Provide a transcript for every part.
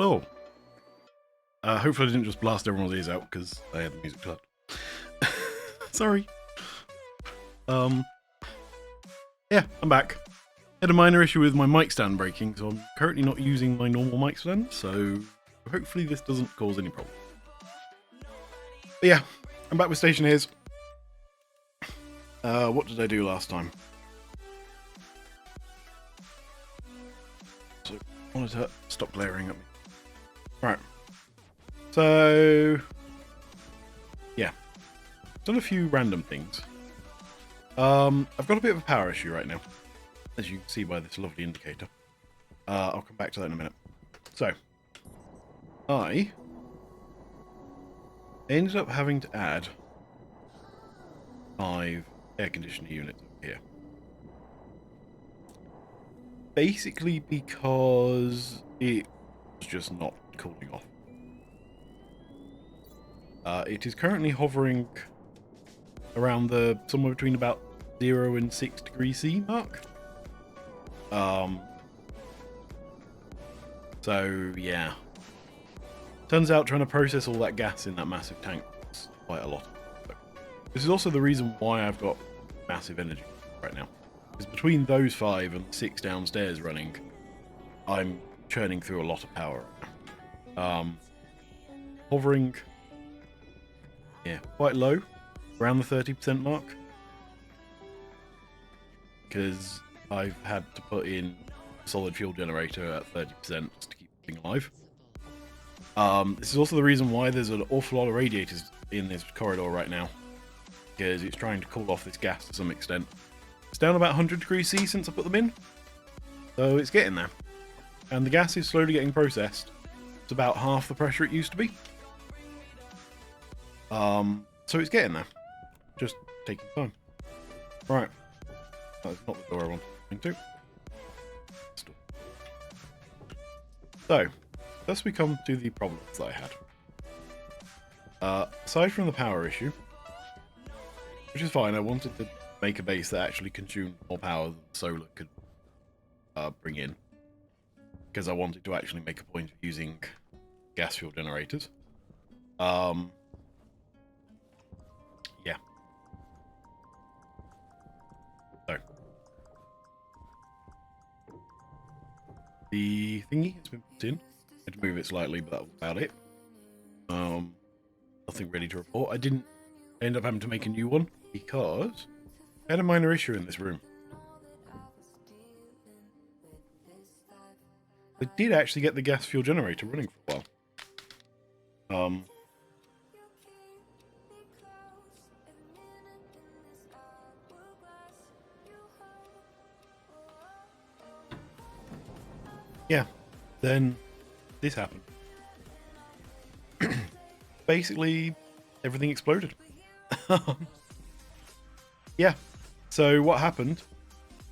Hello. Hopefully I didn't just blast everyone's ears out because I had the music turned. Sorry. Yeah, I'm back. Had a minor issue with my mic stand breaking, so I'm currently not using my normal mic stand, so hopefully this doesn't cause any problem. But yeah, I'm back with Stationeers. What did I do last time? So, monitor, stop glaring at me. Right. So, yeah. Done a few random things. I've got a bit of a power issue right now, as you can see by this lovely indicator. I'll come back to that in a minute. So, I ended up having to add 5 air conditioner units up here. Basically because it was just not cooling off. It is currently hovering around the somewhere between about 0 and 6 degrees C mark. So yeah. Turns out trying to process all that gas in that massive tank is quite a lot. This is also the reason why I've got massive energy right now. Because between those 5 and 6 downstairs running, I'm churning through a lot of power. Hovering, yeah, quite low, around the 30% mark. Because I've had to put in a solid fuel generator at 30% to keep things alive. This is also the reason why there's an awful lot of radiators in this corridor right now. Because it's trying to cool off this gas to some extent. It's down about 100 degrees C since I put them in. So it's getting there. And the gas is slowly getting processed. It's about half the pressure it used to be. So it's getting there. Just taking time. Right. That's not the door I wanted to go into. So, thus we come to the problems that I had. Aside from the power issue, which is fine, I wanted to make a base that actually consumed more power than solar could bring in. Because I wanted to actually make a point of using gas fuel generators. Yeah. So. The thingy has been put in. I had to move it slightly, but that was about it. Nothing ready to report. I didn't end up having to make a new one because I had a minor issue in this room. I did actually get the gas fuel generator running for a while. Yeah, then this happened. Basically, everything exploded. Yeah, so what happened,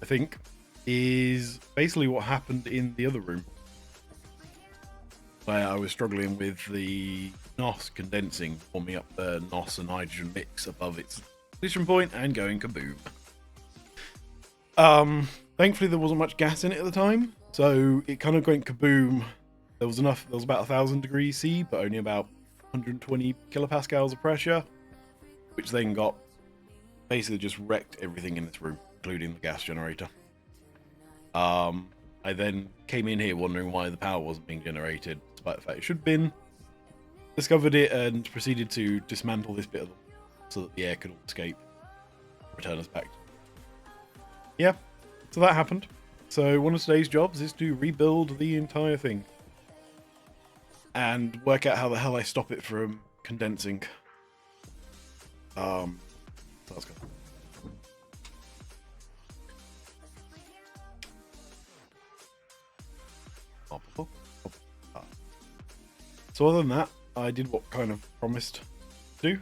I think, is basically what happened in the other room. Where I was struggling with the NOS condensing, forming up the NOS and hydrogen mix above its ignition point and going kaboom. Thankfully there wasn't much gas in it at the time, so it kind of went kaboom. There was about 1,000 degrees C, but only about 120 kilopascals of pressure, which then got basically just wrecked everything in this room, including the gas generator. I then came in here wondering why the power wasn't being generated, despite the fact it should have been. Discovered it and proceeded to dismantle this bit of the wall so that the air could all escape. Return us back. Yeah, so that happened. So one of today's jobs is to rebuild the entire thing. And work out how the hell I stop it from condensing. So that's good. So other than that, I did what kind of promised to do.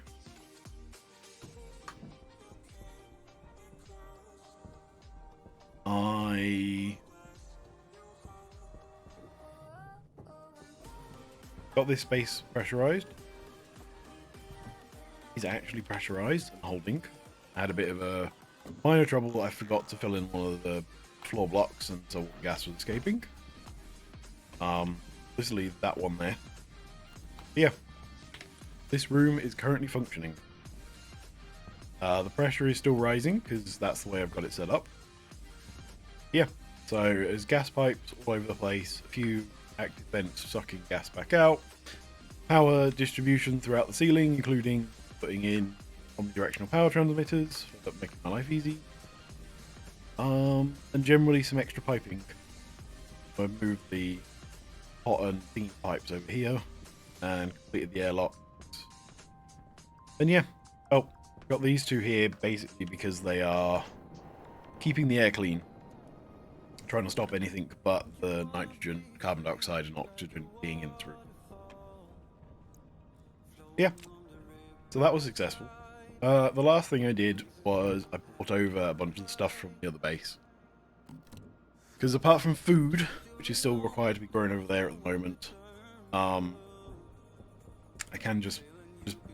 I got this space pressurized. It's actually pressurized and holding. I had a bit of a minor trouble. I forgot to fill in one of the floor blocks, and so gas was escaping. Let's leave that one there. But yeah, this room is currently functioning. The pressure is still rising because that's the way I've got it set up. Yeah, so there's gas pipes all over the place, a few active vents sucking gas back out, power distribution throughout the ceiling, including putting in omnidirectional power transmitters for making my life easy. And generally some extra piping. I moved the hot and steam pipes over here and completed the airlock. And yeah, oh, got these two here basically because they are keeping the air clean, trying to stop anything but the nitrogen, carbon dioxide, and oxygen being in this room. Yeah, so that was successful. The last thing I did was I brought over a bunch of the stuff from the other base. Because apart from food, which is still required to be grown over there at the moment, I can just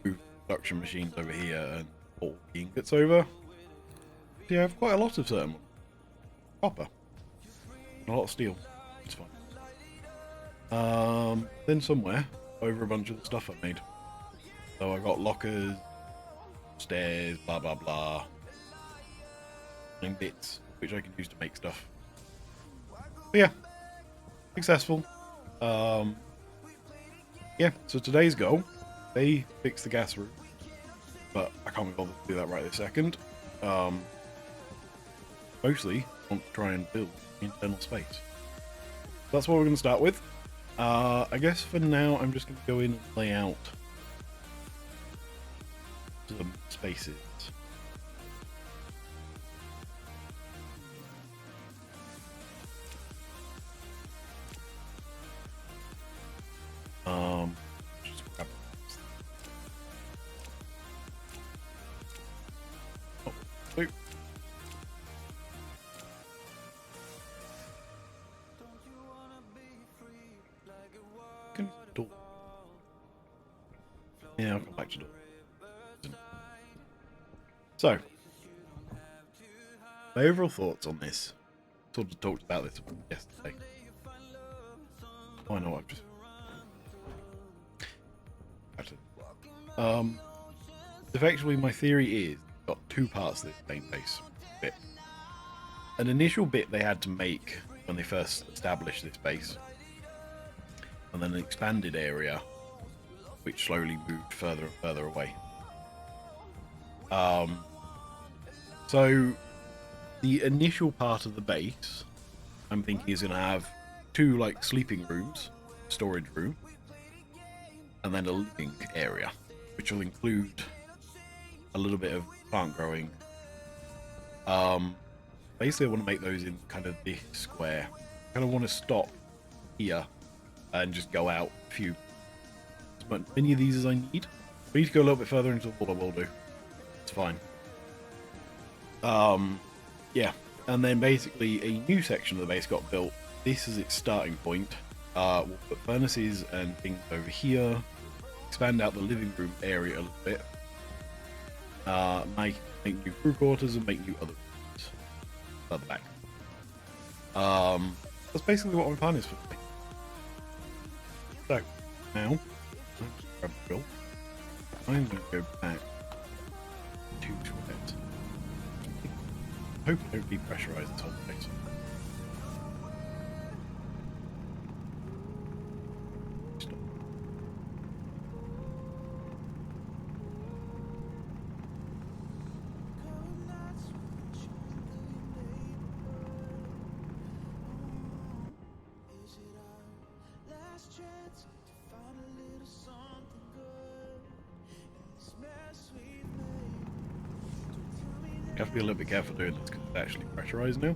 move production machines over here and all the ingots over. So yeah, I have quite a lot of certain copper. And a lot of steel. It's fine. Then somewhere, over a bunch of the stuff I made. So I got lockers, stairs, blah blah blah, and bits, which I can use to make stuff. But yeah, successful. Yeah, so today's goal, they fix the gas room, but I can't be bothered to do that right this second. Mostly, I want to try and build internal space. That's what we're going to start with. I guess for now, I'm just going to go in and lay out some spaces. Just grab oh, wait. Door. Yeah, I'll come back to door. So, my overall thoughts on this. Sort of talked about this yesterday. Oh, I know I've just. Effectively, my theory is got two parts to this main base bit. An initial bit they had to make when they first established this base, and then an expanded area which slowly moved further and further away. So the initial part of the base, I'm thinking, is going to have two like sleeping rooms, storage room, and then a living area, which will include a little bit of plant growing. Basically, I want to make those in kind of this square. I kind of want to stop here and just go out a few, as many of these as I need. If I need to go a little bit further into the wall, I will do. It's fine. Yeah, and then basically a new section of the base got built. This is its starting point. We'll put furnaces and things over here. Expand out the living room area a little bit. Make new crew quarters and make new other rooms further back. That's basically what my plan is for today. So now, I'm going to go back to toilet. I hope I don't depressurize this whole place. Stop. You have to be a little bit careful doing this because it's actually pressurized now.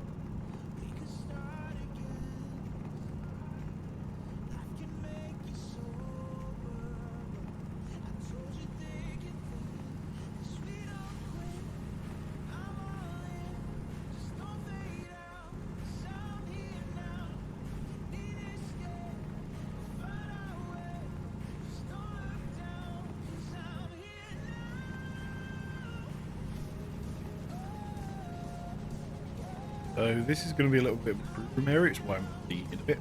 So this is going to be a little bit of a room area, which is why I'm leaving it a bit.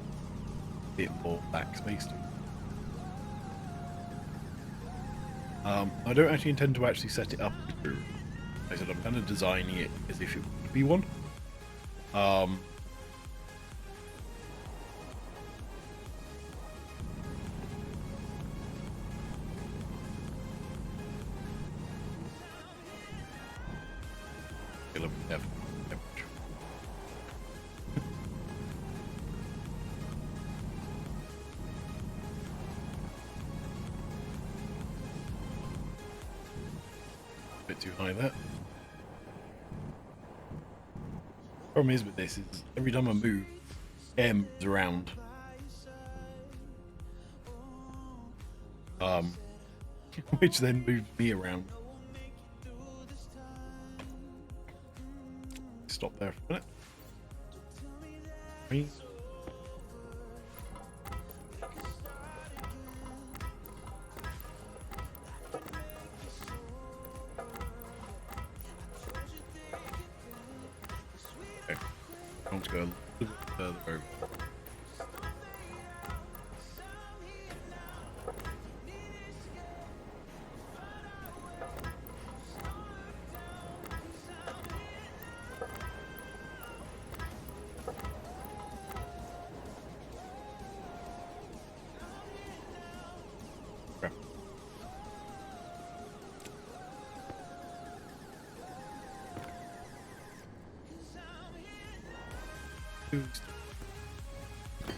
bit more backspace to it. I don't actually intend to actually set it up. I said I'm kind of designing it as if it would be one. Bit too high there. Problem is with this is every time I move, air moves around. Which then moves me around. Stop there for a minute. Three. Okay. I want to go a little bit further over.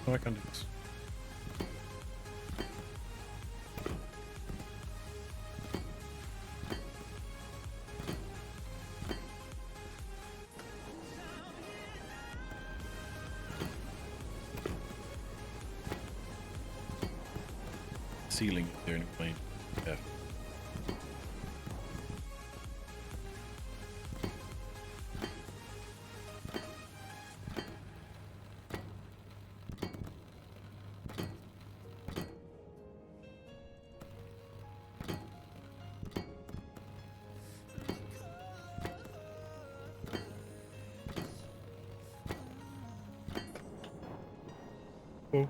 Oh, I can't do this. Ceiling is the only plane. Yeah. Oh.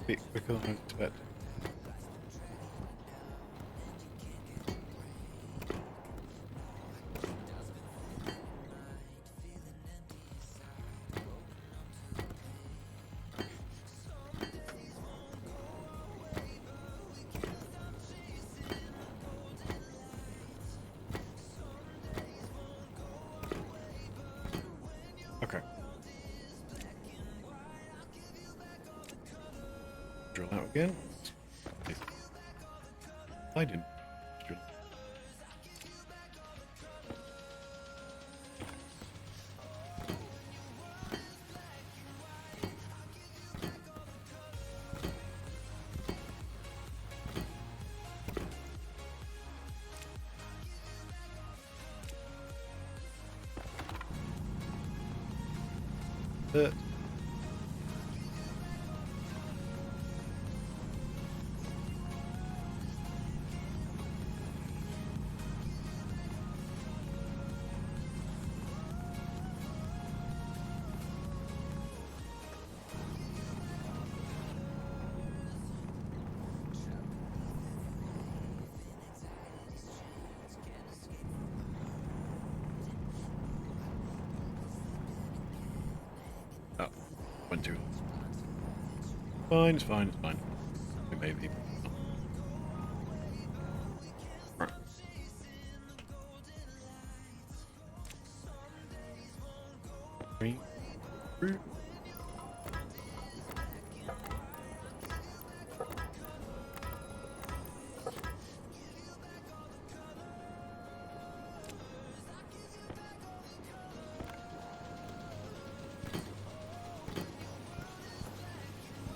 A bit quicker than I expected. Okay. Drill out again. I didn't drill. But oh, went too. Fine, it's fine, it's fine. Maybe. Right. Three. Through.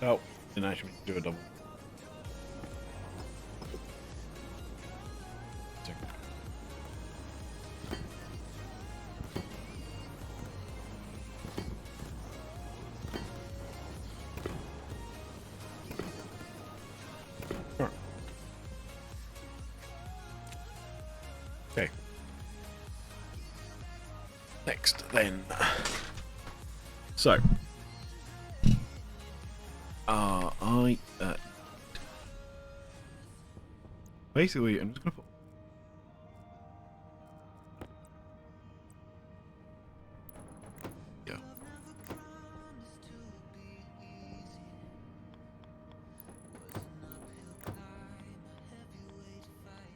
Oh, didn't actually do a double. Sure. Okay. Next, then. So. I basically, I'm just gonna put. Yeah.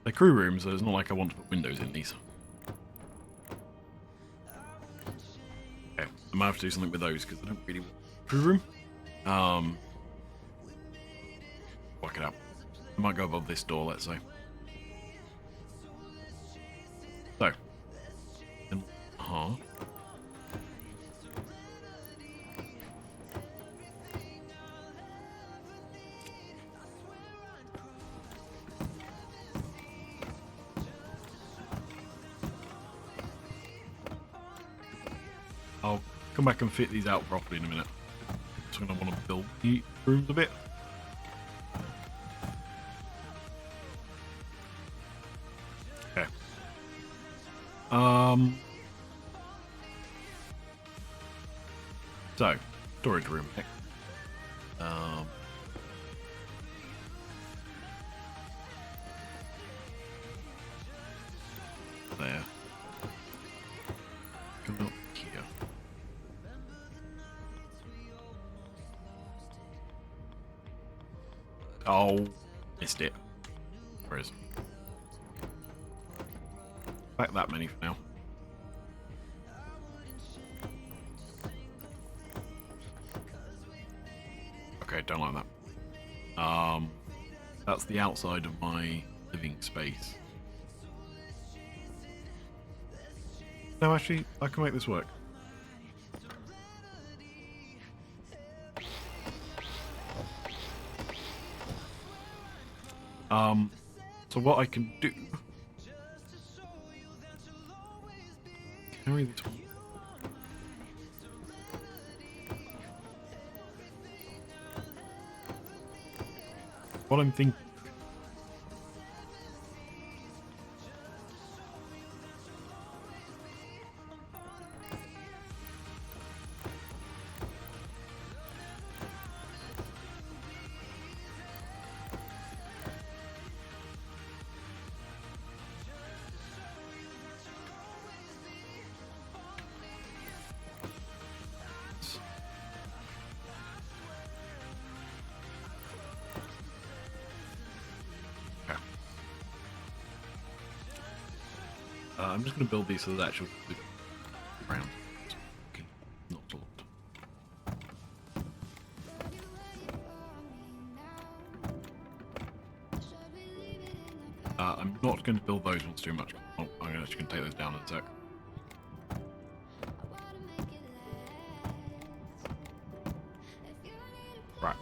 They're crew rooms, so it's not like I want to put windows in these. Okay, I might have to do something with those because I don't really want a crew room. Work it out. I might go above this door, let's say. So, I'll come back and fit these out properly in a minute. So I'm going to want to build the rooms a bit. Okay. So, storage room. There. Come up here. Oh, missed it. Where is it? Back that many for now. Okay, don't like that. That's the outside of my living space. No, actually, I can make this work. So what I can do... Carry this one. What I'm thinking... I'm just going to build these so that actually round. Okay, not a lot. I'm not going to build those ones too much. I'm actually going to take those down in a sec. Right.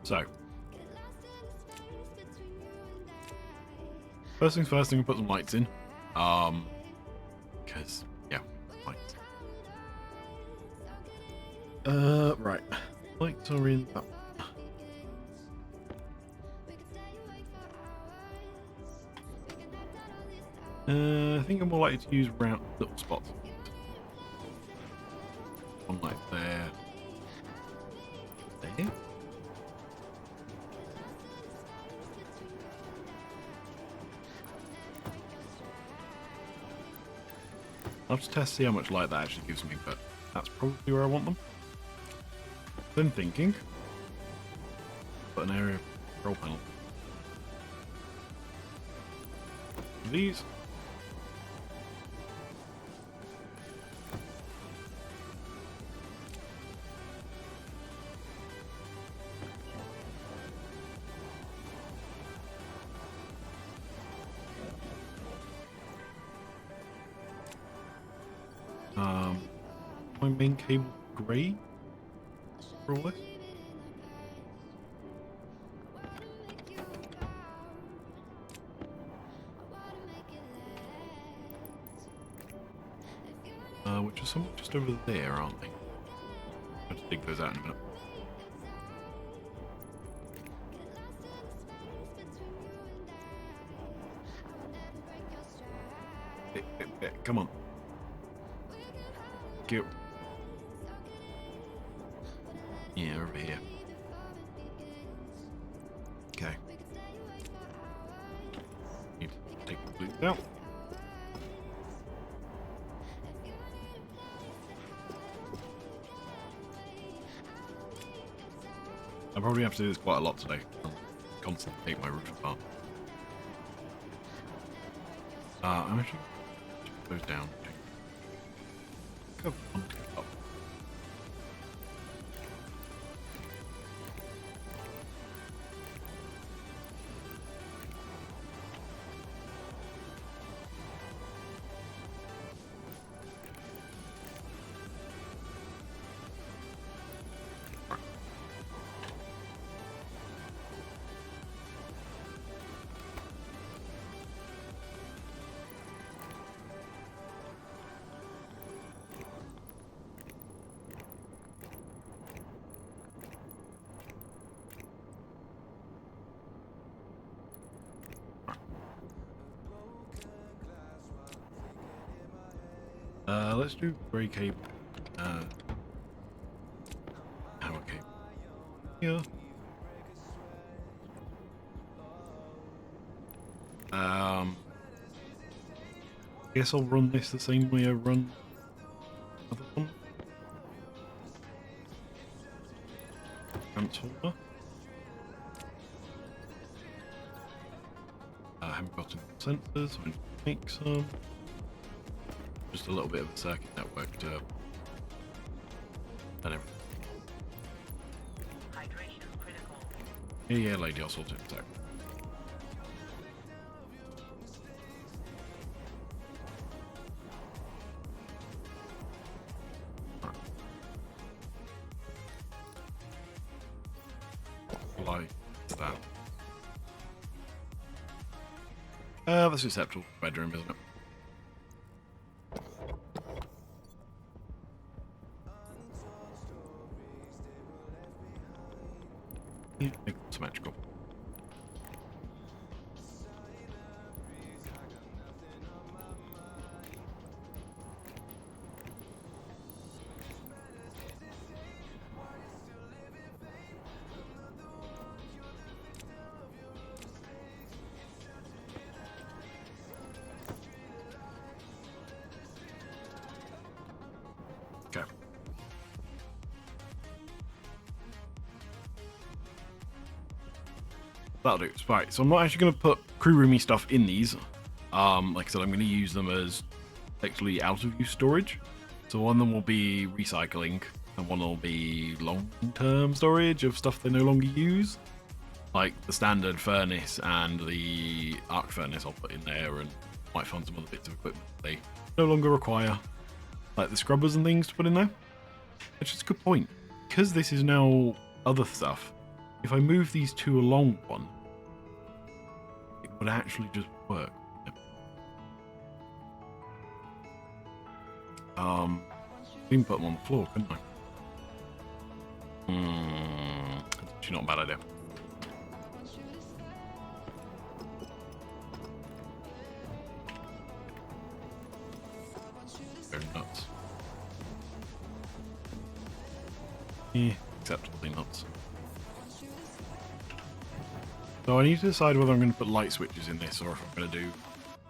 So. First things first, I'm going to put some lights in. Because, yeah, lights. Right. Lights are in that one. I think I'm more likely to use round little spots. One light there. There. I'll have to test see how much light that actually gives me, but that's probably where I want them. Then thinking, put an area control panel. These. My main cable grey for all this. Which are somewhat just over there, aren't they? I'll have to dig those out in a minute. Come on. Cute. Yeah, over here. Okay. Need to take the blue out. I probably have to do this quite a lot today. I'll constantly take my roof apart. I'm actually goes down. Come on, up. Let's do grey cable. Power cable. Yeah. Guess I'll run this the same way I run the other one. Transformer. I haven't got any sensors, so I need to make some. Just a little bit of a circuit network to and everything. Hydration critical. Yeah, lady, I'll sort it in a sec. Like that. That's acceptable bedroom, isn't it? Yeah, symmetrical. Okay. That'll do. Right, so I'm not actually going to put crew roomy stuff in these. Like I said, I'm going to use them as actually out of use storage. So one of them will be recycling, and one will be long-term storage of stuff they no longer use. Like the standard furnace and the arc furnace I'll put in there, and might find some other bits of equipment they no longer require. Like the scrubbers and things to put in there. Which is a good point. Because this is now other stuff, if I move these two along one, it would actually just work. I can put them on the floor, couldn't I? That's actually not a bad idea. Go nuts. Yeah, acceptably nuts. So I need to decide whether I'm going to put light switches in this or if I'm going to do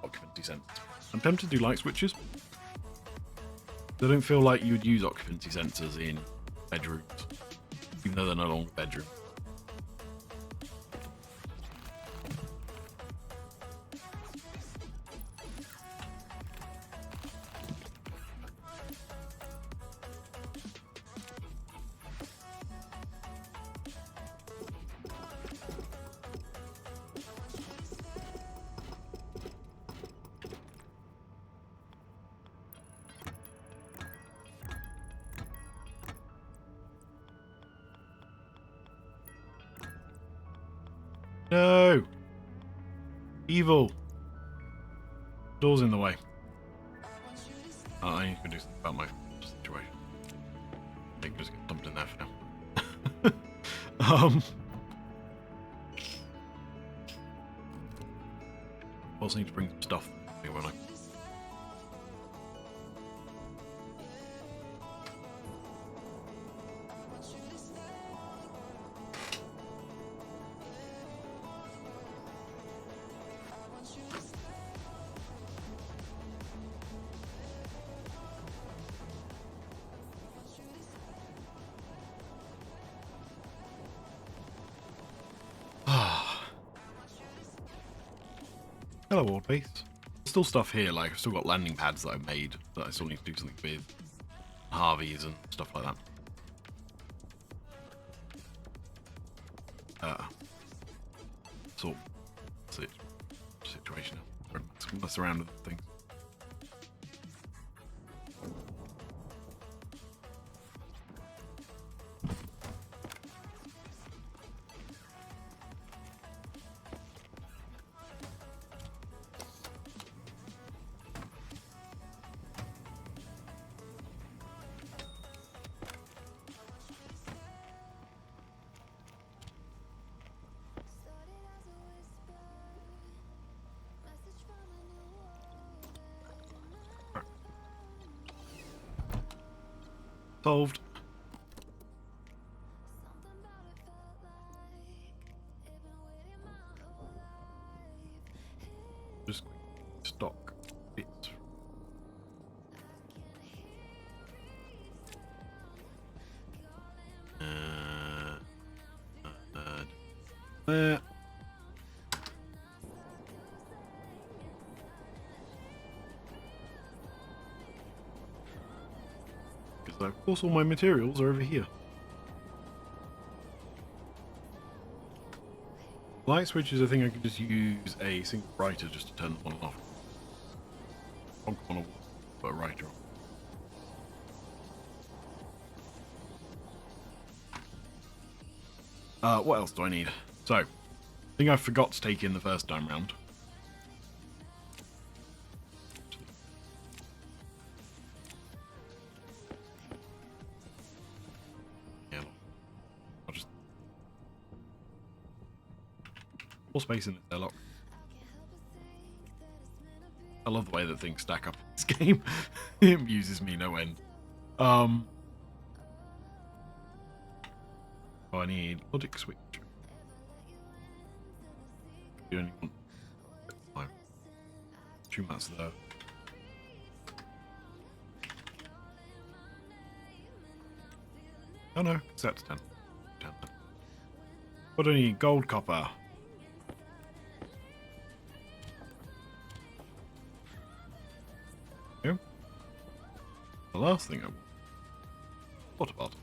occupancy sensors. I'm tempted to do light switches. I don't feel like you would use occupancy sensors in bedrooms, even though they're no longer bedrooms. No! Evil! Door's in the way. I need to do something about my situation. I think just get dumped in there for now. Also need to bring some stuff here, won't I? Hello, old base. There's still stuff here, like I've still got landing pads that I've made that I still need to do something with. Harveys and stuff like that. Sort of situation. Mess around with things. Solved. Just stock bits. There. Because of course all my materials are over here. Light switches, I think I can just use a single writer just to turn them on and off. On a put a writer on. What else do I need? So, I think I forgot to take in the first time round. Yeah, I'll just... more space in this airlock. I love the way that things stack up in this game. It amuses me no end. Oh, I need logic switch. You only want time. Assume that's there. Oh no, that's 10. 10. What do I need? Gold, copper. Yeah. The last thing I want. Water bottle.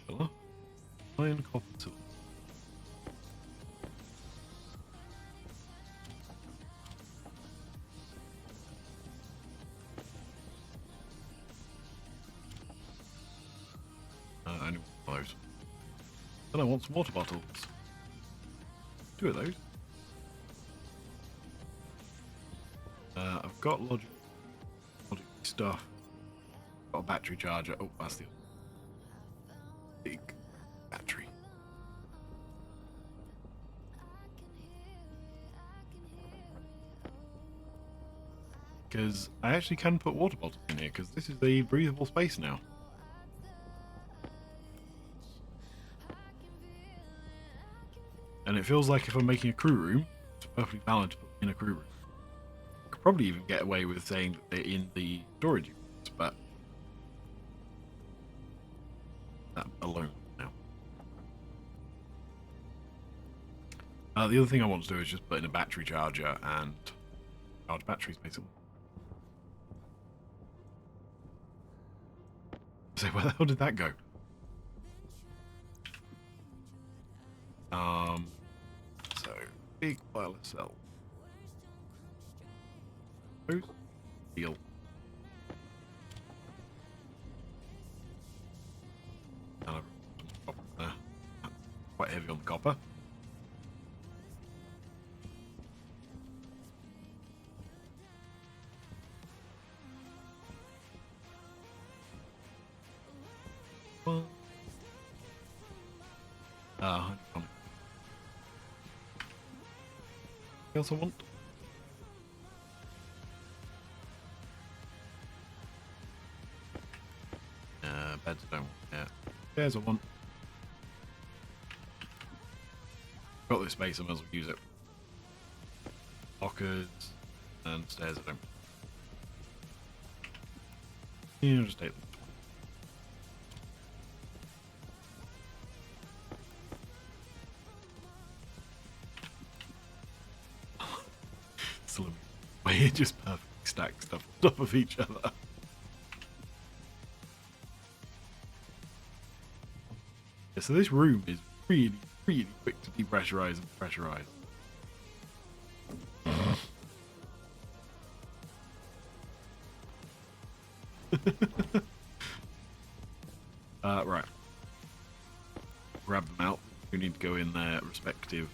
Pillar. Iron, copper, silver. I need one of those. Then I want some water bottles. 2 of those. I've got logic stuff. Got a battery charger. Oh, that's the big battery. Because I actually can put water bottles in here, because this is a breathable space now. And it feels like if I'm making a crew room, it's perfectly valid to put in a crew room. I could probably even get away with saying that they're in the storage units, but that alone now. The other thing I want to do is just put in a battery charger and charge batteries, basically. So where the hell did that go? So big pile of cell. Steel. Quite heavy on the copper. What else I want? Beds I don't want. Yeah. There's a one. Got this space, I might as well use it. Lockers and stairs I don't. Yeah, I'll just take them. way, just perfectly stack stuff on top of each other. Yeah, so this room is really, really quick to depressurize and pressurize. Right. Grab them out. We need to go in their respective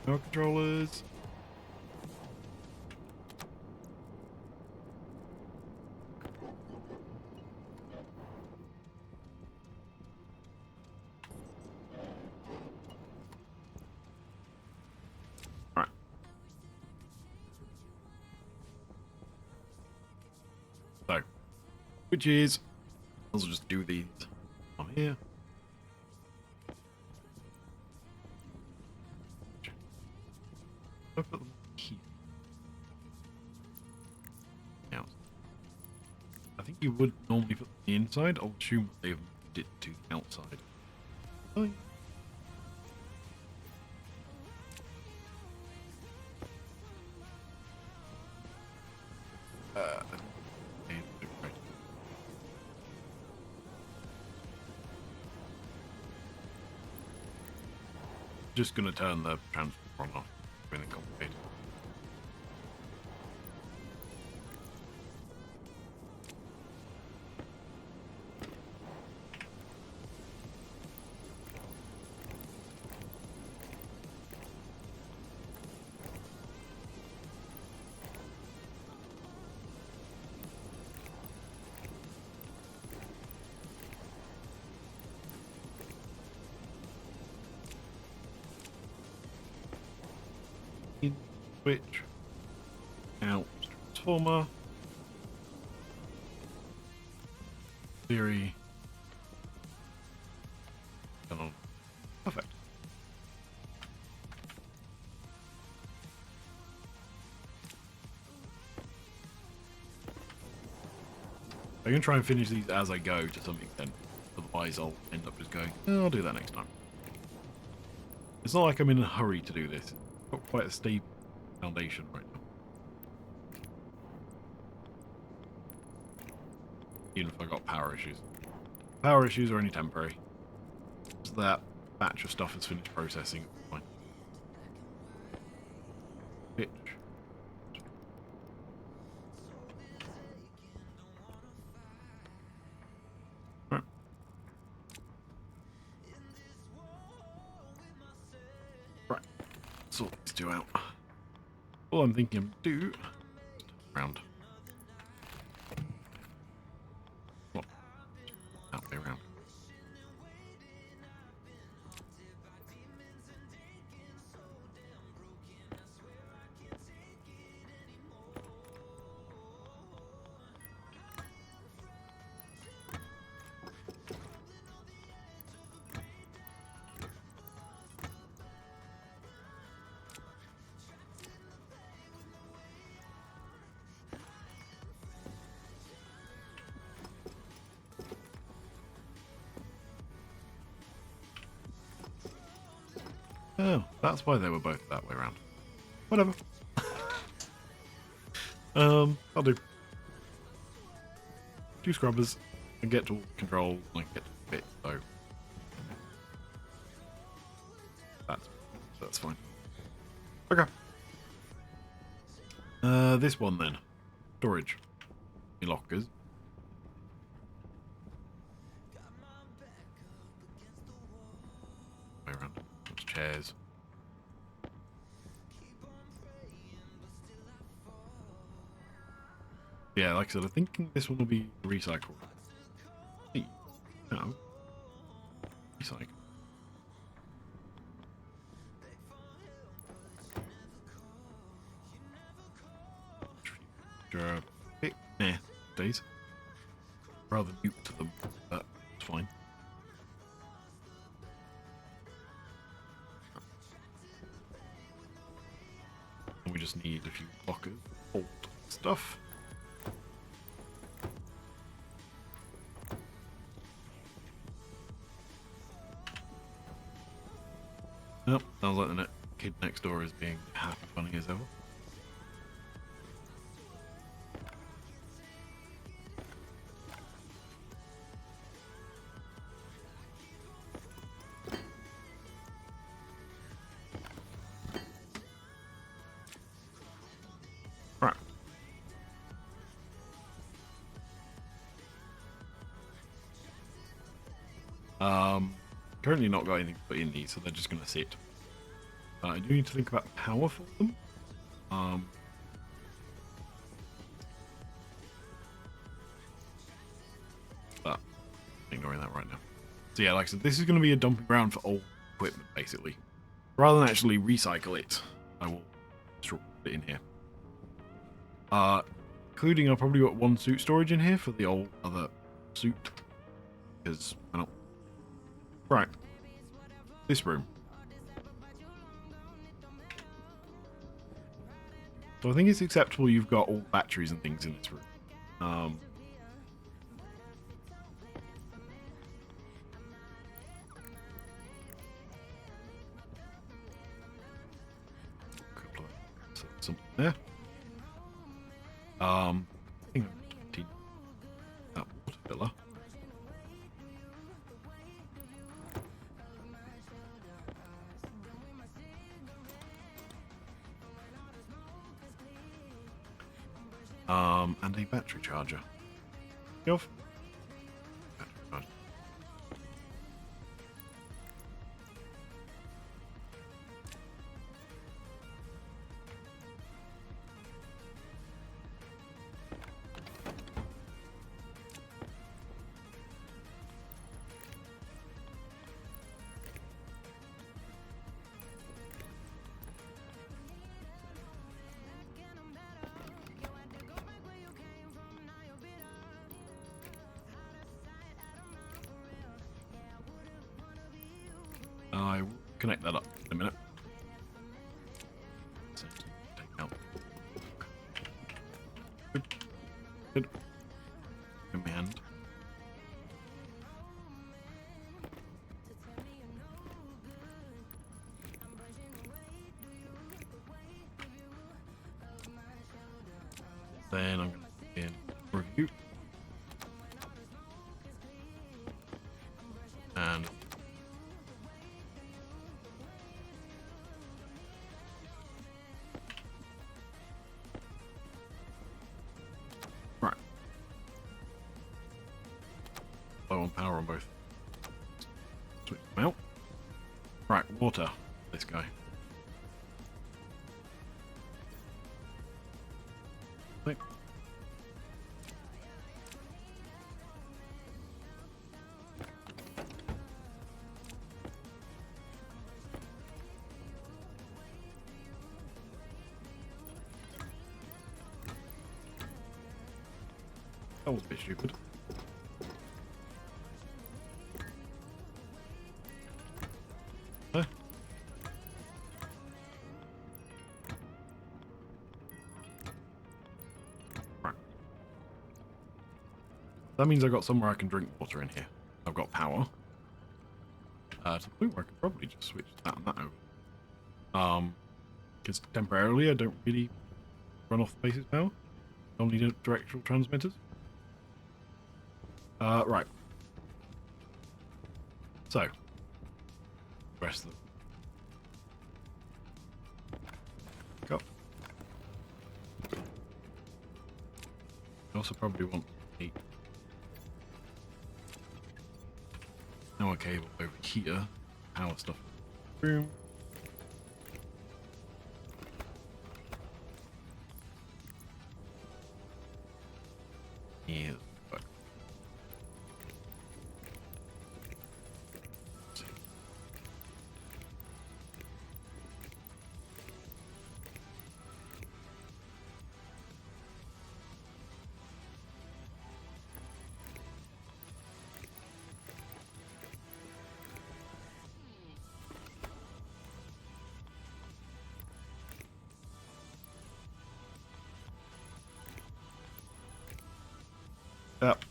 power controllers. Right. So, which is, I'll just do these on here. I'll put them here. Now, I think you would normally put them on the inside. I'll assume they've moved it to the outside. Oh, yeah. Right. Just gonna turn the transformer on off. Anything complicated. In switch out transformer theory turn on. Perfect. I can try and finish these as I go to some extent. Otherwise, I'll end up just going, "Oh, I'll do that next time." It's not like I'm in a hurry to do this. It's got quite a stable foundation right now. Even if I got power issues. Power issues are only temporary. So that batch of stuff is finished processing. Fine. Pitch. Right. Right. Sort these two out. All I'm thinking of do round. What? That way around. Oh, that's why they were both that way around. Whatever. I'll do 2 scrubbers and get to control and I can get to fit, so that's fine. Okay. This one then. Storage. Lockers. Way around. That's chairs. Yeah, like I said, I'm thinking this one will be recycled. Hey, no. Recycle. Bit days. Rather new to them, but it's fine. And we just need a few lockers, old stuff. Yep, sounds like the kid next door is being happy funny as ever. Right. Currently not got anything to put in these, so they're just going to sit. I do need to think about power for them. But ignoring that right now. So yeah, like I said, this is going to be a dumping ground for old equipment, basically. Rather than actually recycle it, I will just put it in here. Including, I've probably got one suit storage in here for the old other suit. Because, I don't... Right. This room. So I think it's acceptable you've got all batteries and things in this room. Something there. I think that water filler. And a battery charger. Off. Battery charger. I will connect that up in a minute. So, take out. Good. Good. In my hand. Then I'm going to put in review. And right. Low on power on both. Switch them out. Right, water. This guy. Click. That was a bit stupid. Huh? Right. That means I've got somewhere I can drink water in here. I've got power. To the point where I could probably just switch that and that over. Because temporarily I don't really run off the base's power. I'll need directional transmitters. Right. So, rest of them. Go. I also probably want a power cable over here. Power stuff. Boom. Yeah. Yep.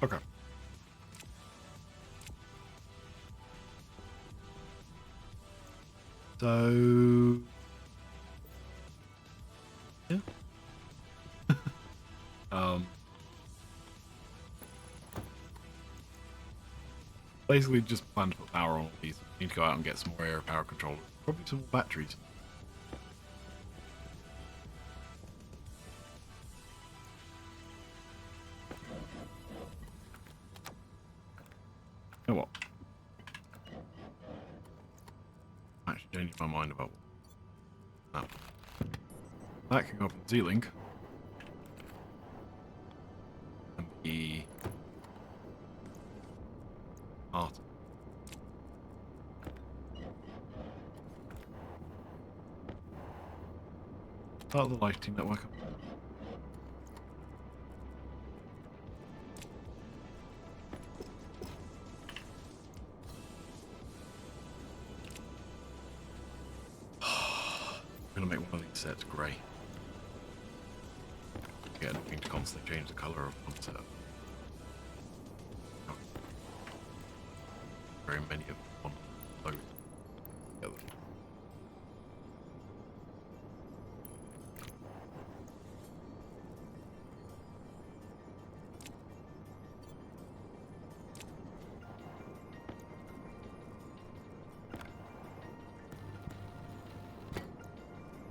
Okay. So yeah. Basically just plan to put power on all these. Need to go out and get some more air power controllers. Probably some more batteries. You know what? I actually changed my mind about that. That can go up in Z-Link. And be art. Start the lighting network. I'm gonna make one of these sets grey. Again, I need to constantly change the colour of one set. Very many of one load together.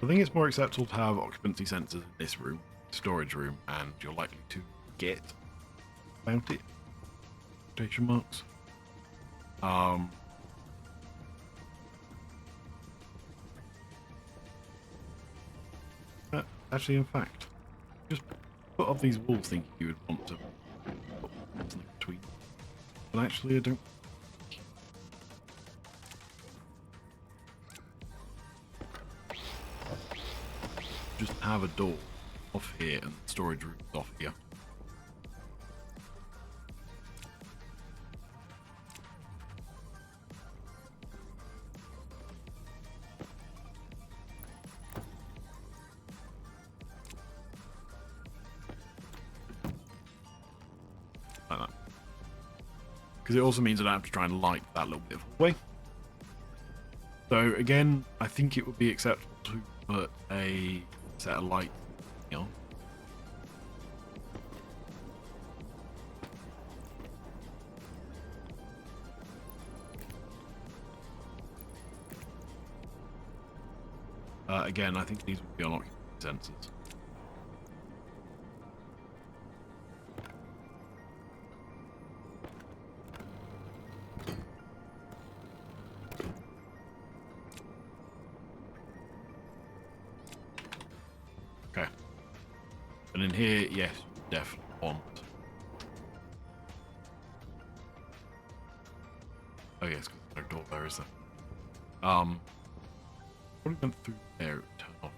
I think it's more acceptable to have occupancy sensors in this room, storage room, and you're likely to get bounty quotation marks. Actually, in fact, just put up these walls thinking you would want to put something between. But actually, I don't. Just have a door off here and the storage room off here. Like that. Because it also means I don't have to try and light that little bit of hallway. So again, I think it would be acceptable to put a set of lights on. Again, I think these would be on occupancy sensors. Okay. And in here, yes, definitely want. Oh yes, because there's no door there, is there? Probably went through there, turn off.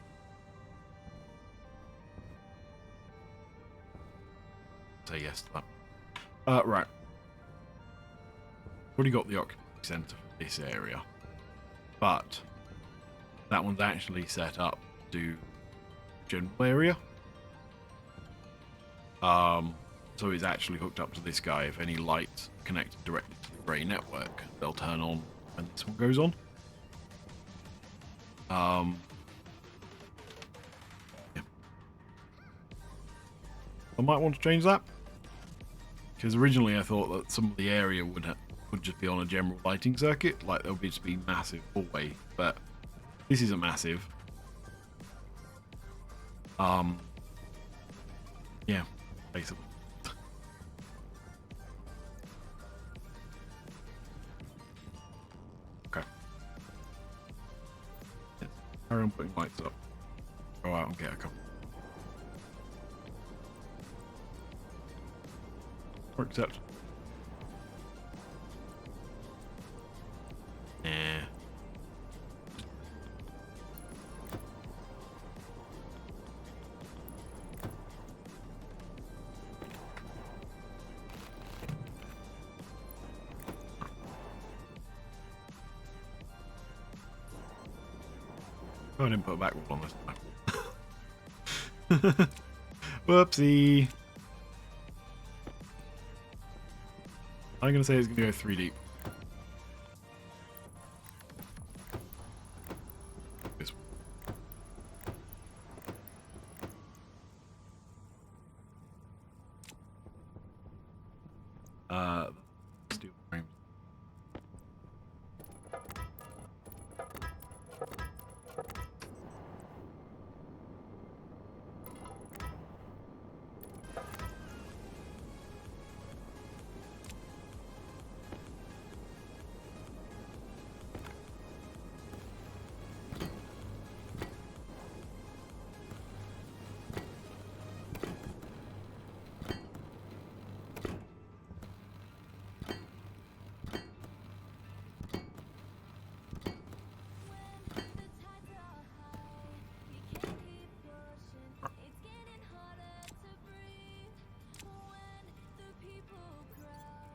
Say yes to that. Right. Already got the occupancy center for this area, but that one's actually set up to general area. So it's actually hooked up to this guy. If any lights connected directly to the grey network, they'll turn on when this one goes on. Yeah. I might want to change that, because originally I thought that some of the area would just be on a general lighting circuit, like there would just be massive hallway, but this isn't massive. Yeah, basically. Okay. Let's carry on putting lights up. Go out and get a couple. Or accept. Nah. I didn't put a back wall on this time. Whoopsie. I'm going to say it's going to go 3 deep. This steel frames.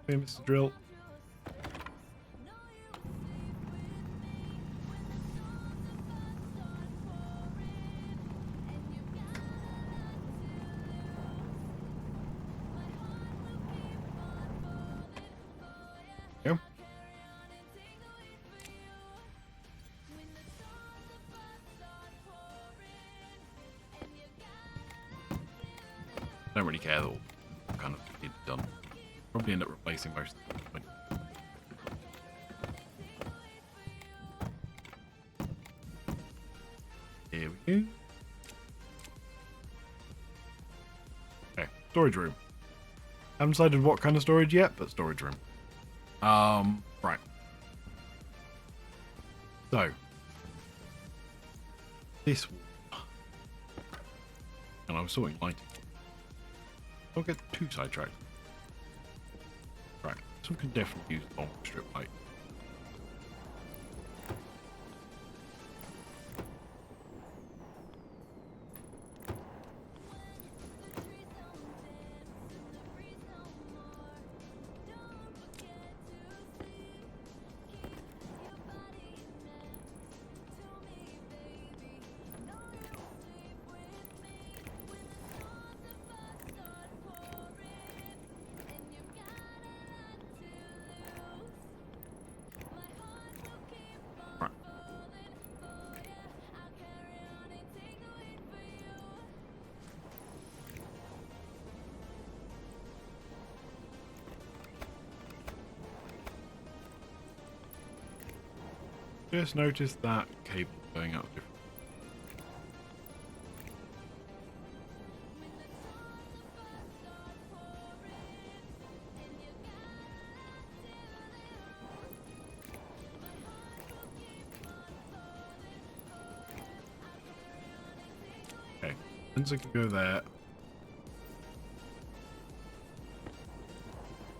Okay, Mr. Drill. Yeah. Don't really care though. Kind of need done. Probably end up replacing most of them. Here we go. Okay, storage room. Haven't decided what kind of storage yet, but storage room. Right. So this wall. And I was sorting lighting. Don't get too sidetracked. Right, this one can definitely use a long strip light. Just noticed that cable going up different. Okay, sensor can go there.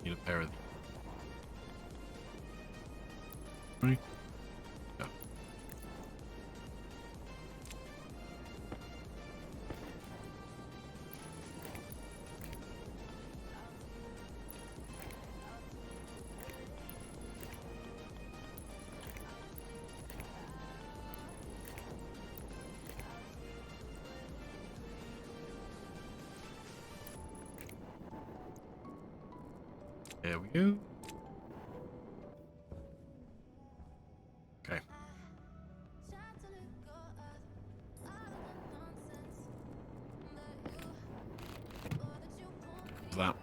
Need a pair of these. Right. There we go. Okay. That.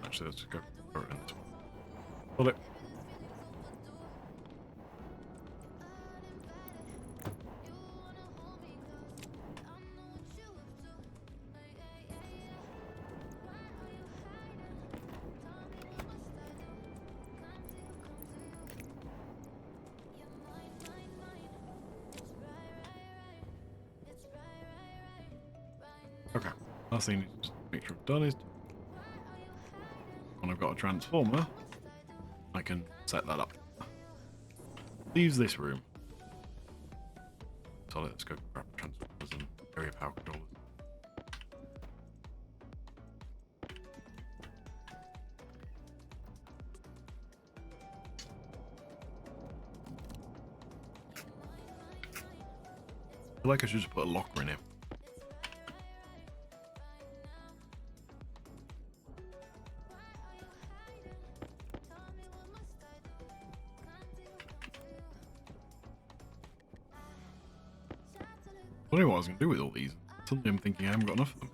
Actually, let's go for it. Pull it. Okay. Last thing to make sure I've done is when I've got a transformer, I can set that up. Leaves this room. So let's go grab transformers and area power controllers. I feel like I should just put a locker in here. don't know what I was going to do with all these. Suddenly I'm thinking I haven't got enough of them.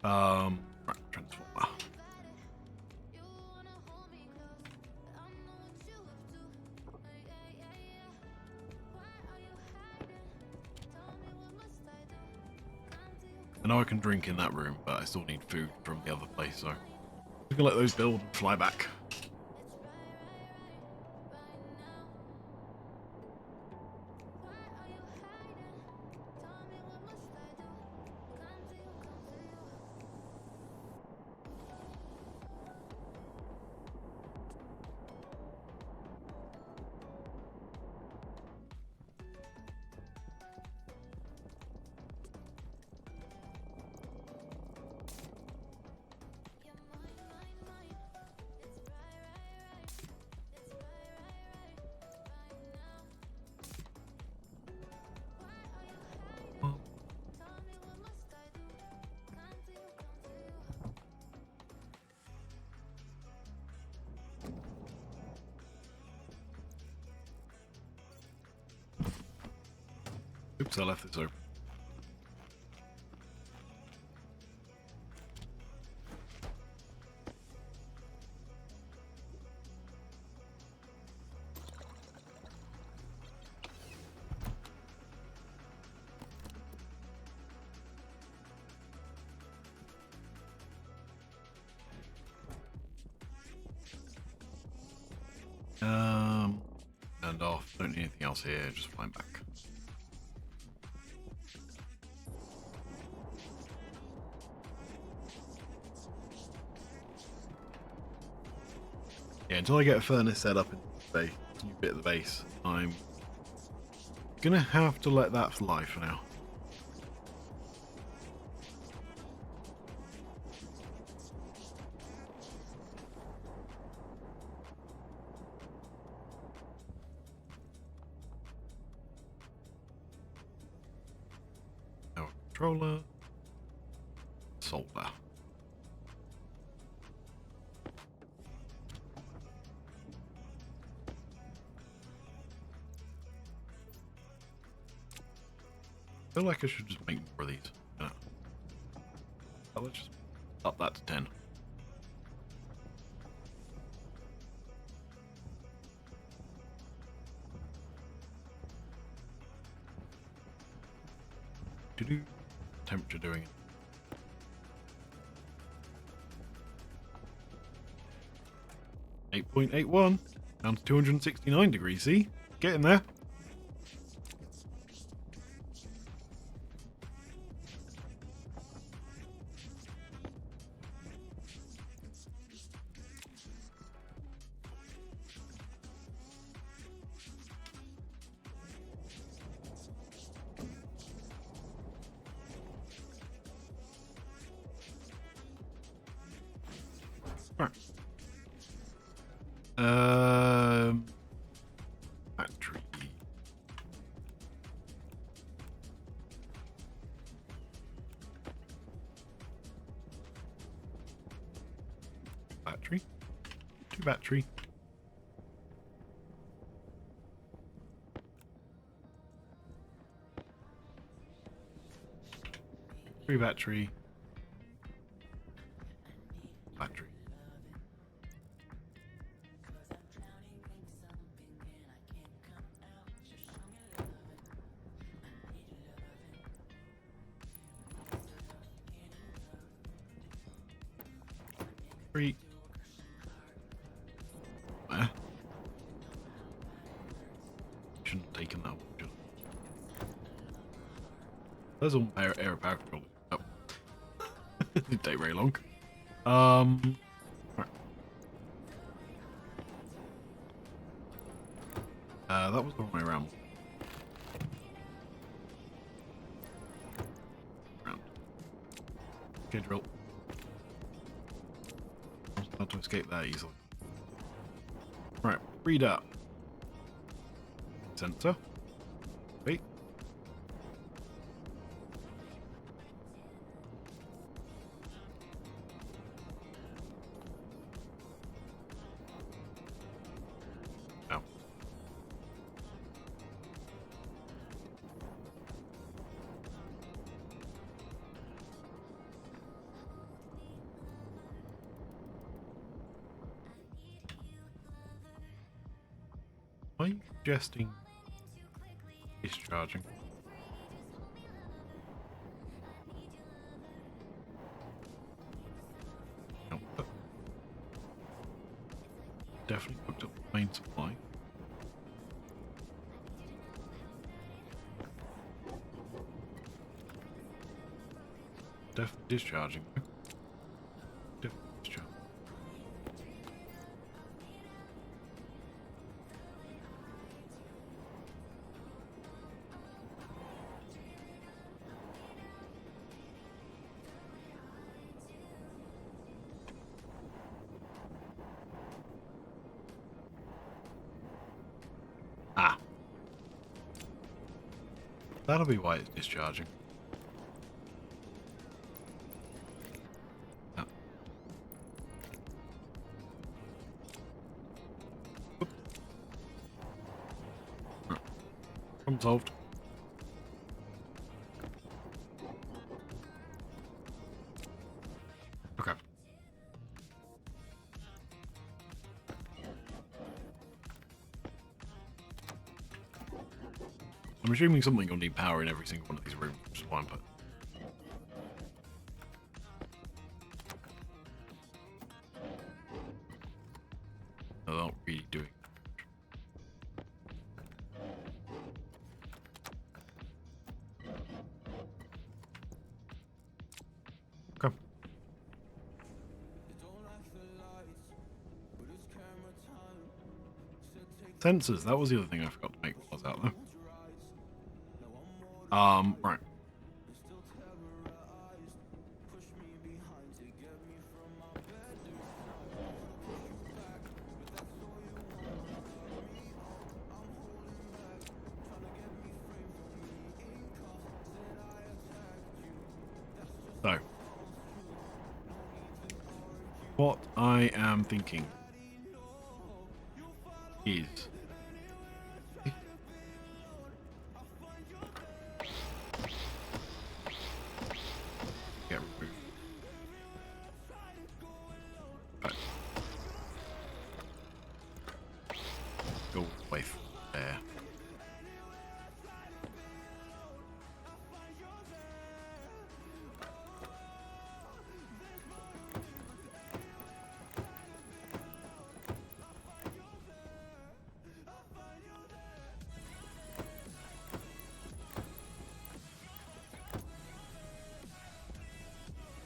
Right, transformer. I know I can drink in that room, but I still need food from the other place, so we can let those build and fly back. Oops, I left this open. And off. Don't need anything else here, just flying back. Yeah, until I get a furnace set up in the base, new bit of the base, I'm gonna have to let that fly for now. Now, controller, solder. I feel like I should just make more of these. Yeah. Oh, let's just up that to 10. Temperature doing it. 8.81 down to 269 degrees. See, getting there. Right. Battery. Battery. 2 battery. Three battery. Battery. Three. There. Shouldn't have taken that one. Should I? There's all air power control. Oh. Didn't take very long. Right. That was the wrong way around. Okay, drill. Not to escape that easily. Right, read up. Sensor. Wait. Are you suggesting discharging? No, but definitely hooked up the main supply. Definitely discharging. Definitely discharging. Ah. That'll be why it's discharging. Ah. Right. Problem solved. Okay. I'm assuming something will need power in every single one of these rooms, which is why I'm putting. They're not really doing. Okay. Sensors, that was the other thing I forgot to make while I was out there. Right. So, what I am thinking is get removed. Right. Go away from there.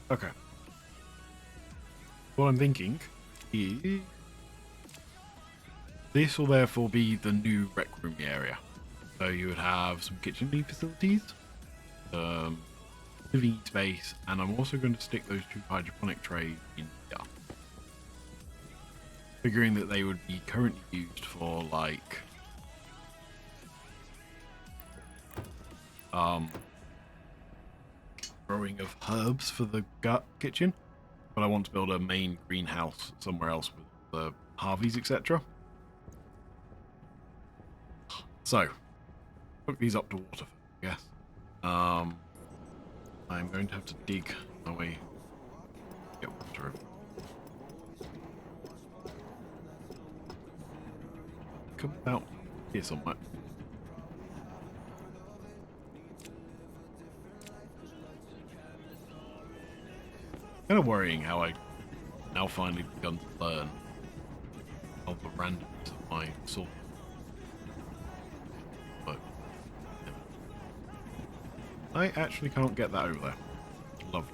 Okay. What I'm thinking is this will therefore be the new rec room area. So you would have some kitchen facilities, living space, and I'm also going to stick those 2 hydroponic trays in here. Figuring that they would be currently used for like growing of herbs for the kitchen, but I want to build a main greenhouse somewhere else with the Harveys, etc. So, hook these up to water, I guess. I'm going to have to dig my way to get water. Come out here somewhere. Kind of worrying how I now finally begun to learn of the randomness of my sword. But I actually can't get that over there. Lovely.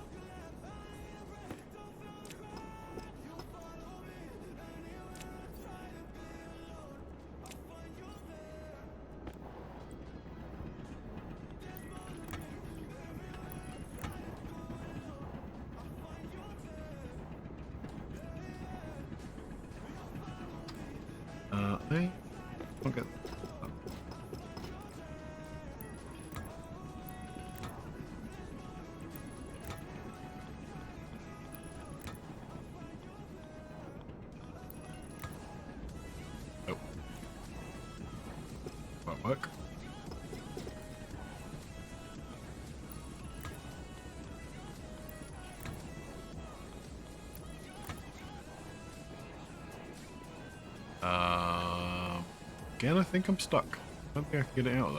I can't get that. Oh. Won't work. Again, I think I'm stuck. I don't think I can get it out of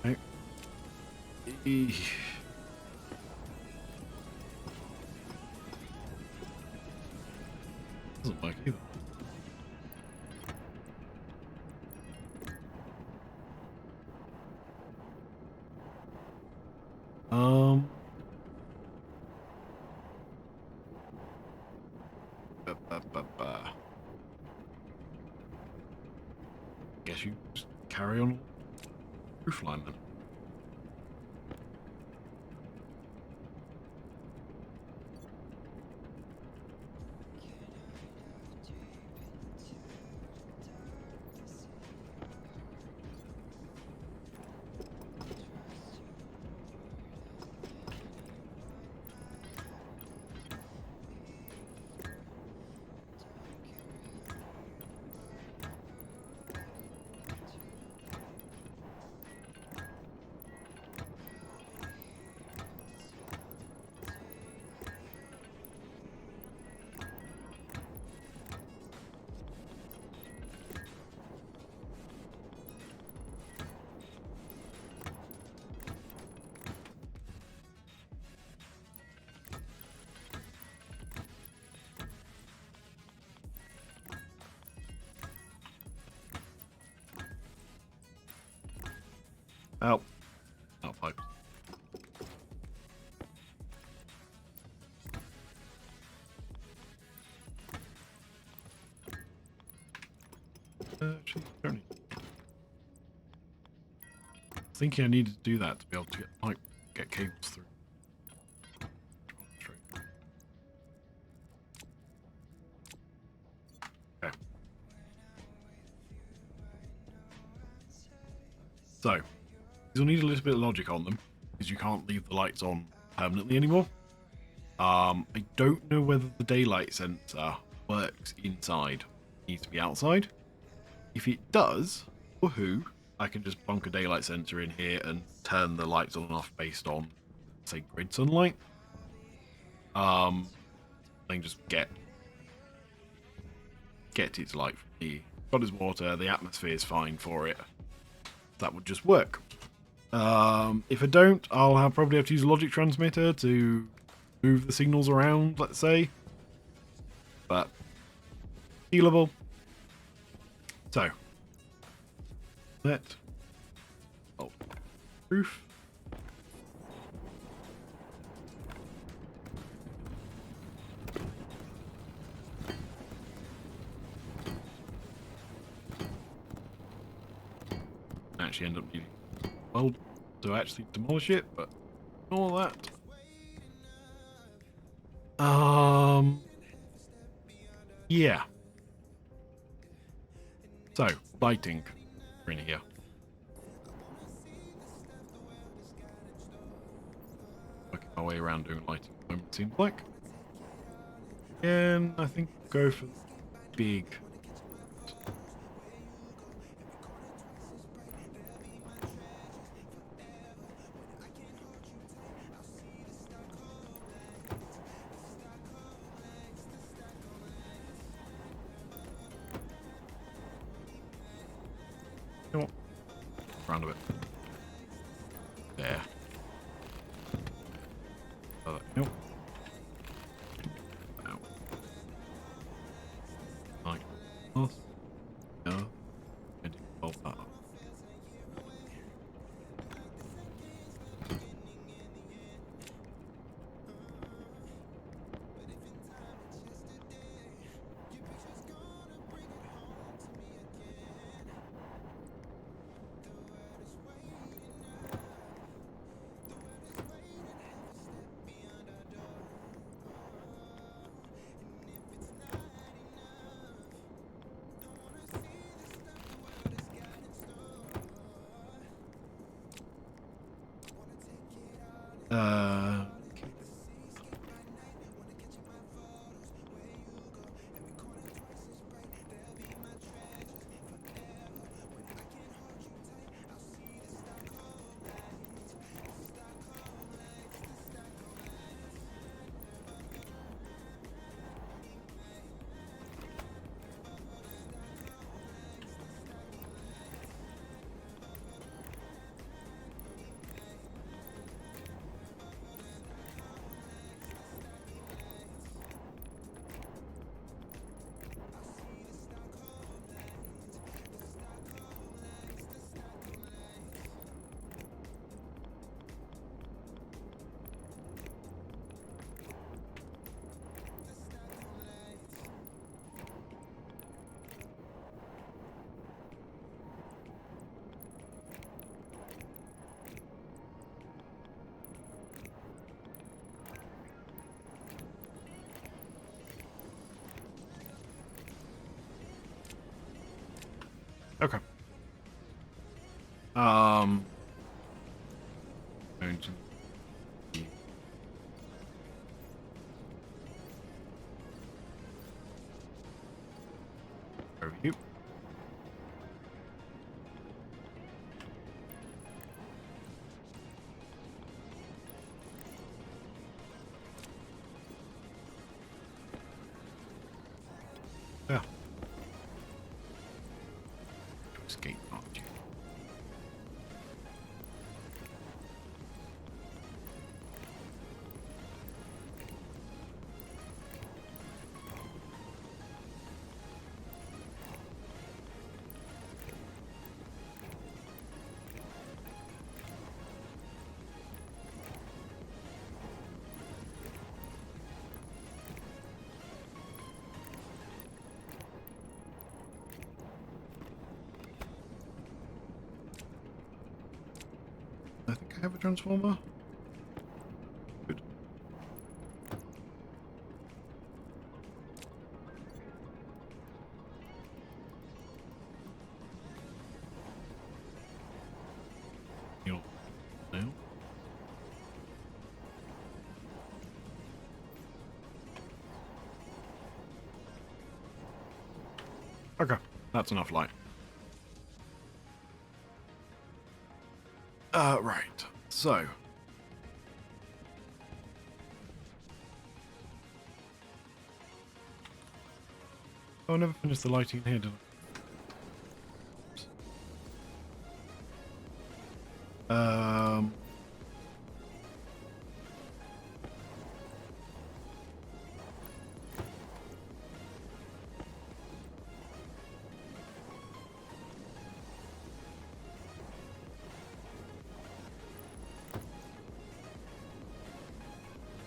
there. Okay. Doesn't work either. Guess you just carry on roof line then. Out. Out pipe. Actually, don't. Thinking I needed to do that to be able to get cables through. Okay. So, you'll need a little bit of logic on them, because you can't leave the lights on permanently anymore. I don't know whether the daylight sensor works inside. It needs to be outside. If it does, woohoo, I can just plonk a daylight sensor in here and turn the lights on and off based on, say, grid sunlight. I can just get its light from the body's water. The atmosphere is fine for it. That would just work. If I don't, I'll probably have to use a logic transmitter to move the signals around, let's say. But dealable. So let roof. Actually end up needing well to actually demolish it, but all that. Yeah. So, lighting. We're in here. Working my way around doing lighting at the moment, seems like. And I think go for big. You know what? Round a bit. There. Nope. Ow. Like this. No. And fold that up. Okay. Going to review. Yeah. Escape object. I think I have a transformer. Good. You'll now. Okay, that's enough light. Right. So. Oh, I never finished the lighting in here, did I?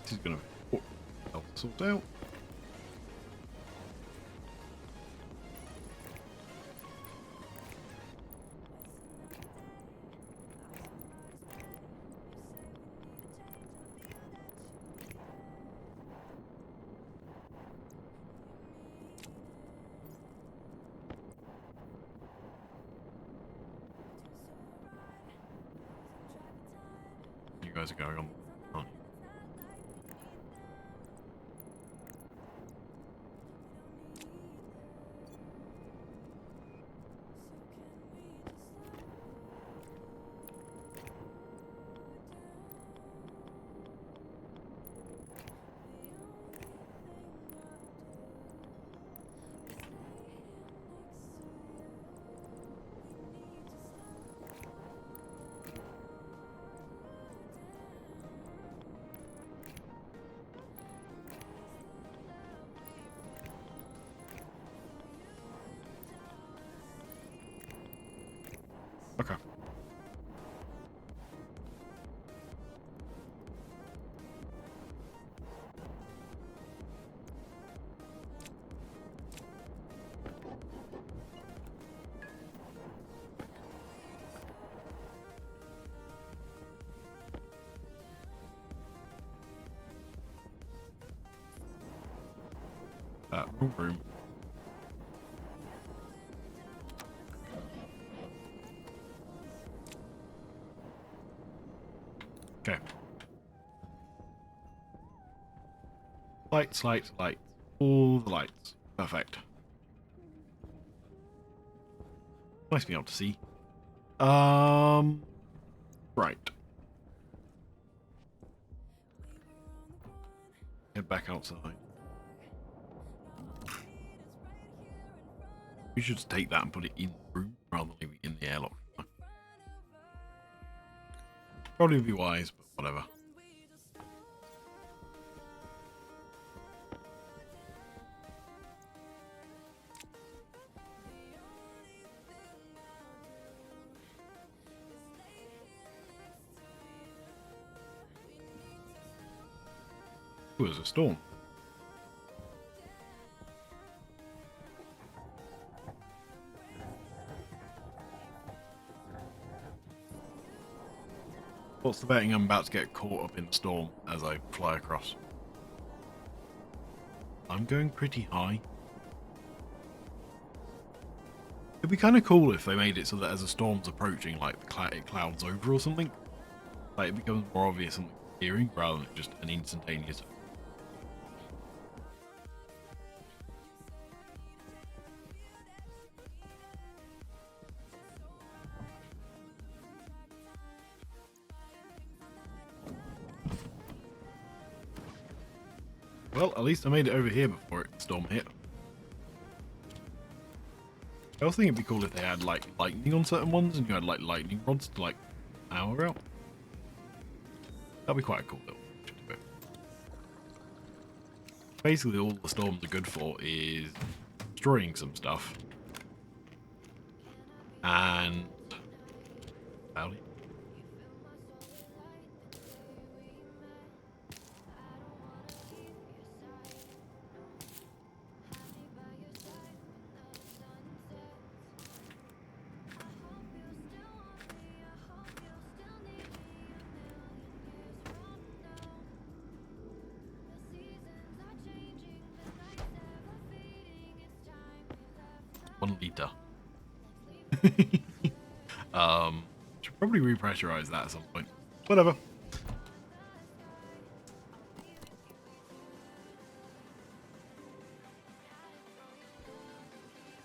This is gonna help sort out. You guys are going on, aren't you? Okay. Wrong room. Okay. Lights, lights, lights. All the lights. Perfect. Nice being able to see. Right. Head back outside. We should just take that and put it in the room rather than leave it in the airlock. Probably be wise, but whatever. Ooh, there's a storm. What's the betting I'm about to get caught up in the storm as I fly across? I'm going pretty high. It'd be kind of cool if they made it so that as a storm's approaching, like it clouds over or something. Like it becomes more obvious and hearing rather than just an instantaneous. Well, at least I made it over here before the storm hit. I also think it'd be cool if they had like lightning on certain ones and you had like lightning rods to like power out. That'd be quite a cool little feature to it. Basically, all the storms are good for is destroying some stuff and One liter. Should probably repressurize that at some point. Whatever.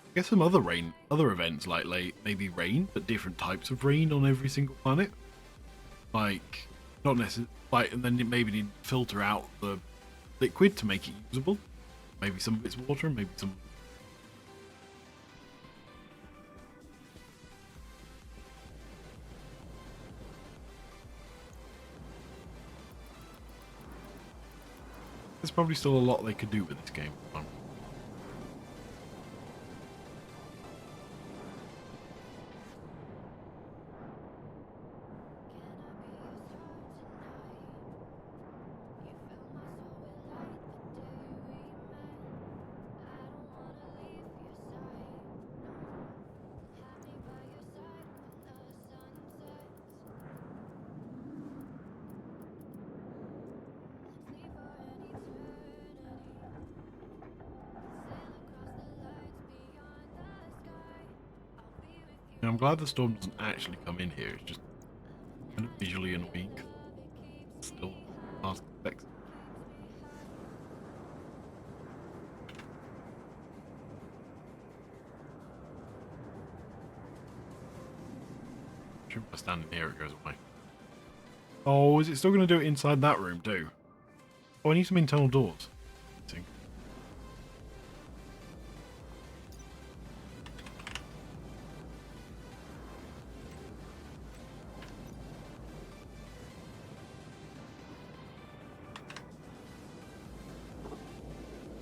I guess some other events like maybe rain, but different types of rain on every single planet. Like, not necessarily, like, and then it maybe need to filter out the liquid to make it usable. Maybe some of it's water, maybe some. There's probably still a lot they could do with this game. I'm glad the storm doesn't actually come in here. It's just kind of visually annoying. Still past effects. If I stand in here, it goes away. Oh, is it still going to do it inside that room too? Oh, I need some internal doors.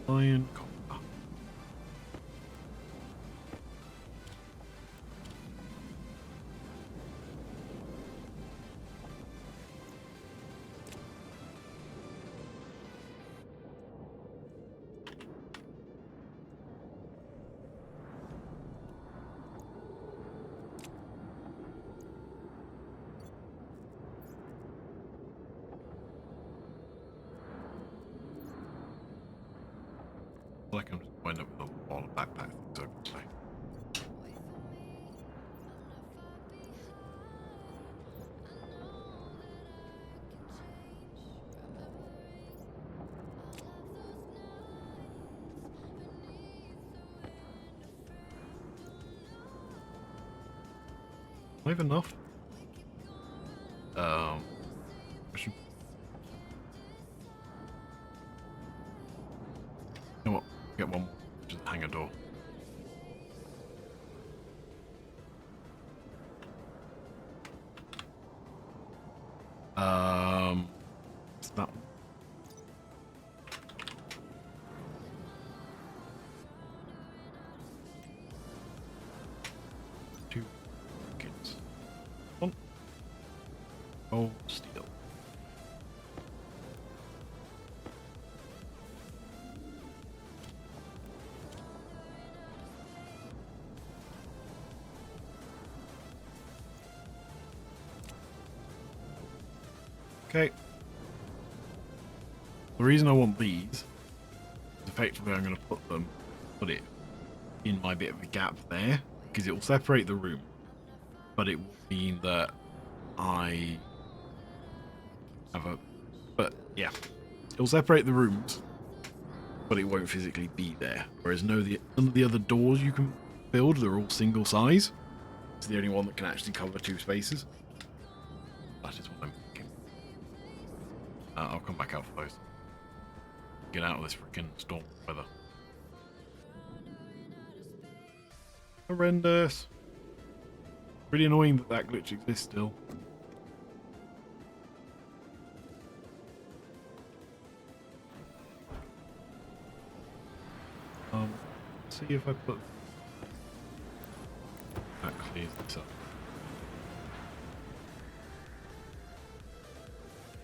Iron copper. Like I'm just wind up with a lot of backpack things over today. Do I have enough? Question. You know what? Get one. Just hang a door. It's that one. Two kids. One. Oh, steel. Okay. The reason I want these is effectively I'm going to put it in my bit of a gap there because it will separate the room, but it will mean that I have a... But, yeah. It'll separate the rooms, but it won't physically be there. Whereas none of the other doors you can build, they're all single size. It's the only one that can actually cover 2 spaces. That is what I'm thinking. I'll come back out for those. Get out of this freaking storm weather. Horrendous. Really annoying that that glitch exists still. Let's see if I put... That clears this up.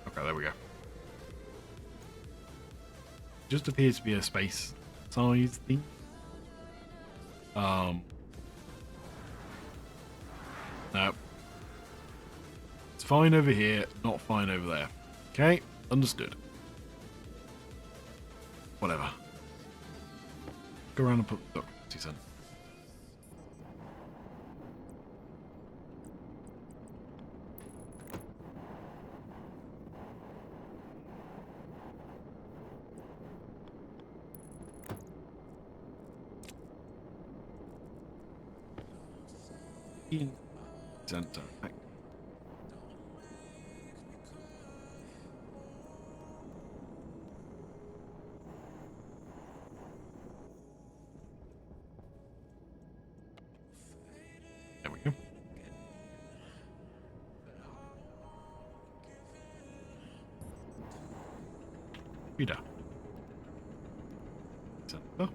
Okay, there we go. Just appears to be a space size thing. No. It's fine over here, not fine over there. Okay, understood. Whatever. Go around and put the documents in. In center. There we go. Wieder. Center.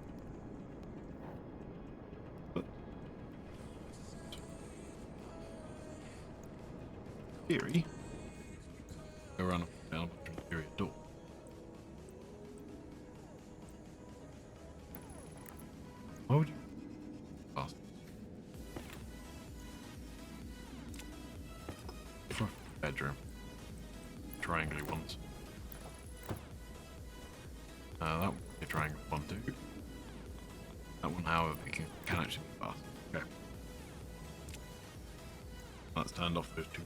Theory. Go around and down a bunch of period door. Why would you? Fast. For bedroom. Triangle ones. That one be a triangle one too. That one, however, can actually be fast. Okay. Let's turn off those 2.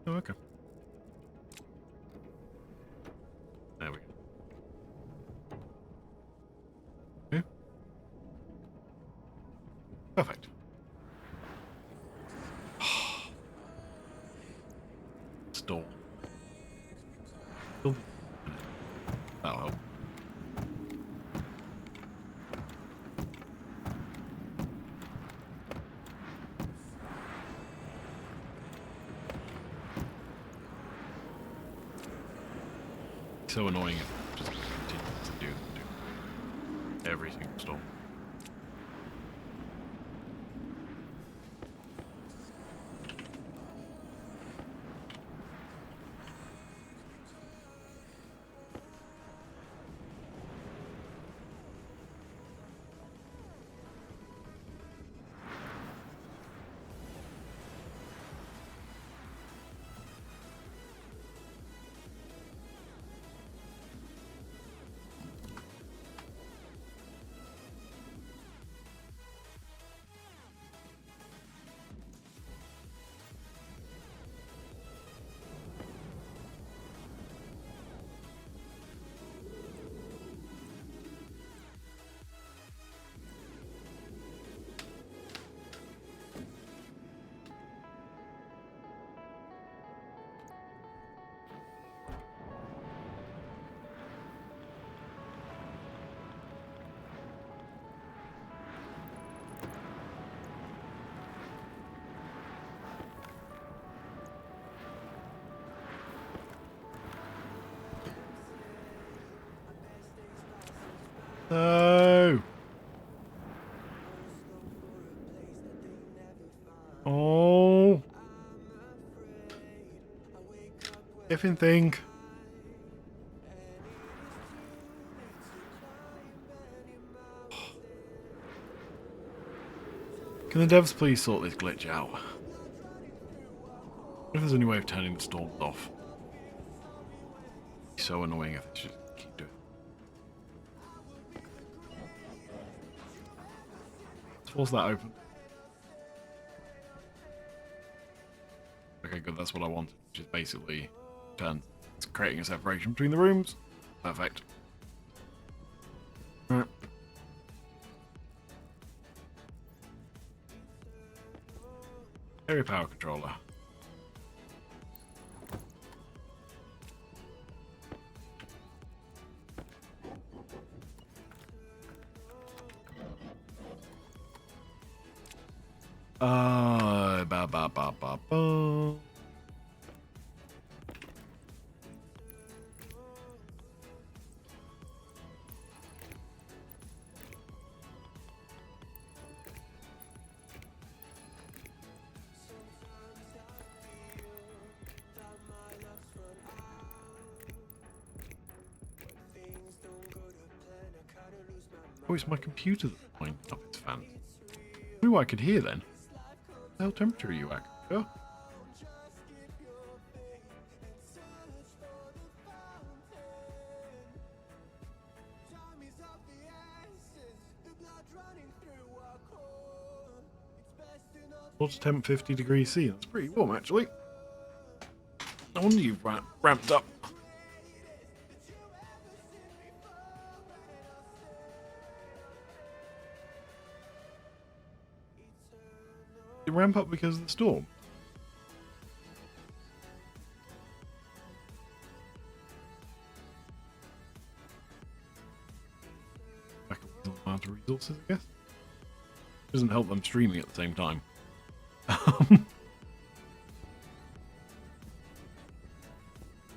Oh, okay. There we go. Okay. Perfect. Storm. That'll help. So annoying if it just continues to do every single storm. No. Oh. Effing thing. Can the devs please sort this glitch out? If there's any way of turning the storms off. It's so annoying if they just keep doing it. Let's force that open. Okay, good, that's what I wanted, which is basically it's creating a separation between the rooms. Perfect. Right. Area power controller. Ba ba ba ba ba. Oh, it's my computer that's pointing up its fans. I knew what I could hear then. What the hell temperature are you at? Oh. Water temp 50 degrees C. That's pretty warm, actually. No wonder you've ramped up. Did it ramp up because of the storm? Back up with the amount of resources, I guess. Doesn't help them streaming at the same time.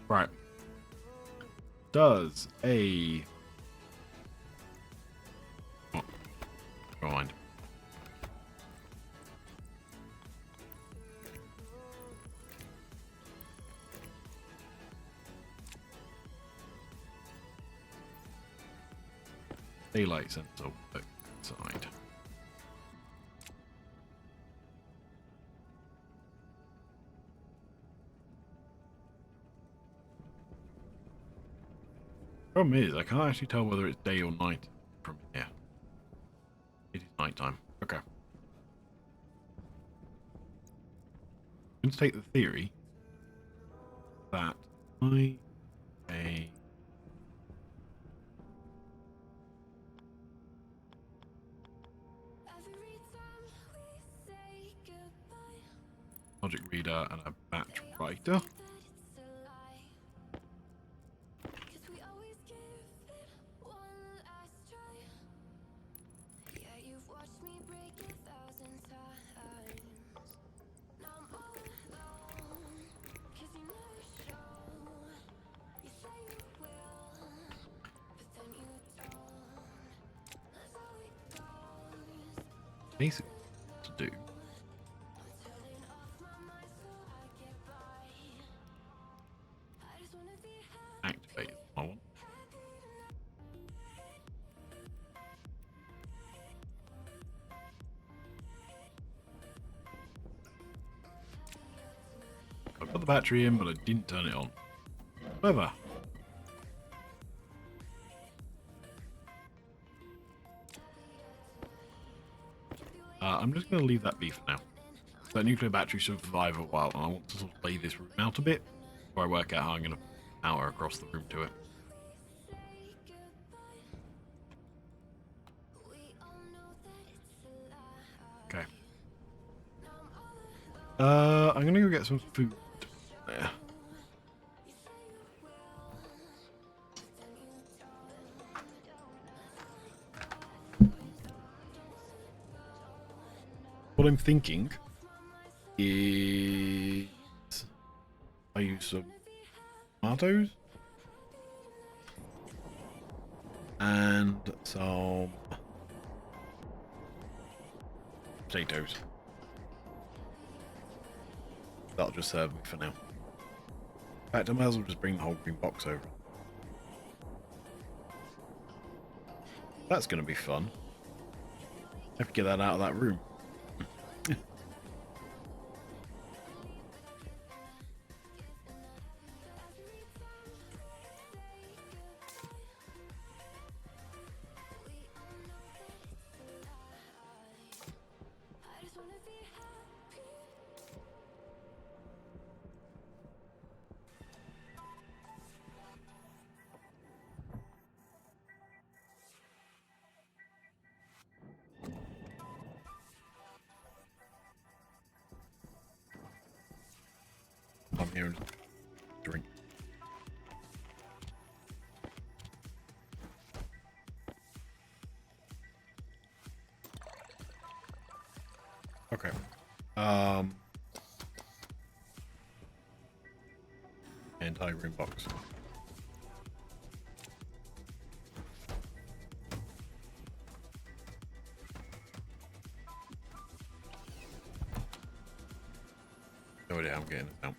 Right. Does a... Oh, never mind. Daylight sensor work inside. Problem is, I can't actually tell whether it's day or night from here. It is nighttime. Okay. I'm going to take the theory that logic reader and a batch writer. Basically, to do. Activate my one. I put the battery in, but I didn't turn it on. Clever. I'm just going to leave that be for now. That nuclear battery should survive a while, and I want to sort of lay this room out a bit before I work out how I'm going to power across the room to it. Okay. I'm going to go get some food. Yeah. What I'm thinking is I use some tomatoes and some potatoes. That'll just serve me for now. In fact, I might as well just bring the whole green box over. That's going to be fun. I have to get that out of that room. come here and drink. Okay. Anti-room box. No idea how I'm getting it down.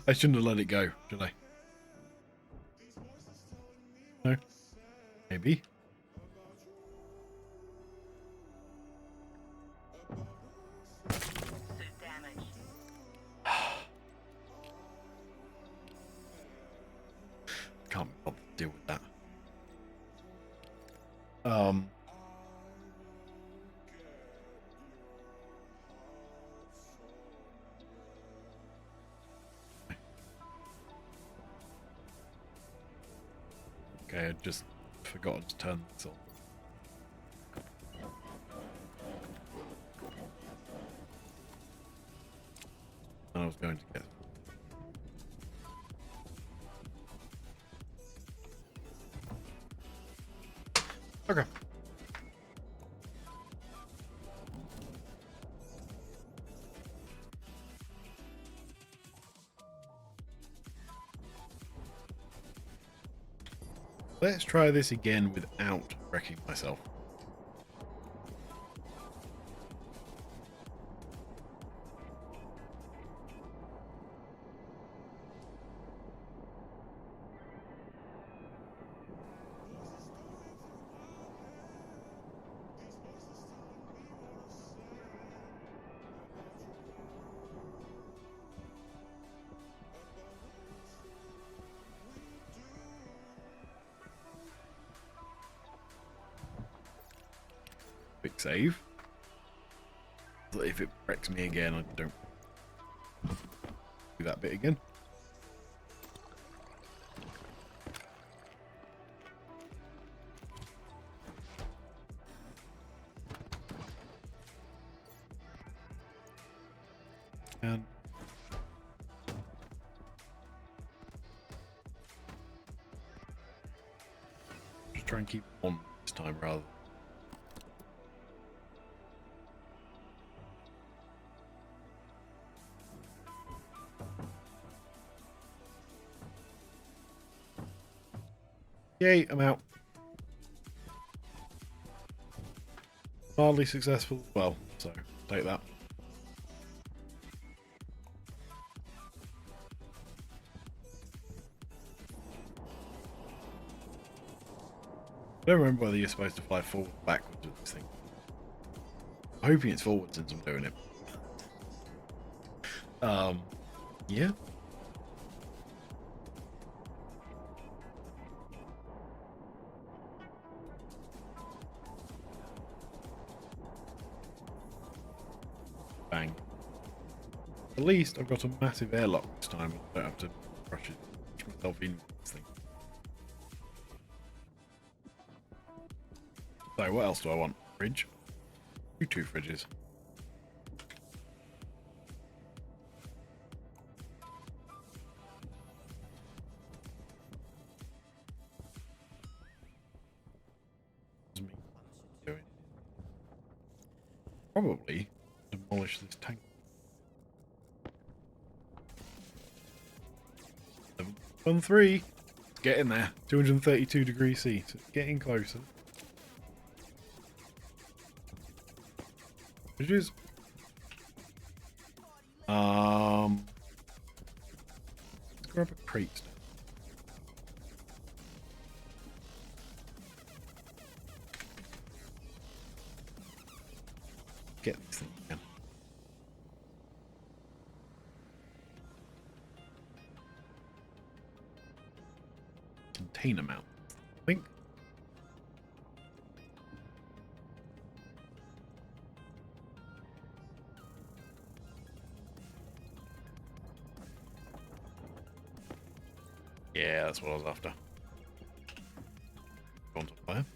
I shouldn't have let it go, should I? No? Maybe? Can't be bothered to deal with that. Okay, I just forgot to turn this on. I was going to get. Okay. Let's try this again without wrecking myself. Quick save. So if it wrecks me again, I don't do that bit again. And just try and keep on this time rather. Yay, I'm out. Hardly successful. Well, so take that. I don't remember whether you're supposed to fly forward or backwards with this thing. I'm hoping it's forward since I'm doing it. Yeah. Bang. At least I've got a massive airlock this time. I don't have to rush myself in this thing. So what else do I want? Fridge? Two fridges. Probably demolish this tank. 7.3. It's getting there. 232 degrees C. So it's getting closer. Fridges. Let's grab a crate. Get this thing again. Container mount, I think. Yeah, that's what I was after. Go on to fire.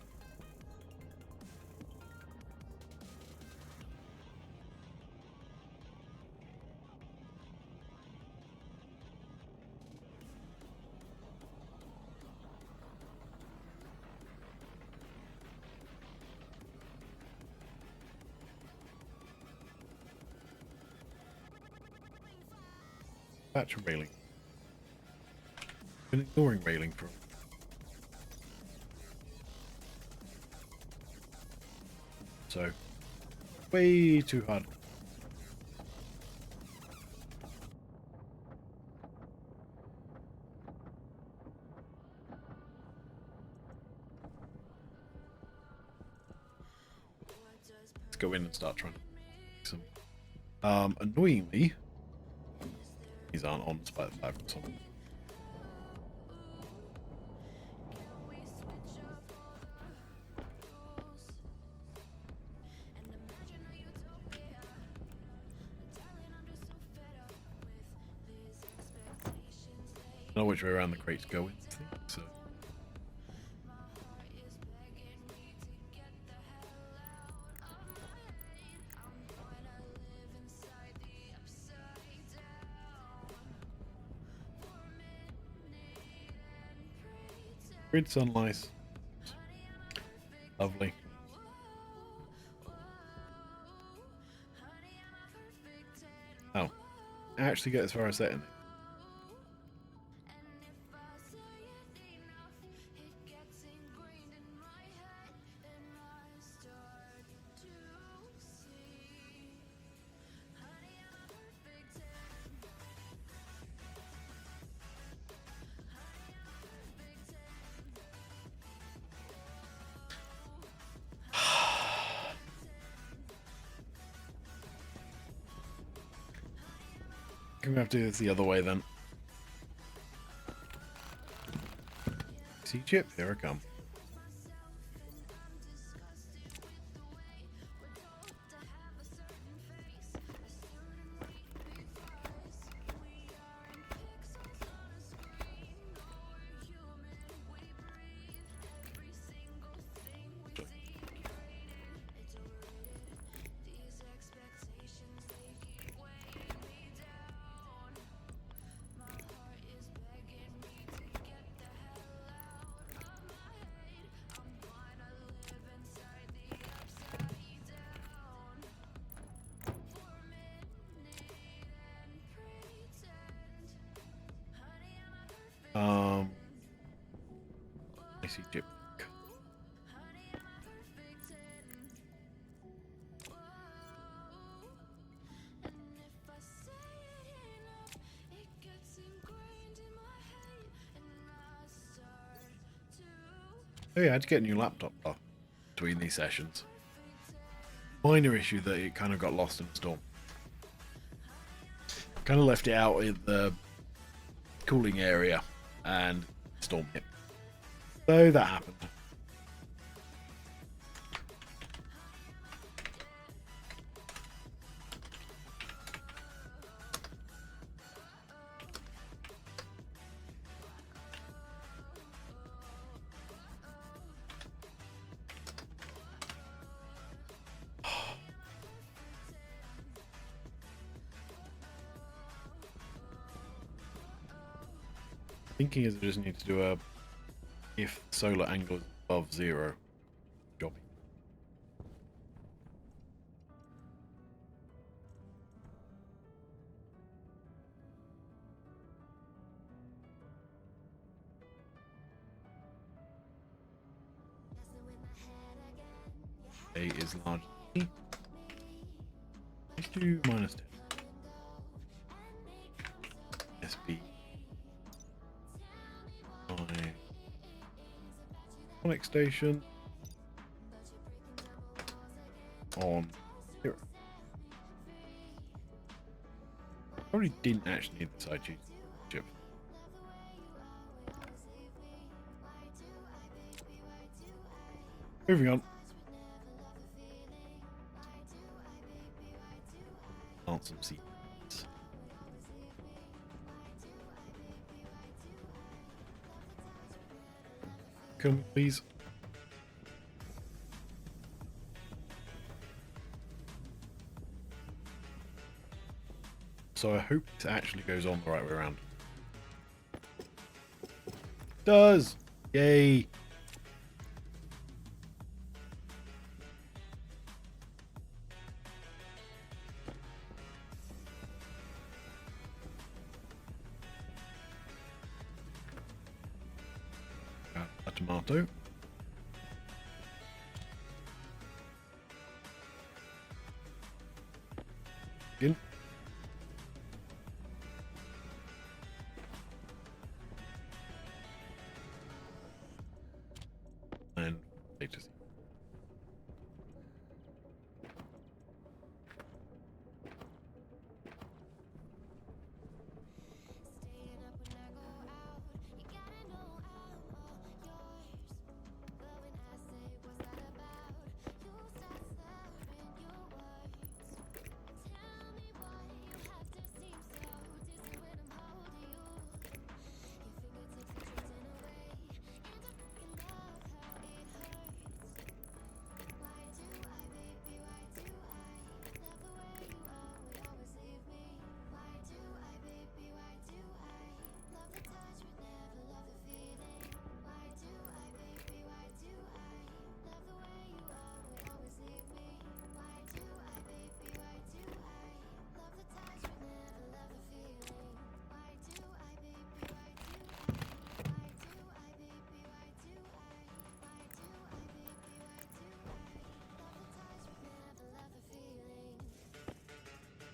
patch of railing. Been ignoring railing for. So, way too hard. Let's go in and start trying to make some. Annoyingly, these aren't on despite the fact that some. I don't know which way around the crates go in, I think, so. Grid sunlight. Lovely. Oh. I actually get as far as setting it. I'm gonna have to do this the other way then. See chip, here I come. I see chip. Oh yeah, I had to get a new laptop between these sessions. Minor issue that it kind of got lost in the storm. Kind of left it out in the cooling area and storm hit. So that happened. Thinking is I just need to do a if solar angle is above 0 job. A is large. Let's do -10. SB. Sonic station on 0. Probably didn't actually need the side chip. Moving on. Plant some seeds. Come, please. So I hope it actually goes on the right way around. Does! Yay! tomato. In. And potatoes.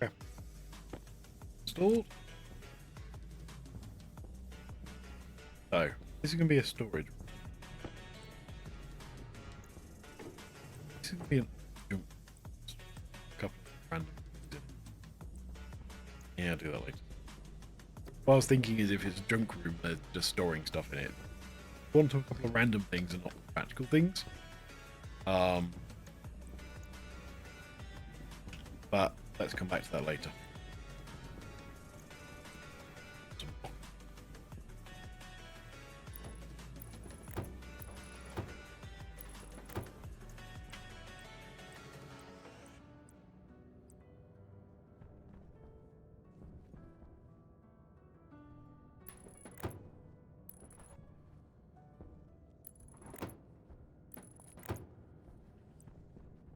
Okay. Installed. So, this is going to be a storage. This is going to be a couple of random things. Yeah, I'll do that later. What I was thinking is if it's a junk room, they're just storing stuff in it. I want to a couple of random things and not practical things. But let's come back to that later.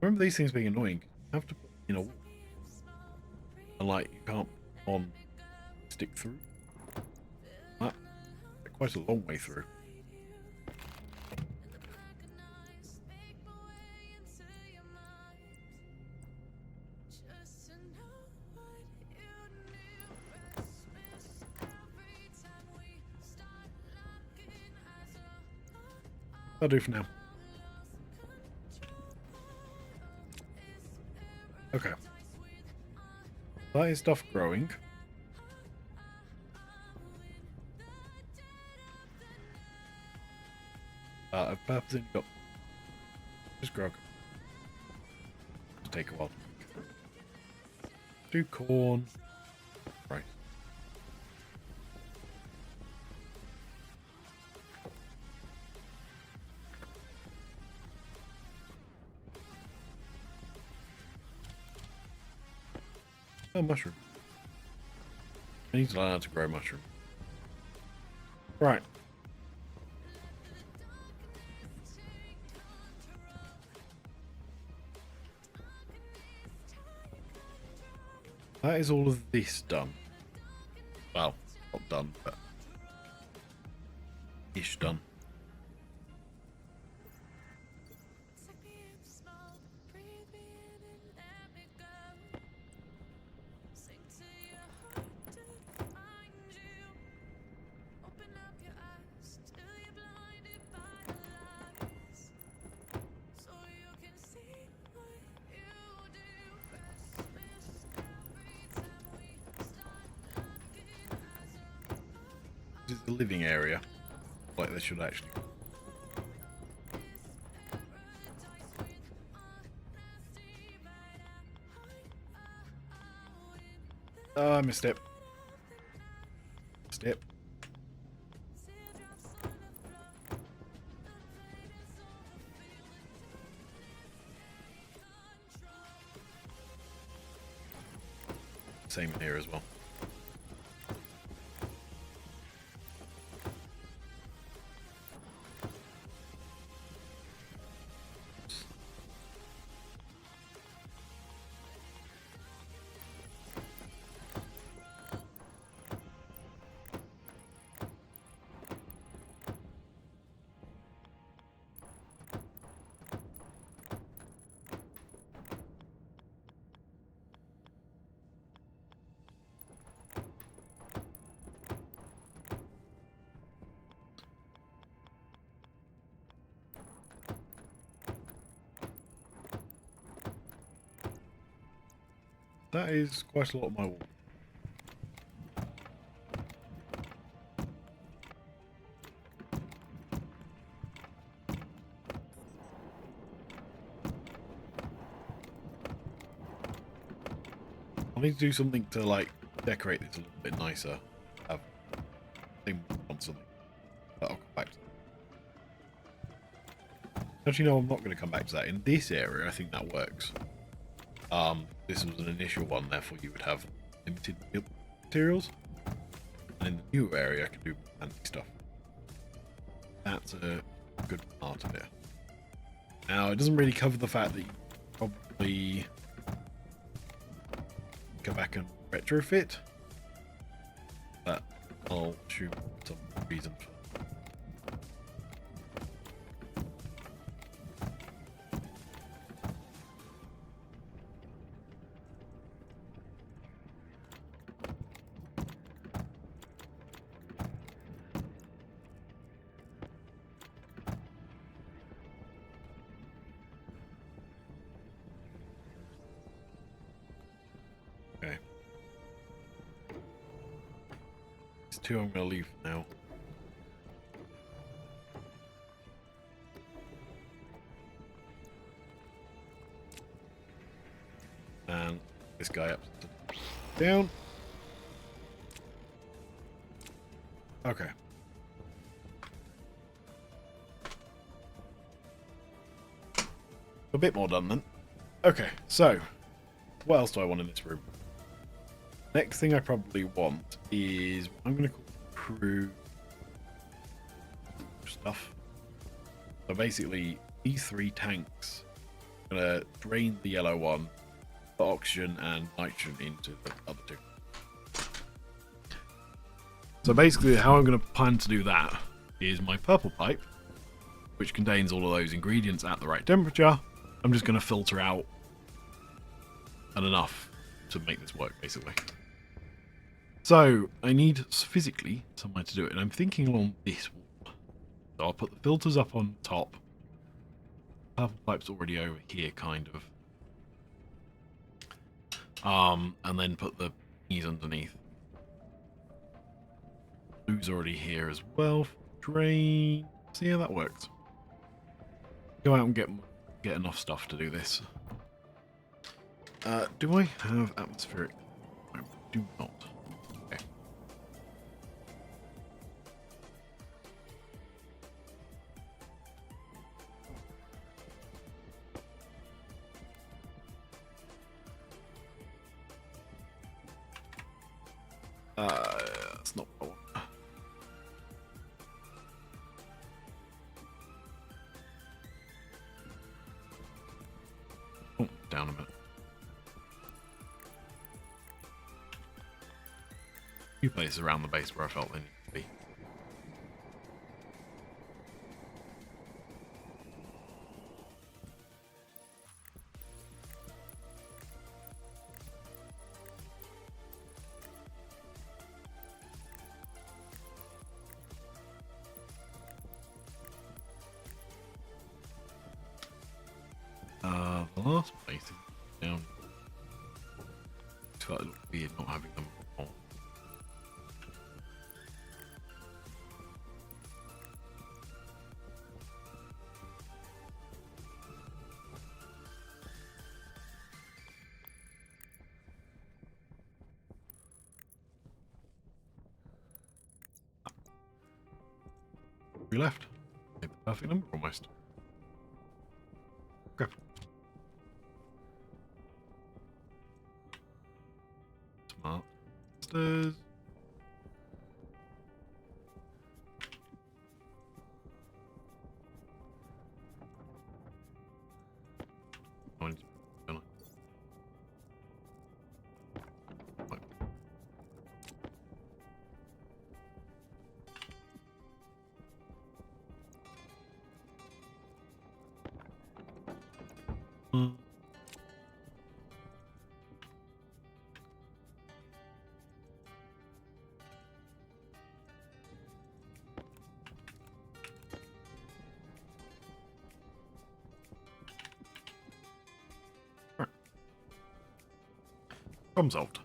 Remember these things being annoying. You have to put in a wall. And like you can't on stick through. That quite a long way through. That'll do for now. Okay. That is stuff growing. I've purposely got just grow. It'll take a while. Do corn. Right. Oh, mushroom. I need to learn how to grow mushroom. Right. That is all of this done. Well, not done, but ish done. This is the living area. Like they should actually. Oh, I missed it. Missed it. Same here as well. That is quite a lot of my wall. I need to do something to, like, decorate this a little bit nicer. Have thing on something. But I'll come back to that. Actually, no, I'm not going to come back to that. In this area, I think that works. This was an initial one, therefore you would have limited materials. And in the new area, I can do fancy stuff. That's a good part of it. Now, it doesn't really cover the fact that you probably go back and retrofit, but I'll shoot some reason for that. Okay. These two I'm going to leave for now. And this guy up, down. Okay. A bit more done then. Okay, so what else do I want in this room? Next thing I probably want is I'm going to call crew stuff. So basically, these 3 tanks are going to drain the yellow one, put oxygen and nitrogen into the other 2. So basically, how I'm going to plan to do that is my purple pipe, which contains all of those ingredients at the right temperature. I'm just going to filter out and enough to make this work, basically. So I need physically somewhere to do it, and I'm thinking along this wall. So I'll put the filters up on top. Purple pipe's already over here, kind of. And then put the knees underneath. Blue's already here as well. Drain. See how that works. Go out and get enough stuff to do this. Do I have atmospheric? I do not. Okay. That's not what I want. Oh, down a minute. A few places around the base where I felt they needed to be. The last place is down. It's felt a little weird not having them on. We left. Made the perfect number almost. Okay. Smart. Stairs. Problem solved.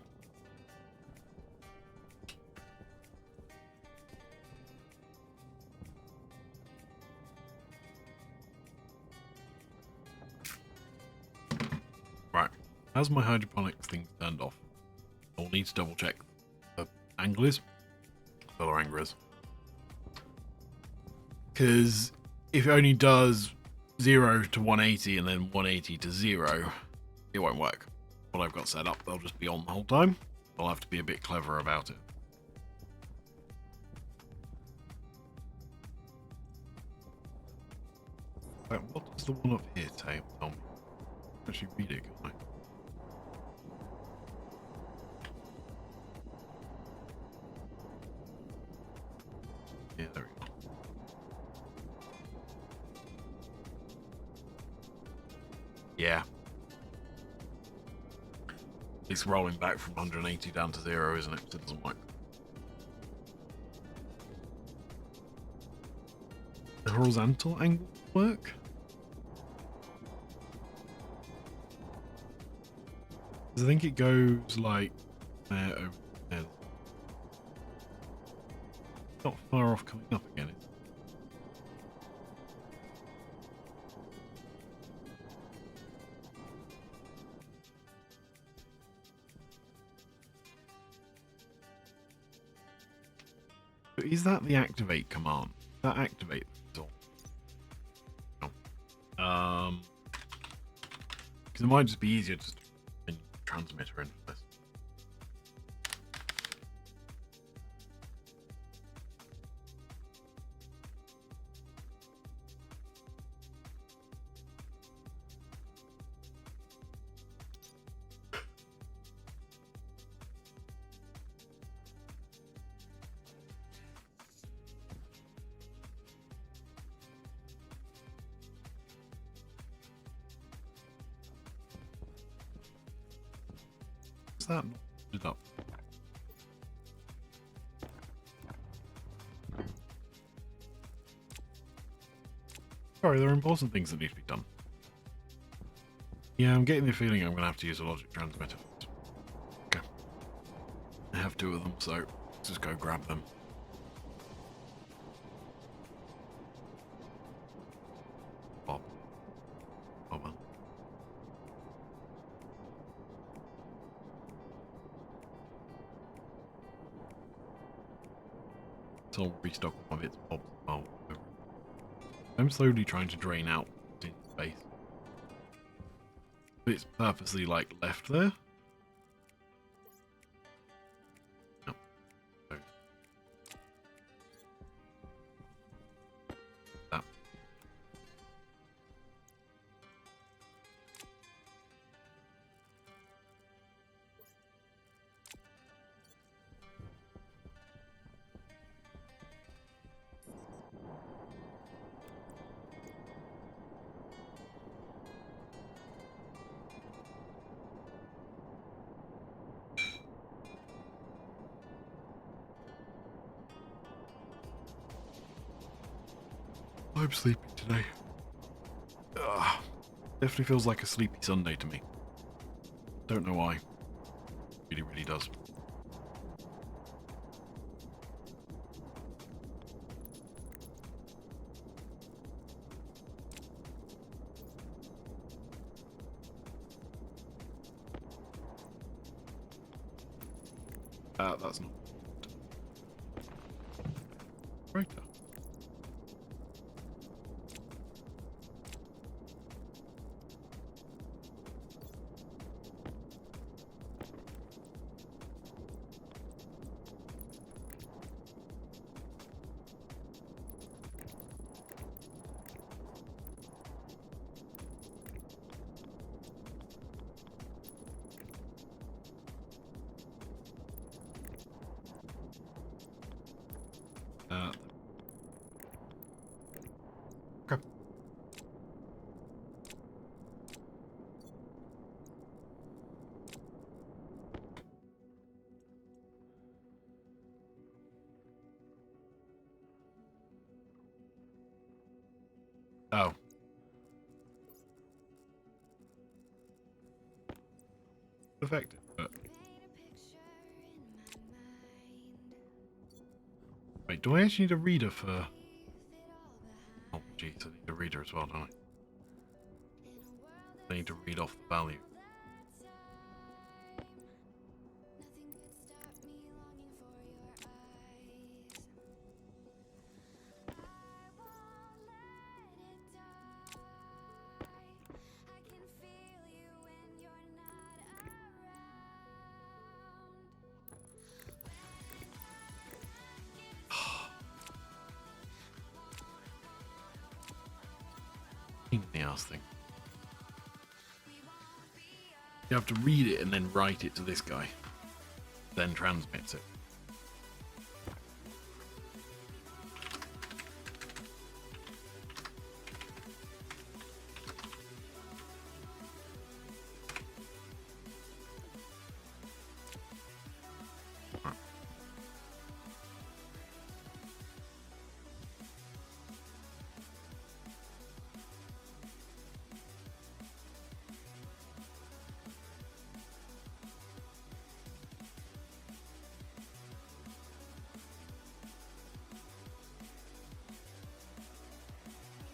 Right. As my hydroponics thing turned off, I'll need to double check the angle is. Color angle is. Because if it only does 0 to 180 and then 180 to 0, it won't work. What I've got set up, they'll just be on the whole time. I'll have to be a bit clever about it. Right, what does the one up here tell me? Actually read it, can't I? Yeah, there we go. Yeah. It's rolling back from 180 down to 0, isn't it? So it doesn't work. The horizontal angle work? I think it goes like there over there. Not far off coming up again. But is that the activate command? That activate the result? No. Because it might just be easier to put transmitter in for this. Is that not it up? Sorry, there are important things that need to be done. Yeah, I'm getting the feeling I'm going to have to use a logic transmitter. Okay. I have 2 of them, so let's just go grab them. Bob. Oh well. So I'll restock my bits of bobs. Oh, I'm slowly trying to drain out into space. But it's purposely like left there. No. So. That. I'm sleepy today. Ugh. Definitely feels like a sleepy Sunday to me. Don't know why. Really, really does. That's not right. Okay. Oh. Effective, but do I actually need a reader for... Oh, jeez, I need a reader as well, don't I? I need to read off the value. The ass thing. You have to read it and then write it to this guy, then transmits it.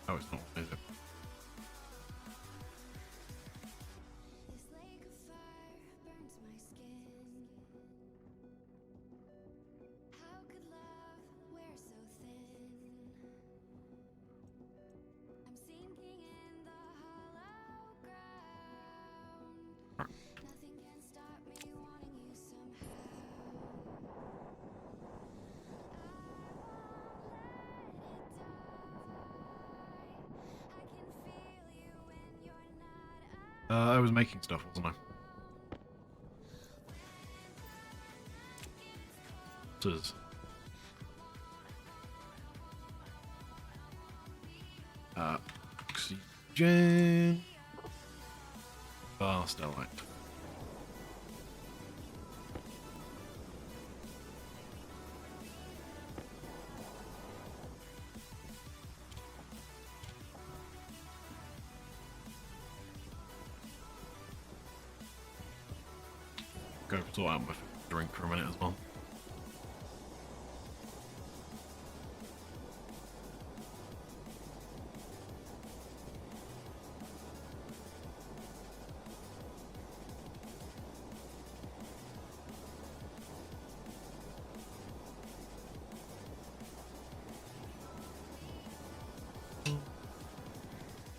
Oh, it's not, is it? I was making stuff, wasn't I? Scissors. Oxygen. Starlight. Go sort out my drink for a minute as well.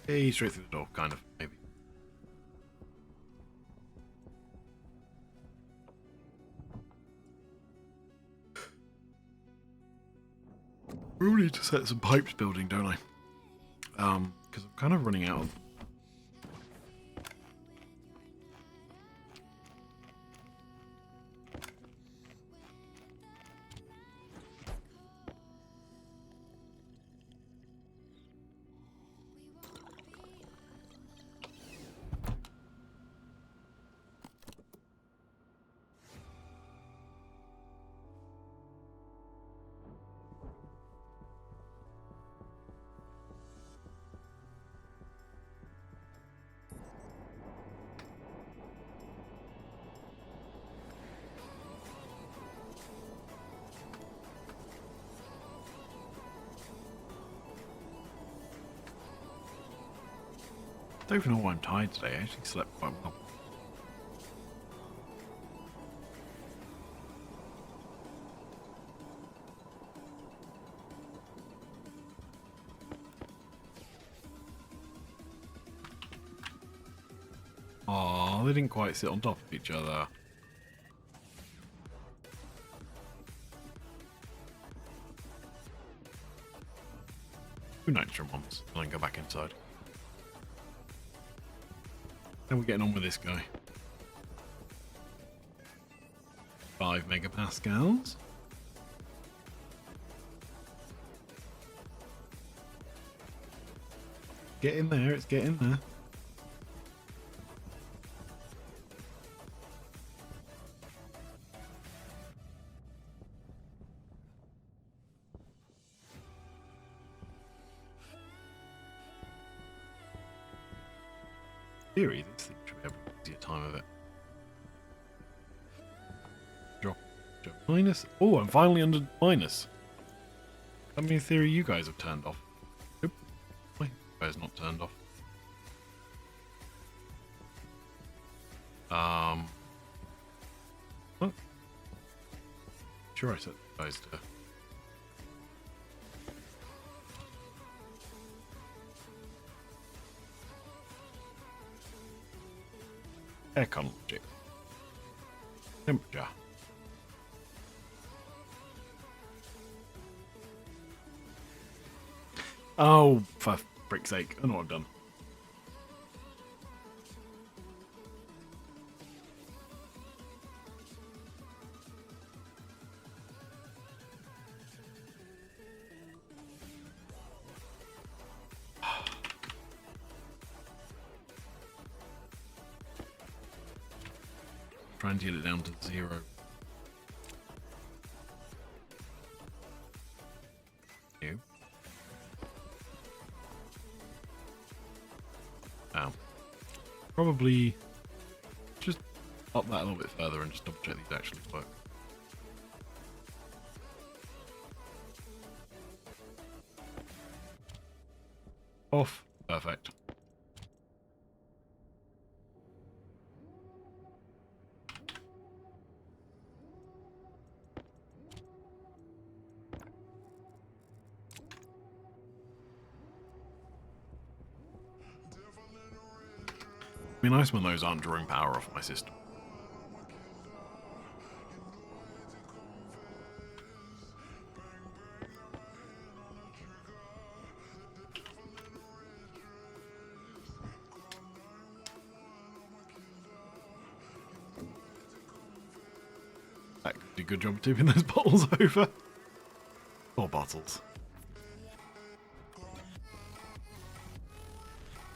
Hey, straight through the door, kind of, maybe. Really need to set some pipes building, don't I? Because I'm kind of running out of... I don't even know why I'm tired today. I actually slept quite well. Oh, they didn't quite sit on top of each other. 2 nitrogen ones, and then go back inside. How are we getting on with this guy? 5 megapascals. Get in there, it's getting there. Theory, this thing should be able to easier time of it. Drop minus. Oh, I'm finally under minus. I mean, in theory, you guys have turned off. Nope. Why you guys not turned off? What? Sure, I set you guys to. Aircon logic. Temperature. Oh, for frick's sake. I know what I've done. Trying to get it down to 0. New. Now, probably just up that a little bit further and just double check these actually work. Off. Perfect. It'd be nice when those aren't drawing power off my system. That could do a good job tipping those bottles over. 4 bottles.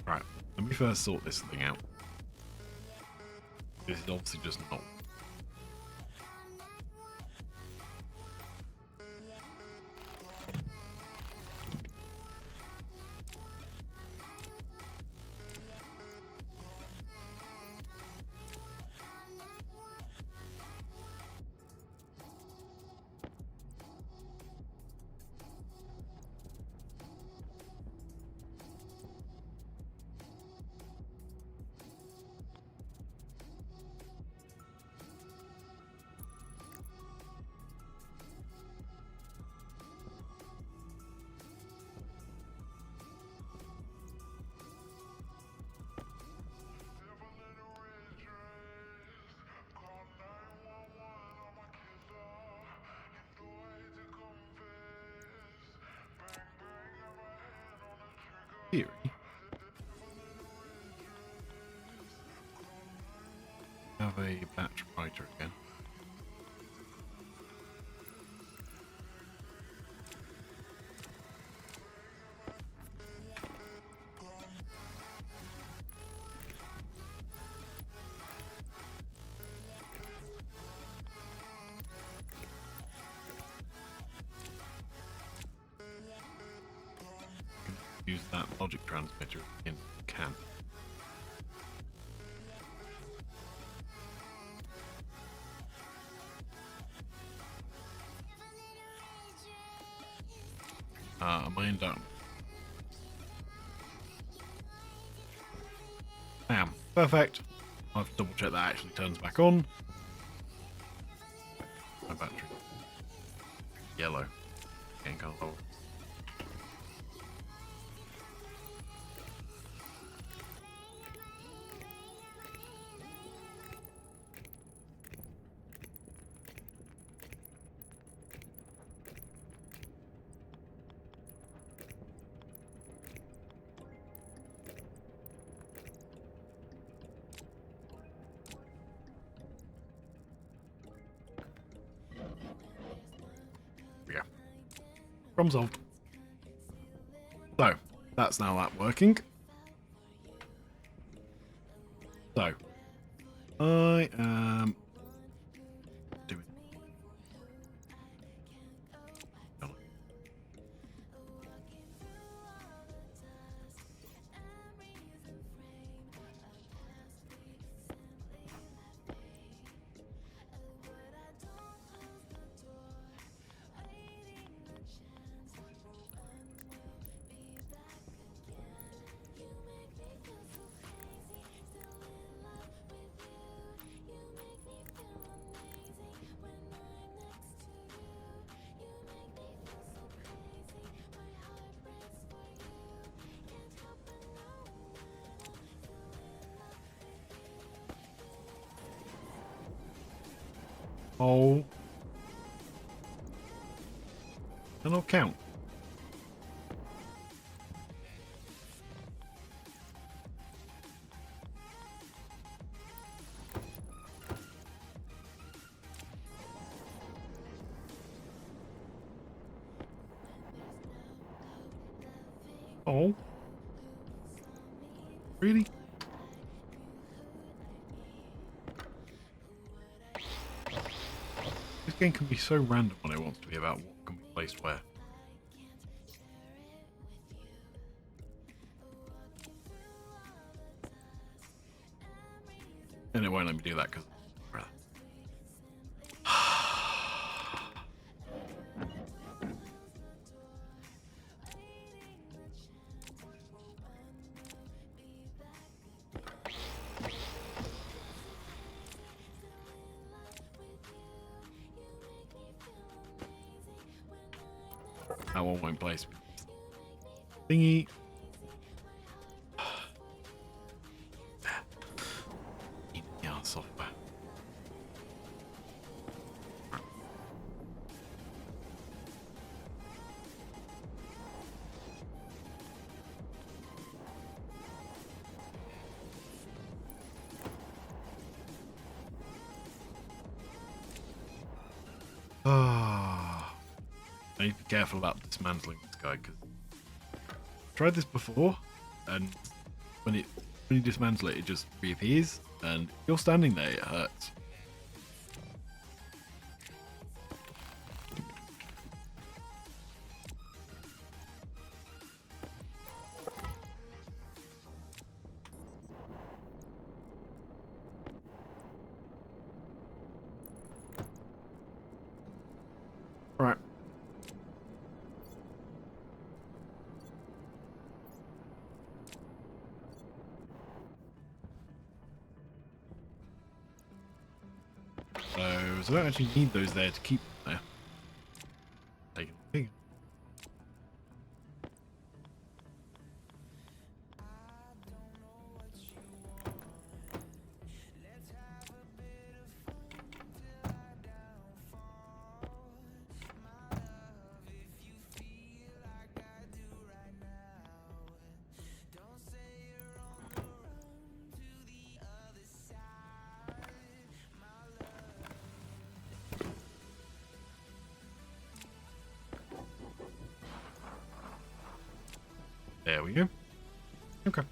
Right, let me first sort this thing out. This is obviously just not. Theory. Have a batch writer again. Use that logic transmitter in camp. Am I in down? Bam. Perfect. I'll have to double check that actually turns back on. My battery. Yellow. Getting kind of low. Problem solved. So, that's now that working. So, I am doing. Oh. That not count. Oh. Really? This game can be so random when it wants to be about what can be placed where. And it won't let me do that because... That one won't place. Thingy. Yeah, software. I need to be careful about dismantling this guy because I've tried this before, and when you dismantle it, it just reappears, and if you're standing there, it hurts. Right. So I don't actually need those there to keep them there. Take it big. There we go. Okay.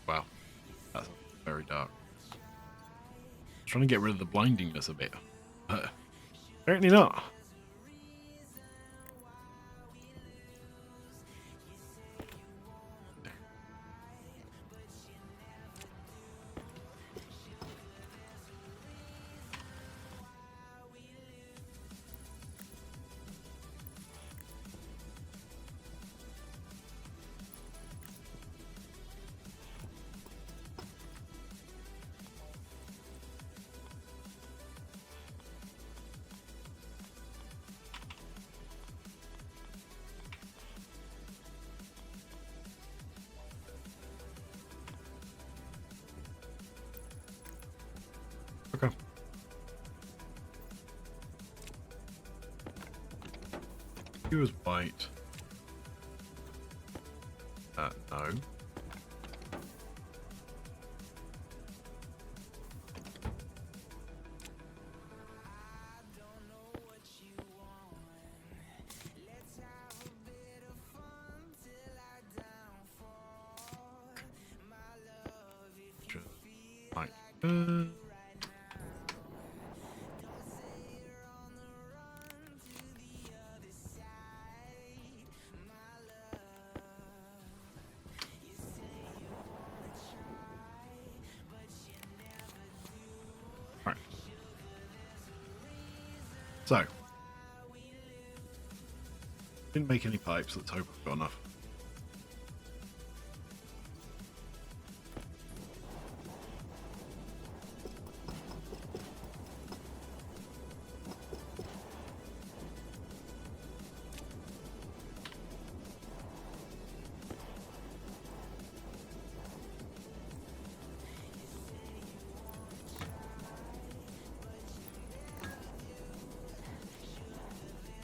Wow. That's very dark. I was trying to get rid of the blindingness a bit. Apparently not. Okay. He was white. No. Just like Right. So, didn't make any pipes. Let's hope I've got enough.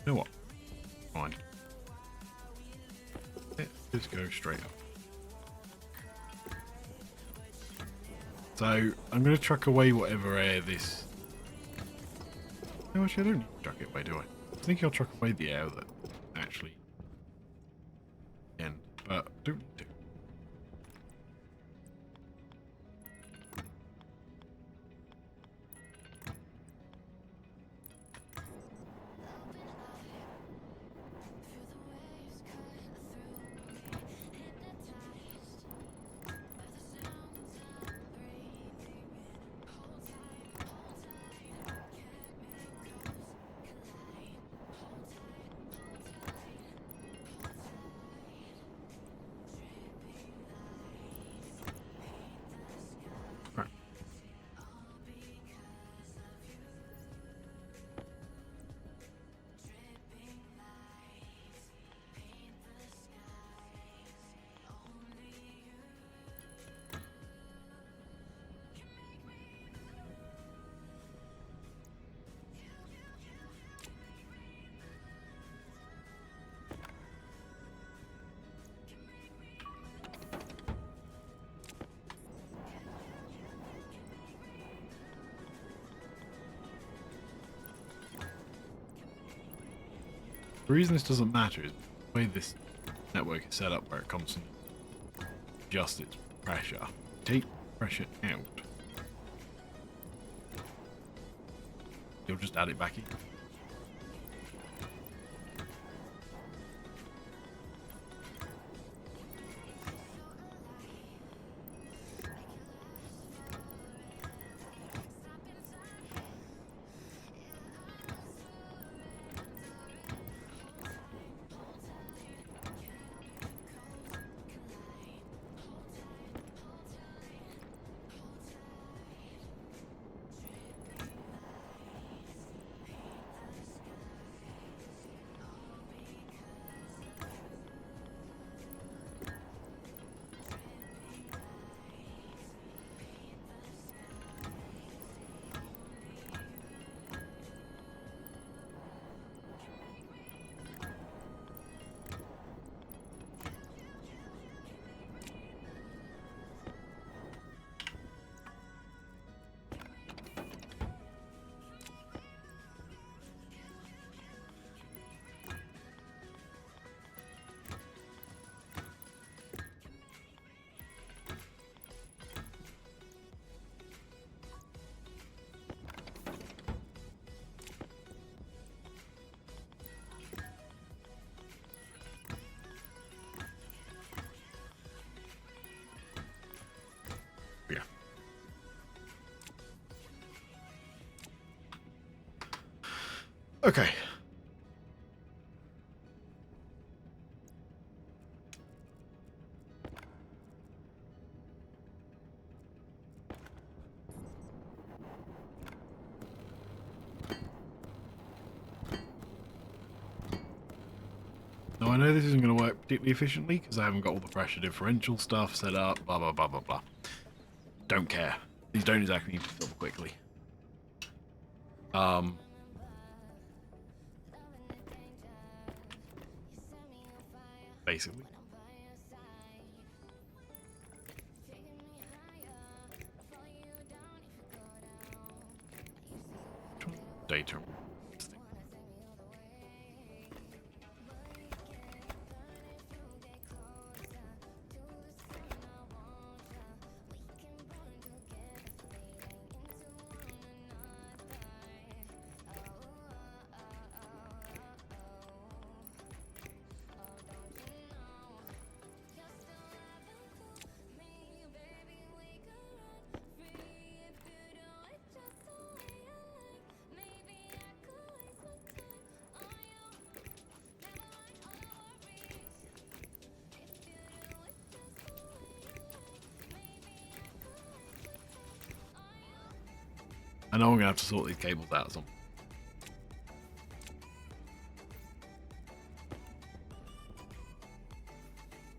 You know what? Fine. Let's just go straight up. So I'm going to truck away whatever air this. No, actually, I don't need to truck it away, do I? I think I'll truck away the air that actually end, but I don't need to. Right. The reason this doesn't matter is the way this network is set up, where it constantly adjusts its pressure. Take pressure out, you'll just add it back in. Yeah. Okay. Now I know this isn't going to work particularly efficiently because I haven't got all the pressure differential stuff set up, blah blah blah blah blah. Don't care. These don't exactly need to fill quickly. Basically. Data. I know I'm going to have to sort these cables out at some point.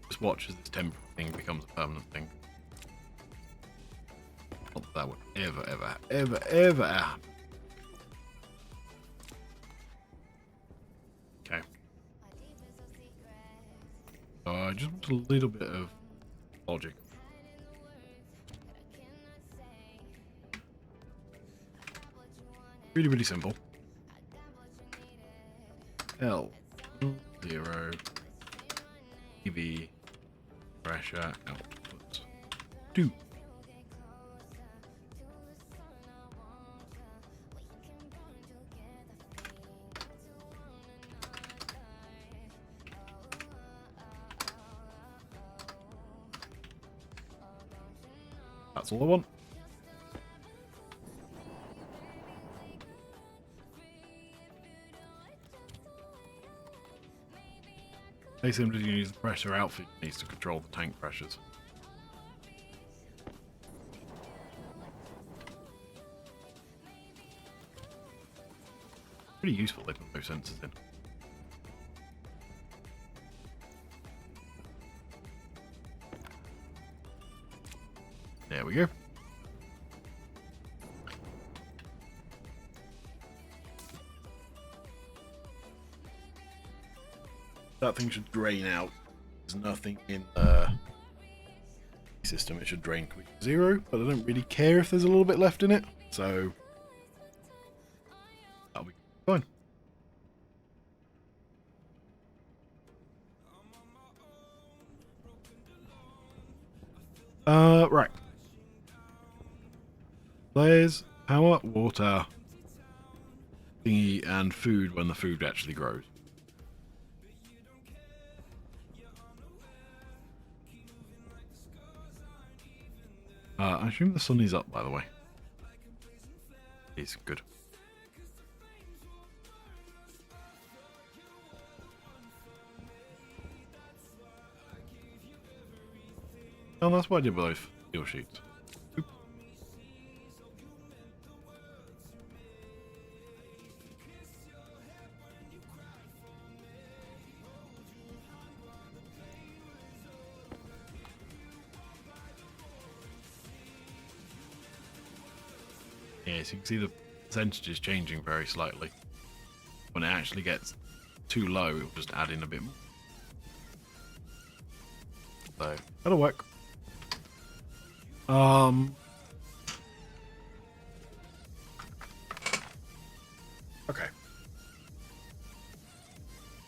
Just watch as this temporary thing becomes a permanent thing. Not that that would ever happen. Just want a little bit of logic. Really, really simple. L 0 EV pressure output 2. That's all I want. They seem to use the pressure outfit needs to control the tank pressures. Pretty useful they put those sensors in. There we go. That thing should drain out. There's nothing in the system. It should drain quick to 0, but I don't really care if there's a little bit left in it. So that'll be fine. Right. There's power, water, thingy, and food when the food actually grows. I assume the sun is up, by the way. It's good. Oh, that's what I did with those steel sheets. Oop. Yeah, so you can see the percentages changing very slightly. When it actually gets too low, it'll just add in a bit more. So, that'll work. Okay.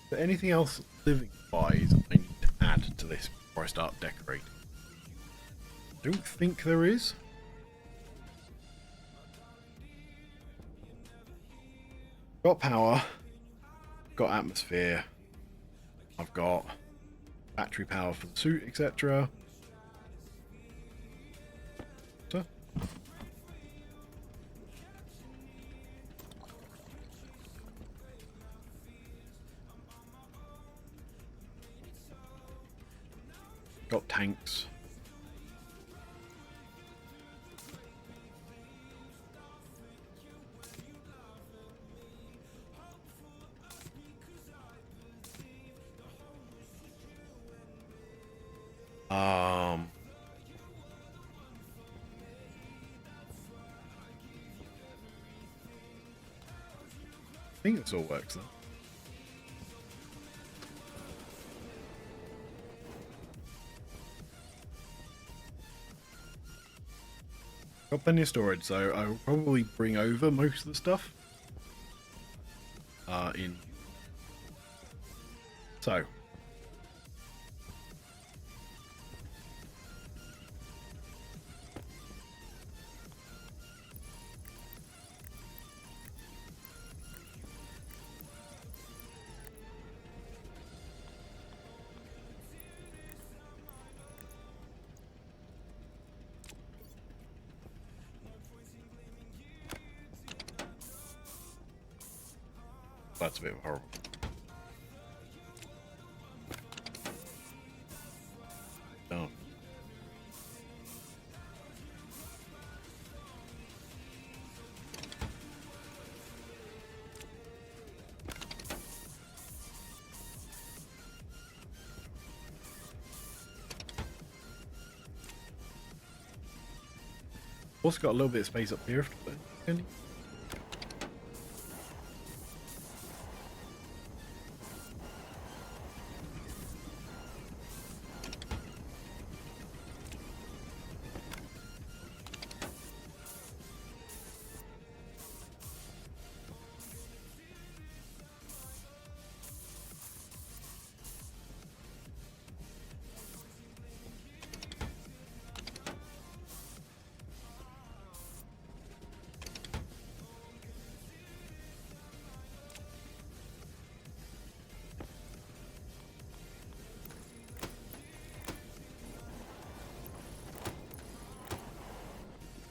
But anything else living-wise I need to add to this before I start decorating? Don't think there is. Got power. Got atmosphere. I've got battery power for the suit, etc. Got tanks. I think this all works though. Got plenty of storage, so I will probably bring over most of the stuff. In. So. That's a bit horrible. Oh. Also got a little bit of space up here.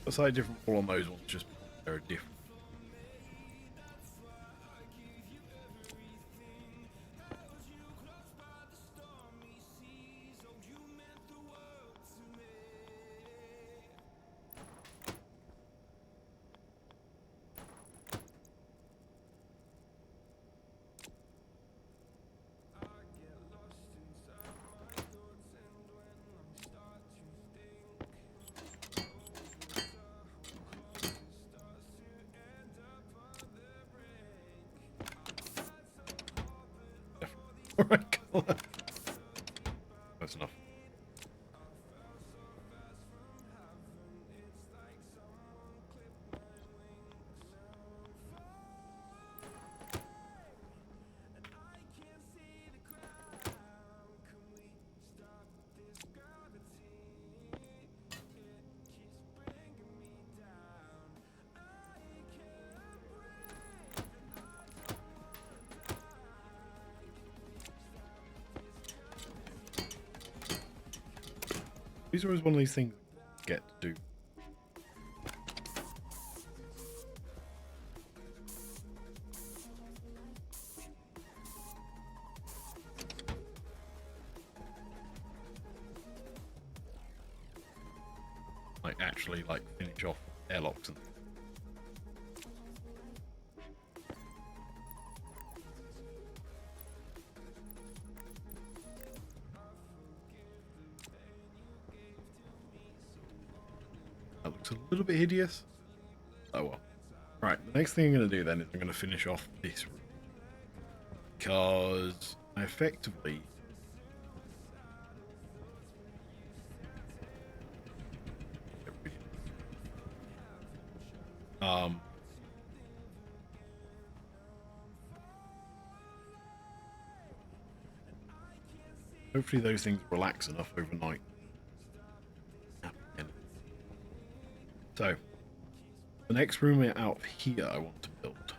a slightly different wall on those ones, just they're different. Right colour. That's enough. These are always one of these things I get to do. Like actually like finish off airlocks and that looks a little bit hideous. Oh well. Right, the next thing I'm going to do then is I'm going to finish off this room. Because I effectively... hopefully those things relax enough overnight. So, the next room out here I want to build.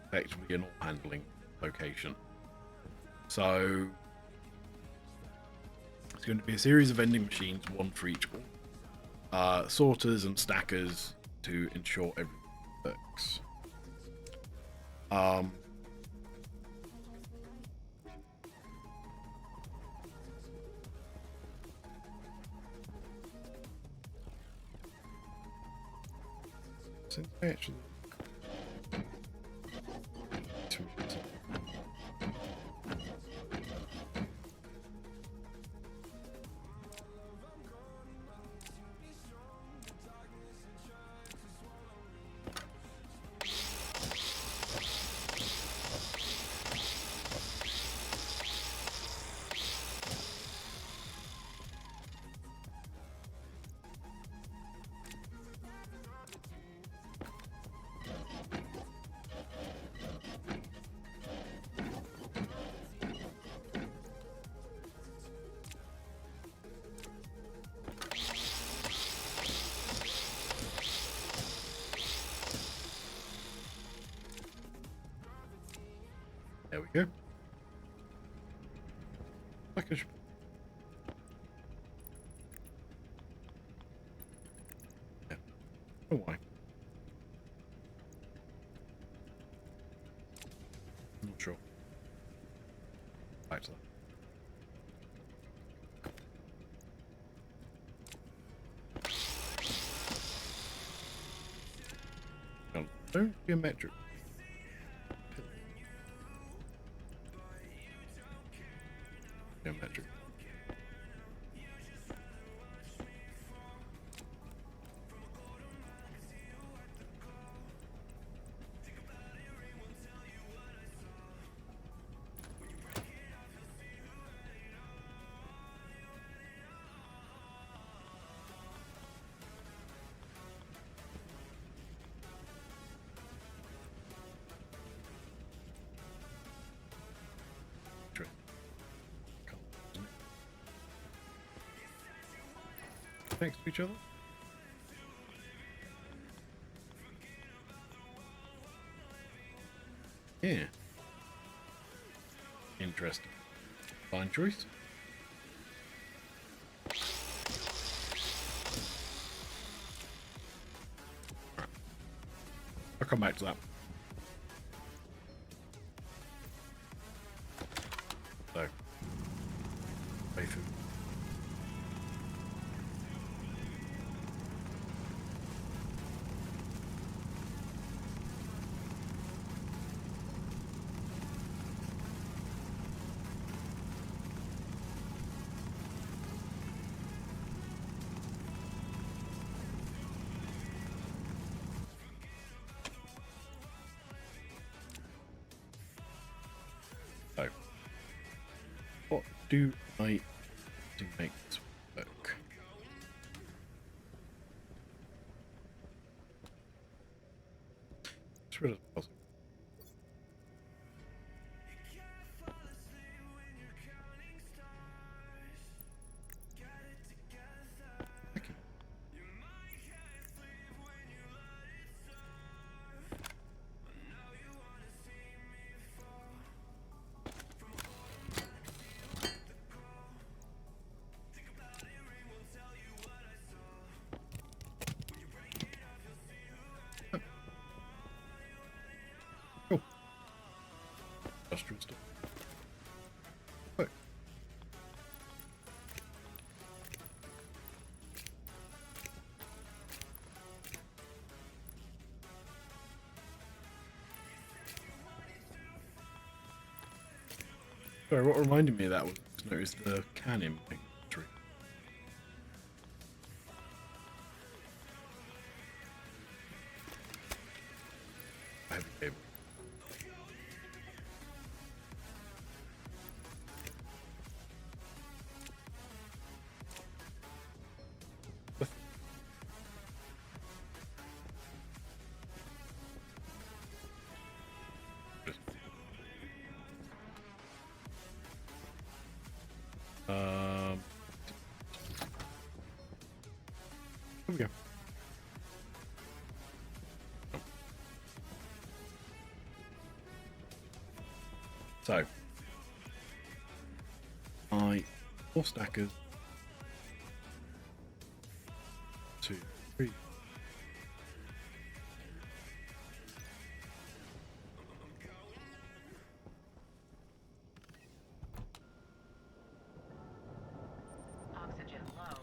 Effectively an all-handling location. So, it's going to be a series of vending machines, one for each wall. Sorters and stackers to ensure everything works. Since I actually... There we go. Like a... Yeah. Oh, why? I'm not sure. Back to that. Don't geometric. Geometric. Next to each other. Yeah. Interesting. Fine choice. I'll come back to that. So, way through. So, what do I to make this work? Get rid of the puzzle. Okay. Cool. Industrial stuff. Right. Sorry, what reminded me of that was I noticed the can in my inventory. Heavy cable. Here we go. So, four stackers. 2, 3. Oxygen low.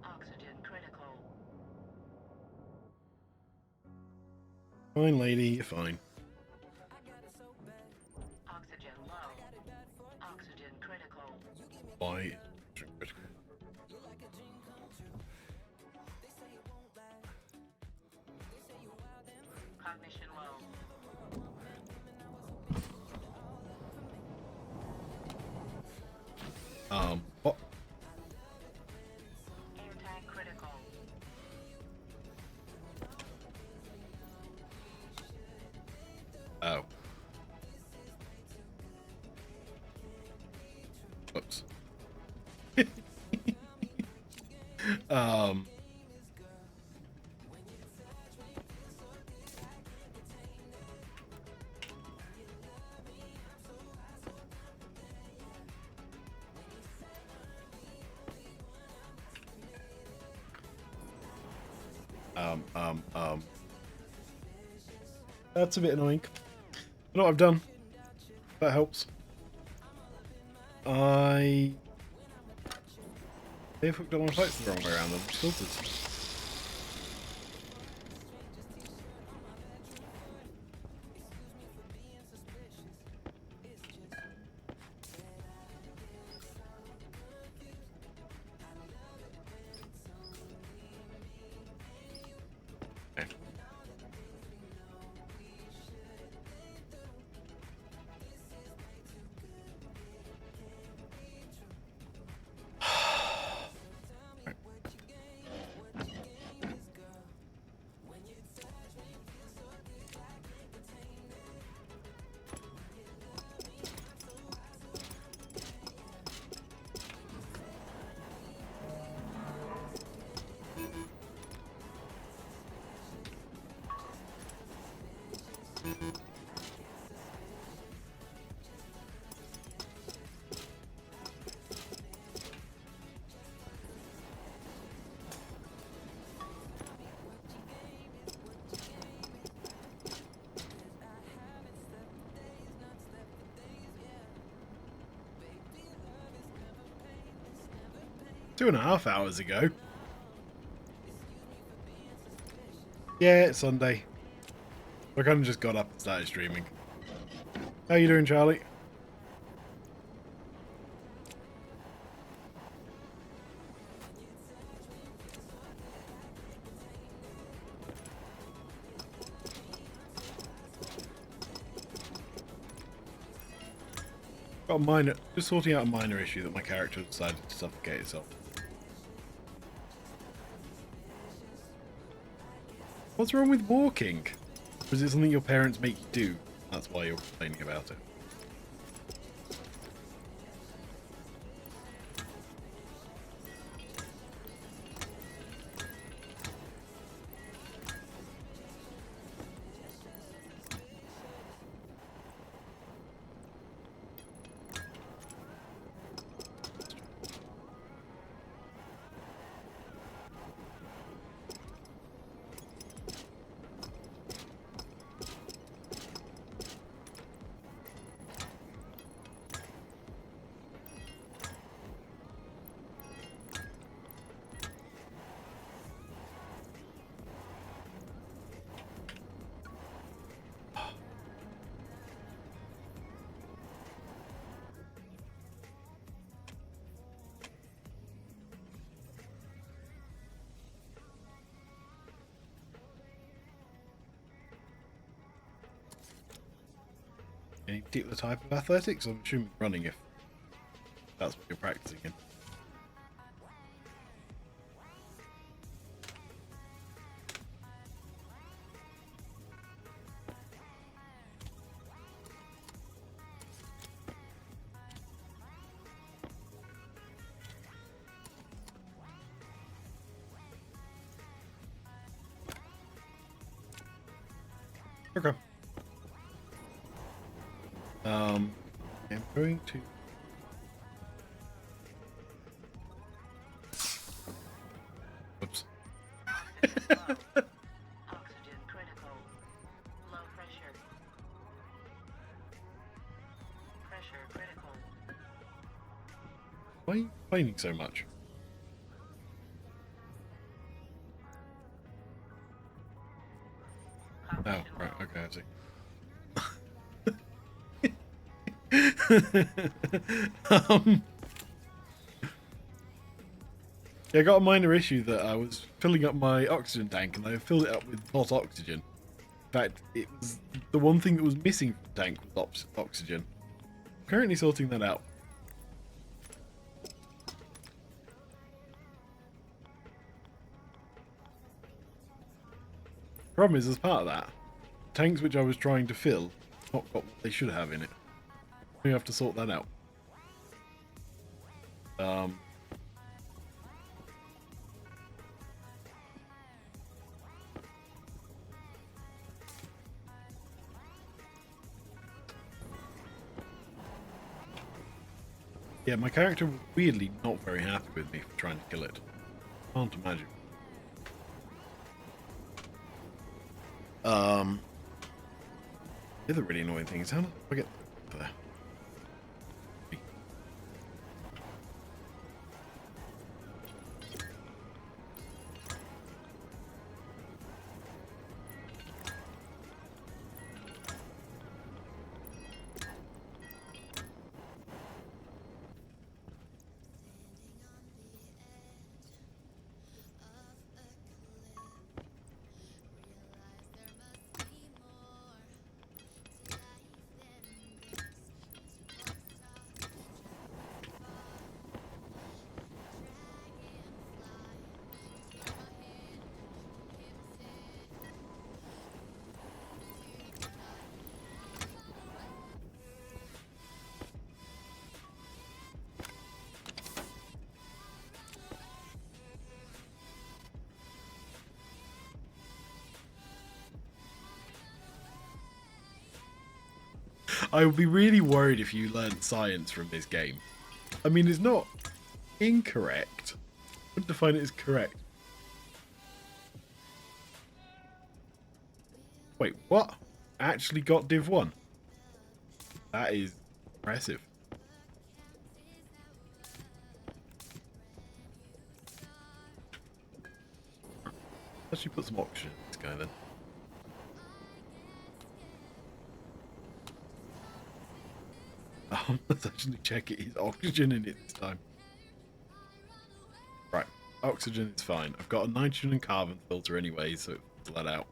Oxygen critical. Fine, lady, you're fine. Oxygen low. Oxygen critical. Why? Cognition low. What? Air tank critical. Oh. Whoops. um. That's a bit annoying. You know what I've done? That helps. I may have hooked up my sights the wrong way around them. Filters. Okay. 2.5 hours ago. Yeah, it's Sunday. I kind of just got up and started streaming. How you doing, Charlie? Got a minor, just sorting out a minor issue that my character decided to suffocate itself. What's wrong with walking? Or is it something your parents make you do? That's why you're complaining about it. Any particular type of athletics? I'm assuming running if that's what you're practicing in. Okay. I'm going to... Oops. Oxygen critical. Low pressure. Pressure critical. Why are you complaining so much? Oh, Cognition right, low. okay, I see. Yeah, I got a minor issue that I was filling up my oxygen tank and I filled it up with not oxygen. In fact, it was the one thing that was missing from the tank was oxygen. I'm currently sorting that out. Problem is, as part of that, tanks which I was trying to fill not got what they should have in it. We have to sort that out. Yeah, my character was weirdly not very happy with me for trying to kill it. Can't imagine. The other really annoying thing is how did I get there? I would be really worried if you learned science from this game. I mean, it's not incorrect. I would define it as correct. Wait, what? Actually got Div 1? That is impressive. Actually put some oxygen in this guy then. Let's actually check it. Is oxygen in it this time? Right, oxygen is fine. I've got a nitrogen and carbon filter anyway, so it's let out.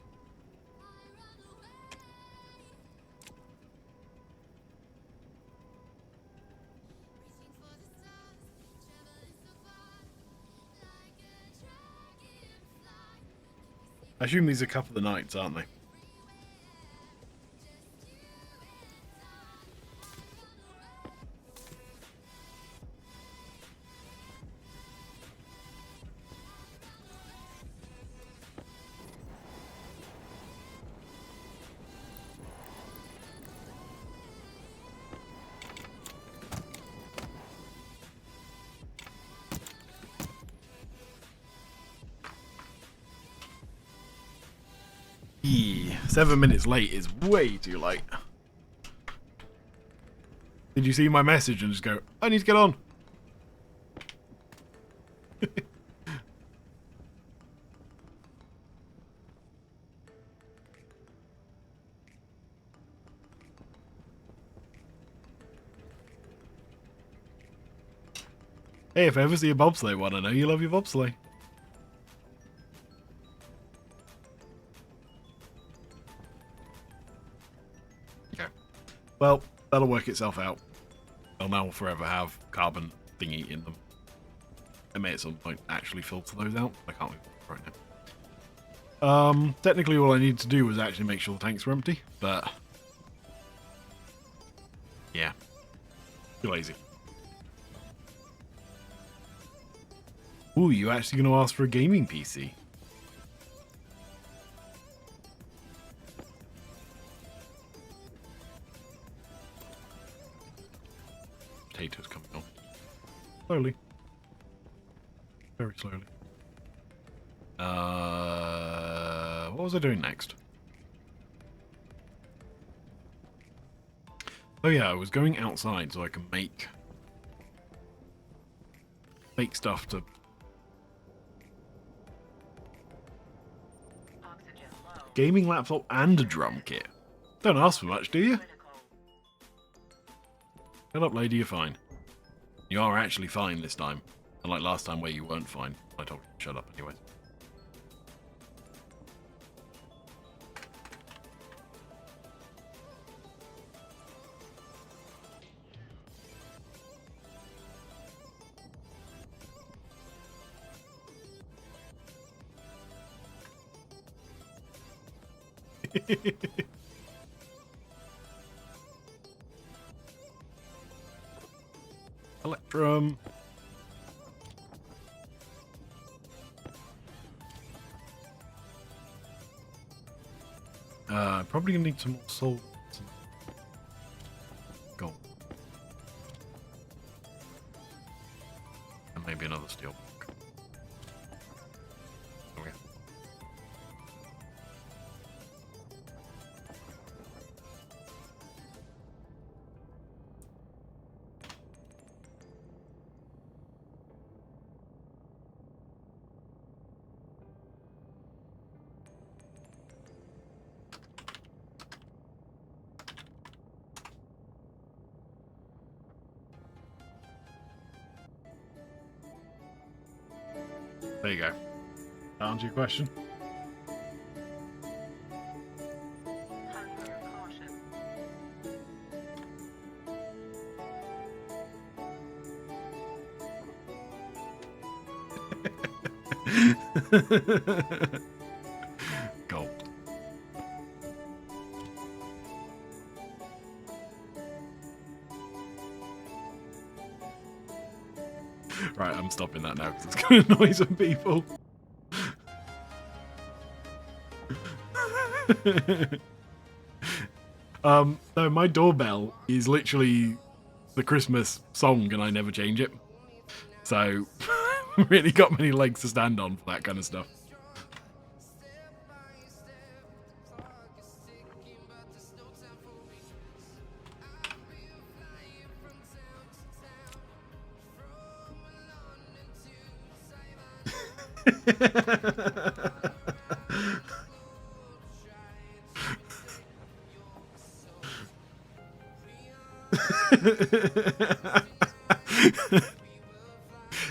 I assume these are a couple of the nights, aren't they? Yeah, 7 minutes late is way too late. Did you see my message and just go, I need to get on? Hey, if I ever see a bobsleigh one, I know you love your bobsleigh. Okay. Well, that'll work itself out. They'll now forever have carbon thingy in them. I may at some point actually filter those out. I can't right now. Technically all I needed to do was actually make sure the tanks were empty, but yeah, too lazy. Ooh, you actually going to ask for a gaming PC? Potatoes coming on. Slowly. Very slowly. What was I doing next? Oh yeah, I was going outside so I can make stuff to... Oxygen low. Gaming laptop and a drum kit. Don't ask for much, do you? Critical. Shut up, lady, you're fine. You are actually fine this time. Unlike last time where you weren't fine. I told you to shut up anyways. Electrum. Probably gonna need some more salt. Gold. And maybe another steel block. Okay. There you go. That answer your question? Hunger caution. Gold. Right, I'm stopping that now because it's going to annoy some people. No, my doorbell is literally the Christmas song and I never change it. So, really got many legs to stand on for that kind of stuff.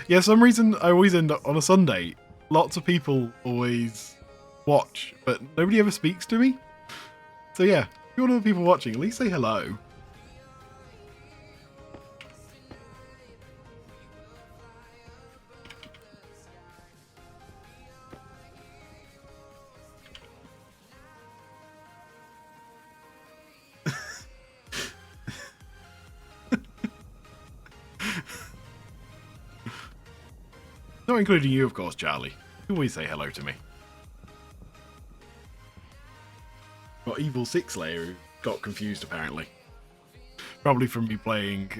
Yeah, some reason I always end up on a Sunday. Lots of people always watch, but nobody ever speaks to me. So yeah, if you're one of the people watching, at least say hello. Not including you, of course, Charlie. You always say hello to me. Got Evil Six Layer who got confused apparently. Probably from me playing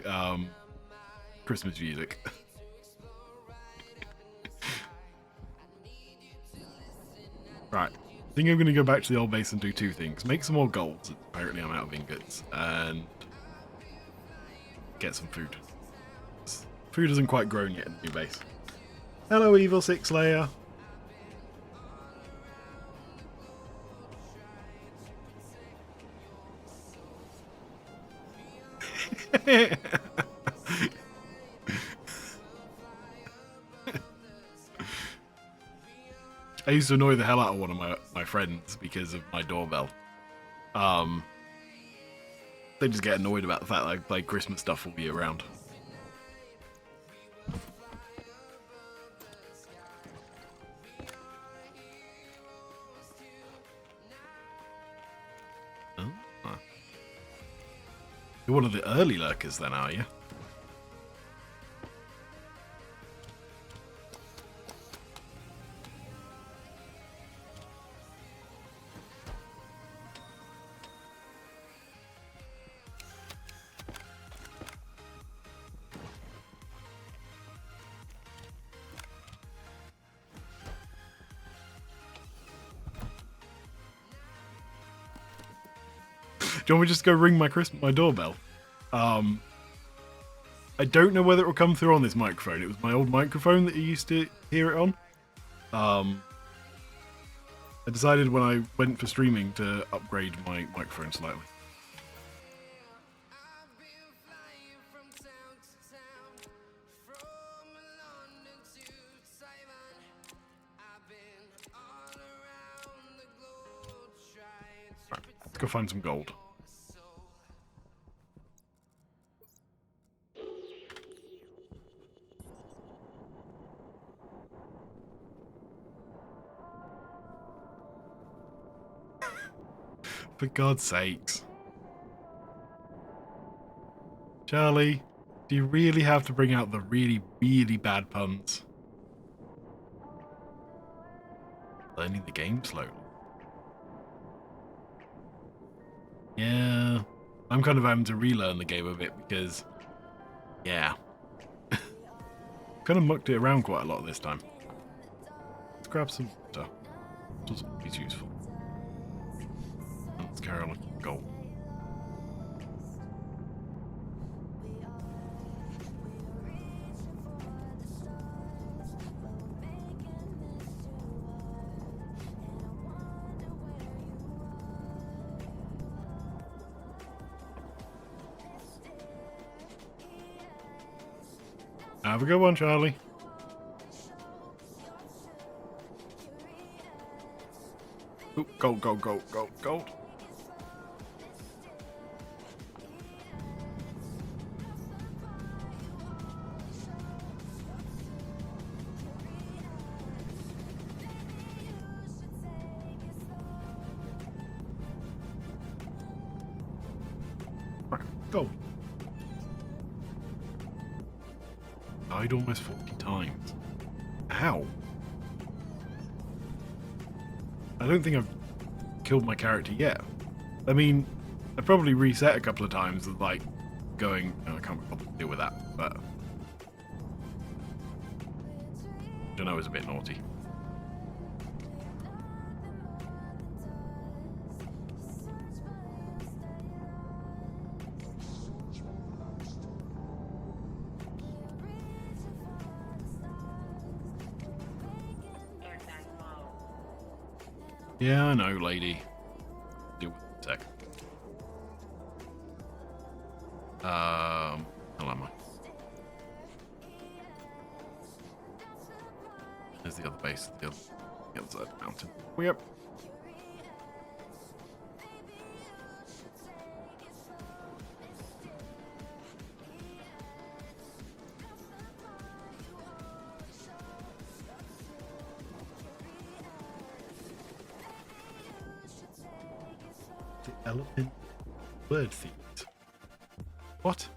Christmas music. Right. I think I'm going to go back to the old base and do two things. Make some more golds. Apparently I'm out of ingots. And get some food. Food isn't quite grown yet in the new base. Hello, Evil Six Layer. I used to annoy the hell out of one of my friends because of my doorbell. They just get annoyed about the fact that I play Christmas stuff all year round. Oh. You're one of the early lurkers then, are you? Do you want me to just go ring my doorbell? I don't know whether it will come through on this microphone. It was my old microphone that you used to hear it on. I decided when I went for streaming to upgrade my microphone slightly. Right, let's go find some gold. For God's sakes. Charlie, do you really have to bring out the really, really bad puns? Learning the game slowly. Yeah, I'm kind of having to relearn the game a bit because, yeah. Kind of mucked it around quite a lot this time. Let's grab some water. It's always useful. Let's carry on with gold. Have a good one, Charlie. Ooh, gold, gold, gold, gold, gold. Right, gold. Died almost 40 times. Ow. I don't think I've killed my character yet. I mean, I probably reset a couple of times with like going, oh, I can't probably deal with that, but I don't know, it was a bit naughty. Yeah, I know, lady. Deal with it in a sec. the other base? The other side of the mountain. Yep. The element word themed. What?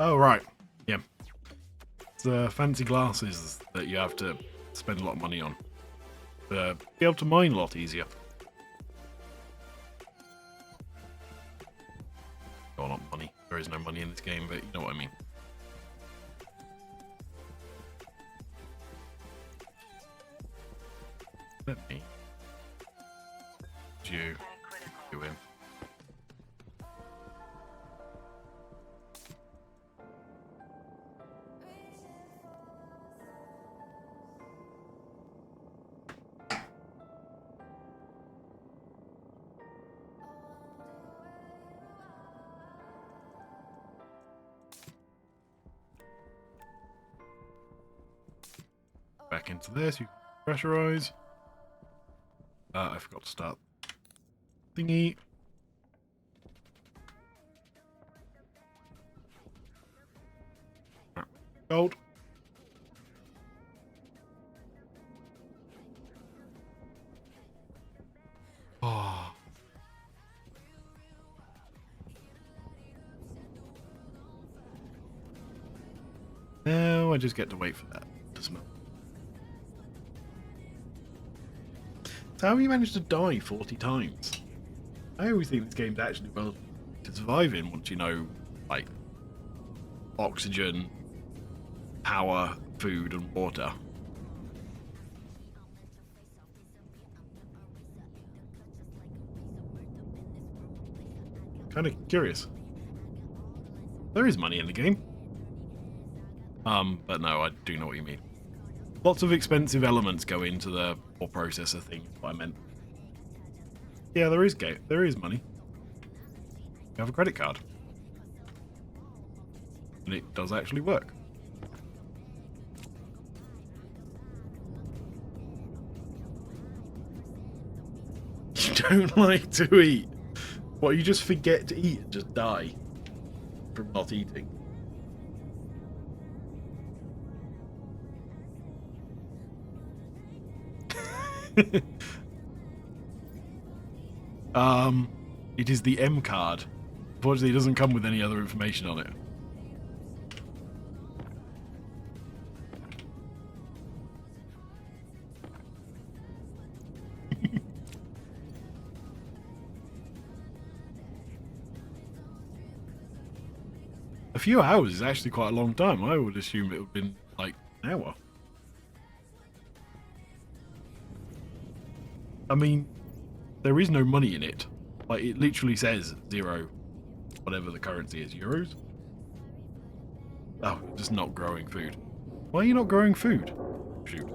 Oh, right. Yeah. It's fancy glasses that you have to spend a lot of money on. Be able to mine a lot easier. Oh, not money. There is no money in this game, but you know what I mean. Let me you do him. Back into this, you pressurize. I forgot to start thingy. Gold. Oh. Now I just get to wait for that to smell. So how have you managed to die 40 times? I always think this game's actually well to survive in once you know, like, oxygen, power, food, and water. Kind of curious. There is money in the game. But no, I do know what you mean. Lots of expensive elements go into the ore processor thing, is what I meant. Yeah, there is money. You have a credit card. And it does actually work. You don't like to eat? What, you just forget to eat and just die from not eating? It is the M card. Unfortunately, it doesn't come with any other information on it. A few hours is actually quite a long time. I would assume it would have been like an hour. I mean, there is no money in it. Like, it literally says 0, whatever the currency is, euros? Oh, just not growing food. Why are you not growing food? Shoot.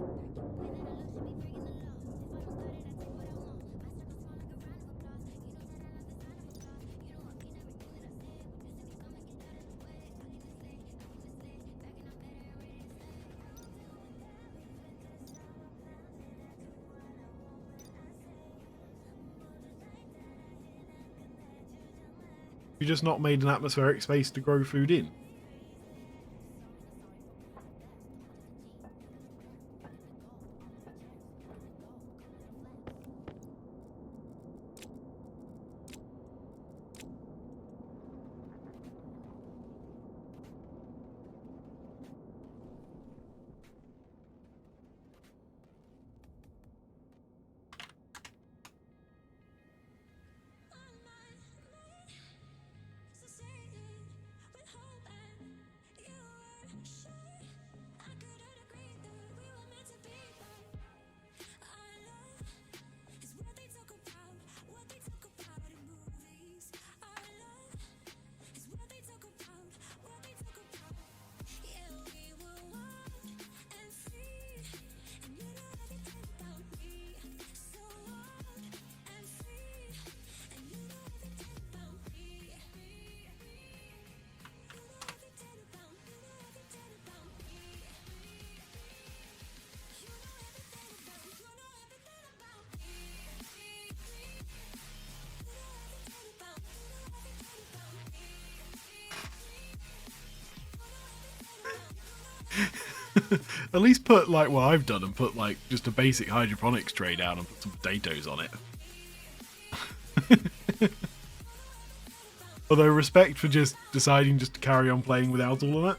You just not made an atmospheric space to grow food in? At least put like what I've done and put like just a basic hydroponics tray down and put some potatoes on it. Although respect for just deciding just to carry on playing without all of that.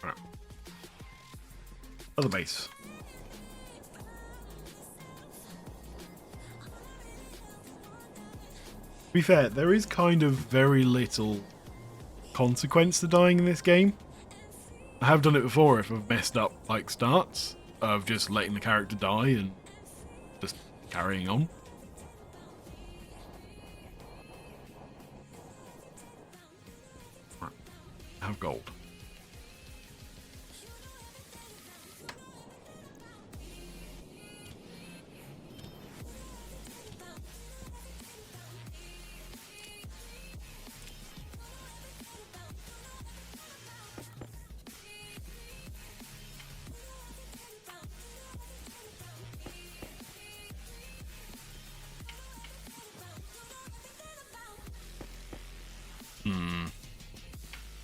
Right. Other base. To be fair, there is kind of very little consequence to dying in this game. I have done it before if I've messed up like starts of just letting the character die and just carrying on. Right. I have gold.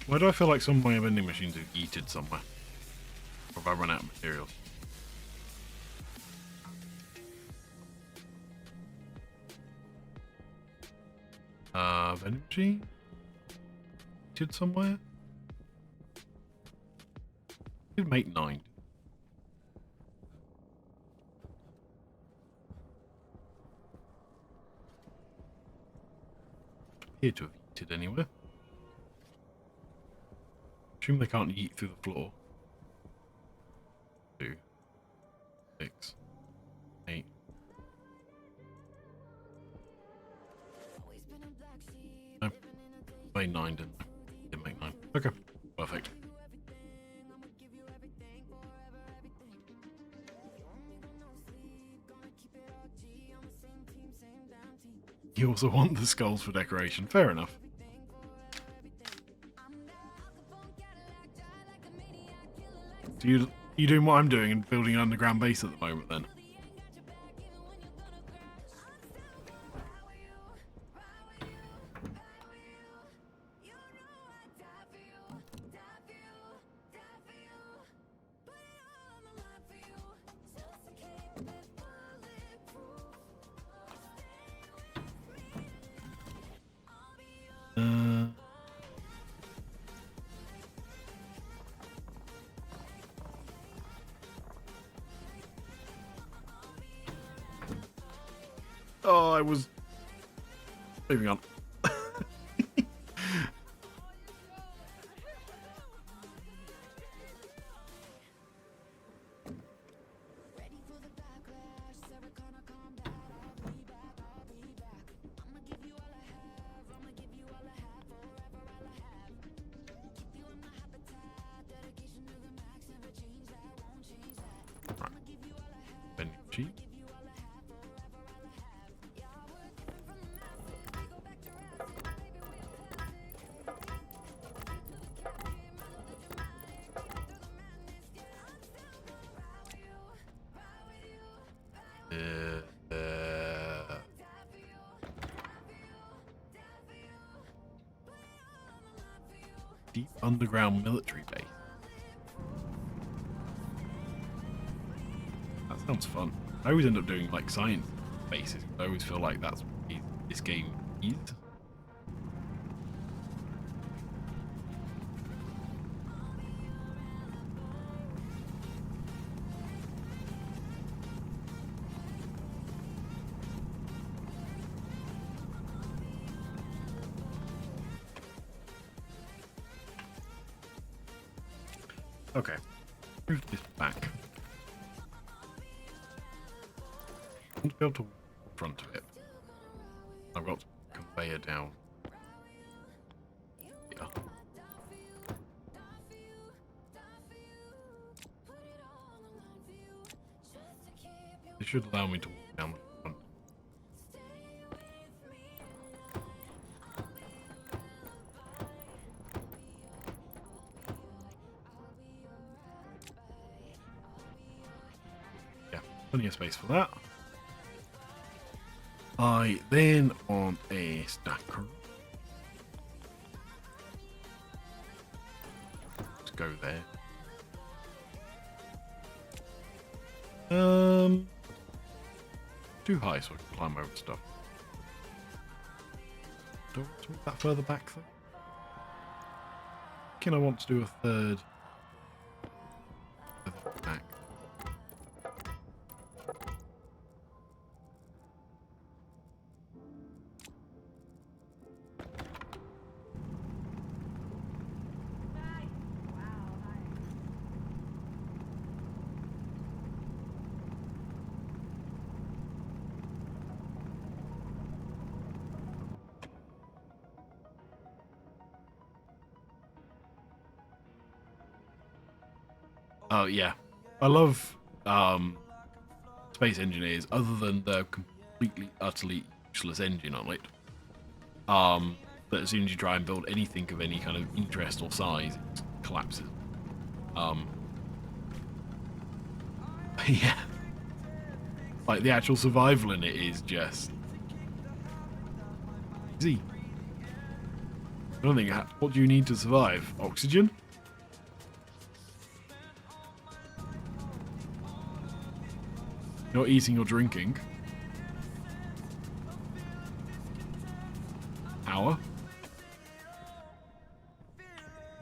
Why do I feel like some of my vending machines are yeeted somewhere? Or have I run out of materials? Vending machine? Yeeted somewhere? Could make 9. Appear to have yeeted anywhere. Assume they can't yeet through the floor. 2, 6, 8. No. Made 9, didn't I? Didn't make 9. Okay. Perfect. You also want the skulls for decoration. Fair enough. So you doing what I'm doing and building an underground base at the moment then? Oh, I was moving on. Right. Vending machine. Deep underground military base. That sounds fun. I always end up doing like science bases. I always feel like that's what this game is. Okay, move this back. I want to be able to front of it. I've got conveyor down here. This should allow me to walk down the front. Plenty of space for that. I then want a stack of go there. Too high so I can climb over stuff. Do I want to move that further back though? I want to do a third back. Oh yeah, I love Space Engineers. Other than the completely, utterly useless engine on it, that as soon as you try and build anything of any kind of interest or size, it collapses. Yeah, like the actual survival in it is just easy. I don't think. What do you need to survive? Oxygen. Not eating or drinking. Power.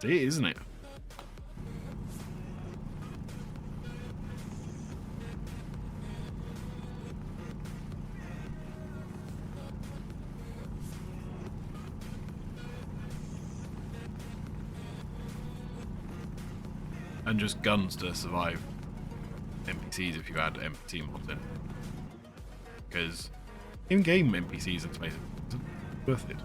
It is, isn't it? And just guns to survive NPCs if you add NPC mods in. Because in-game NPCs in Space isn't worth it.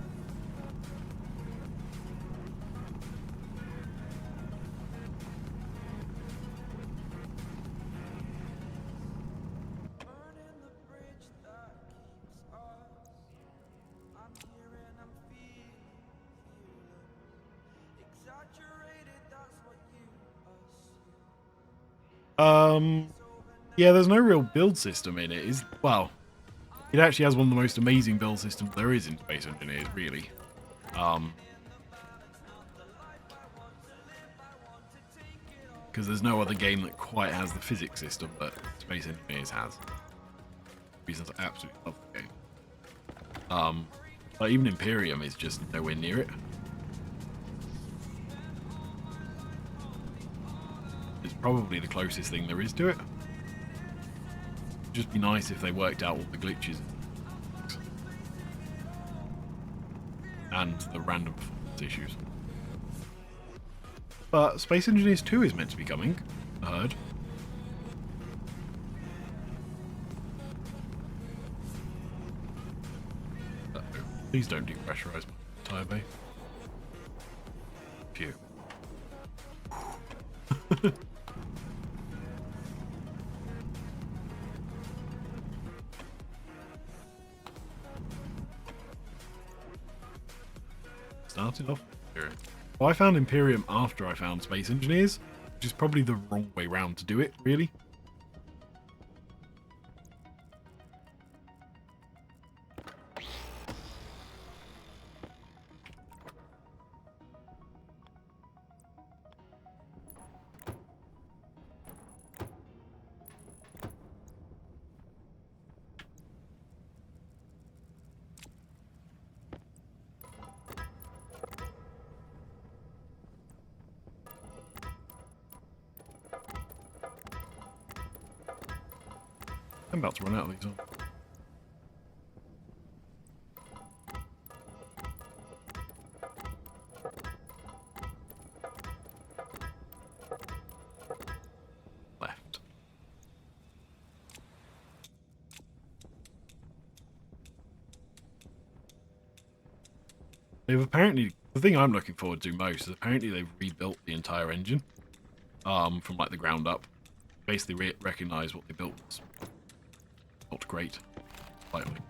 Yeah, there's no real build system in it. Well, it actually has one of the most amazing build systems there is in Space Engineers, really. Because there's no other game that quite has the physics system that Space Engineers has. Reasons I absolutely love the game. Like even Imperium is just nowhere near it. It's probably the closest thing there is to it. It'd just be nice if they worked out all the glitches and the random performance issues. But Space Engineers 2 is meant to be coming, I heard. Please don't depressurize my tire bay. Phew. Started off Imperium. Well, I found Imperium after I found Space Engineers, which is probably the wrong way round to do it, really. I'm about to run out of these. Left. They've apparently, the thing I'm looking forward to most is apparently they've rebuilt the entire engine from like the ground up. Basically recognize what they built was not great, slightly. To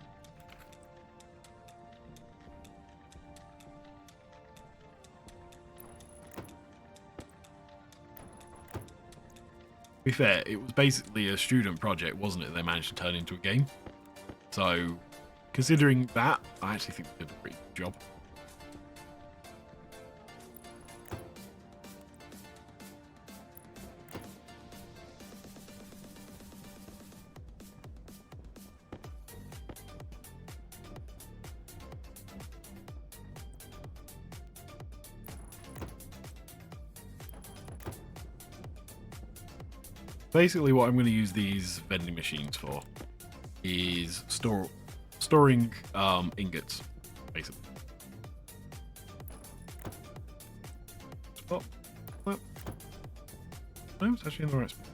be fair, it was basically a student project, wasn't it? They managed to turn into a game. So, considering that, I actually think they did a pretty good job. Basically, what I'm going to use these vending machines for is storing ingots, basically. Oh, well, no, it's actually in the right spot.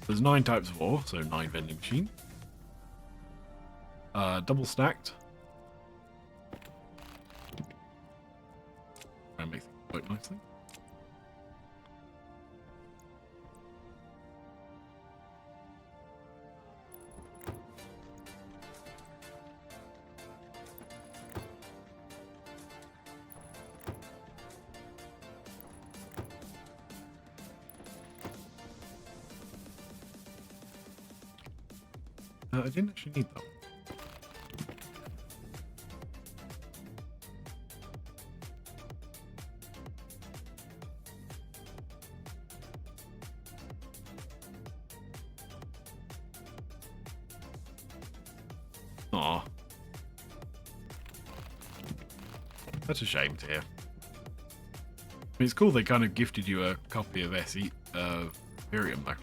There's 9 types of ore, so 9 vending machines. Double stacked. Try and make things work nicely. I didn't actually need that. Aw. That's a shame to hear. I mean, it's cool they kind of gifted you a copy of SE Imperium though.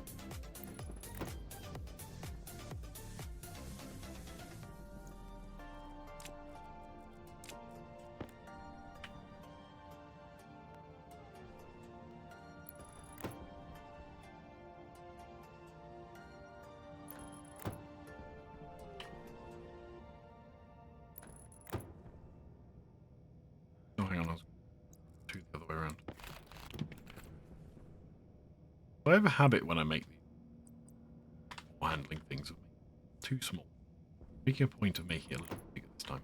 Oh, hang on, I was two the other way around. I have a habit when I make these handling things too small. Making a point of making it a little bigger this time.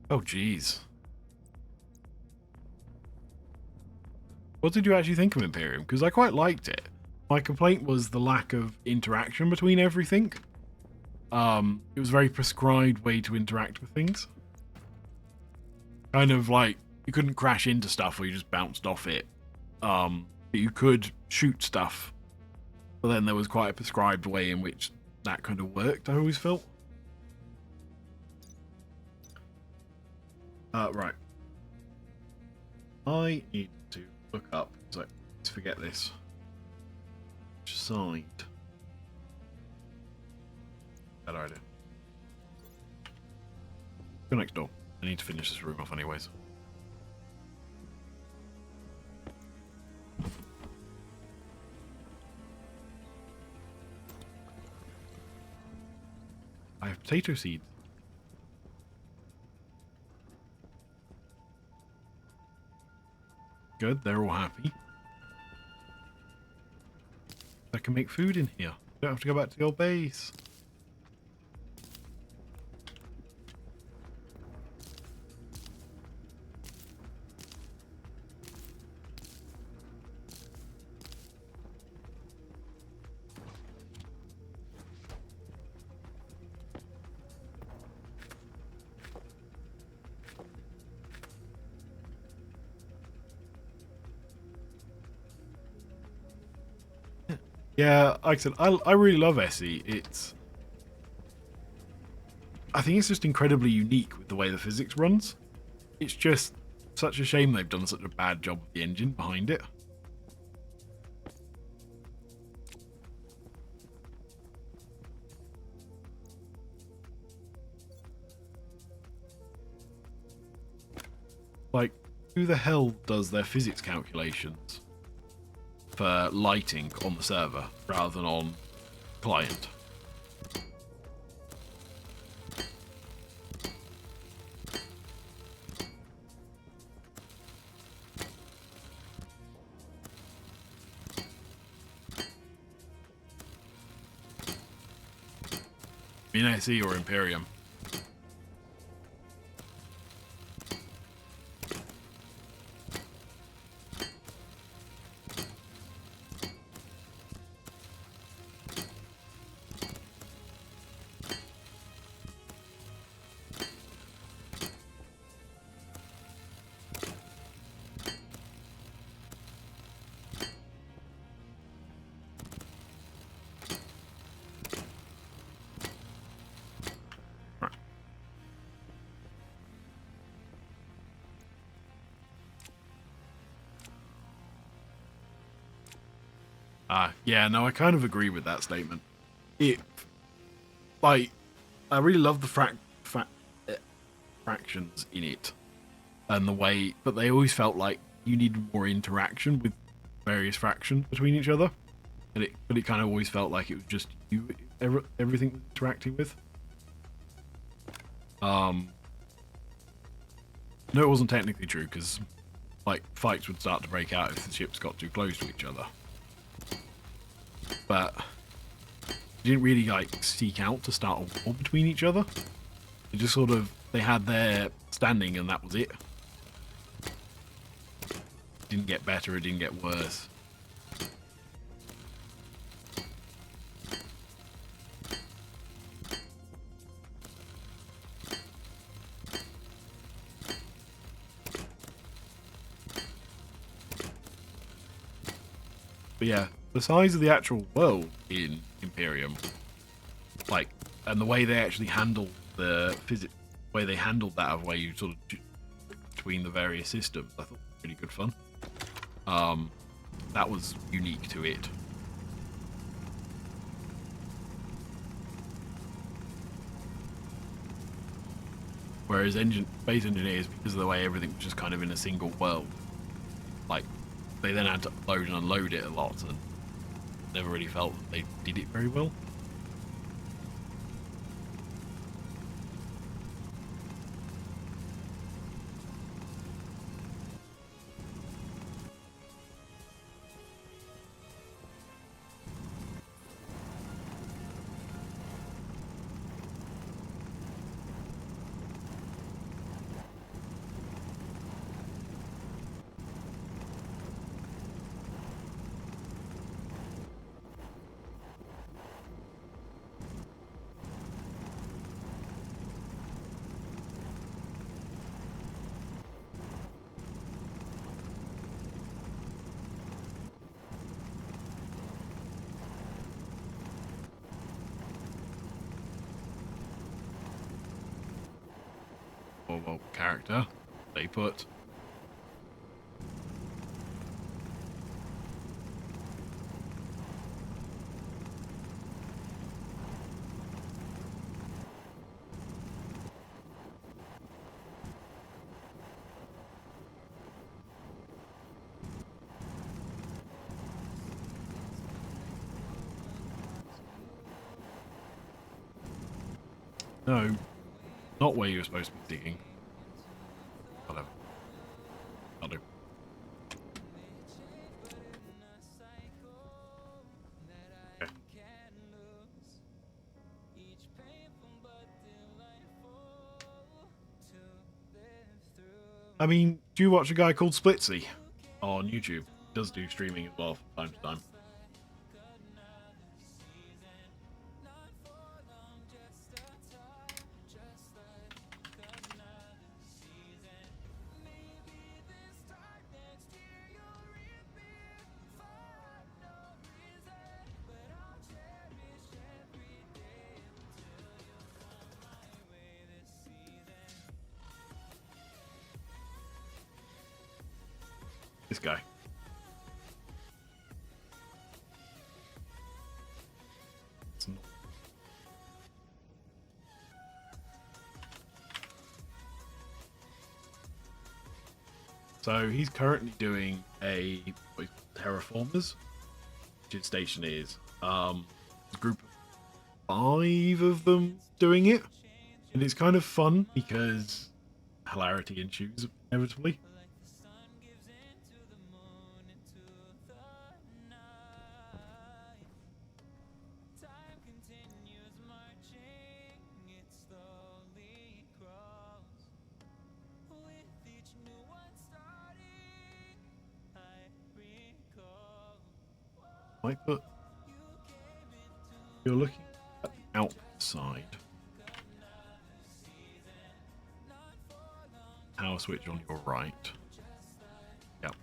Oh, jeez. What did you actually think of Imperium? Because I quite liked it. My complaint was the lack of interaction between everything. It was a very prescribed way to interact with things. Kind of like, you couldn't crash into stuff or you just bounced off it. But you could shoot stuff. But then there was quite a prescribed way in which that kind of worked, I always felt. Right. I need to look up, so let's forget this. Which side? Bad idea. Go next door. I need to finish this room off anyways. I have potato seeds. Good, they're all happy. I can make food in here. Don't have to go back to the old base. Yeah, like I said, I really love SE. I think it's just incredibly unique with the way the physics runs. It's just such a shame they've done such a bad job with the engine behind it. like, who the hell does their physics calculations for lighting on the server rather than on client? In SE or Imperium? Yeah, no, I kind of agree with that statement. It, like, I really love the fractions in it, and the way, but they always felt like you needed more interaction with various fractions between each other, and but it kind of always felt like it was just you, everything interacting with. No, it wasn't technically true because, like, fights would start to break out if the ships got too close to each other. But they didn't really like seek out to start a war between each other. They just sort of, they had their standing and that was it. It didn't get better, it didn't get worse. But yeah, the size of the actual world in Imperium, like, and the way they actually handled the physics, way they handled that, of way you sort of between the various systems, I thought was really good fun. That was unique to it. Whereas Space Engineers, because of the way everything was just kind of in a single world, like, they then had to load and unload it a lot, and never really felt that they did it very well. Or, well, character, they put. No, not where you're supposed to be digging. Whatever. I'll do. Okay. I mean, do you watch a guy called Splitsy on YouTube? He does do streaming as well from time to time. This guy. It's not. So he's currently doing a what he calls terraformers, which is Stationeers. A group of 5 of them doing it, and it's kind of fun because hilarity ensues inevitably. Right, but you're looking at the outside. Power switch on your right. Yep.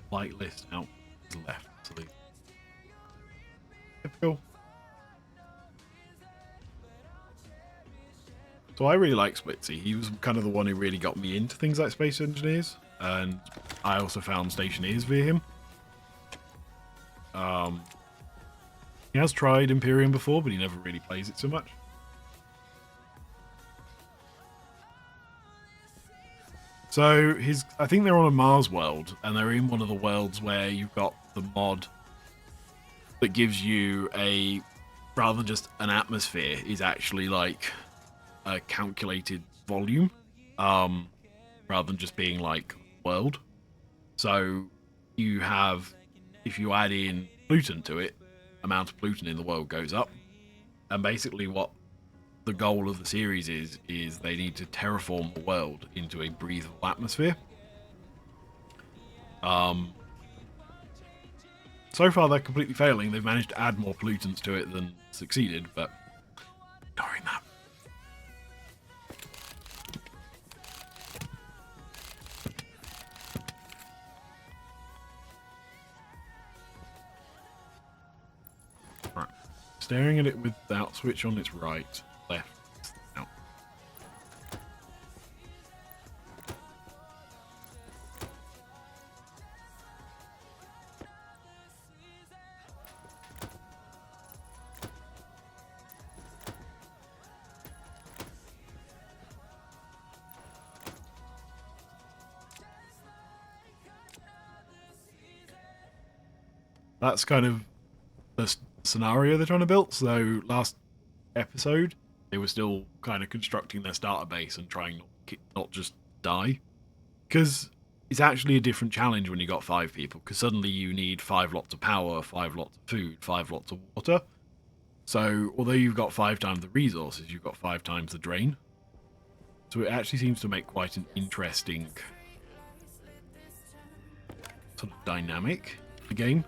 Light list out is left. So typical. So I really like Splitsy. He was kind of the one who really got me into things like Space Engineers, and I also found Stationeers via him. He has tried Imperium before, but he never really plays it so much. So I think they're on a Mars world, and they're in one of the worlds where you've got the mod that gives you rather than just an atmosphere, is actually like a calculated volume, rather than just being like world. So you have, if you add in pollutant to it, amount of pollutant in the world goes up. And basically what the goal of the series is they need to terraform the world into a breathable atmosphere. So far they're completely failing. They've managed to add more pollutants to it than succeeded, but ignoring that. Right. Staring at it without switch on its right, left, out. That's kind of the scenario they're trying to build. So last episode, they were still kind of constructing their starter base and trying not just die, because it's actually a different challenge when you got 5 people. Because suddenly you need 5 lots of power, 5 lots of food, 5 lots of water. So although you've got 5 times the resources, you've got 5 times the drain. So it actually seems to make quite an interesting sort of dynamic in the game.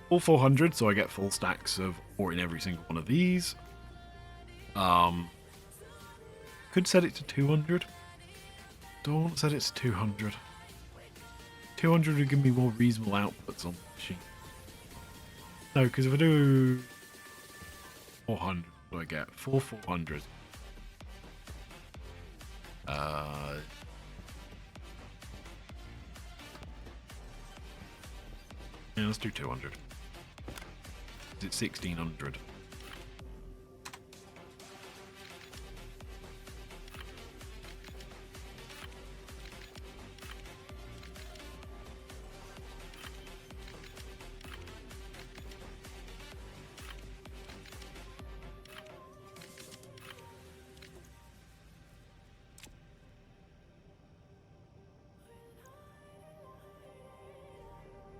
All 400, so I get full stacks of ore in every single one of these. Could set it to 200. Don't want to set it to 200. 200 would give me more reasonable outputs on the machine. No, because if I do 400, what do I get? 400. Yeah, let's do 200. It's 1600.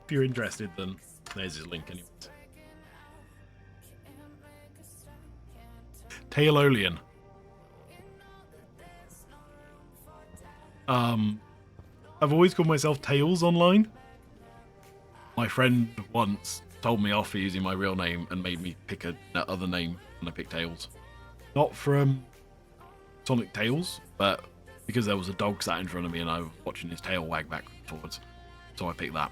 If you're interested, then there's his link anyway. Tailolian. I've always called myself Tails online. My friend once told me off for using my real name and made me pick that other name, and I picked Tails. Not from Sonic Tails, but because there was a dog sat in front of me and I was watching his tail wag back and forwards. So I picked that.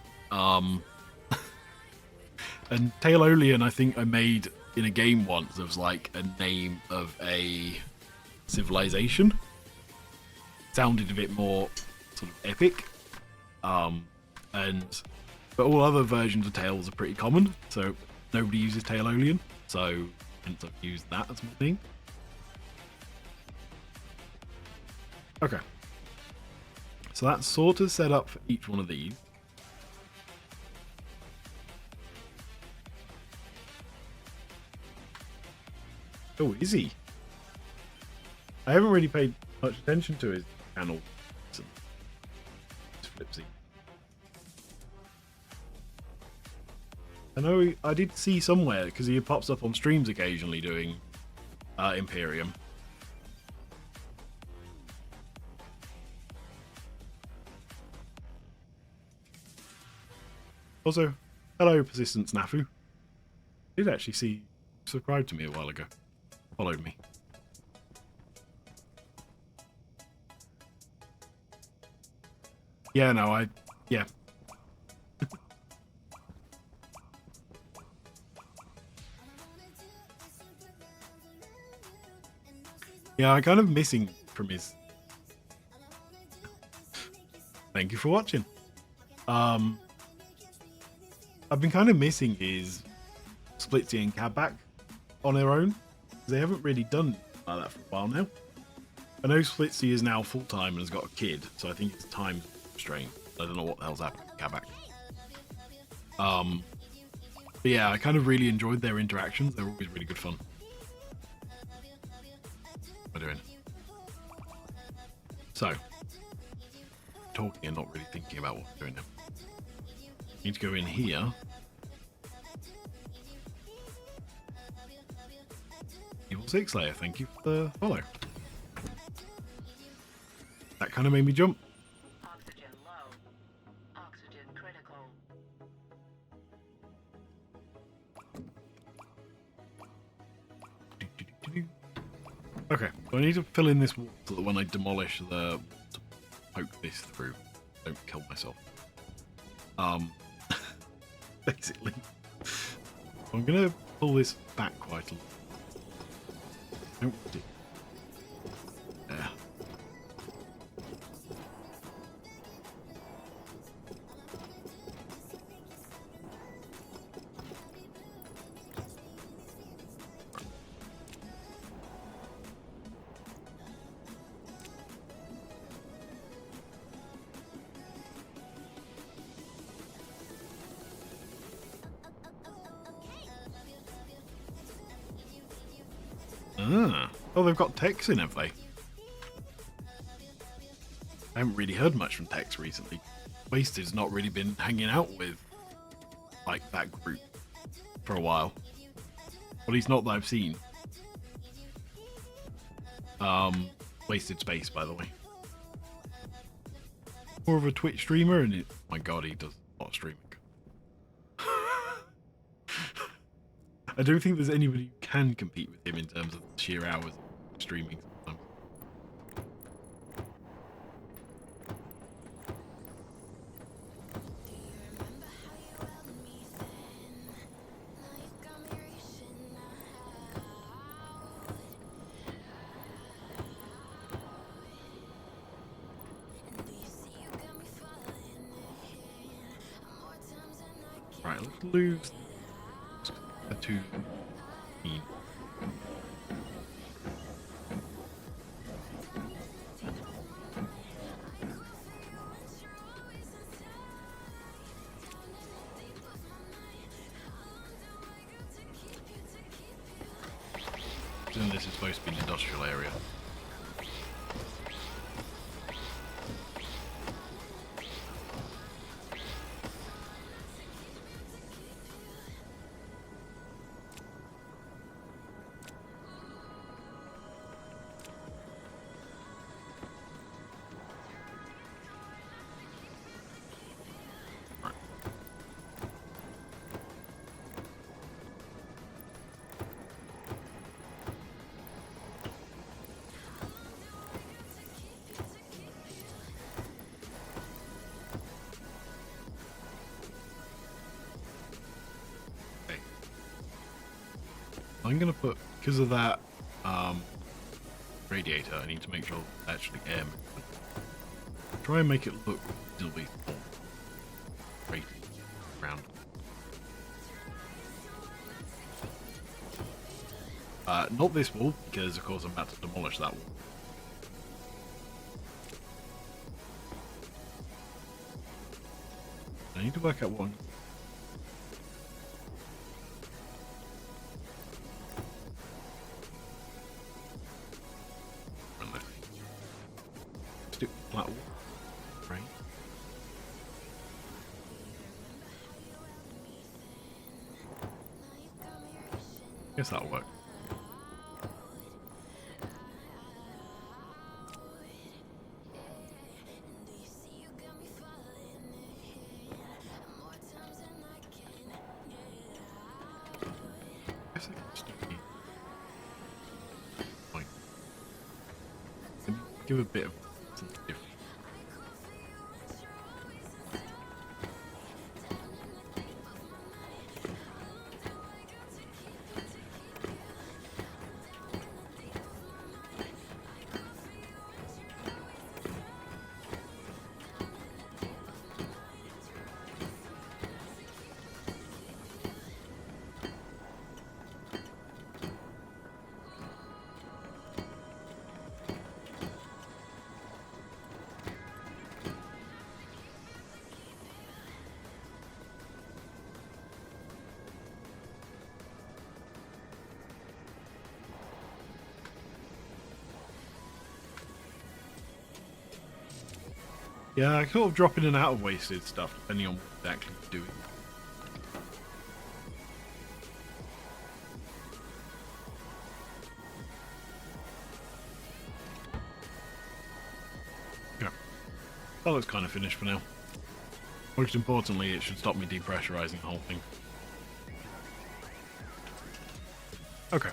And Tailolian, I think I made in a game once. There was like a name of a civilization. Sounded a bit more sort of epic. But all other versions of Tails are pretty common, so nobody uses Tailolian, so hence I've used that as my thing. Okay. So that's sort of set up for each one of these. Oh, is he? I haven't really paid much attention to his channel. It's Flipsy. I know I did see somewhere, because he pops up on streams occasionally doing Imperium. Also, hello, Persistent Snafu. Did actually see subscribed to me a while ago. Followed me. Yeah, no, yeah. Yeah, I'm kind of missing from his... Thank you for watching. I've been kind of missing his Splitsy and Cadback on their own. They haven't really done like that for a while now. I know Splitsy is now full-time and has got a kid, so I think it's time constraint. I don't know what the hell's happening with Cadback. But yeah, I kind of really enjoyed their interactions. They're always really good fun. What am I doing? So, talking and not really thinking about what I'm doing now. Need to go in here. Evil 6 Layer, thank you for the follow. That kind of made me jump. Oxygen low. Oxygen critical. Okay, so I need to fill in this wall so that when I demolish the... to poke this through, don't kill myself. Basically. I'm gonna pull this back quite a lot. Don't want it. There. Oh, they've got Tex in, have they? I haven't really heard much from Tex recently. Wasted's not really been hanging out with, like, that group for a while. At least not that I've seen. Wasted Space, by the way. More of a Twitch streamer, and oh my god, he does a lot of streaming. I don't think there's anybody who can compete with him in terms of sheer hours of streaming sometimes. Right, let's lose the 2. And this is supposed to be an industrial area. I'm gonna put, because of that radiator, I need to make sure it's actually air movement. Try and make it look reasonably full. Right around. Not this wall, because of course I'm about to demolish that wall. I need to work out one. Stick flat wall. Right. Guess that'll work. Guess I can stick it. Fine. Give a bit of something different. Yeah, I sort of drop in and out of wasted stuff depending on what exactly you're doing. Yeah. That looks kind of finished for now. Most importantly, it should stop me depressurizing the whole thing. Okay.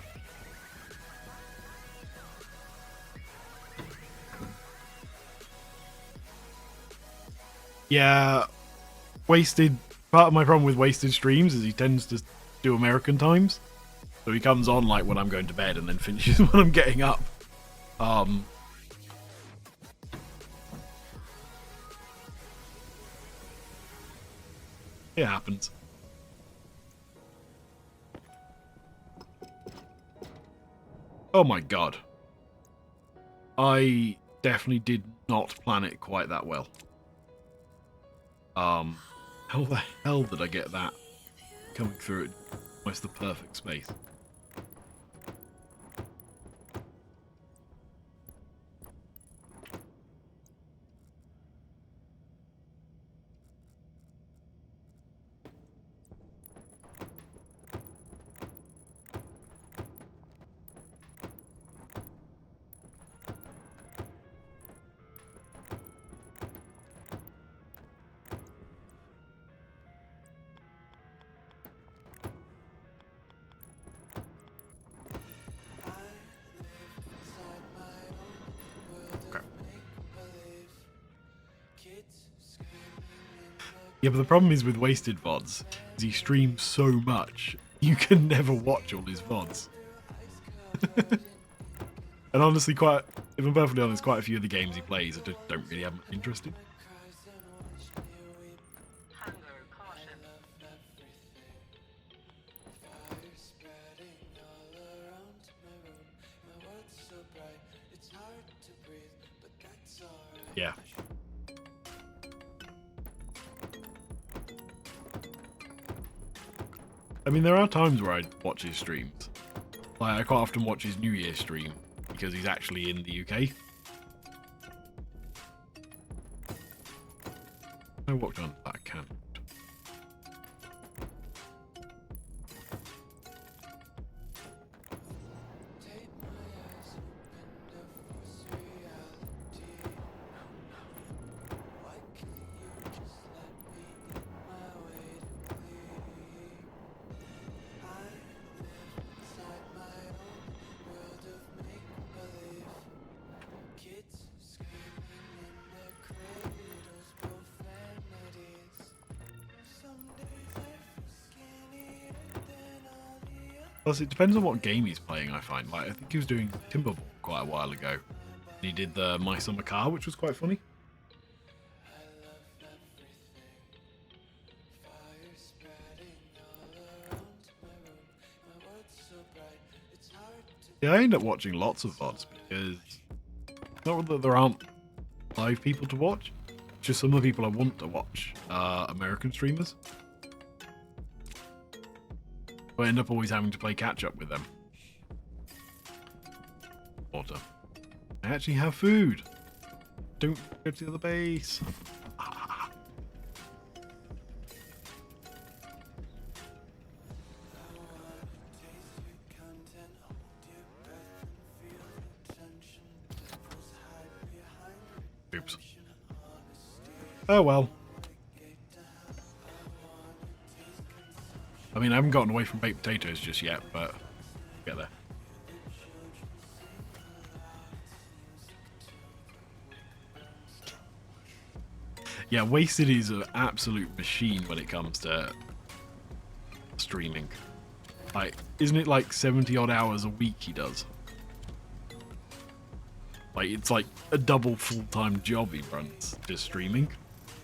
Yeah, Wasted. Part of my problem with Wasted streams is he tends to do American times, so he comes on like when I'm going to bed and then finishes when I'm getting up. It happens. Oh my god. I definitely did not plan it quite that well. How the hell did I get that coming through at almost the perfect space? Yeah, but the problem is with Wasted VODs, is he streams so much, you can never watch all his VODs. And honestly, if I'm perfectly honest, quite a few of the games he plays I just don't really have much interest in. Hunger caution. Yeah. I mean, there are times where I watch his streams. Like, I quite often watch his New Year stream, because he's actually in the UK. I walked on that account. Plus, it depends on what game he's playing, I find. Like, I think he was doing Timberball quite a while ago. And he did the My Summer Car, which was quite funny. Yeah, I end up watching lots of VODs because it's not that there aren't live people to watch, it's just some of the people I want to watch are American streamers. I end up always having to play catch up with them. Water. I actually have food. Don't go to the other base. Oops. Oh well. I mean, I haven't gotten away from baked potatoes just yet, but I'll get there. Yeah, Wasted is an absolute machine when it comes to streaming. Like, isn't it like 70 odd hours a week he does? Like, it's like a double full-time job he runs, just streaming.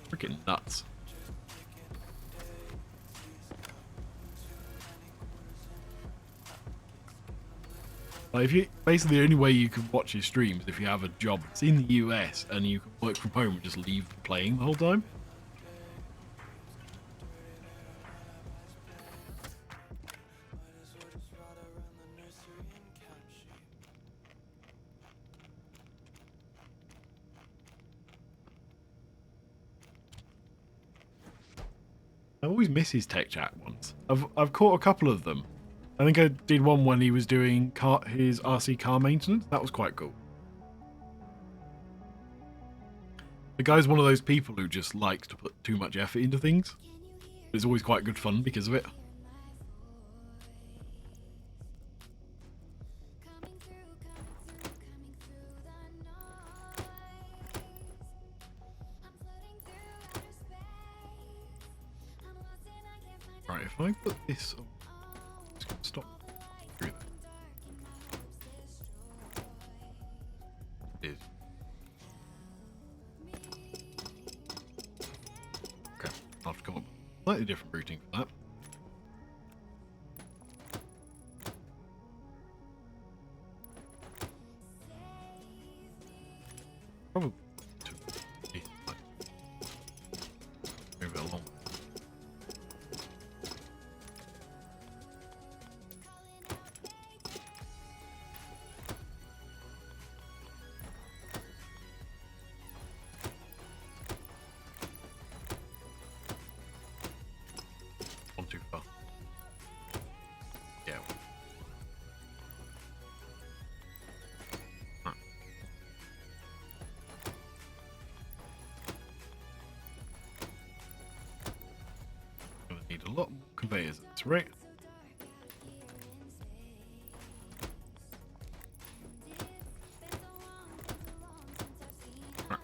Freaking nuts. Like, if you basically the only way you can watch his streams if you have a job that's in the US and you can work from home and just leave playing the whole time. I always miss his tech chat ones. I've caught a couple of them. I think I did one when he was doing his RC car maintenance. That was quite cool. The guy's one of those people who just likes to put too much effort into things. It's always quite good fun because of it. Right, if I put this on, it's going to stop. Screw that. It is. Okay, I'll have to come up with a slightly different routing for that. Probably move it along. Not too far. Yeah. Right. Gonna need a lot more conveyors at this rate. Right.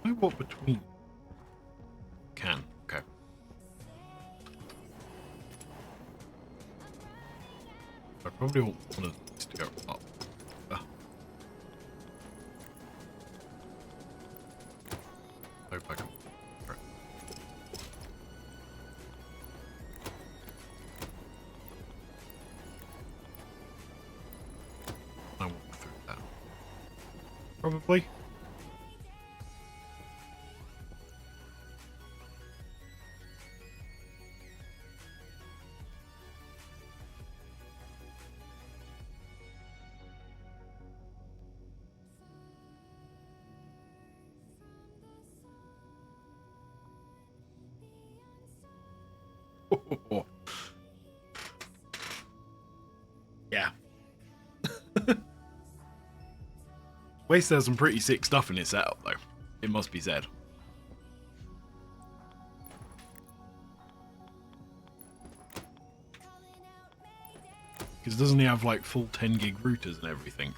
I what between can. Okay. I probably want one of these to go up. Hope I can. Right. I walk through that. Probably. Yeah. Waste has some pretty sick stuff in its setup, though. It must be said. Because doesn't he have like full 10 gig routers and everything?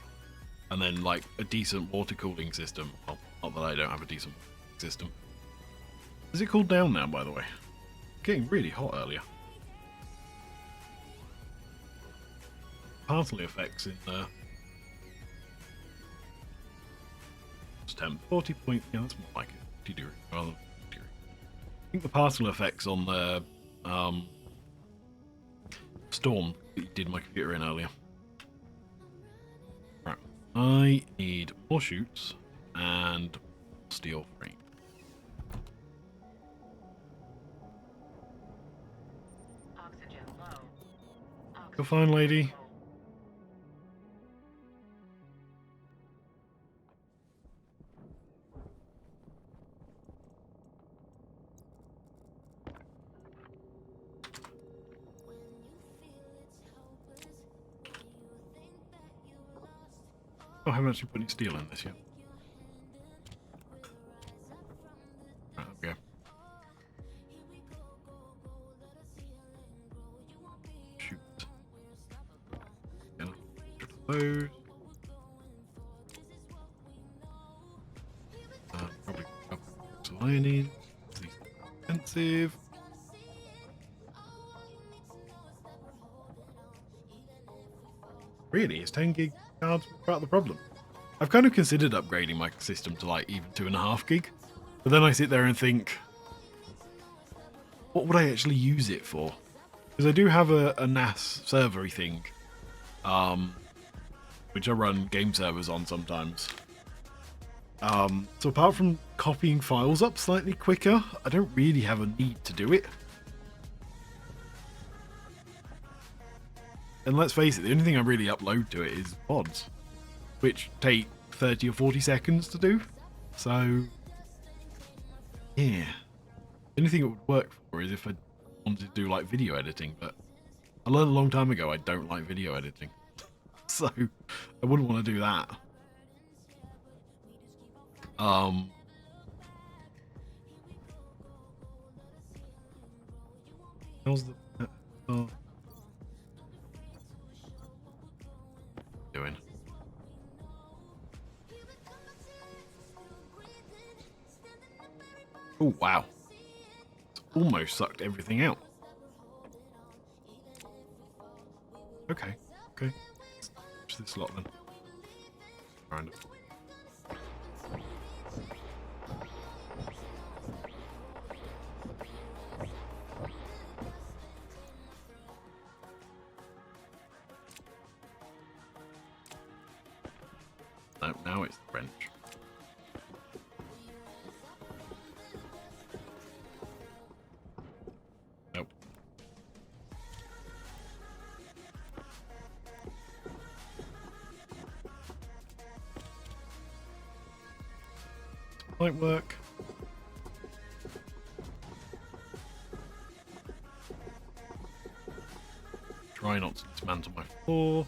And then like a decent water cooling system. Well, not that I don't have a decent system. Is it cooled down now, by the way? Getting really hot earlier. Partially effects in there. Temp 40 point. Yeah, that's more like it. 50 degree rather than 50 degree. I think the partial effects on the storm that you did my computer in earlier. Right. I need more chutes and steel frame. Oxygen low. You're fine, lady. Oh, I haven't actually put any steel in this yet. Right, there we go. Shoot. And those. Probably a couple of lining. These are expensive. Really, is 10 gig cards part of the problem? I've kind of considered upgrading my system to like even 2.5 gig, but then I sit there and think, what would I actually use it for? Because I do have a NAS servery thing, which I run game servers on sometimes. So apart from copying files up slightly quicker, I don't really have a need to do it. And let's face it, the only thing I really upload to it is mods, which take 30 or 40 seconds to do. So, yeah. The only thing it would work for is if I wanted to do like video editing, but I learned a long time ago I don't like video editing. So, I wouldn't want to do that. How's the... doing? Oh, wow. It's almost sucked everything out. Okay, okay. Let's this lot then. Kind of. No, now it's the wrench. Nope. Might work. Try not to dismantle my floor.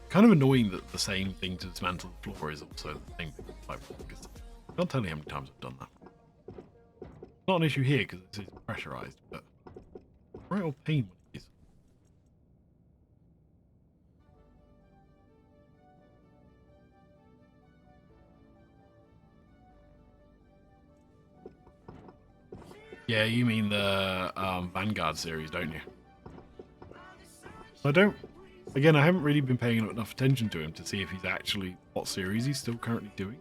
Kind of annoying that the same thing to dismantle the floor is also the same thing with pipe, because I can't tell you how many times I've done that. Not an issue here because this is pressurized, but right old pain when it is. Yeah, you mean the Vanguard series, don't you? I don't. Again, I haven't really been paying enough attention to him to see if he's actually what series he's still currently doing.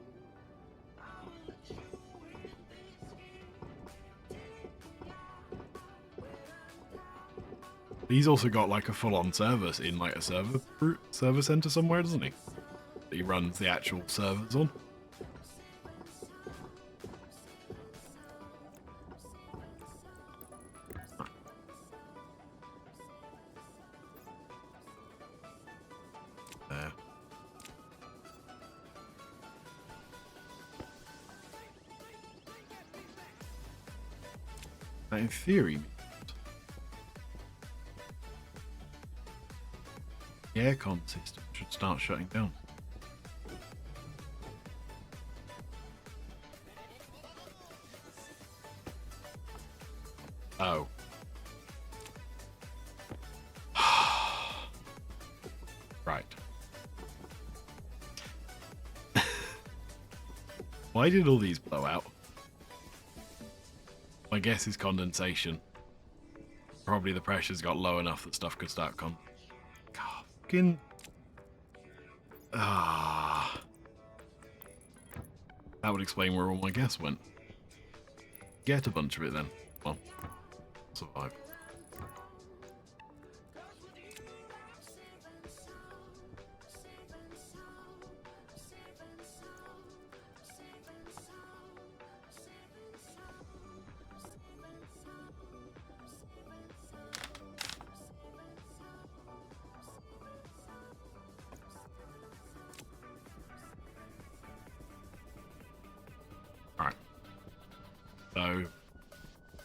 He's also got like a full-on server in like a server center somewhere, doesn't he? That he runs the actual servers on. There. That in theory, the aircon system should start shutting down. Oh. Right. Why did all these blow out? My guess is condensation. Probably the pressure's got low enough that stuff could start God, fucking... Ah. That would explain where all my gas went. Get a bunch of it then. Well, survive. Alright. So,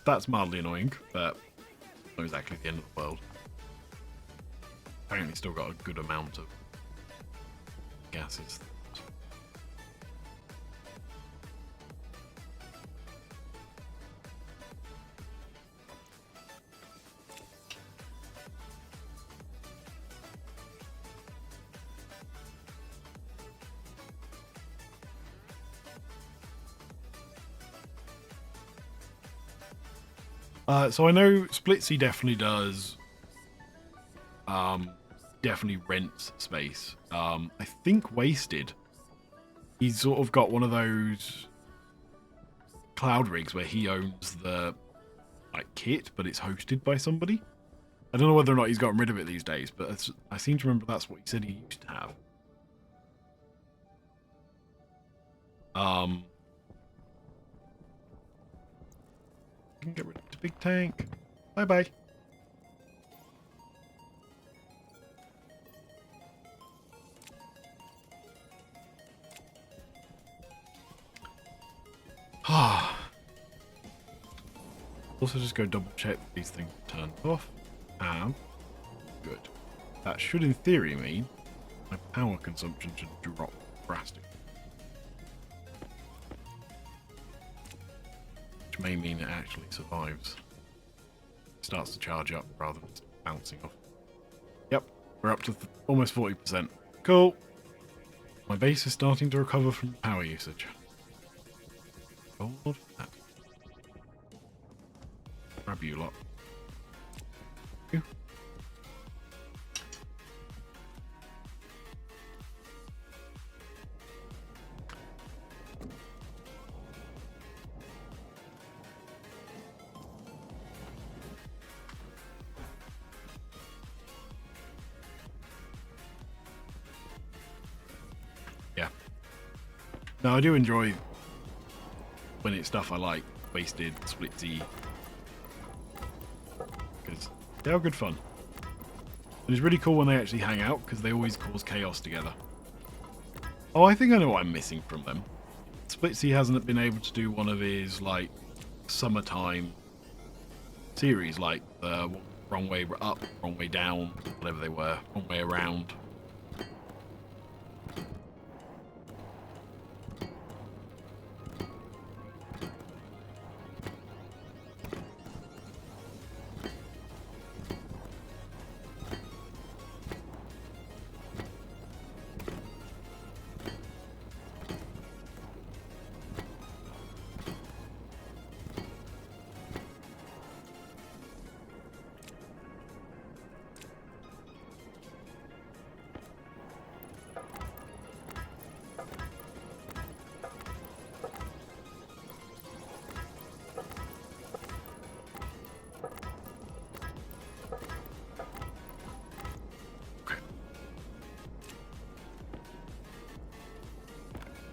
that's mildly annoying, but not exactly the end of the world. Apparently still got a good amount of gases. So I know Splitsy definitely does definitely rents space. I think Wasted, he's sort of got one of those cloud rigs where he owns the like kit, but it's hosted by somebody. I don't know whether or not he's gotten rid of it these days, but I seem to remember that's what he said he used to have. I can get rid of the big tank. Bye bye. Also, just go double check that these things are turned off. Good. That should, in theory, mean my power consumption should drop drastically. Which may mean it actually survives. It starts to charge up rather than bouncing off. Yep, we're up to almost 40%. Cool. My base is starting to recover from power usage. Hold that. Grab you lot. You. Yeah. No, I do enjoy when it's stuff I like. Wasted, Splitsy. Because they are good fun. And it's really cool when they actually hang out, because they always cause chaos together. Oh, I think I know what I'm missing from them. Splitsy hasn't been able to do one of his, like, summertime series, like the wrong way up, wrong way down, whatever they were, wrong way around.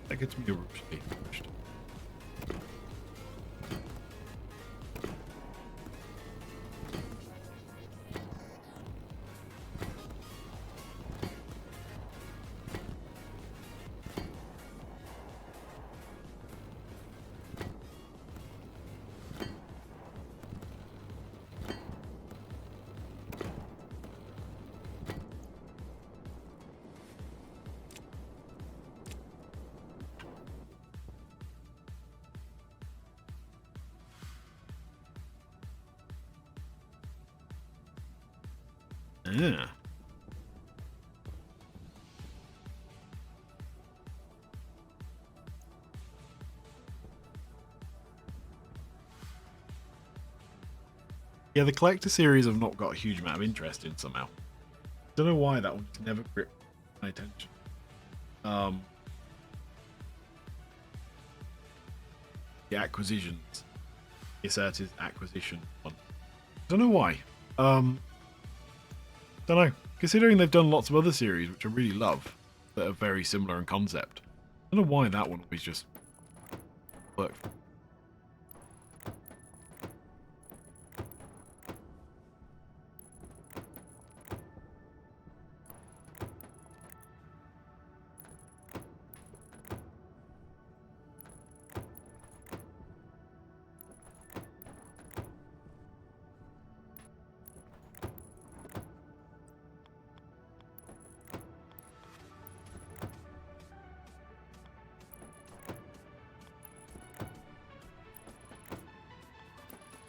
That gets me a roof speed pushed. Yeah. Yeah, the collector series have not got a huge amount of interest in somehow. Don't know why that one just never gripped my attention. The acquisitions. The asserted acquisition one. Don't know why. Don't know. Considering they've done lots of other series, which I really love, that are very similar in concept. I don't know why that one always just worked.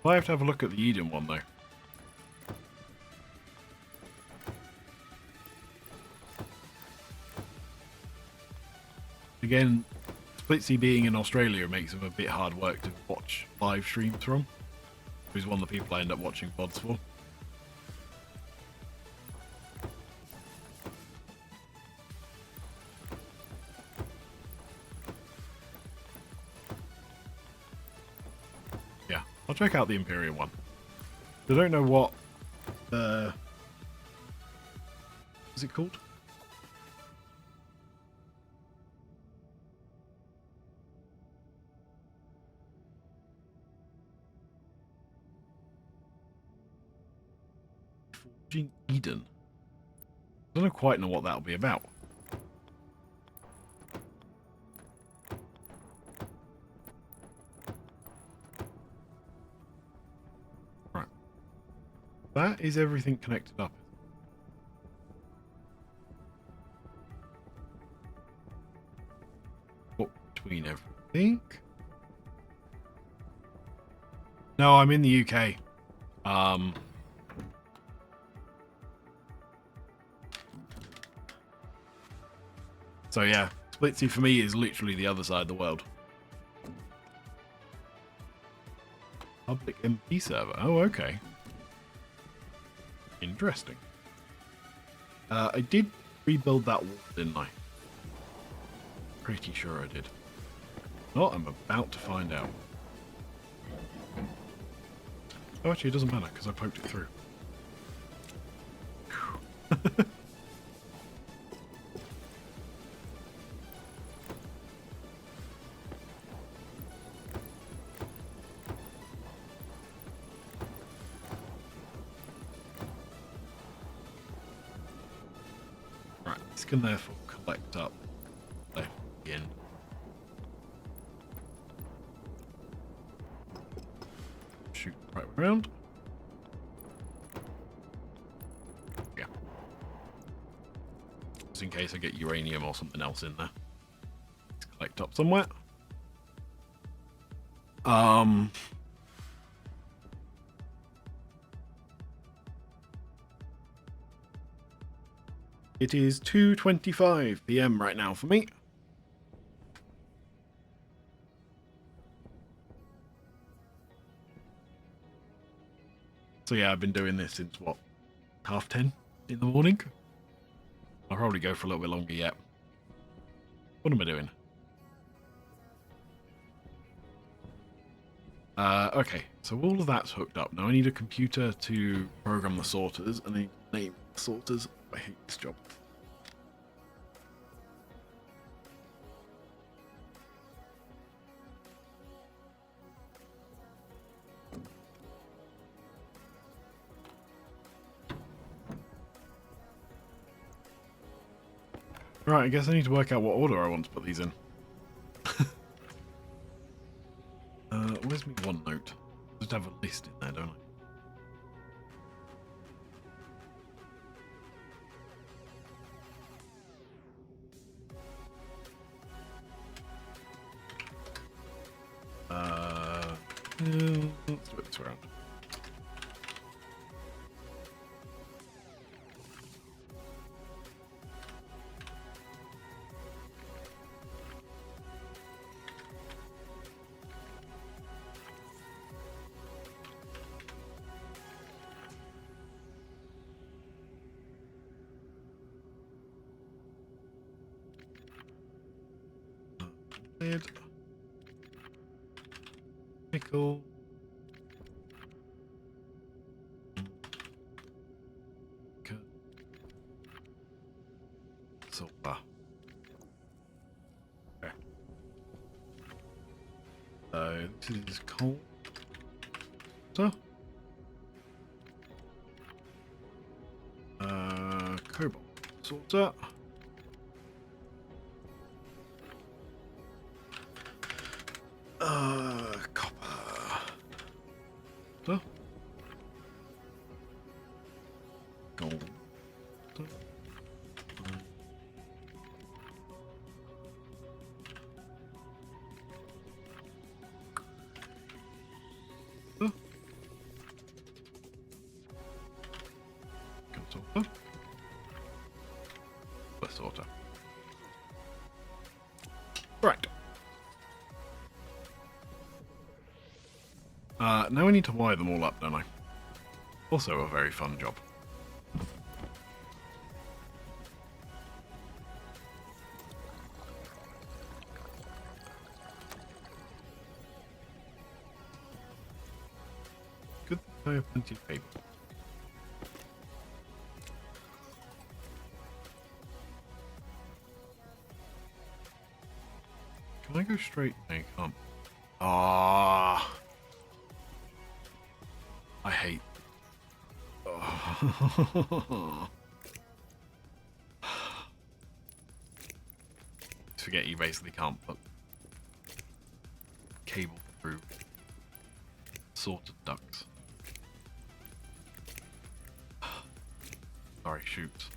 I have to have a look at the Eden one, though. Again, Splitsy being in Australia makes him a bit hard work to watch live streams from. He's one of the people I end up watching VODs for. Yeah, I'll check out the Imperium one. I don't know what what's it called? Forging Eden. I don't quite know what that'll be about. Right. That is everything connected up. What between everything? No, I'm in the UK. So yeah, Splitsy for me is literally the other side of the world. Public MP server. Oh, okay. Interesting. I did rebuild that wall, didn't I? Pretty sure I did. Oh, I'm about to find out. Oh, actually, it doesn't matter because I poked it through. Right, this can therefore collect up left again. Shoot right around. Yeah. Just in case I get uranium or something else in there. Let's collect up somewhere. It is 2:25 PM right now for me. So yeah, I've been doing this since what, 10:30 in the morning? I'll probably go for a little bit longer yet. What am I doing? Okay, so all of that's hooked up. Now I need a computer to program the sorters and then name the sorters. I hate this job. Right, I guess I need to work out what order I want to put these in. Where's my OneNote? Just have a list in there, don't I? Let's do it this way around. Lid. Nickel. Silver. Okay. So this is coal. Cobalt sorter. Copper. So. Gold. Sorter. Sorter. Right. Now I need to wire them all up, don't I? Also a very fun job. Good thing I have plenty of paper. Can I go straight? No, you can't. Ah, I hate. Oh. Forget you basically can't put cable through sorted ducts. Sorry, shoots.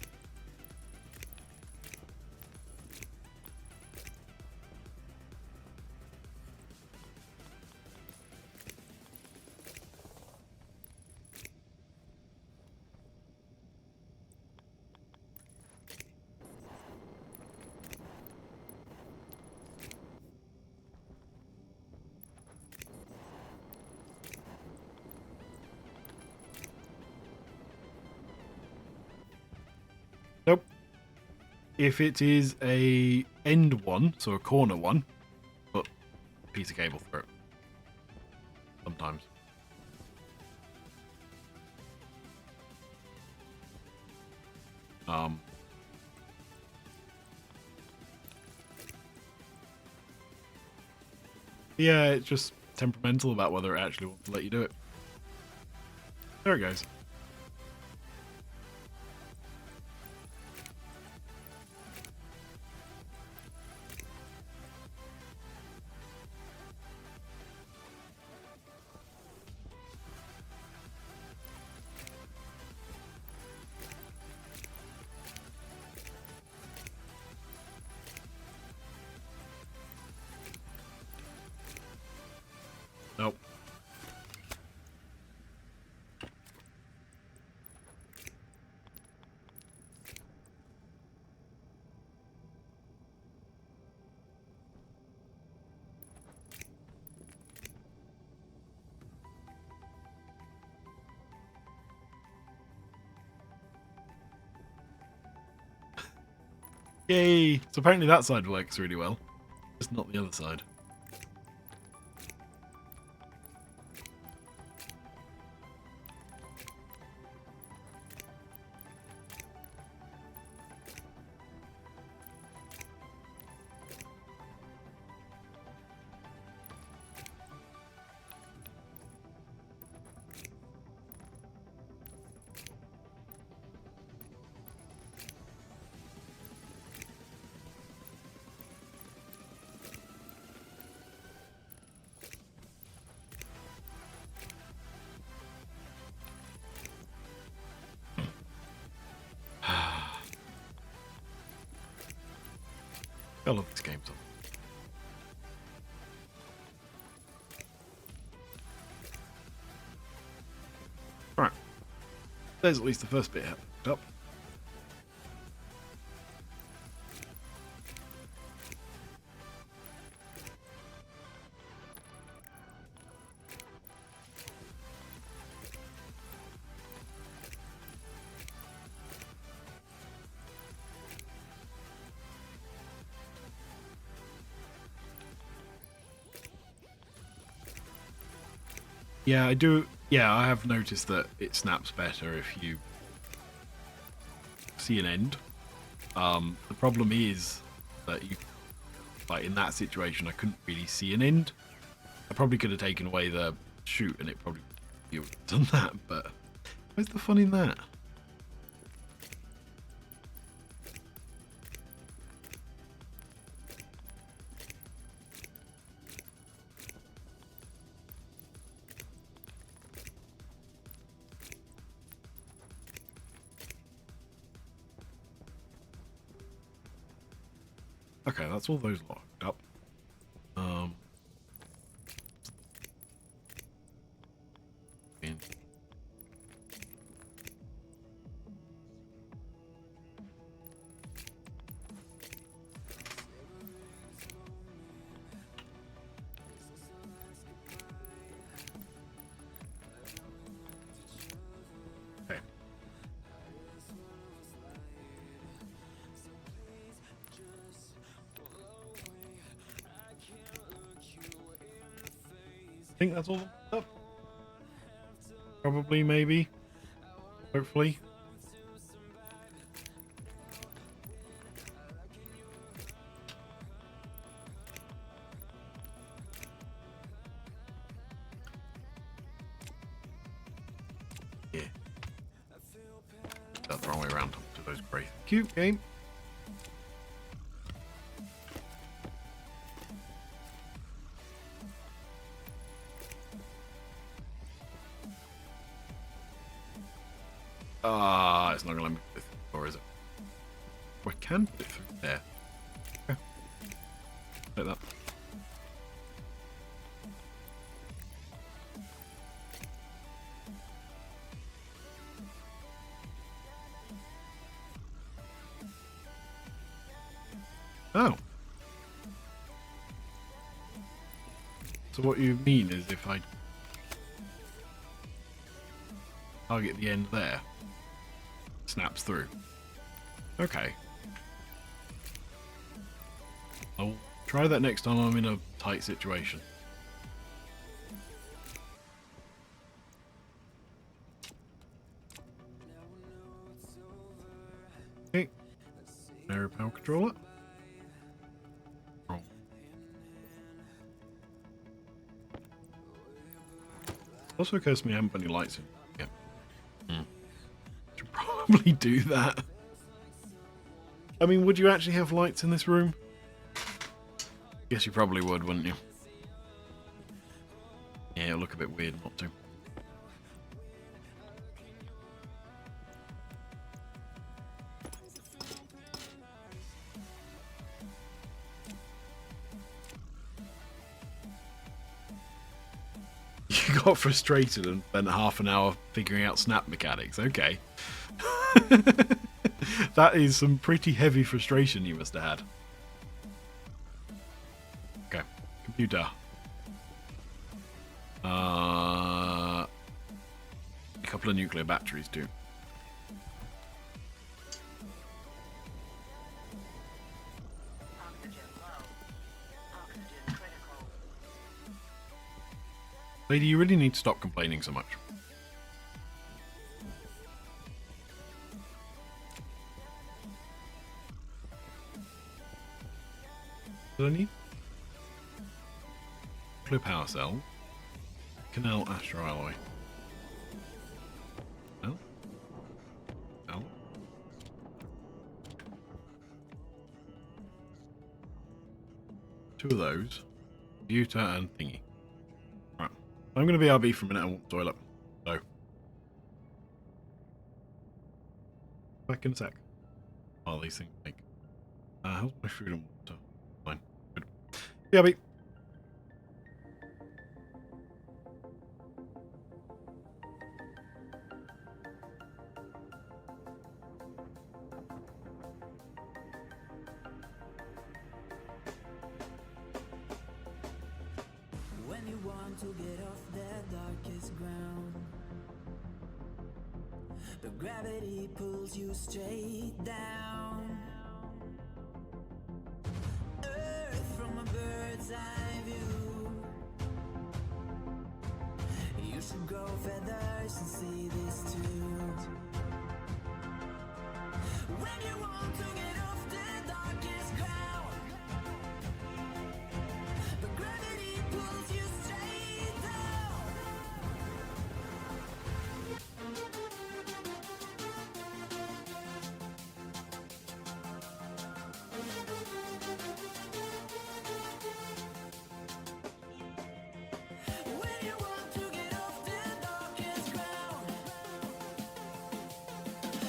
Nope. If it is a end one, so a corner one, put a piece of cable through it. Sometimes. Yeah, it's just temperamental about whether it actually wants to let you do it. There it goes. Nope. Yay! So apparently that side works really well. Just not the other side. I love this game so much. Right. There's at least the first bit up. Yeah, I do. Yeah, I have noticed that it snaps better if you see an end. The problem is that you, like in that situation, I couldn't really see an end. I probably could have taken away the shoot, and it probably you would have done that. But where's the fun in that? Okay, that's all those locked up. In. Okay. I think that's all locked up. Probably, maybe. Hopefully. Yeah. That's the wrong way around to those grey. Cute game. Ah, it's not gonna let me put it through, or is it? Oh, I can put it through there. Okay. Like that. Oh. So what you mean is if I target the end there, it snaps through. Okay. I'll try that next time I'm in a tight situation. Okay. Air power controller. Roll. Also occurs to me I haven't put any lights in. Yeah. Should probably do that. I mean, would you actually have lights in this room? Guess you probably would, wouldn't you? Yeah, it'll look a bit weird not to. You got frustrated and spent half an hour figuring out snap mechanics. Okay. That is some pretty heavy frustration you must have had. Okay. Computer. A couple of nuclear batteries too. Oxygen low. Oxygen critical. Lady, you really need to stop complaining so much. What do I need? Nuclear power cell. Canal astro alloy. L. L. Two of those. Computer and thingy. Right. I'm going to BRB for a minute and walk to the toilet. So. Back in a sec. Oh, these things make. How's my food and water? Fine. Good. BRB. When you want to get off the darkest ground, but gravity pulls you straight down. Earth from a bird's eye view, you feathers and see this too. When you want to get off the darkest ground, but gravity pulls you straight down. When you want to get off the darkest ground,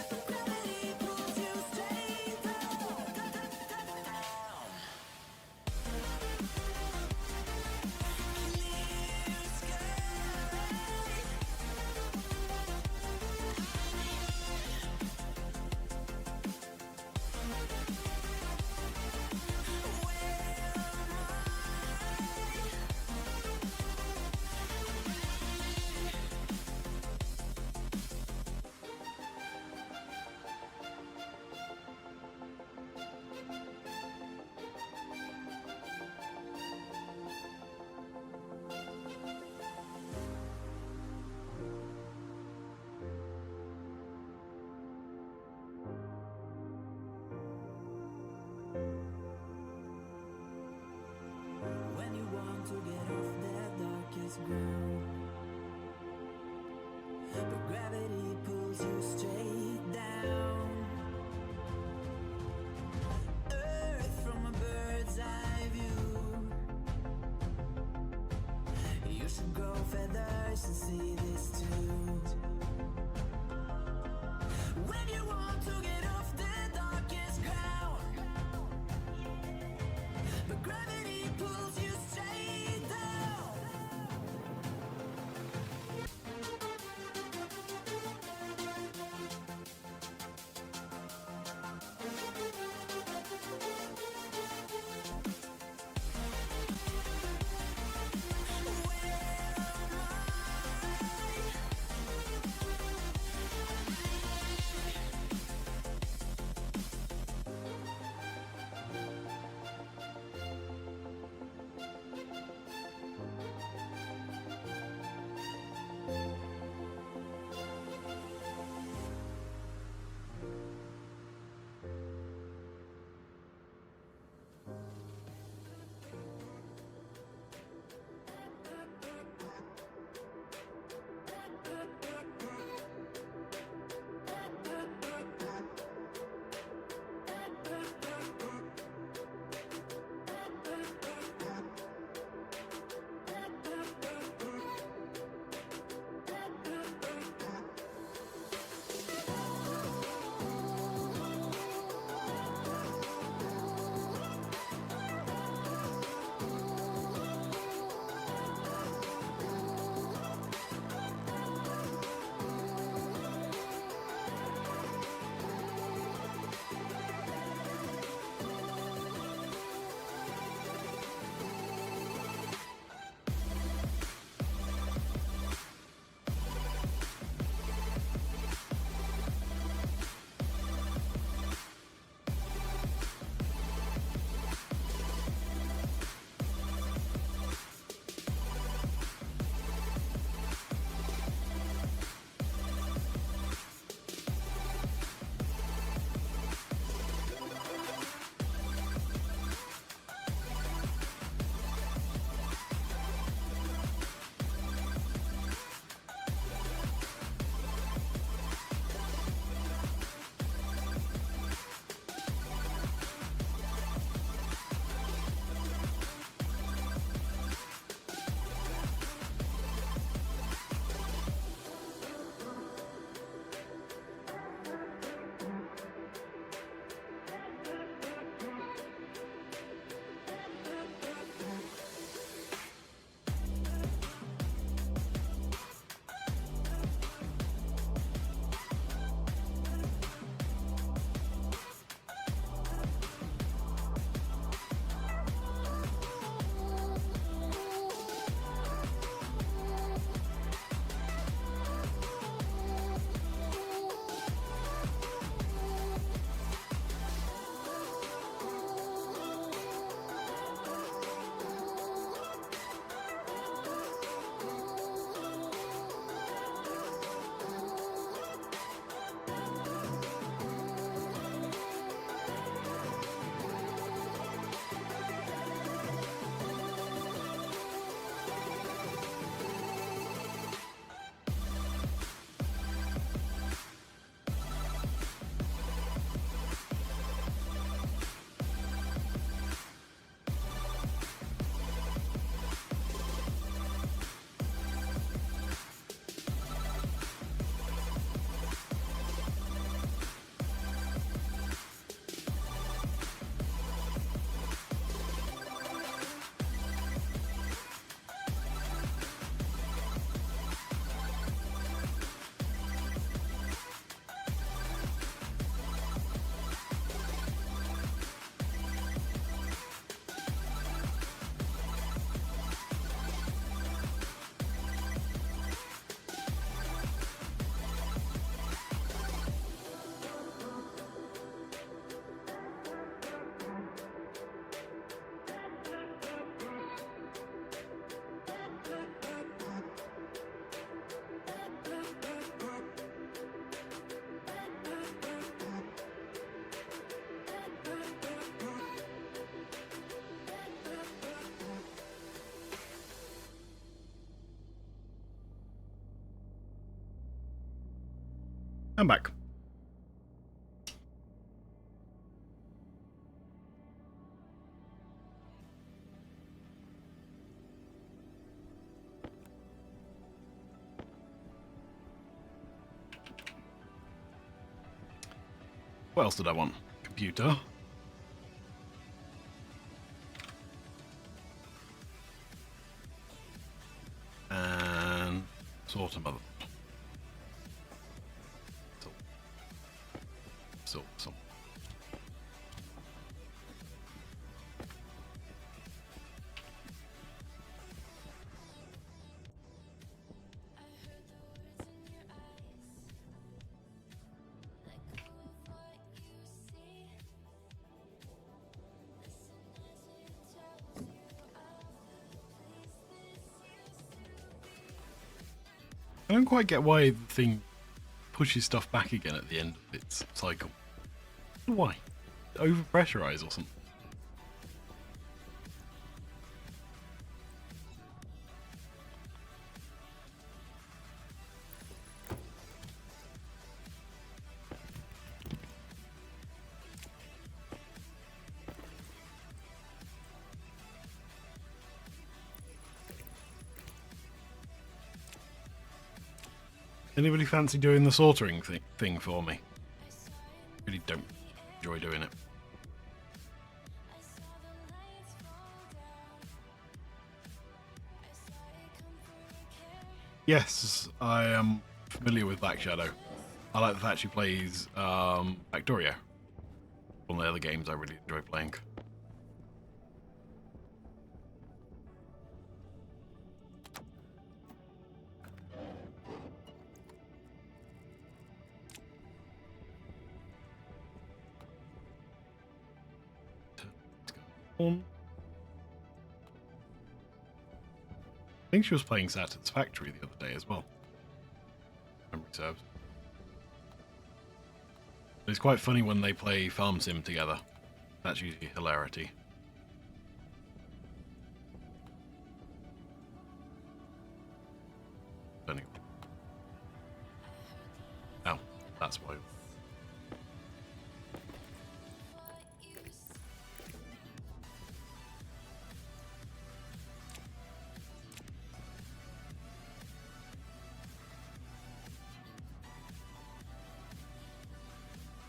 but gravity pulls you straight down. Clear skies. When you want to get off that darkest ground, but gravity pulls you straight down. Earth from a bird's eye view. You should grow feathers and see this too. When you want to get off the darkest ground, but gravity pulls you straight down. I'm back. What else did I want? Computer. And sort of mother. Some. I don't quite get why the thing pushes stuff back again at the end of its cycle. Why? Overpressurize or something. Anybody fancy doing the sortering thing for me? Really don't enjoy doing it. Yes, I am familiar with Black Shadow. I like the fact she plays Factorio. One of the other games I really enjoy playing. I think she was playing Saturn's Factory the other day as well. Memory serves. It's quite funny when they play Farm Sim together. That's usually hilarity. Anyway. Oh, that's why.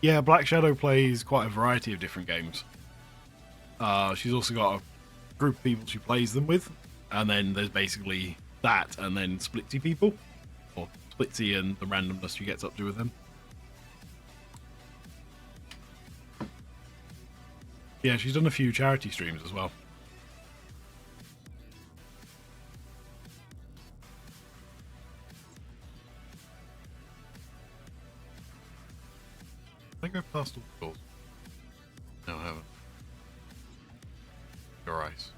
Yeah, Black Shadow plays quite a variety of different games. She's also got a group of people she plays them with, and then there's basically that, and then Splitsy people, or Splitsy and the randomness she gets up to with them. Yeah, she's done a few charity streams as well. I think I've passed all the calls. No, I haven't. Your eyes.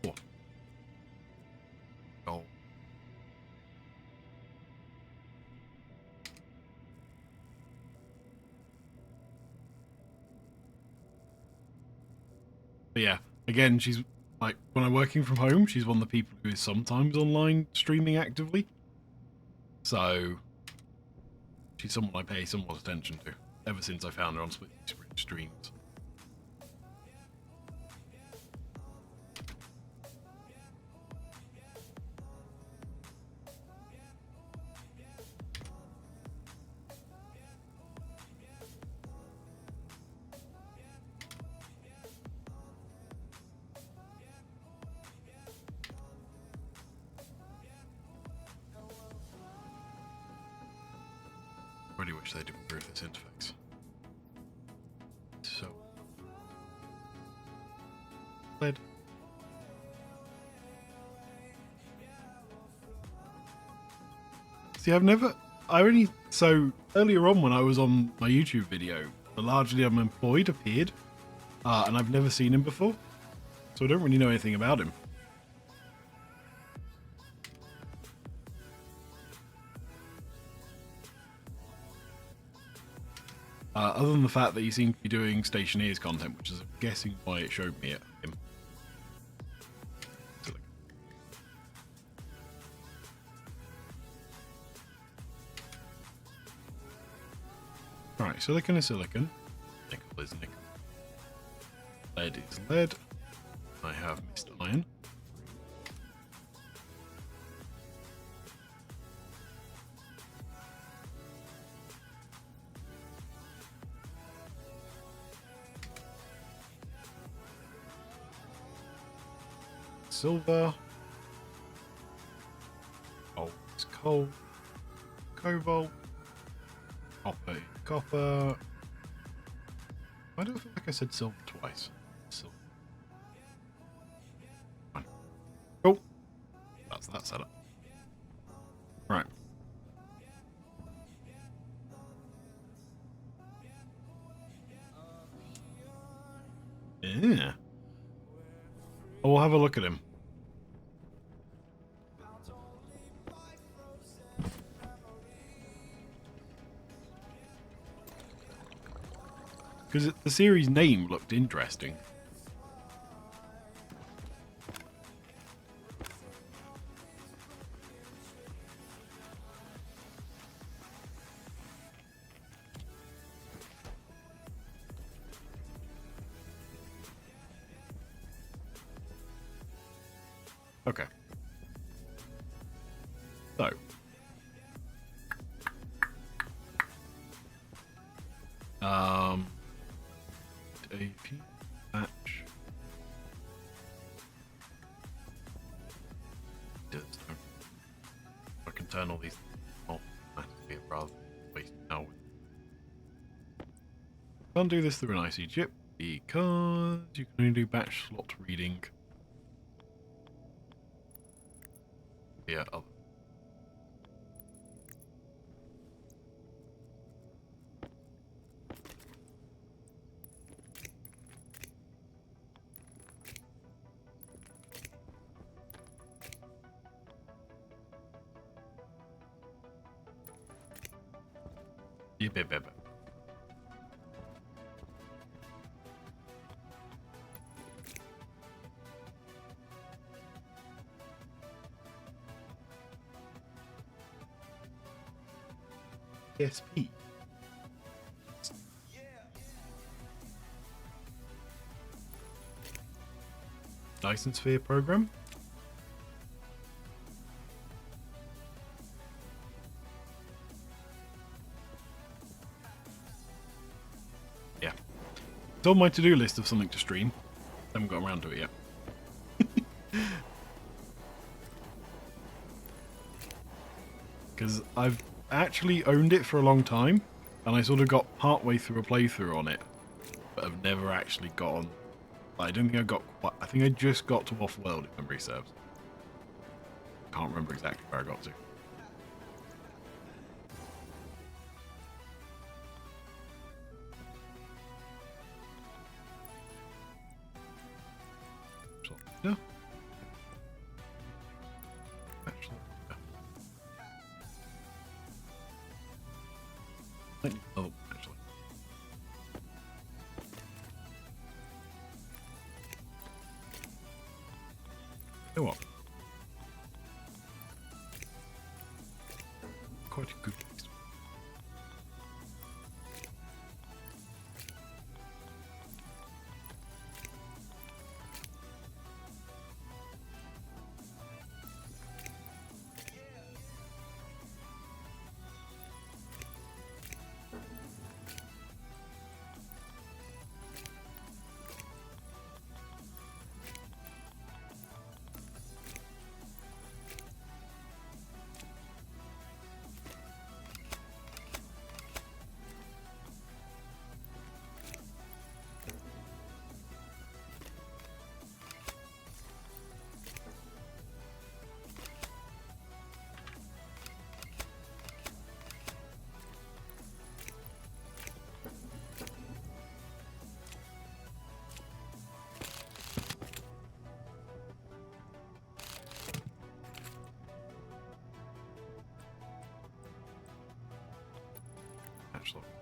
What? Oh. But yeah, again, she's like, when I'm working from home, she's one of the people who is sometimes online streaming actively. So, she's someone I pay somewhat attention to, ever since I found her on Split streams. Really wish they'd improve this interface. So, led. See, so earlier on when I was on my YouTube video, the largely unemployed appeared, and I've never seen him before, so I don't really know anything about him. Other than the fact that he seemed to be doing Stationeers content, which is, I'm guessing, why it showed me him. Right, silicon is silicon. Nickel is nickel. Lead is lead. I have missed iron. Silver. Gold is coal. Cobalt. Copper is copper. I don't feel like I said silver twice. Silver. Fine. Cool. That's that setup. Right. Yeah. We'll have a look at him. Because the series name looked interesting. Okay. So. AP match. I can turn all these off automatically rather than waste now. Can't do this through an IC chip because you can only do batch slot reading. Yeah, other. Yeah, ESP. Dyson Sphere program. Yeah. It's on my to-do list of something to stream. Haven't got around to it yet. Because I've actually owned it for a long time, and I sort of got partway through a playthrough on it, but I've never actually got on. I don't think I got quite. I think I just got to Off-World, if memory serves. Can't remember exactly where I got to. Yeah. Actually, yeah. Oh, actually. You know what? Quite a good place.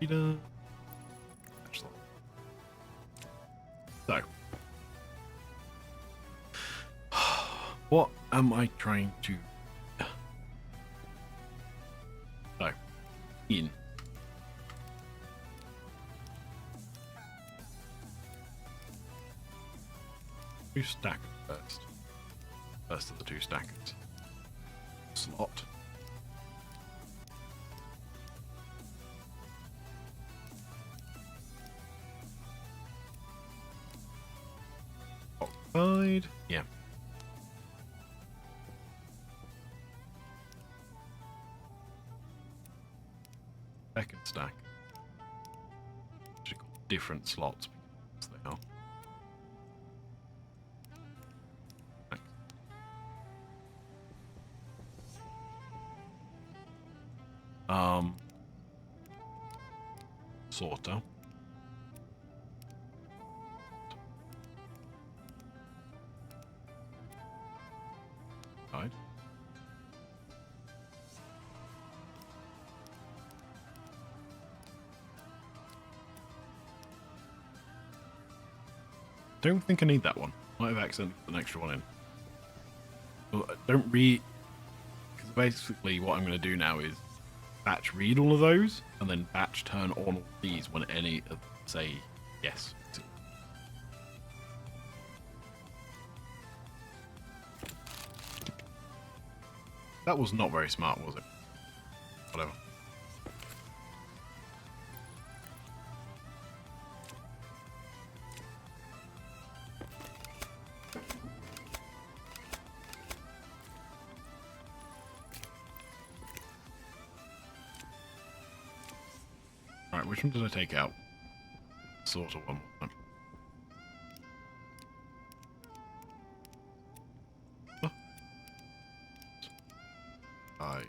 Reader. So, what am I trying to? So, in Two stackers first. First of the two stackers. Slot. Octide. Yeah. Second stack. Should call different slots because they are. Sorter. Right. Don't think I need that one. Might have accidentally put an extra one in. Well, don't read. Because basically what I'm going to do now is batch read all of those and then batch turn on all these when any of them say yes. That was not very smart, was it? Whatever. Right, which one did I take out? Sort of one. I.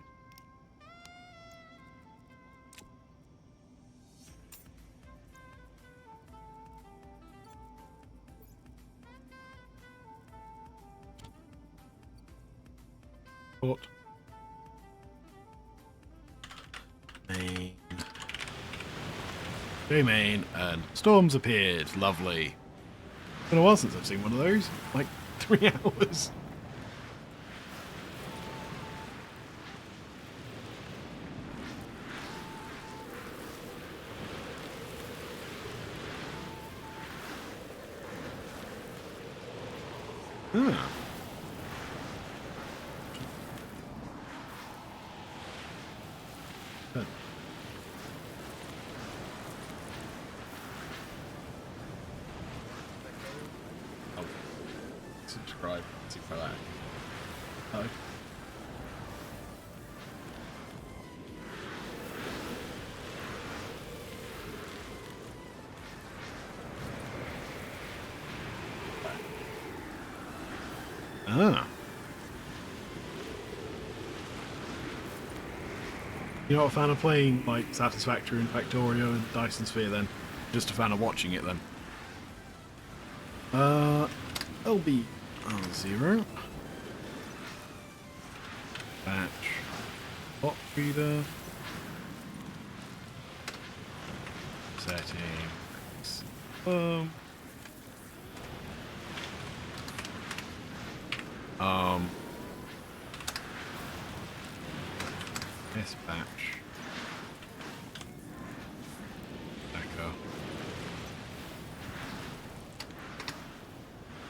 Port. Main. J main, and storms appeared. Lovely. It's been a while since I've seen one of those. Like 3 hours. Ah. Good. Oh. Subscribe. See for that. Oh. Ah. You're not a fan of playing like Satisfactory and Factorio and Dyson Sphere then? Just a fan of watching it then? LB 0. Batch. Bot reader. Settings. This batch. Echo.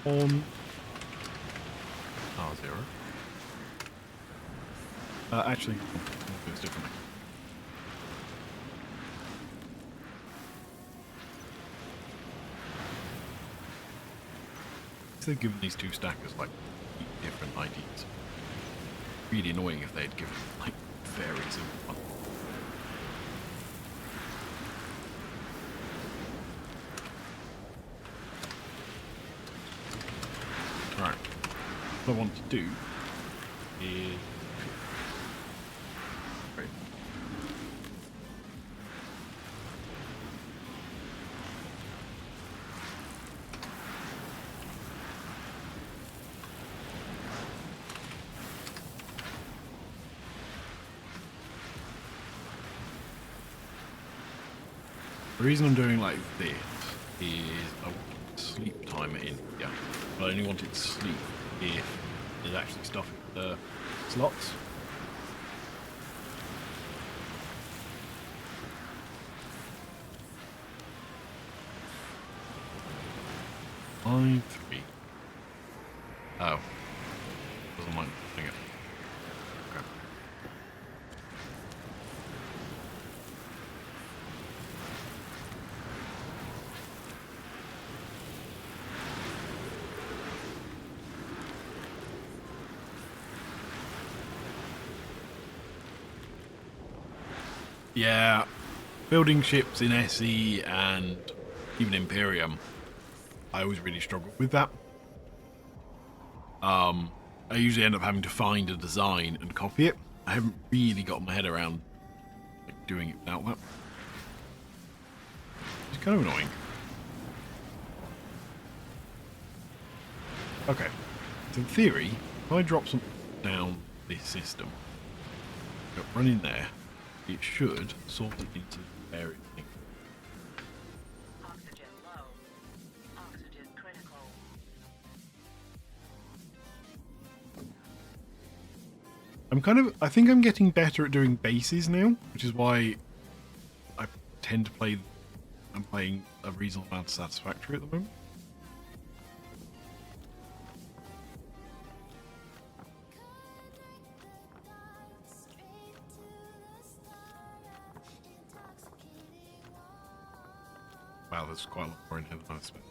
On. R0. Actually, I'll do this differently. They've given these two stackers like different IDs. Really annoying if they'd given like very simple one. Right. What I want to do is right. The reason I'm doing like this is I want sleep timer in here, but I only want it to sleep if there's actually stuff in the slots. Line 3. Oh. Doesn't like doing it. Okay. Yeah, building ships in SE and even Imperium, I always really struggled with that. I usually end up having to find a design and copy it. I haven't really got my head around like, doing it without that. It's kind of annoying. Okay, so in theory, if I drop something down this system, run in there, it should sort it into the area thing. Oxygen low. Oxygen critical. I think I'm getting better at doing bases now, which is why I tend to play, I'm playing a reasonable amount of Satisfactory at the moment. Wow, there's quite a lot more in here than I expected.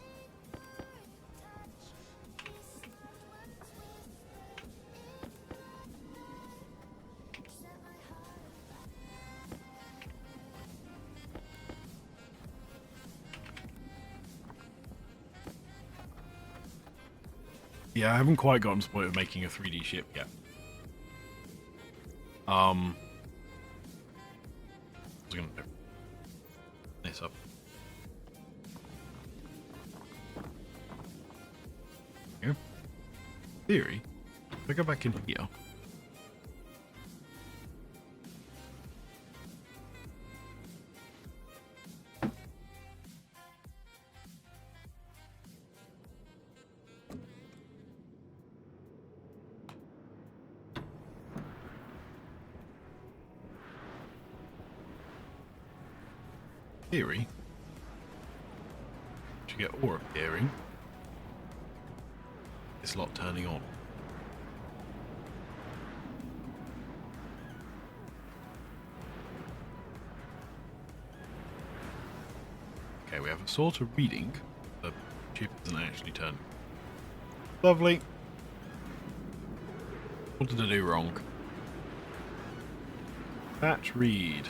Yeah, I haven't quite gotten to the point of making a 3D ship yet. I was gonna do this up. Here. Theory, if I go back in here. Theory, to get ore appearing, this lot turning on. Okay, we have a sort of reading. The chip isn't actually turning. Lovely. What did I do wrong? Batch read.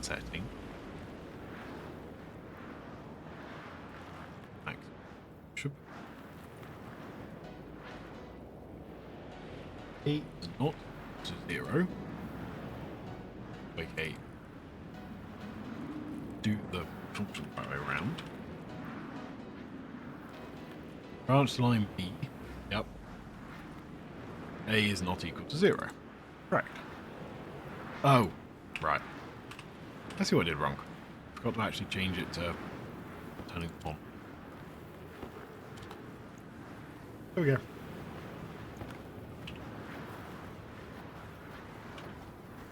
Setting. Should 8 is not to 0. Okay. Do the function right way around. Branch line B. Yep. A is not equal to 0. Correct. Oh, right. I see what I did wrong. Forgot to actually change it to turning on. There we go.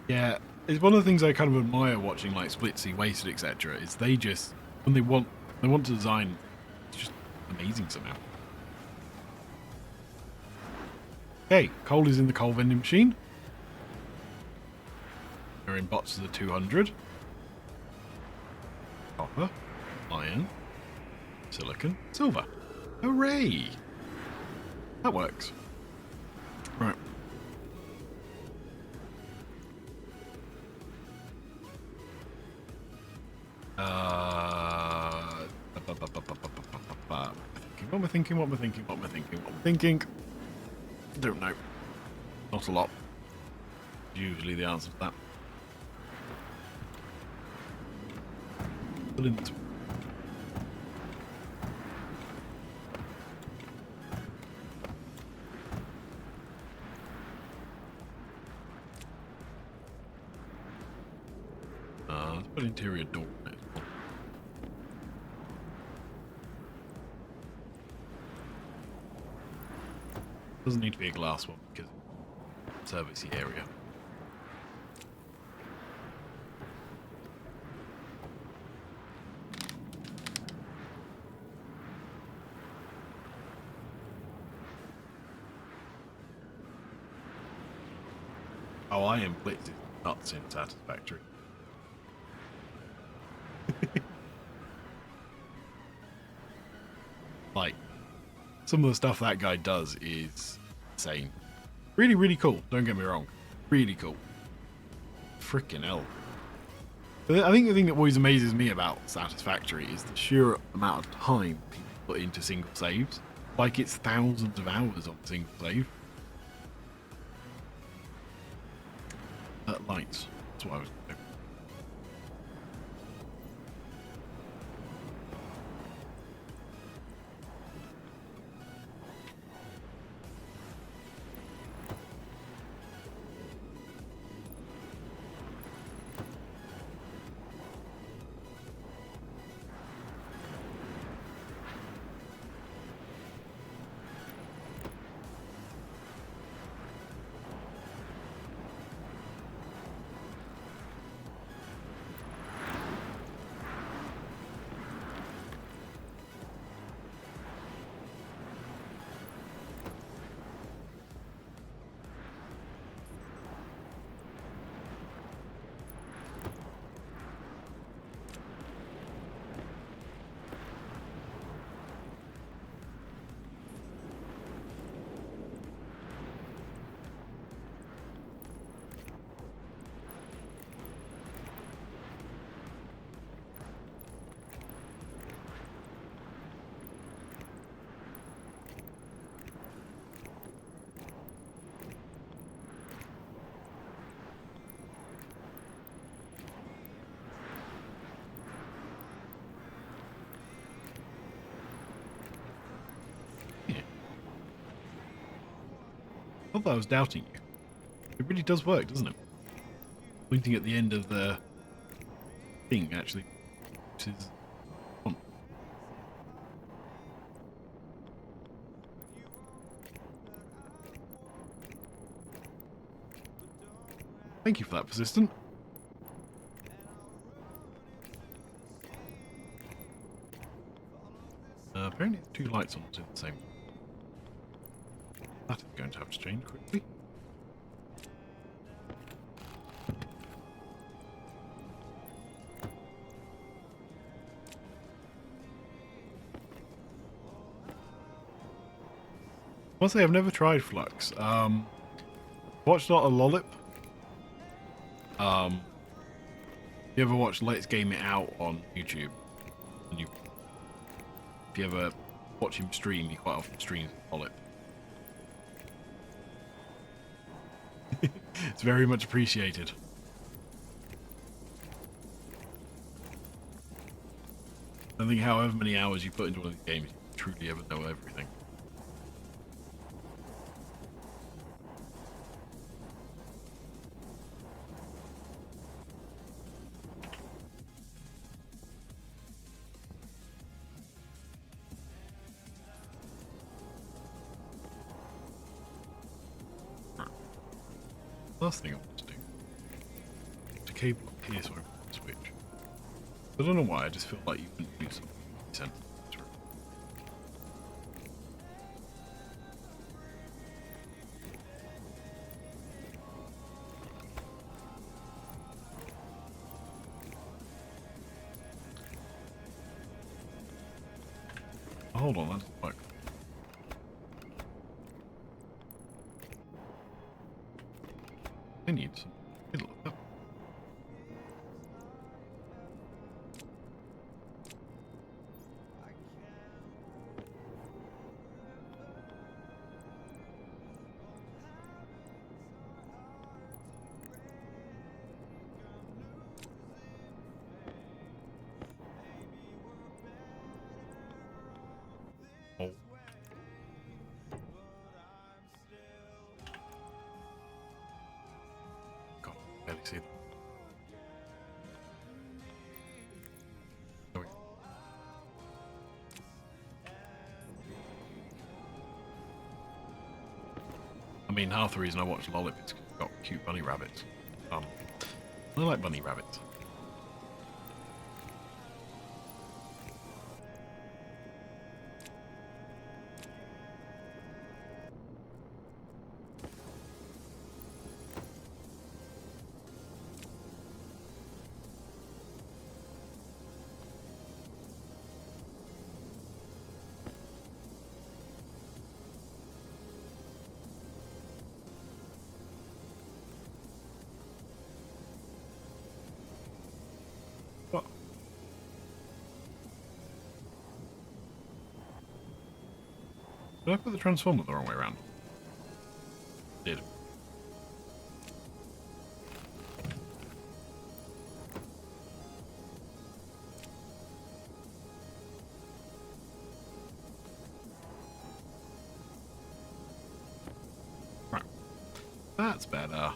Yeah, it's one of the things I kind of admire watching like Splitsy, Wasted, etc. Is they just when they want to design, it's just amazing somehow. Okay, coal is in the coal vending machine. We're in bots of the 200. Copper, iron, silicon, silver. Hooray! That works. Right. What am I thinking? What am I thinking? What am I thinking? What am I thinking? Don't know. Not a lot. Usually the answer to that. Flint. Let's put interior door. Doesn't need to be a glass one because it's servicey area. how iron blitz is nuts in Satisfactory. Like, some of the stuff that guy does is insane. Really, really cool. Don't get me wrong. Really cool. Freaking hell. But I think the thing that always amazes me about Satisfactory is the sheer amount of time people put into single saves. Like, it's thousands of hours on a single save. Lights. That's what I was doing. Not that I was doubting you. It really does work, doesn't it? Pointing at the end of the thing actually is on. Thank you for that, persistent. Apparently, it's two lights on at the same time. That is going to have to change quickly. I must say I've never tried Flux. Watched a lot of Lollip. You ever watch Let's Game It Out on YouTube? And if you ever watch him stream, he quite often streams Lollip. It's very much appreciated. I think however many hours you put into one of these games, you truly ever know everything. Last thing I want to do is to cable up here so I can switch. I don't know why, I just feel like you wouldn't do something sensible. Hold on, that doesn't work. I need some middle of that. Oh. God, I barely see that. There we go. I mean, half the reason I watch Lollip is 'cause it's got cute bunny rabbits. I like bunny rabbits. Did I put the transformer the wrong way around? Did. Right. That's better.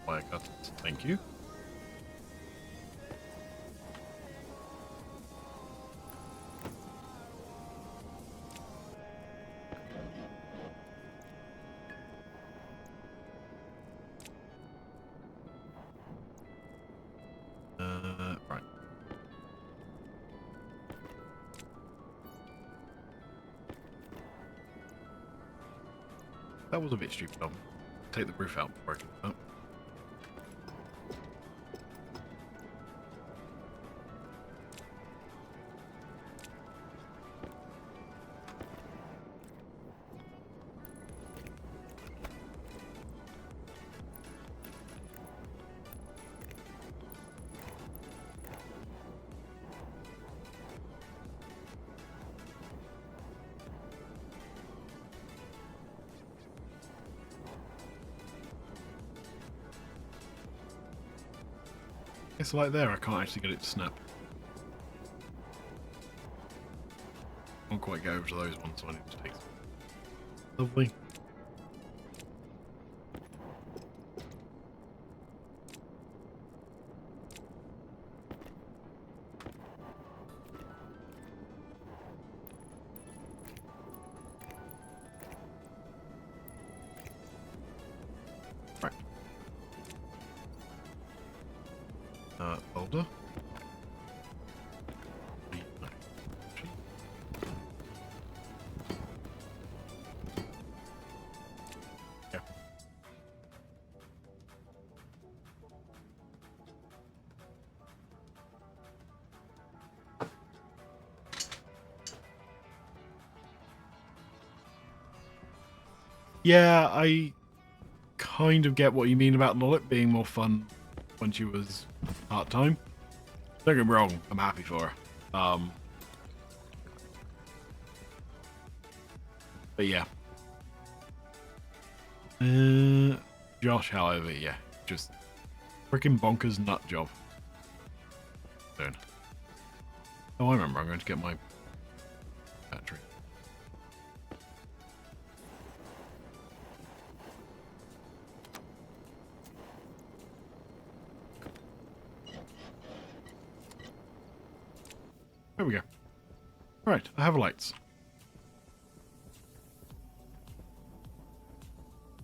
Wire cutters. Thank you. Right. That was a bit stupid of me. Take the roof out before I can do that. It's like there, I can't actually get it to snap. Can't quite get over to those ones, so I need to take some. Lovely. Right. Folder. Yeah. Yeah, I kind of get what you mean about Lollet being more fun when she was part-time. Don't get me wrong, I'm happy for her. But yeah. Josh, however, yeah, just freaking bonkers nut job. Soon. Oh, I remember. I'm going to get my battery. There we go. Right, I have lights.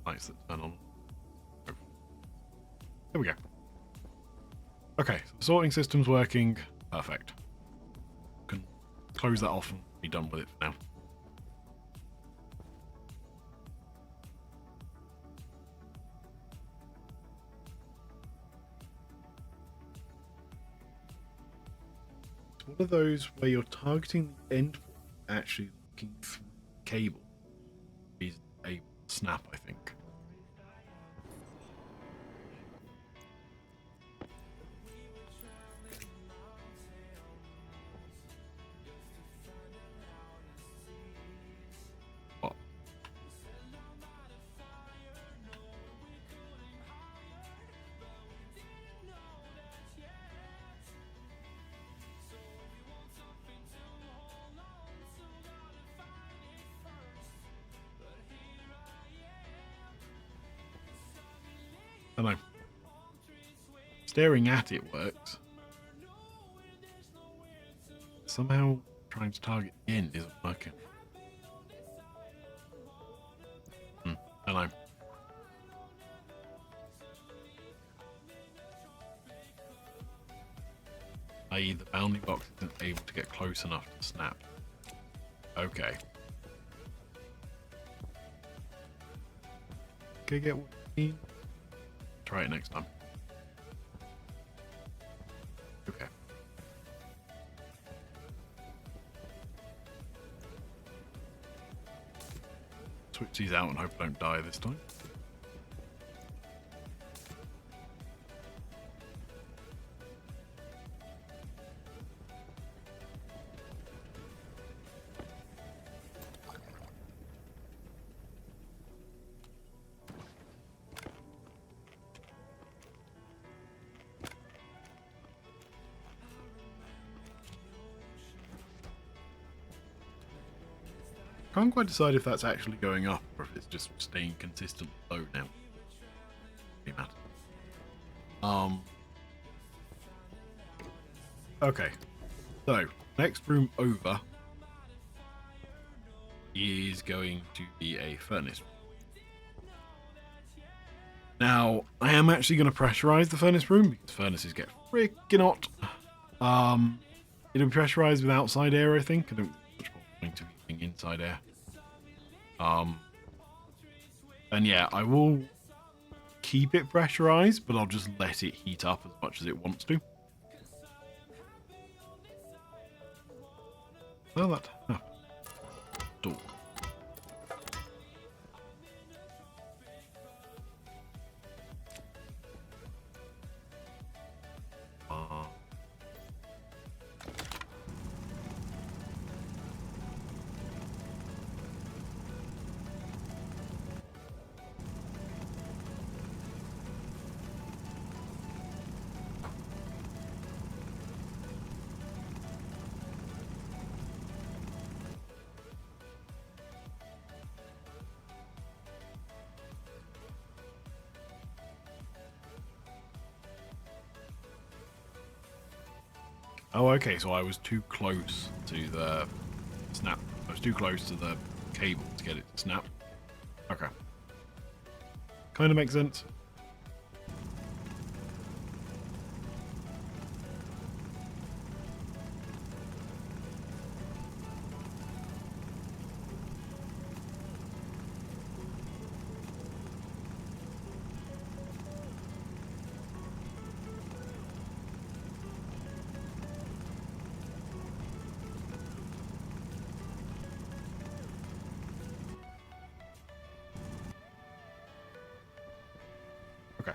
Lights that turn on. Oh. There we go. Okay, so the sorting system's working. Perfect. Can close that off and be done with it for now. It's one of those where you're targeting the end point, actually looking through the cable. Is a snap, I think. What? I don't know. Staring at it works. Somehow trying to target the end isn't working. I know. I.e. the bounding box isn't able to get close enough to snap. Okay. Okay, get what you mean. Try it next time. Okay. these out and hope I don't die this time. Can't quite decide if that's actually going up or if it's just staying consistent low now. Pretty mad. Okay. So, next room over is going to be a furnace. Now, I am actually going to pressurize the furnace room because furnaces get freaking hot. It'll be pressurized with outside air, I think. I don't think much more point to using inside air. And yeah, I will keep it pressurized, but I'll just let it heat up as much as it wants to. Well, that door. Oh, okay, so I was too close to the snap. I was too close to the cable to get it to snap. Okay. Kind of makes sense. Okay.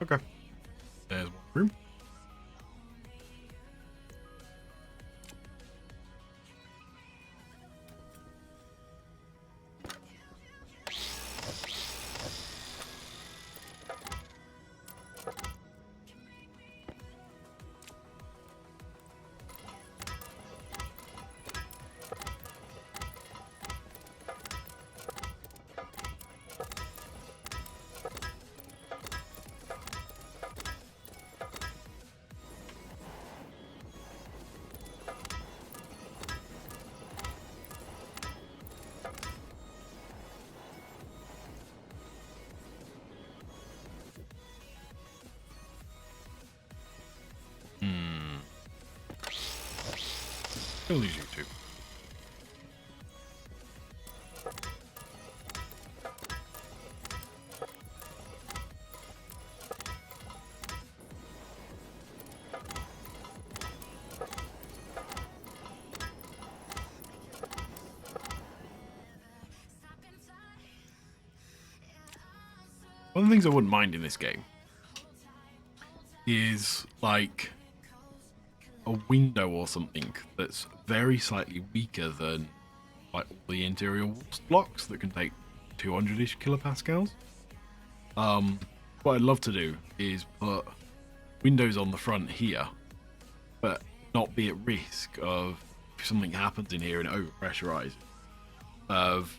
Okay. There's one room. I'll lose you two. One of the things I wouldn't mind in this game is like a window or something that's very slightly weaker than like all the interior walls blocks that can take 200-ish kilopascals. What I'd love to do is put windows on the front here, but not be at risk of, if something happens in here and it overpressurizes, of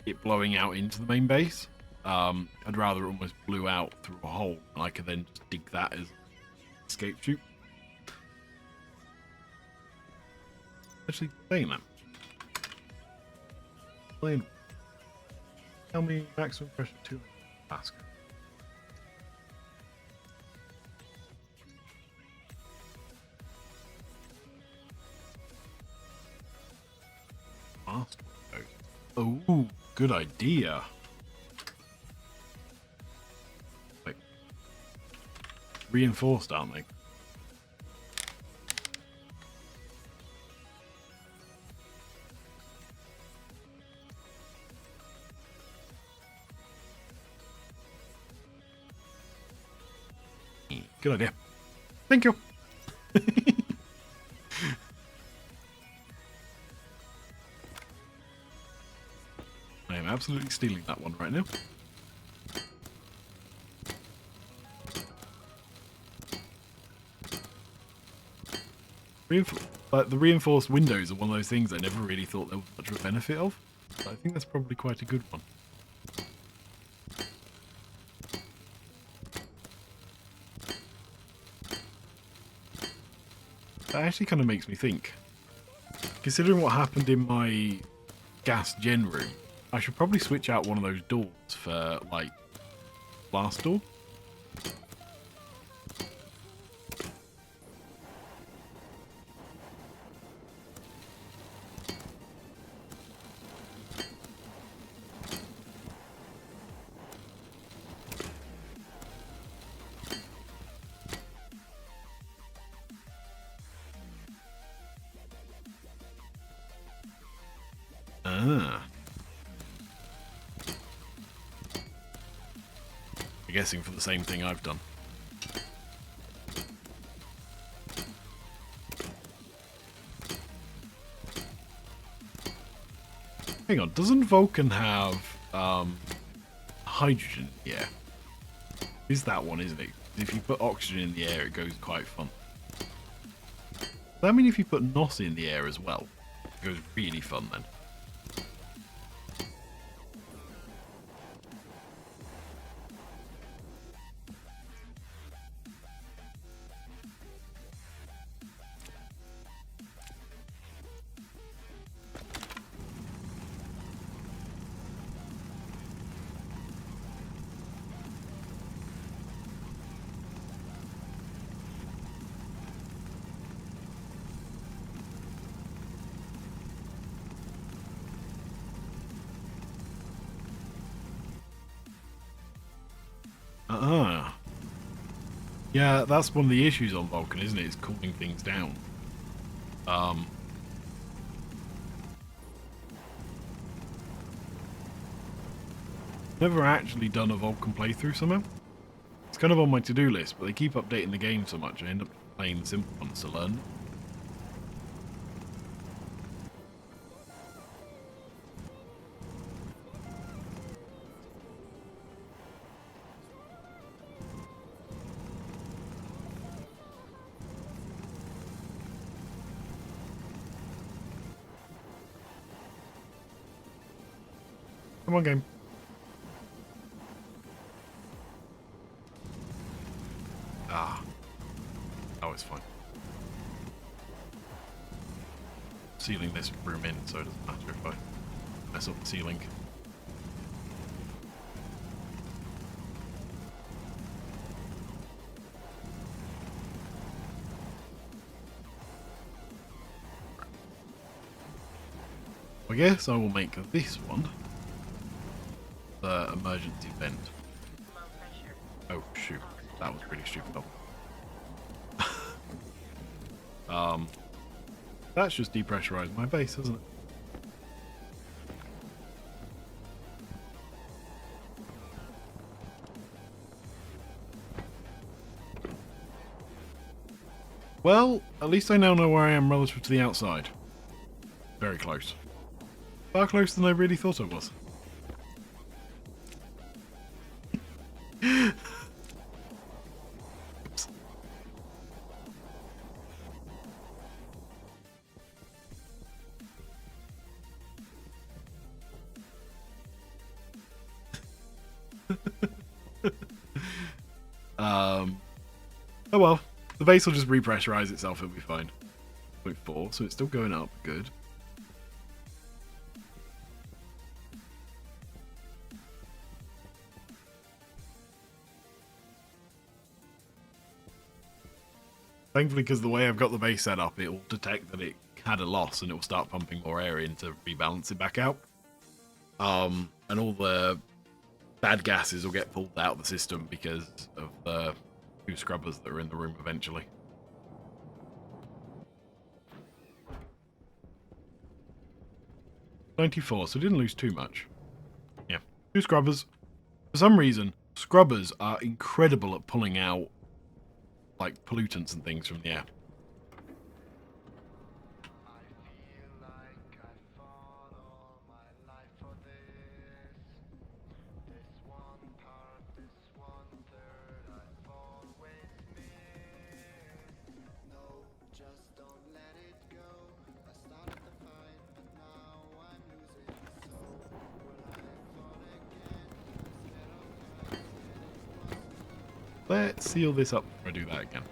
it blowing out into the main base. I'd rather it almost blew out through a hole, and I could then just dig that as escape chute. Actually, saying that. Tell me maximum pressure 2 Pascal. Oh, good idea. Wait. Reinforced, aren't they? Good idea. Thank you. I am absolutely stealing that one right now. Like the reinforced windows are one of those things I never really thought there was much of a benefit of. But I think that's probably quite a good one. That actually kind of makes me think. Considering what happened in my gas gen room, I should probably switch out one of those doors for, like, blast door. Ah. I'm guessing for the same thing I've done. Hang on, doesn't Vulcan have hydrogen in the air? Is that one, isn't it? If you put oxygen in the air, it goes quite fun. Does that mean if you put NOS in the air as well, it goes really fun then? Yeah, that's one of the issues on Vulcan, isn't it? It's cooling things down. Never actually done a Vulcan playthrough somehow. It's kind of on my to-do list, but they keep updating the game so much I end up playing the simple ones to learn. Come on, game. Ah. Oh, it's fine. Sealing this room in, so it doesn't matter if I mess up the ceiling. I guess I will make this one the emergency vent. Low pressure. Oh shoot, that was pretty stupid. That's just depressurized my base, isn't it? Well, at least I now know where I am relative to the outside. Very close. Far closer than I really thought I was. Oh well, the base will just repressurize itself, it'll be fine. 0.4, so it's still going up, good. Thankfully, because the way I've got the base set up, it will detect that it had a loss and it will start pumping more air in to rebalance it back out. And all the bad gases will get pulled out of the system because of the 2 scrubbers that are in the room eventually. $94, so we didn't lose too much. Yeah, 2 scrubbers. For some reason, scrubbers are incredible at pulling out like pollutants and things from the air. I feel like I fought all my life for this. This one part, this 1/3 I've always missed. No, just don't let it go. I started the fight, but now I'm losing. So will I thought again instead of I said it was me. Let's seal this up before I do that again.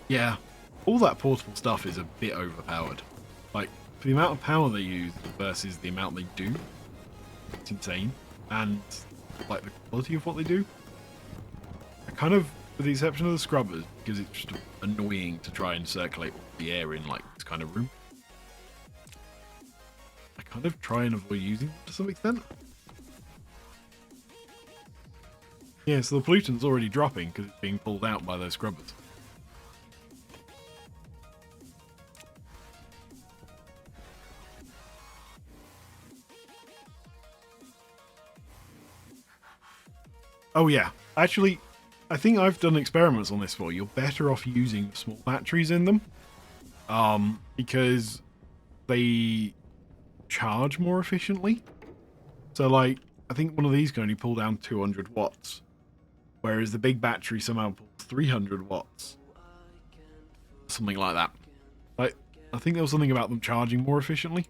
Yeah, all that portable stuff is a bit overpowered. Like, for the amount of power they use versus the amount they do, it's insane. And, like, the quality of what they do, I kind of, with the exception of the scrubbers, because it's just annoying to try and circulate all the air in, like, this kind of room, I kind of try and avoid using them to some extent. Yeah, so the pollutant's already dropping because it's being pulled out by those scrubbers. Oh yeah, actually, I think I've done experiments on this before. You're better off using small batteries in them, because they charge more efficiently. So like, I think one of these can only pull down 200 watts, whereas the big battery somehow pulls 300 watts, something like that. Like, I think there was something about them charging more efficiently.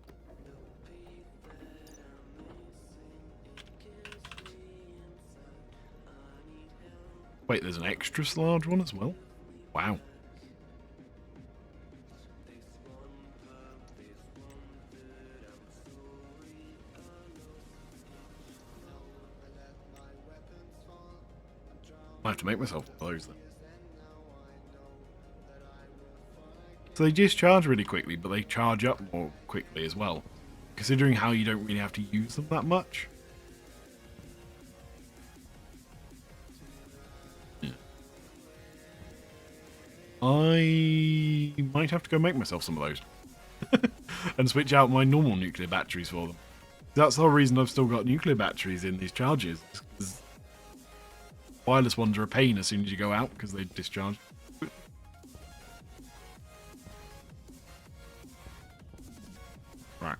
Wait, there's an extra large one as well? Wow. I have to make myself those then. So they discharge really quickly, but they charge up more quickly as well, considering how you don't really have to use them that much. I might have to go make myself some of those. And switch out my normal nuclear batteries for them. That's the whole reason I've still got nuclear batteries in these chargers. Wireless ones are a pain as soon as you go out because they discharge. Right.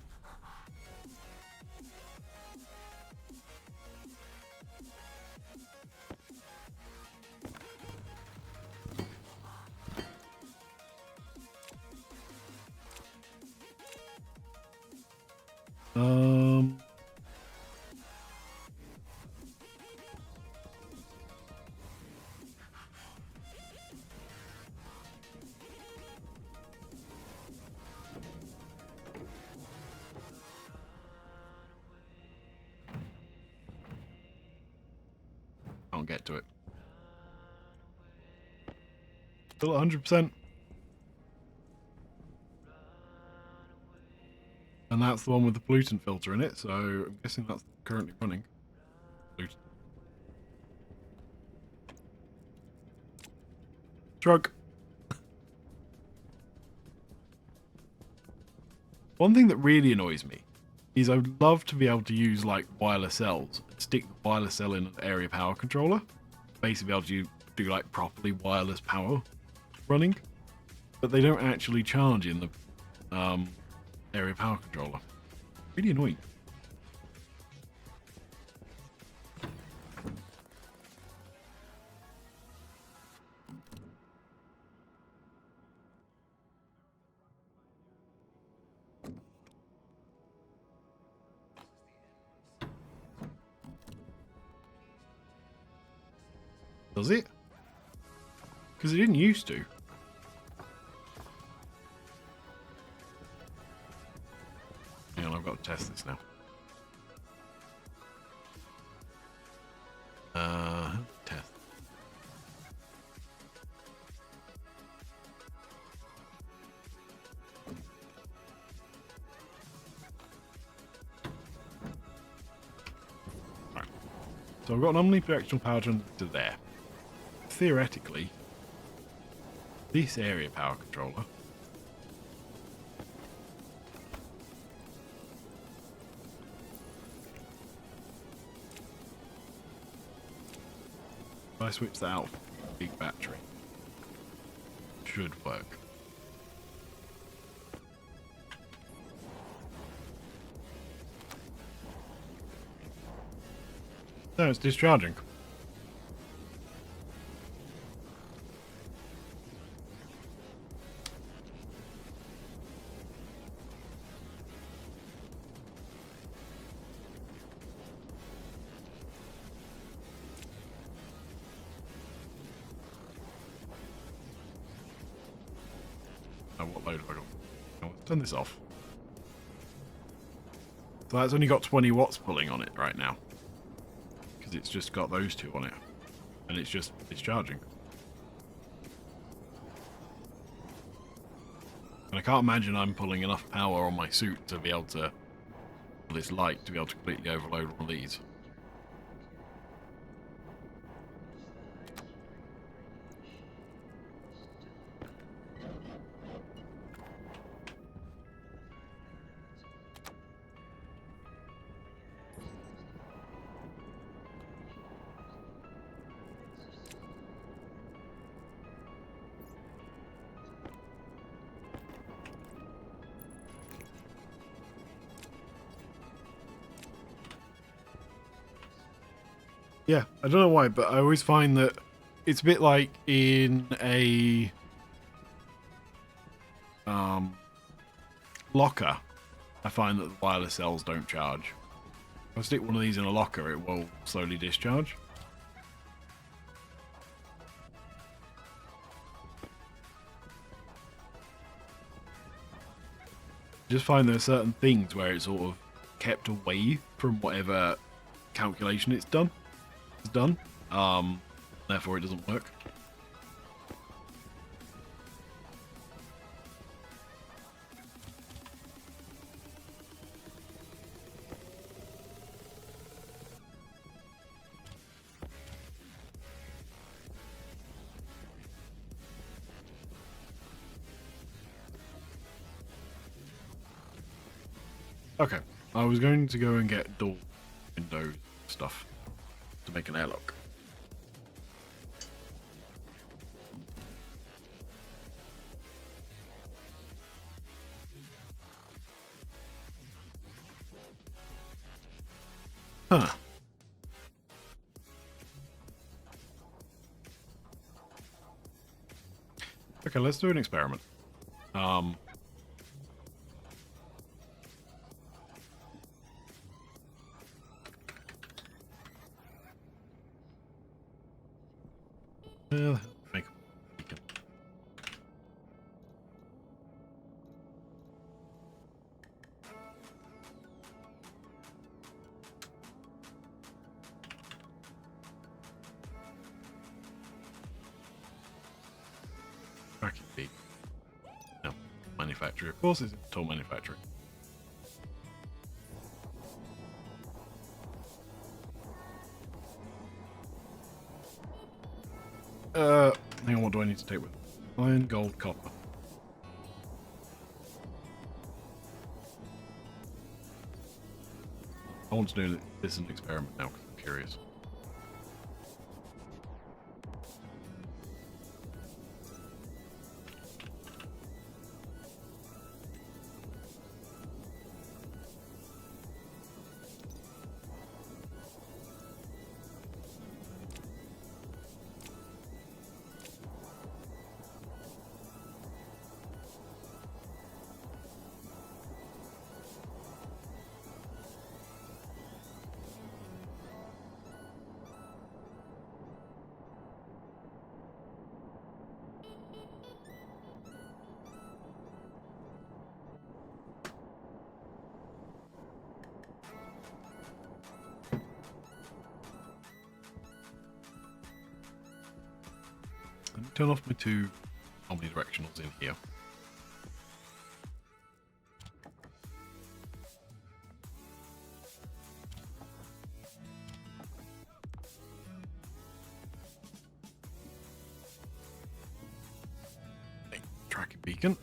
Can't get to it. Still 100%. And that's the one with the pollutant filter in it, so I'm guessing that's currently running. Pollutant. Shrug. One thing that really annoys me is I would love to be able to use like wireless cells, stick the wireless cell in an area power controller, basically be able to do like properly wireless power running, but they don't actually charge in the area power controller. Really annoying. Does it? Because it didn't used to. Hang on, I've got to test this now. Test. Right. So I've got an omnidirectional power to there. Theoretically, this area power controller if I switch that out for a big battery, should work. No, it's discharging. Oh, what load have I got? Oh, let's turn this off. So that's only got 20 watts pulling on it right now. Because it's just got those two on it. And it's just discharging. And I can't imagine I'm pulling enough power on my suit to be able to, for this light, to be able to completely overload one of these. Yeah, I don't know why, but I always find that it's a bit like in a locker. I find that the wireless cells don't charge. If I stick one of these in a locker, it will slowly discharge. I just find there are certain things where it's sort of kept away from whatever calculation it's done. Therefore it doesn't work. Okay, I was going to go and get door window stuff to make an airlock. Huh. Okay, let's do an experiment. Make a beacon. Tracking beacon. No, manufacturer. Of course, it's tool manufacturing. Hang on, what do I need to take with? Iron, gold, copper. I want to do this as an experiment now because I'm curious. turn off my two omnidirectionals in here. Okay, tracking beacon.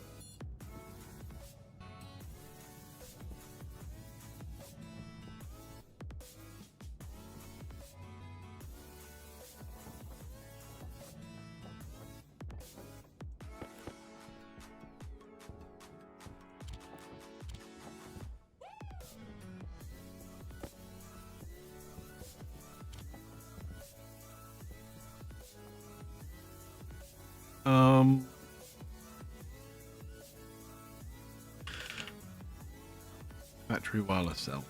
Battery wireless cell.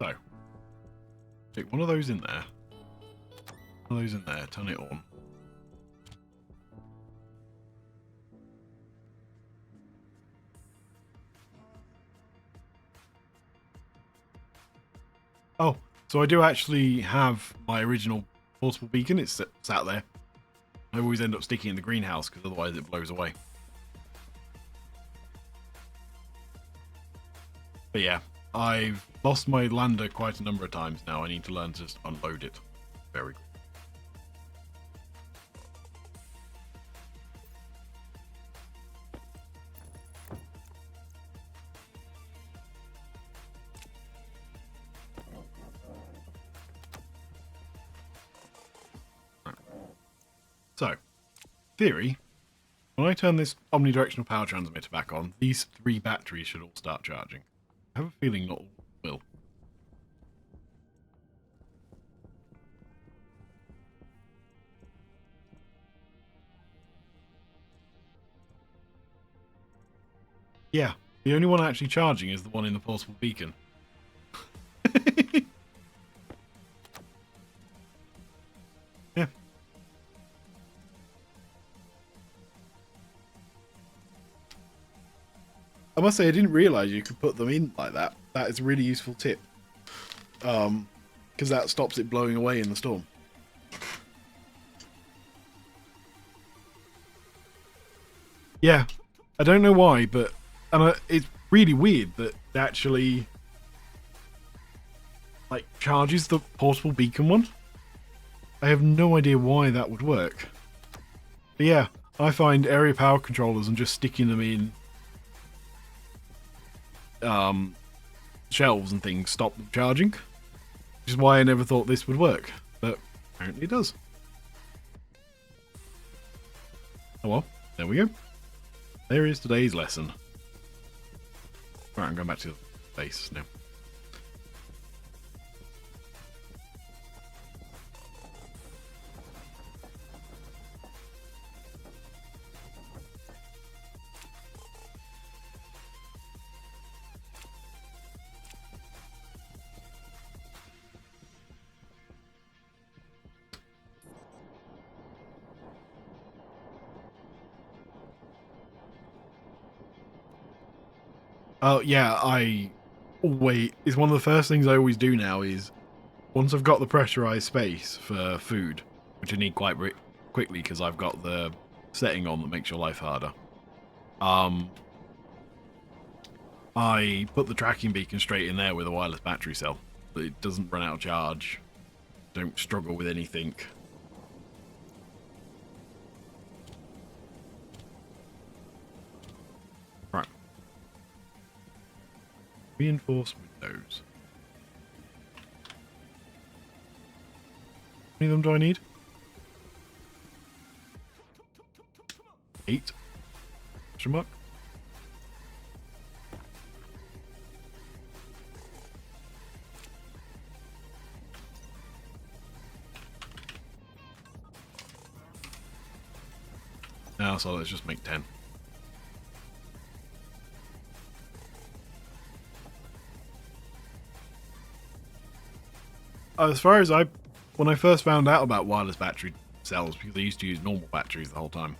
So, stick one of those in there. One of those in there, turn it on. Oh, so I do actually have my original portable beacon. It's sat there. I always end up sticking it in the greenhouse because otherwise it blows away. But yeah, I've lost my lander quite a number of times now. I need to learn to just unload it. Very good. So, theory, when I turn this omnidirectional power transmitter back on, these 3 batteries should all start charging. I have a feeling not all will. Yeah, the only one actually charging is the one in the portable beacon. Yeah. I must say, I didn't realise you could put them in like that. That is a really useful tip. Because that stops it blowing away in the storm. Yeah, I don't know why, but it's really weird that it actually like charges the portable beacon one. I have no idea why that would work. But yeah, I find area power controllers and just sticking them in shelves and things stop them charging. Which is why I never thought this would work, but apparently it does. Oh well, there we go. There is today's lesson. Right, I'm going back to the base now. Oh yeah, it's one of the first things I always do now is once I've got the pressurized space for food, which I need quite quickly because I've got the setting on that makes your life harder. I put the tracking beacon straight in there with a wireless battery cell, so it doesn't run out of charge. Don't struggle with anything. Right. Reinforced windows. How many of them do I need? 8. Question mark? Now, so let's just make 10. as far as when I first found out about wireless battery cells, because I used to use normal batteries the whole time,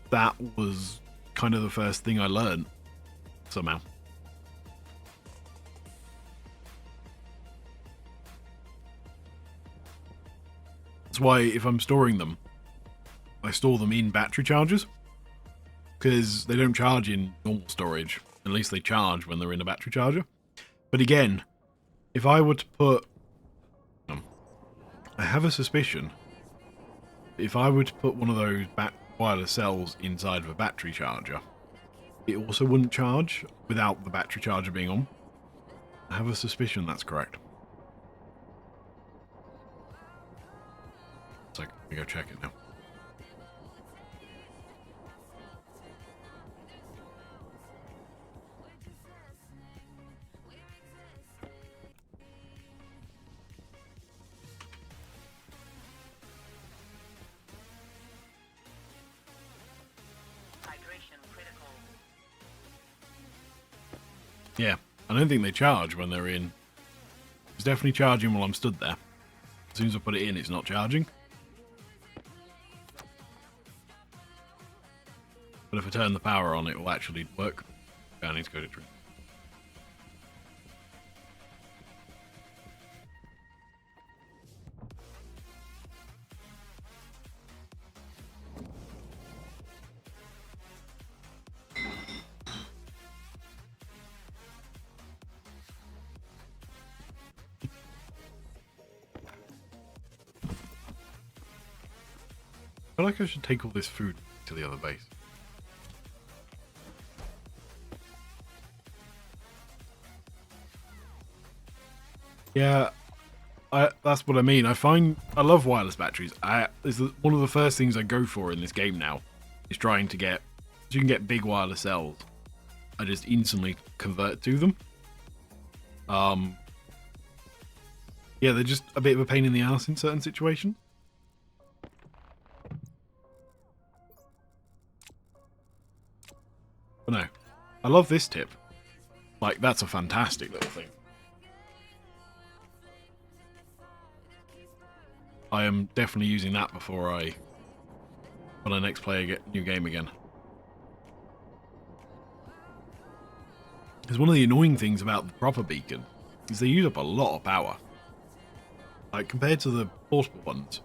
that was kind of the first thing I learned somehow. That's why if I'm storing them, I store them in battery chargers, because they don't charge in normal storage. At least they charge when they're in a battery charger. But again, if I were to put... I have a suspicion, if I were to put one of those wireless cells inside of a battery charger, it also wouldn't charge without the battery charger being on. I have a suspicion that's correct. So let me go check it now. Hydration critical. Yeah, I don't think they charge when they're in. It's definitely charging while I'm stood there. As soon as I put it in, it's not charging. But if I turn the power on, it will actually work. I need to go to drink. I feel like I should take all this food to the other base. Yeah, that's what I mean. I love wireless batteries. It's one of the first things I go for in this game now, is trying to get, so you can get big wireless cells. I just instantly convert to them. Yeah, they're just a bit of a pain in the ass in certain situations. But no, I love this tip. Like, that's a fantastic little thing. I am definitely using that before when I next play a new game again. Because one of the annoying things about the proper beacon is they use up a lot of power. Like, compared to the portable ones.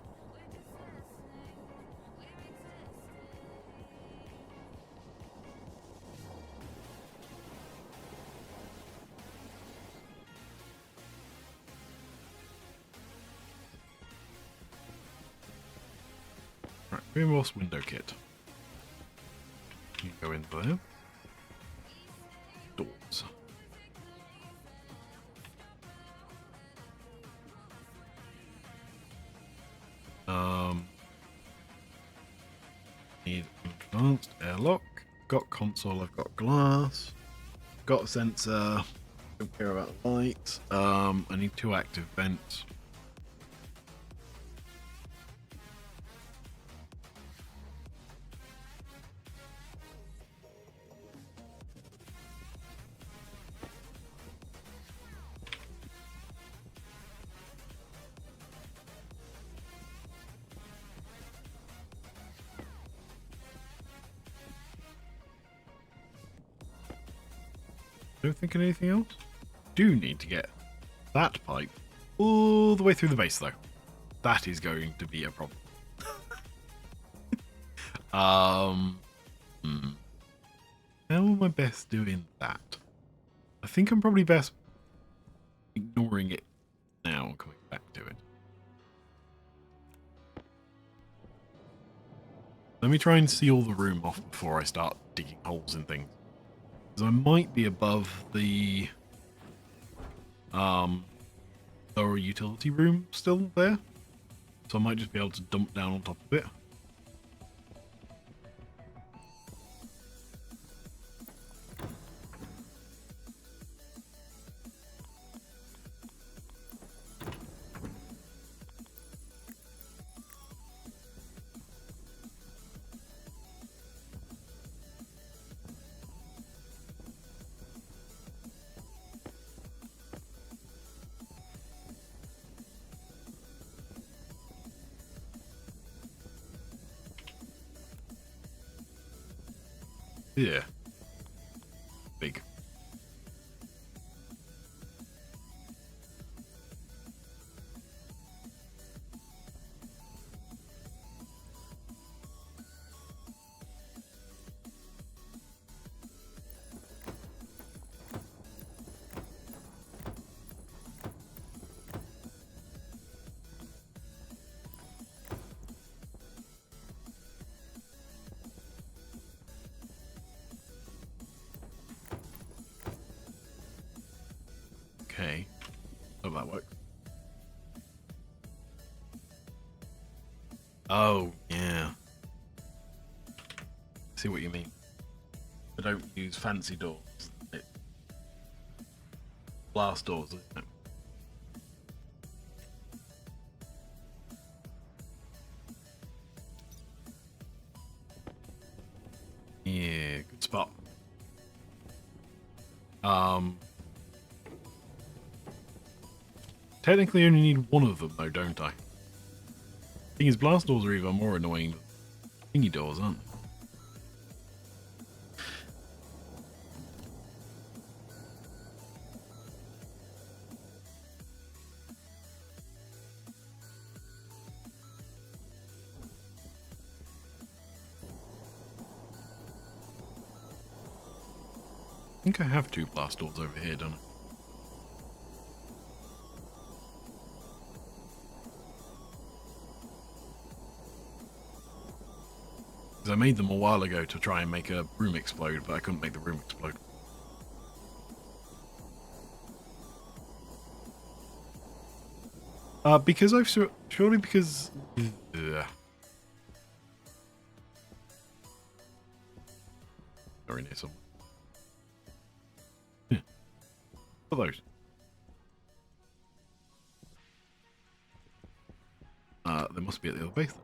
Right, reinforced window kit. You go in there. Doors. Need advanced airlock. Got console, I've got glass. Got a sensor. Don't care about the light. I need 2 active vents. Don't think of anything else. Do need to get that pipe all the way through the base, though. That is going to be a problem. How am I best doing that? I think I'm probably best ignoring it now and coming back to it. Let me try and seal the room off before I start digging holes in things. Because I might be above the lower utility room still there. So I might just be able to dump down on top of it. Yeah. Big. Okay. Hope that works. Oh, yeah. See what you mean. I don't use fancy doors. It glass doors, isn't it? Yeah, good spot. Technically I only need one of them though, don't I? Thing is, blast doors are even more annoying than thingy doors, aren't they? I think I have two blast doors over here, don't I? Because I made them a while ago to try and make a room explode, but I couldn't make the room explode. Because I've surely because very near somewhere. Yeah. What are those? They must be at the other base.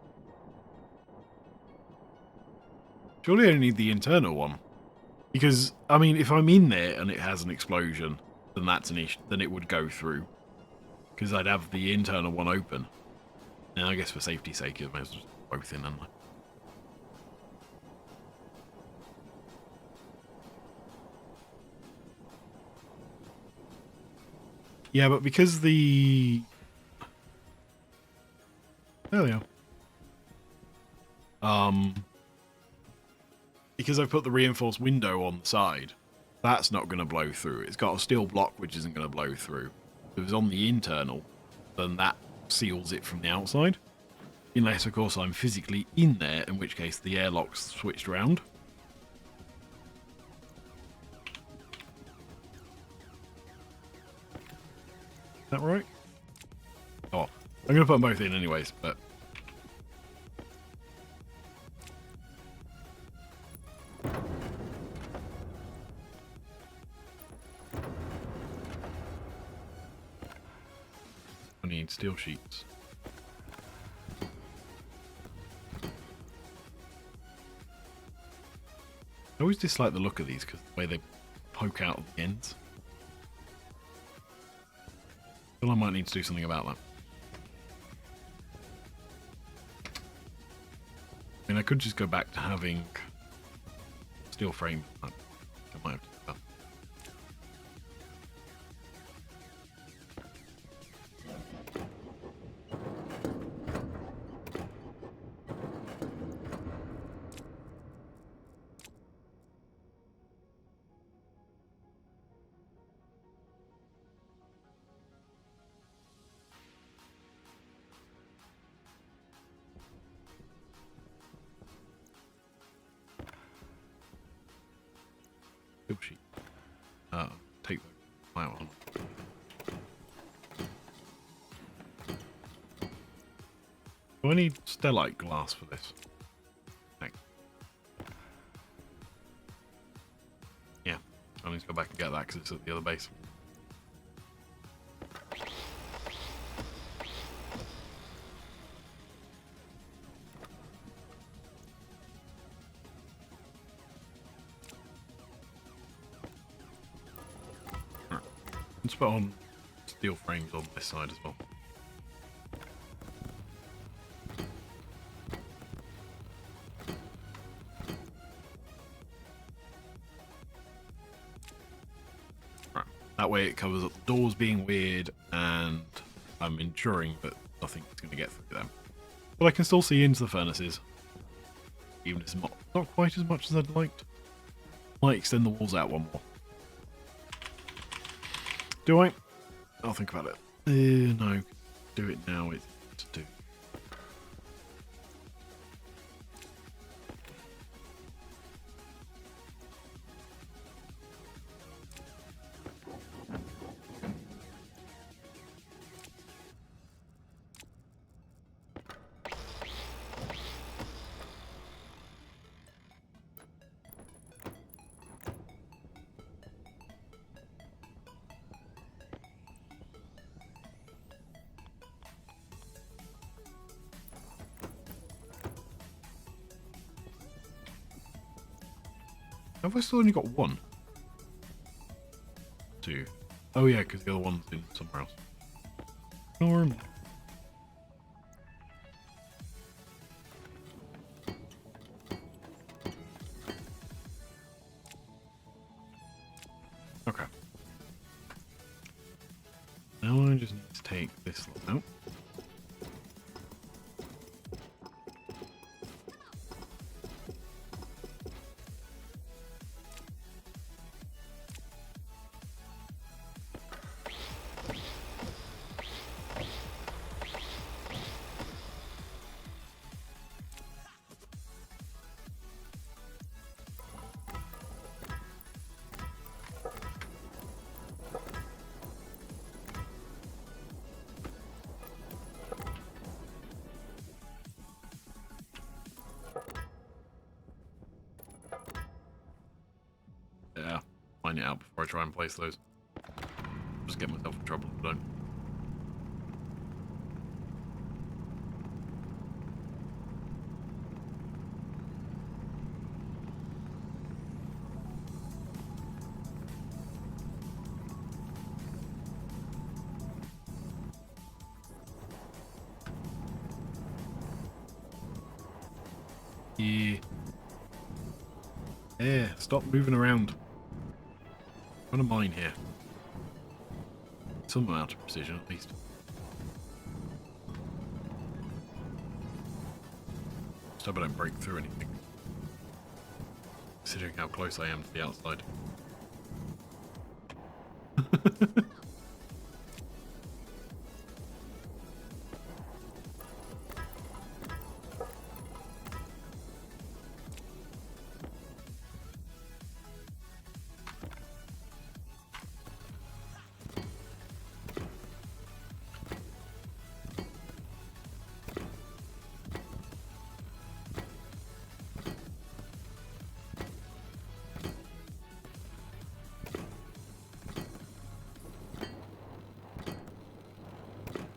Surely I only need the internal one. Because, I mean, if I'm in there and it has an explosion, then that's an issue. Then it would go through. Because I'd have the internal one open. And I guess for safety's sake, I might as well just both in, hadn't I? Yeah, but because the... There we are. Because I've put the reinforced window on the side, that's not going to blow through. It's got a steel block which isn't going to blow through. If it's on the internal, then that seals it from the outside. Unless, of course, I'm physically in there, in which case the airlock's switched around. Is that right? Oh, I'm going to put them both in anyways, but... I need steel sheets. I always dislike the look of these because the way they poke out at the ends. I feel I might need to do something about that. I mean, I could just go back to having steel frame. I might have to do that. Steel sheet. Take the out on. Do I need stellite glass for this? Thanks. Yeah, I need to go back and get that because it's at the other base. Right. Let's put on steel frames on this side as well. That way it covers up the doors being weird, and I'm ensuring that nothing's going to get through them. But I can still see into the furnaces, even if it's not quite as much as I'd liked. Might extend the walls out one more. Do I? I'll think about it. No. Do it now. It's to do. Have I still only got one? Two. Oh yeah, because the other one's in somewhere else. Norm. Okay. Now I just need to take this lot out. Yeah, find it out before I try and place those. Just get myself in trouble if I don't. Yeah. Yeah, stop moving around. I'm gonna mine here. Some amount of precision, at least. Just hope I don't break through anything. Considering how close I am to the outside.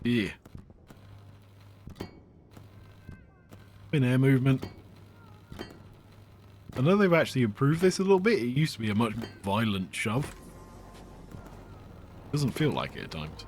Yeah. In air movement. I know they've actually improved this a little bit. It used to be a much more violent shove. Doesn't feel like it at times.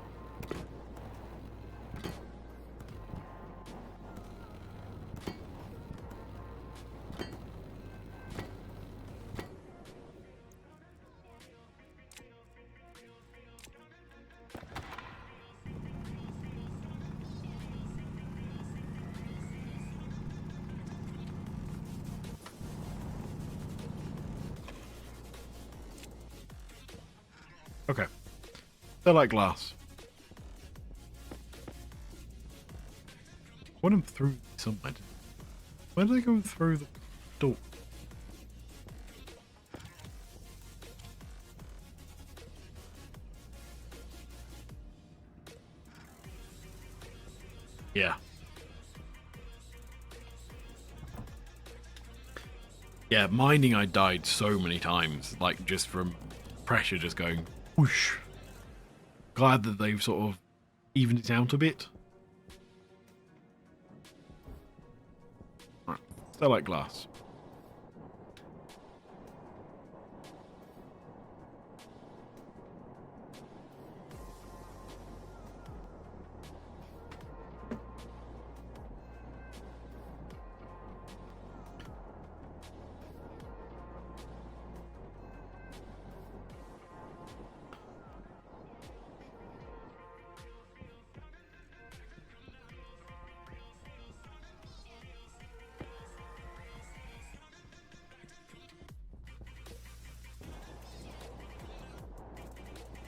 Okay. They're like glass. I want them through somewhere. Where do they go through the door? Yeah. Yeah, mining I died so many times, like just from pressure just going whoosh. Glad that they've sort of evened it out a bit. Right. They're like glass.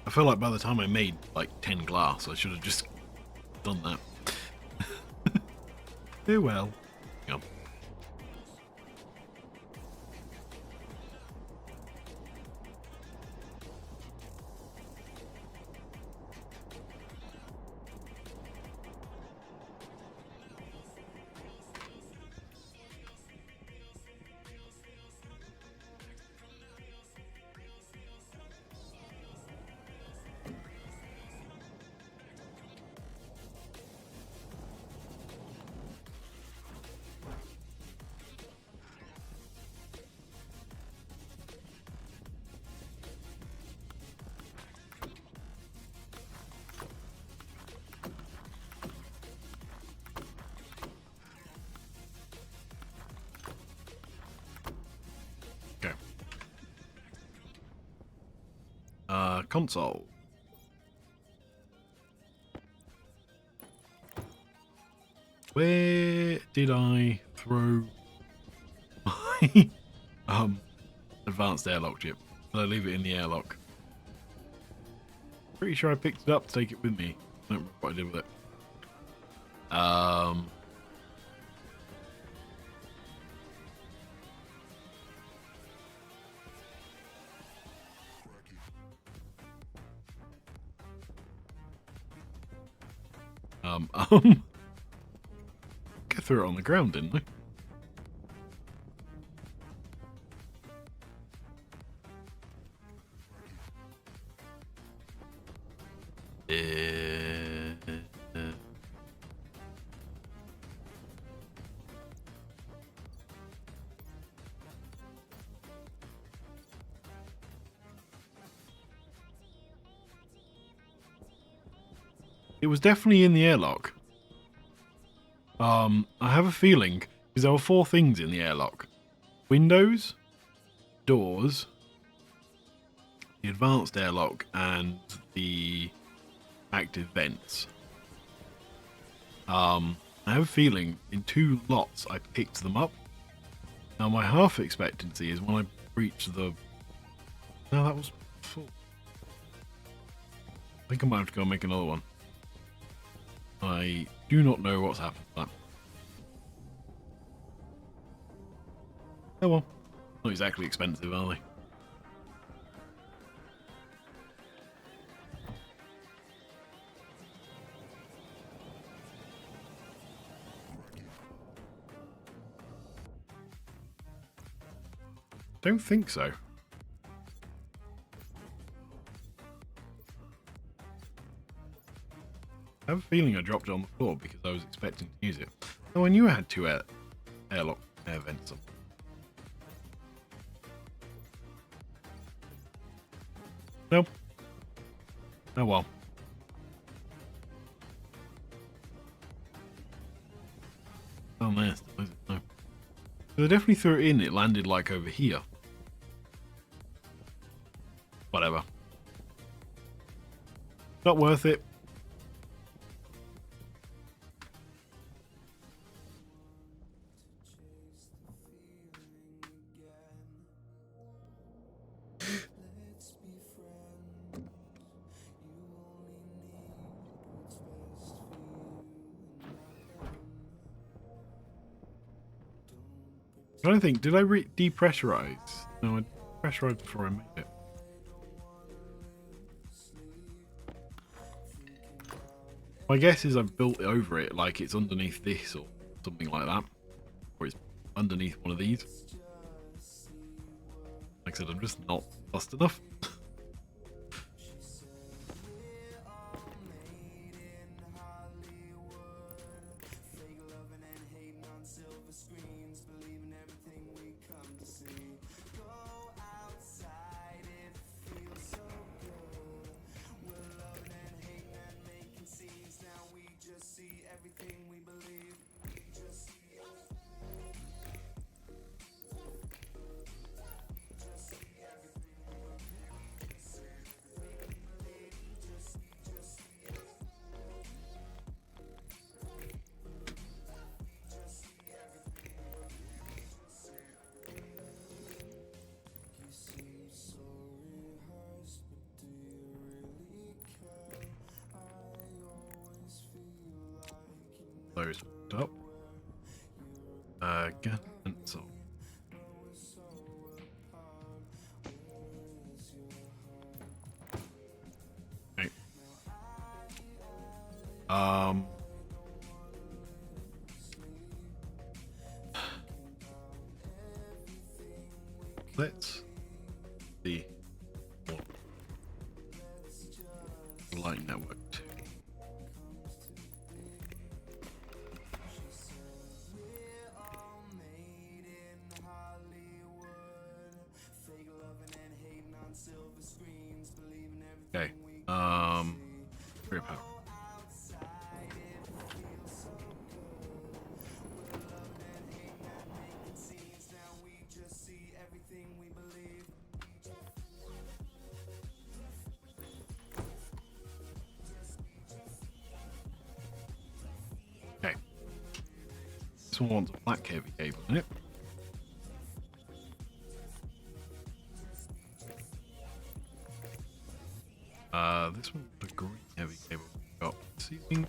I feel like by the time I made like 10 glass, I should have just done that. Oh well. Yeah. Okay. Console. Where did I throw my advanced airlock chip? Did I leave it in the airlock? Pretty sure I picked it up to take it with me. I don't remember what I did with it. I threw it on the ground, didn't I? It was definitely in the airlock. I have a feeling, because there were 4 things in the airlock. Windows, doors, the advanced airlock, and the active vents. I have a feeling in 2 lots I picked them up. Now my half expectancy is when I breach the... No, that was full. I think I might have to go and make another one. I do not know what's happened to that. Oh well. Not exactly expensive, are they? Don't think so. I have a feeling I dropped it on the floor because I was expecting to use it. Oh, I knew I had 2 air vents on. Nope. Oh well. Oh man, no. So they definitely threw it in. It landed like over here. Whatever. Not worth it. I don't think, did I depressurize? No, I pressurized before I made it. My guess is I've built it over it, like it's underneath this or something like that. Or it's underneath one of these. Like I said, I'm just not fast enough. those up. Again, pencil. Okay. Let's see what light network 2. Okay. Career power. Okay. This one wants a black heavy cable in it. This one the green heavy cable. Got seating.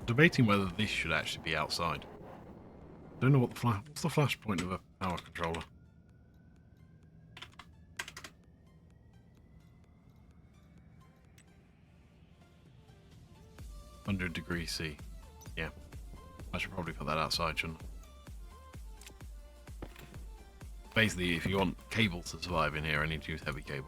Debating whether this should actually be outside. Don't know what the what's the flash point of a power controller. (100°C). Yeah, I should probably put that outside, shouldn't I? Basically, if you want cable to survive in here, I need to use heavy cable.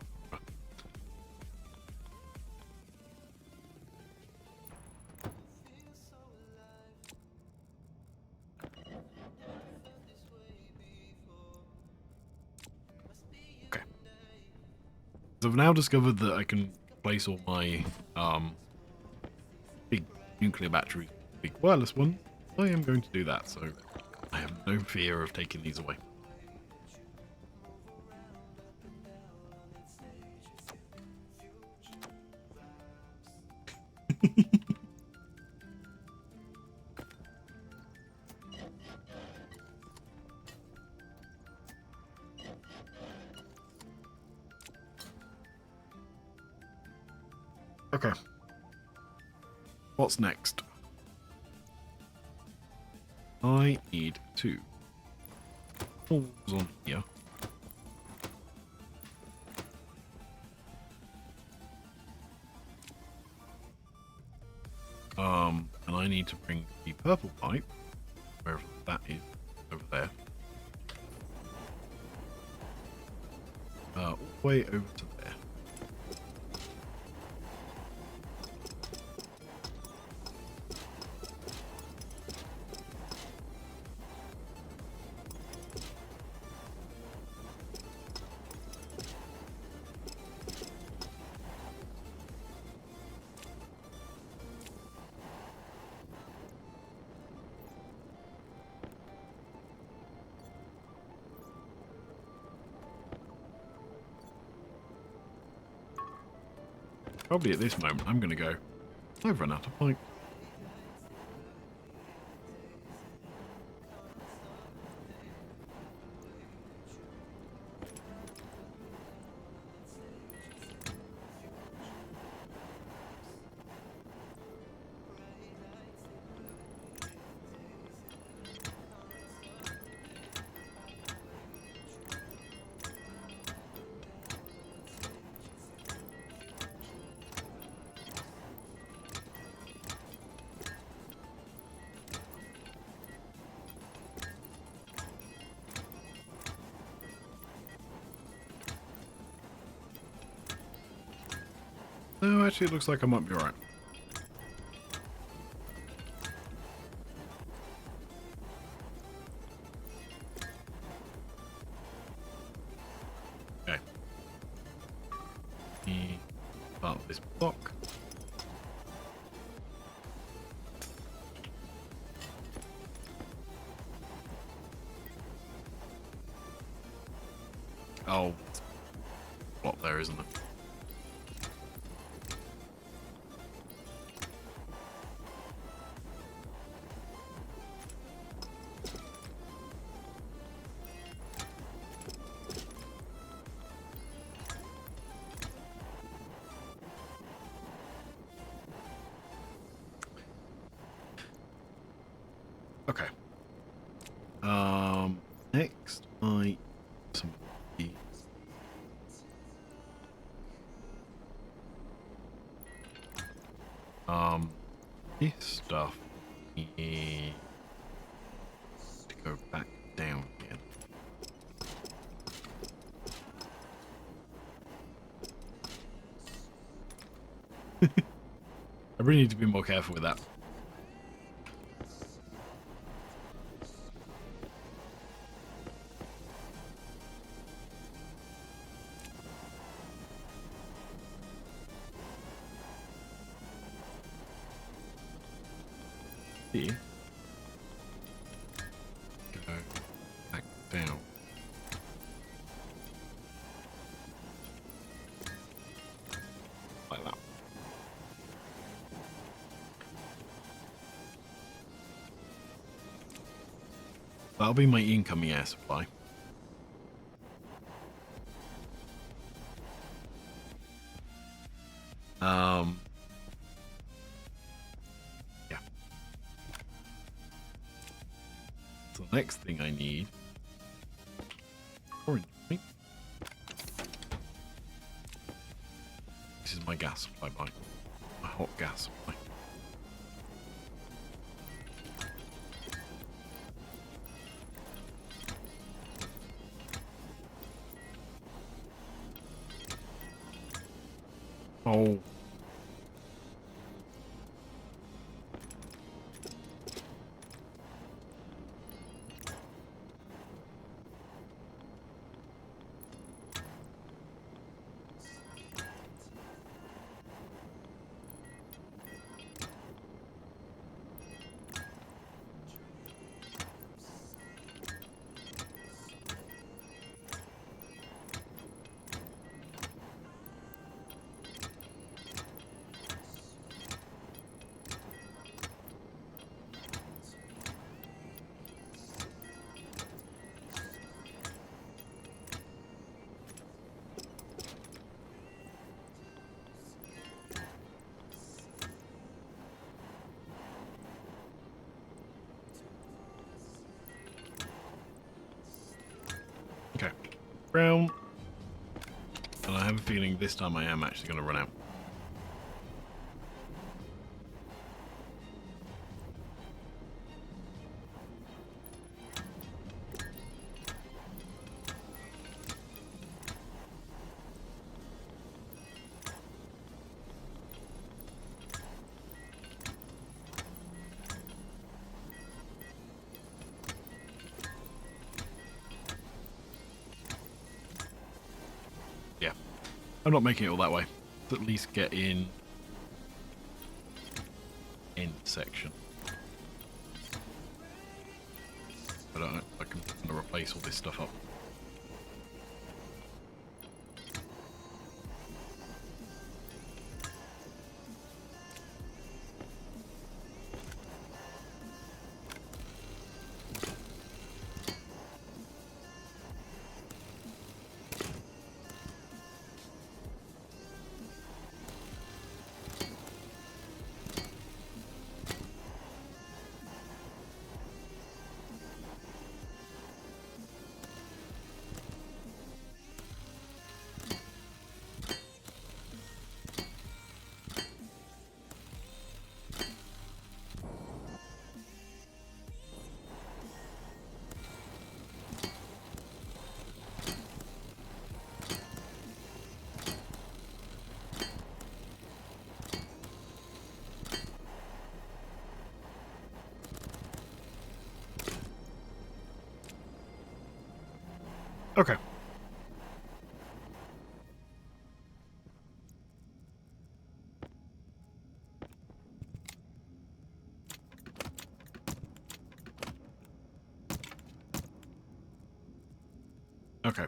So I've now discovered that I can place all my big nuclear batteries, big wireless one. I am going to do that, so I have no fear of taking these away. Okay. What's next? I need 2 holes on here. And I need to bring the purple pipe, wherever that is, over there. All the way over to there. Probably at this moment, I'm going to go, I've run out of pipe. No, actually, it looks like I might be alright. Okay. part of this block. Oh, block there, isn't it? Okay. Next I some of the this stuff is to go back down again. I really need to be more careful with that. Here. Go back down. Like that. That'll be my incoming air supply. Yeah. So the next thing I need, orange, right? This is my gas supply, my hot gas supply. Oh. Okay. Brown. And I have a feeling this time I am actually going to run out. Yeah. I'm not making it all that way. At least get in section. But I can replace all this stuff up. Okay. Okay.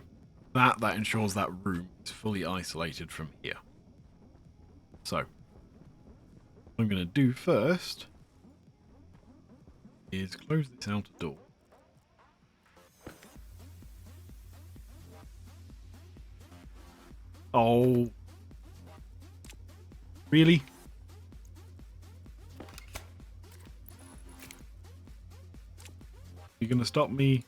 That ensures that room is fully isolated from here. So, what I'm going to do first is close this outer door. Oh. Really? You're going to stop me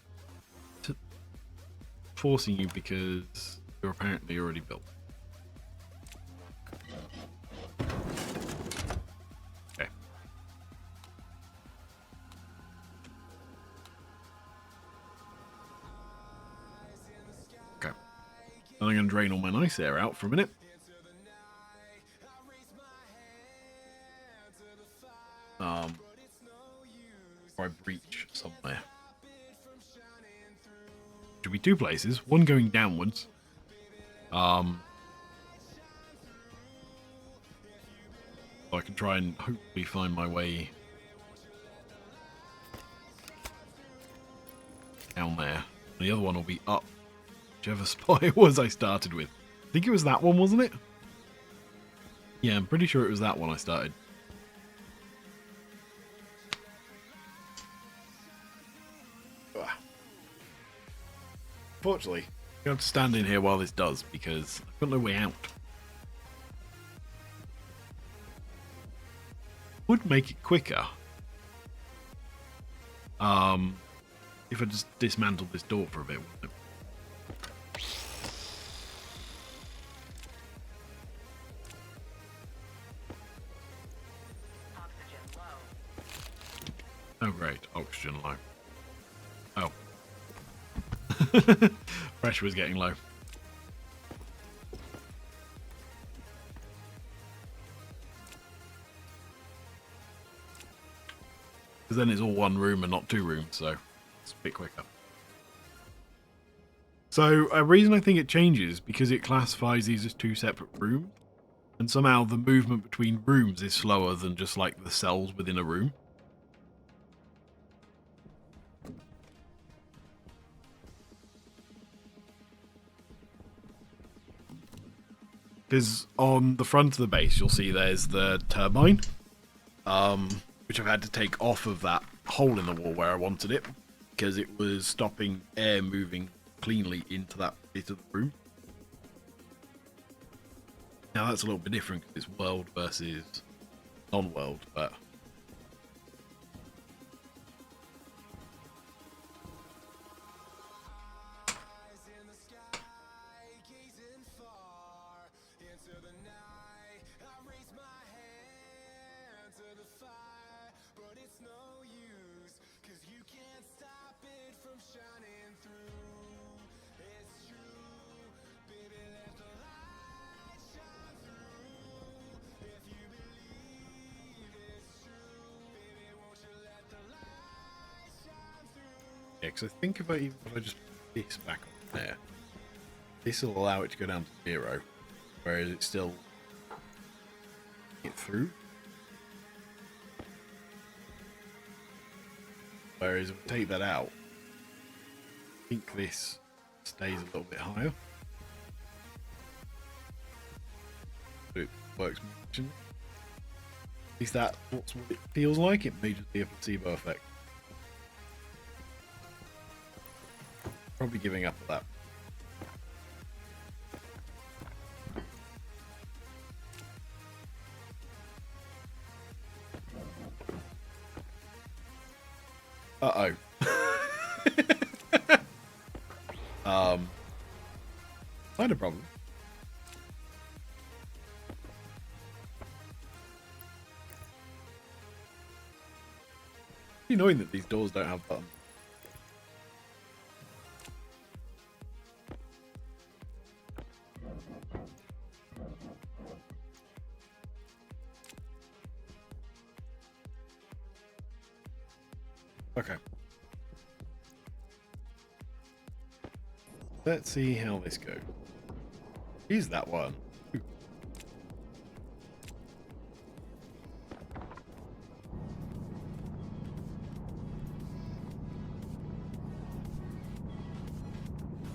forcing you because you're apparently already built. Okay. Okay. And I'm going to drain all my nice air out for a minute. Or I breach somewhere. Should be two places. One going downwards. So I can try and hopefully find my way down there. The other one will be up, whichever spot it was I started with. I think it was that one, wasn't it? Yeah, I'm pretty sure it was that one I started. Fortunately, I have to stand in here while this does because I've got no way out. Would make it quicker. If I just dismantled this door for a bit, wouldn't it? Oxygen low. Oh great, oxygen low. Oh. Pressure was getting low. Because then it's all one room and not two rooms, so it's a bit quicker. So a reason I think it changes because it classifies these as two separate rooms, and somehow the movement between rooms is slower than just like the cells within a room. Because on the front of the base, you'll see there's the turbine, which I've had to take off of that hole in the wall where I wanted it, because it was stopping air moving cleanly into that bit of the room. Now that's a little bit different because it's world versus non-world, but... Yeah, because I think if I just put this back on there, this will allow it to go down to 0, whereas it's still get through. Whereas if we take that out, I think this stays a little bit higher. So it works more efficiently. At least that's what it feels like. It may just be a placebo effect. Probably giving up at that. Uh-oh. Not a problem. It's annoying that these doors don't have buttons. Okay. Let's see how this goes. Here's that one. Ooh.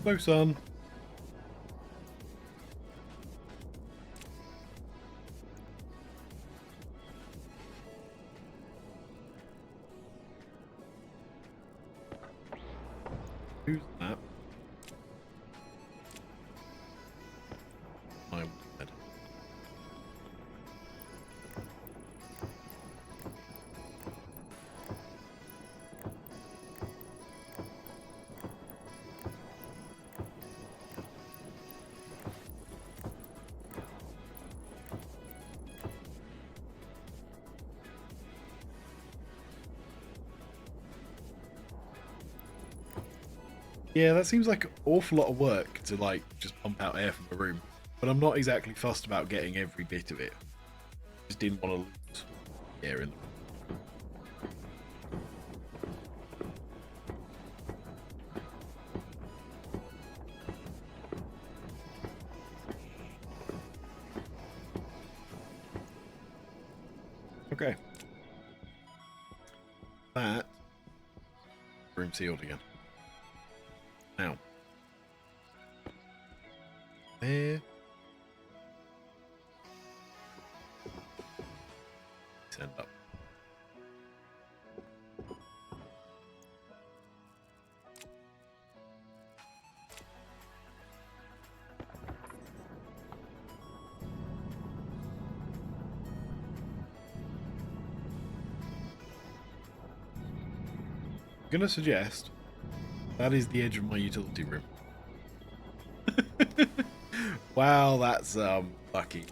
Hello, son. Who's that? I'm dead. Yeah, that seems like an awful lot of work to like just pump out air from the room. But I'm not exactly fussed about getting every bit of it. Just didn't want to lose air in the room. Okay. That room sealed again. Now. There. Send up. I'm gonna suggest that is the edge of my utility room. Wow, that's lucky.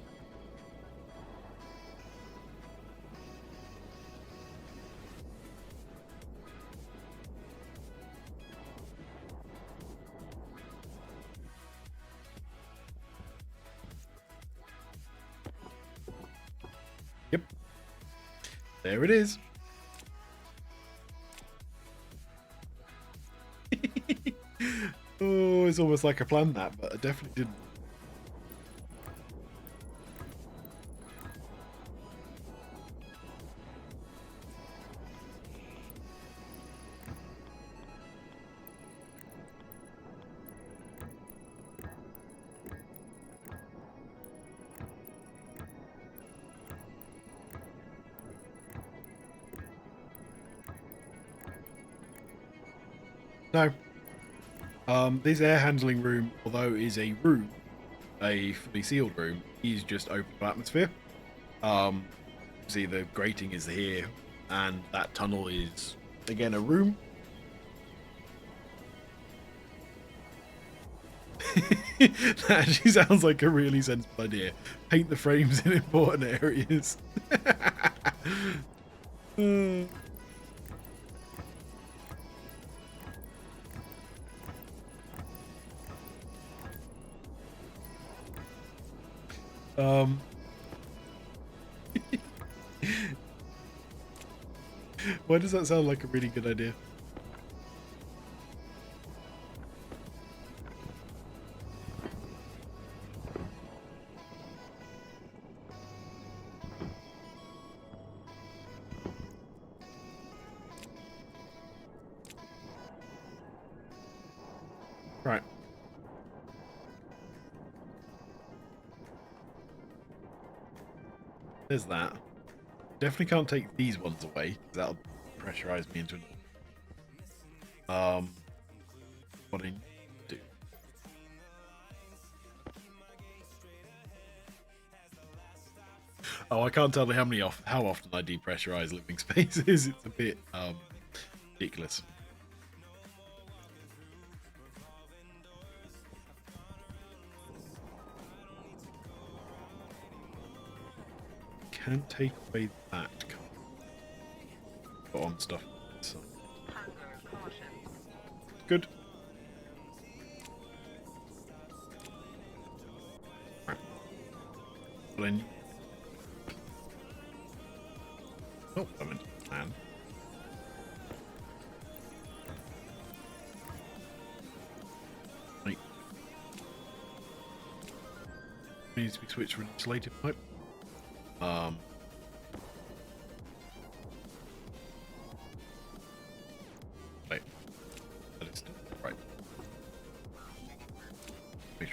Yep. There it is. Oh, it's almost like I planned that, but I definitely didn't. No. This air handling room, although it is a room, a fully sealed room, is just open to atmosphere. See, the grating is here, and that tunnel is, again, a room. That actually sounds like a really sensible idea. Paint the frames in important areas. Um, why does that sound like a really good idea? Right. There's that. Definitely can't take these ones away, 'cause that'll pressurize me into it. What I need to do. Oh, I can't tell you how often I depressurize living spaces. It's a bit ridiculous. Can take away that. Put on stuff. So. Hunger caution. Good. Right. Well, then. Oh, I meant man. Right. Needs to be switched for an insulated pipe. Wait. That is right.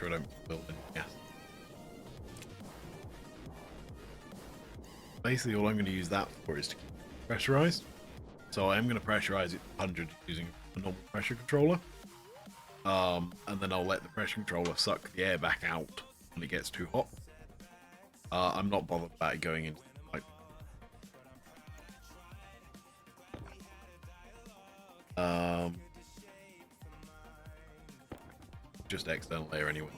sure I don't build any gas. Basically, all I'm going to use that for is to keep it pressurized. So I am going to pressurize it to 100 using a normal pressure controller. And then I'll let the pressure controller suck the air back out when it gets too hot. I'm not bothered about it going into the pipe. Just external air anyway.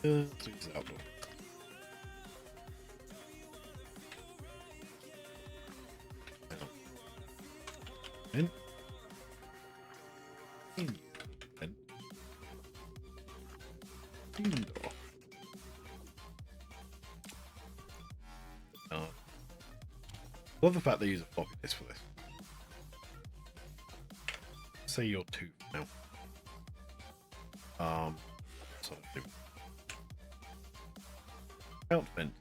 Let's use outdoor. In. In. In. Indoor. Love the fact they use a floppy disk for this. Say you're 2 now. So out, vent,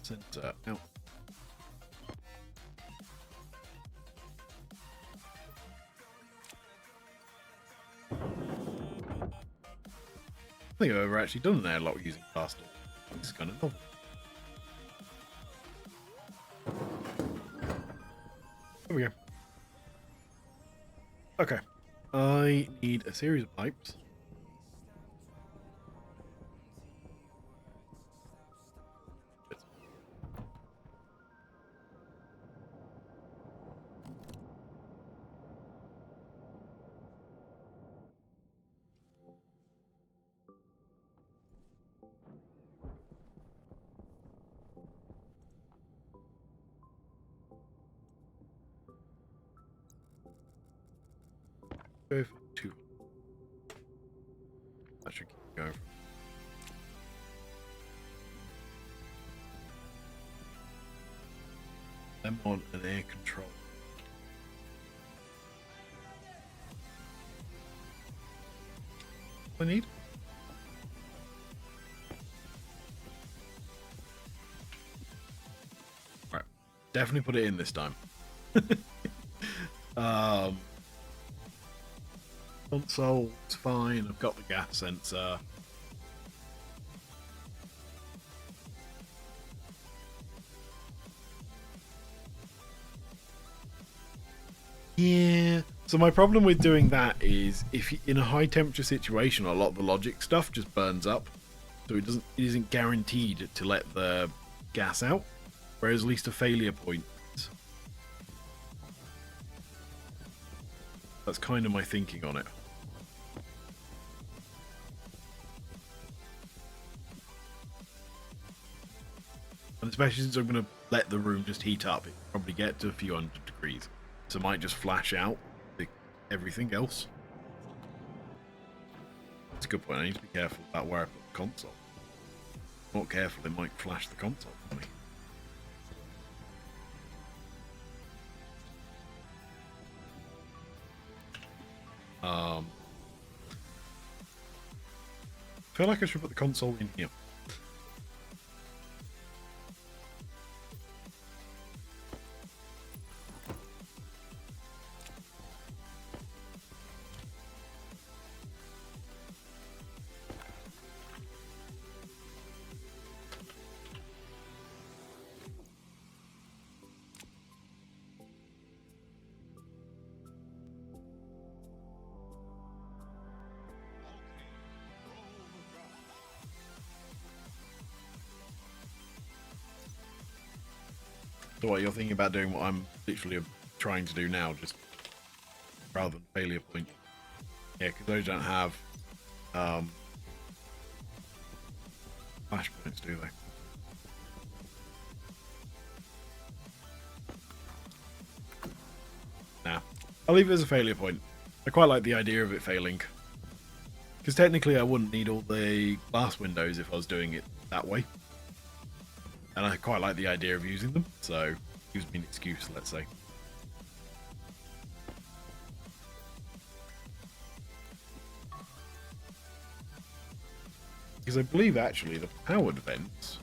sensor, out. I think I've ever actually done an airlock using plaster. This is kind of novel. There we go. Okay. I need a series of pipes. Go for 2. That should keep going. I'm on an air control. What I need? Right. Definitely put it in this time. Console, it's fine. I've got the gas sensor. Yeah. So my problem with doing that is if in a high temperature situation, a lot of the logic stuff just burns up. So it isn't guaranteed to let the gas out. Whereas at least a failure point. That's kind of my thinking on it. And especially since I'm going to let the room just heat up, it will probably get to a few hundred degrees. So it might just flash out everything else. That's a good point. I need to be careful about where I put the console. If I'm not careful, it might flash the console for me. I feel like I should put the console in here. So what, you're thinking about doing what I'm literally trying to do now, just rather than failure point. Yeah, because those don't have flash points, do they? Nah. I'll leave it as a failure point. I quite like the idea of it failing. Because technically I wouldn't need all the glass windows if I was doing it that way. And I quite like the idea of using them, so gives me an excuse, let's say. Because I believe actually the powered vents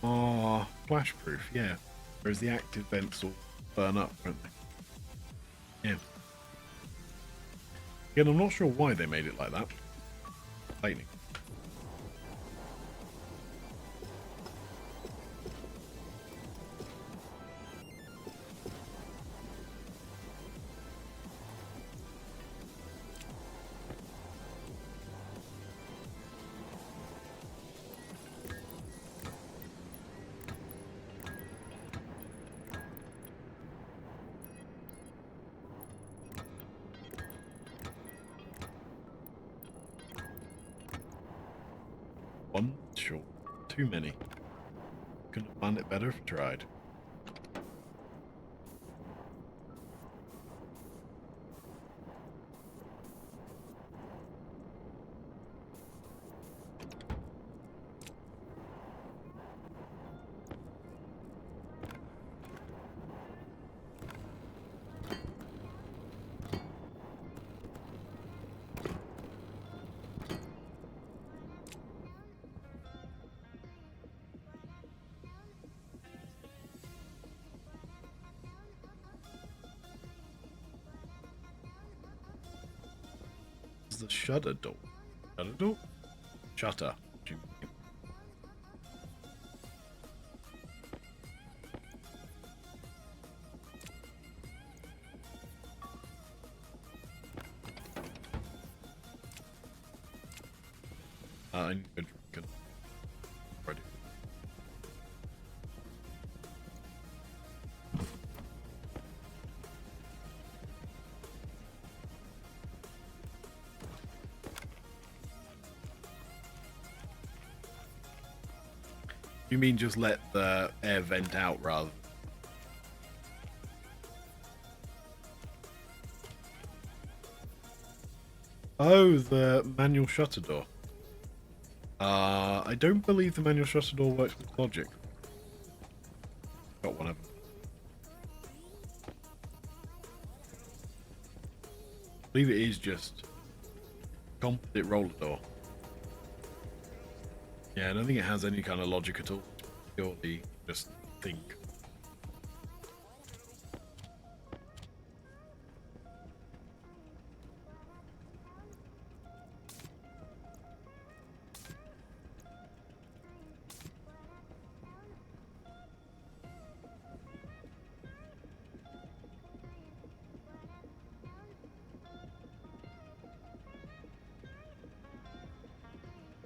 are flashproof, yeah. Whereas the active vents will burn up, won't they? Yeah. Again, I'm not sure why they made it like that. Lightning. One short. Too many. Couldn't have planned it better if I tried. The shutter door. Shutter door? Shutter. I need to go drink it. Ready. You mean just let the air vent out rather? Oh, the manual shutter door. I don't believe the manual shutter door works with logic. Got one of them. I believe it is just composite roller door. Yeah, I don't think it has any kind of logic at all. Purely just think.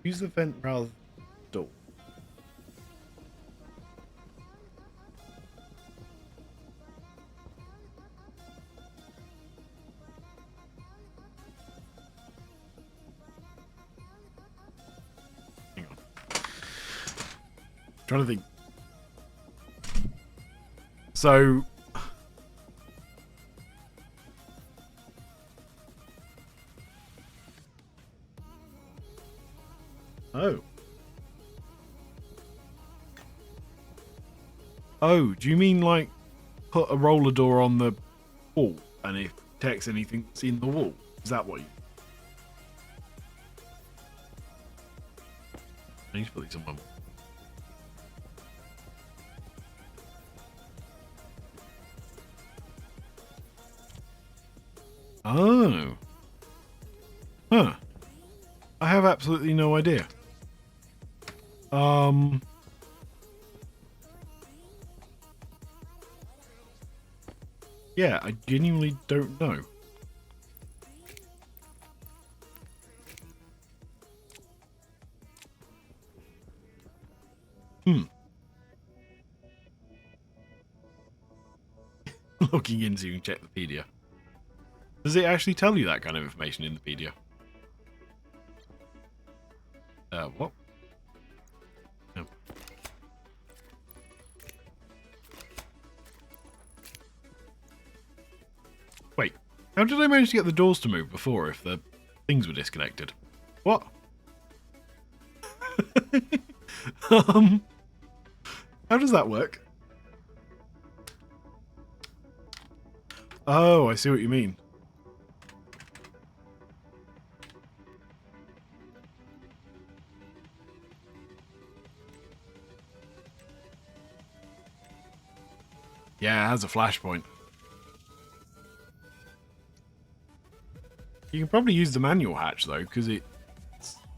Use the vent rather than the door. Hang on. Trying to think. So oh. Oh, do you mean like put a roller door on the wall and it detects anything that's in the wall? Is that what you... I need to put these on my wall. Oh. Huh. I have absolutely no idea. Yeah, I genuinely don't know. Logging in so you can check the pedia. Does it actually tell you that kind of information in the pedia? What? No. Wait, how did I manage to get the doors to move before if the things were disconnected? What? Um, how does that work? Oh, I see what you mean. Yeah, it has a flashpoint. You can probably use the manual hatch though, because it's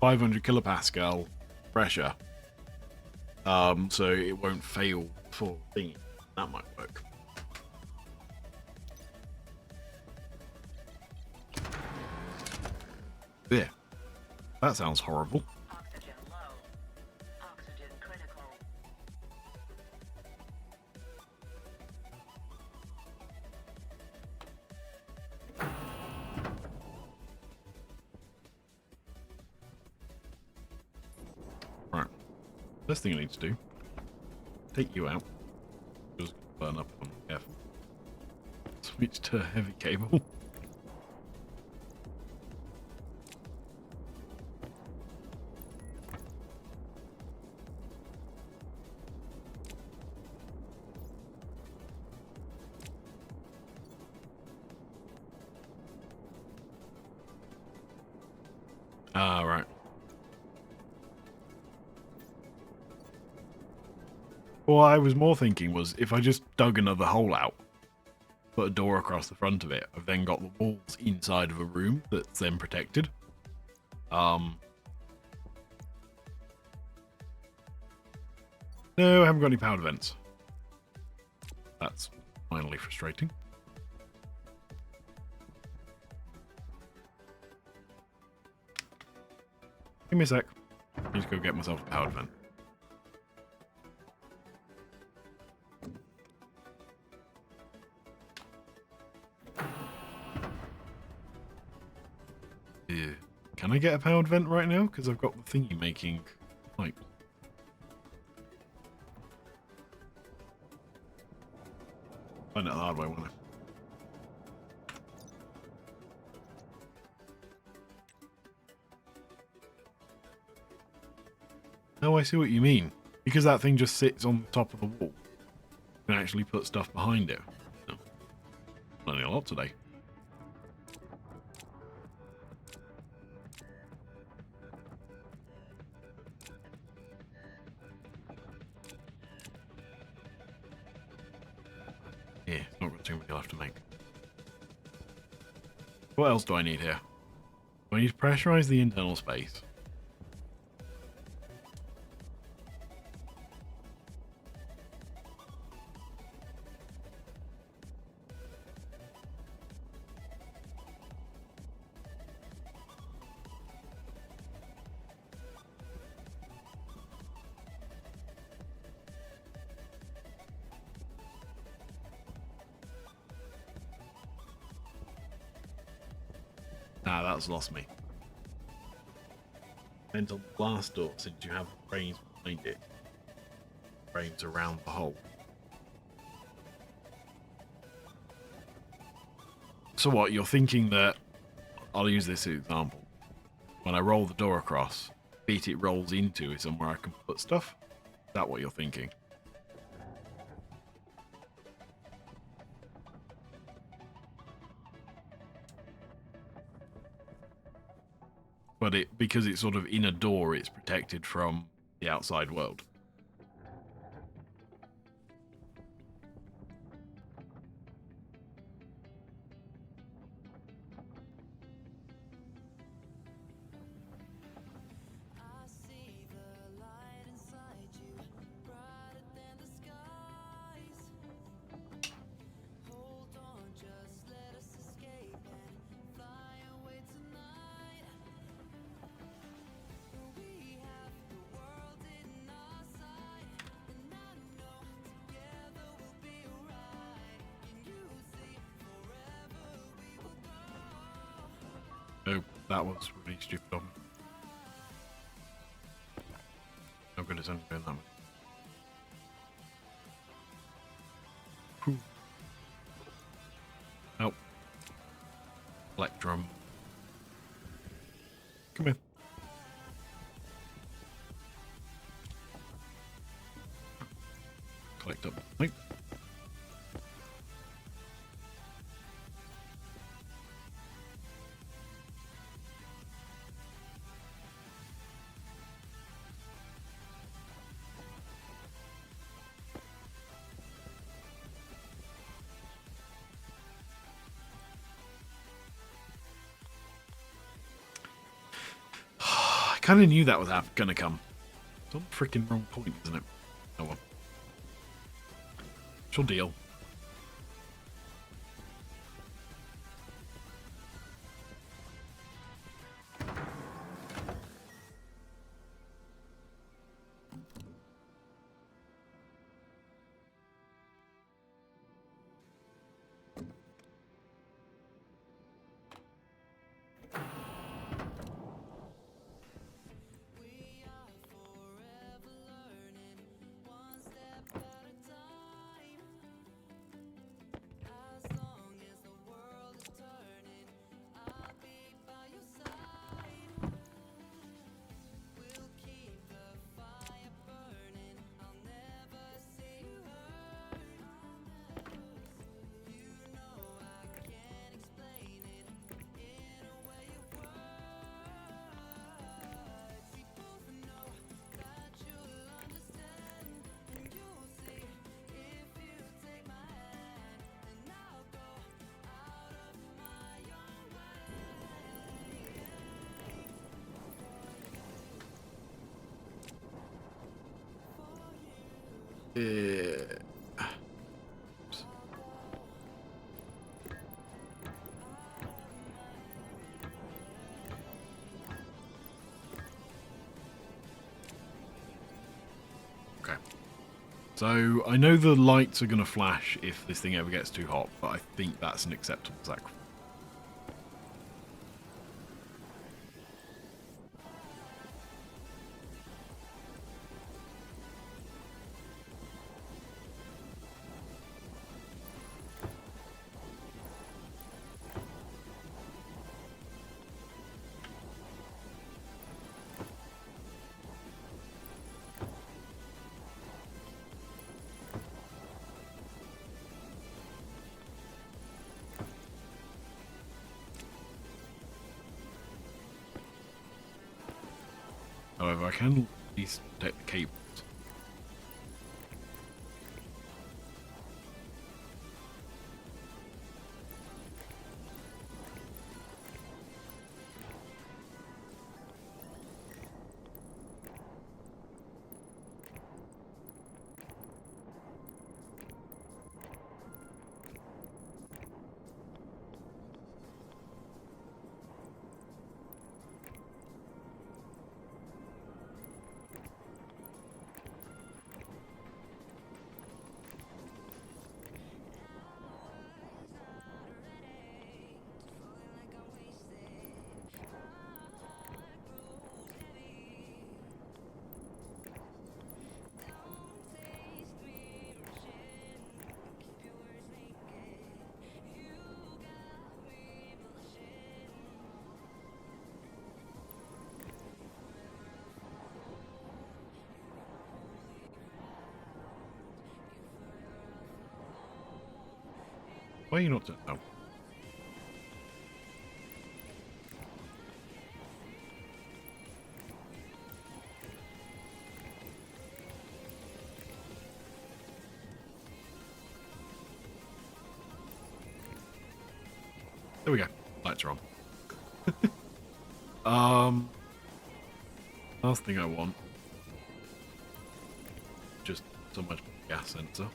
500 kilopascal pressure. So it won't fail for thingy. That might work. Yeah, that sounds horrible. Oxygen low. Oxygen critical. Right. First thing I need to do, take you out. Just burn up on F. Switch to heavy cable. Ah, right. What I was more thinking was if I just dug another hole out, put a door across the front of it, I've then got the walls inside of a room that's then protected. No, I haven't got any powered vents. That's finally frustrating. Give me a sec. I need to go get myself a powered vent. Yeah. Can I get a powered vent right now? Because I've got the thingy making light. Find it the hard way, won't I? Oh, I see what you mean. Because that thing just sits on the top of the wall. You can actually put stuff behind it. Oh. Learning a lot today. Yeah, it's not got too many left to make. What else do I need here? Do I need to pressurize the internal space? Ah, that's lost me. Mental blast door, since you have frames behind it. Frames around the hole. So what, you're thinking that... I'll use this example. When I roll the door across, bit it rolls into is somewhere I can put stuff? Is that what you're thinking? But because it's sort of in a door, it's protected from the outside world. I see the light inside you, brighter than the skies. Hold on, just let us escape and fly away tonight. We have the world in our sight, and I know together we'll be alright. Can you see forever we will go? Oh, that was really stupid of me. Oh good, it's only doing that much. Whew. Nope. Electrum. Come here. collect up. Nope. I kind of knew that was gonna come. It's on the freaking wrong point, isn't it? Oh well. She'll deal. We are forever learning, one step at a time. As long as the world is turning, I'll be by your side. We'll keep the fire burning. I'll never see you hurt. You know I can't explain it in a way of words. We both know that you'll understand, and you'll see if you take my hand, and I'll go out of my own Okay. So I know the lights are going to flash if this thing ever gets too hot, but I think that's an acceptable sacrifice. However, I can at least protect the cables. Why are you not doing? Oh. There we go. Lights are on. Last thing I want. Just so much gas sensor.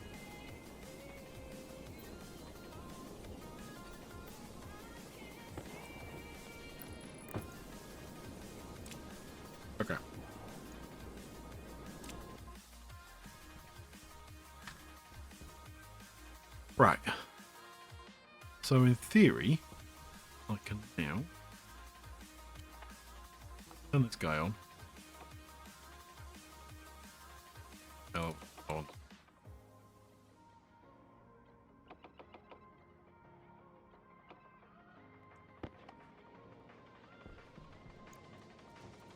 Okay. Right. So in theory, I can now turn this guy on. Oh, on.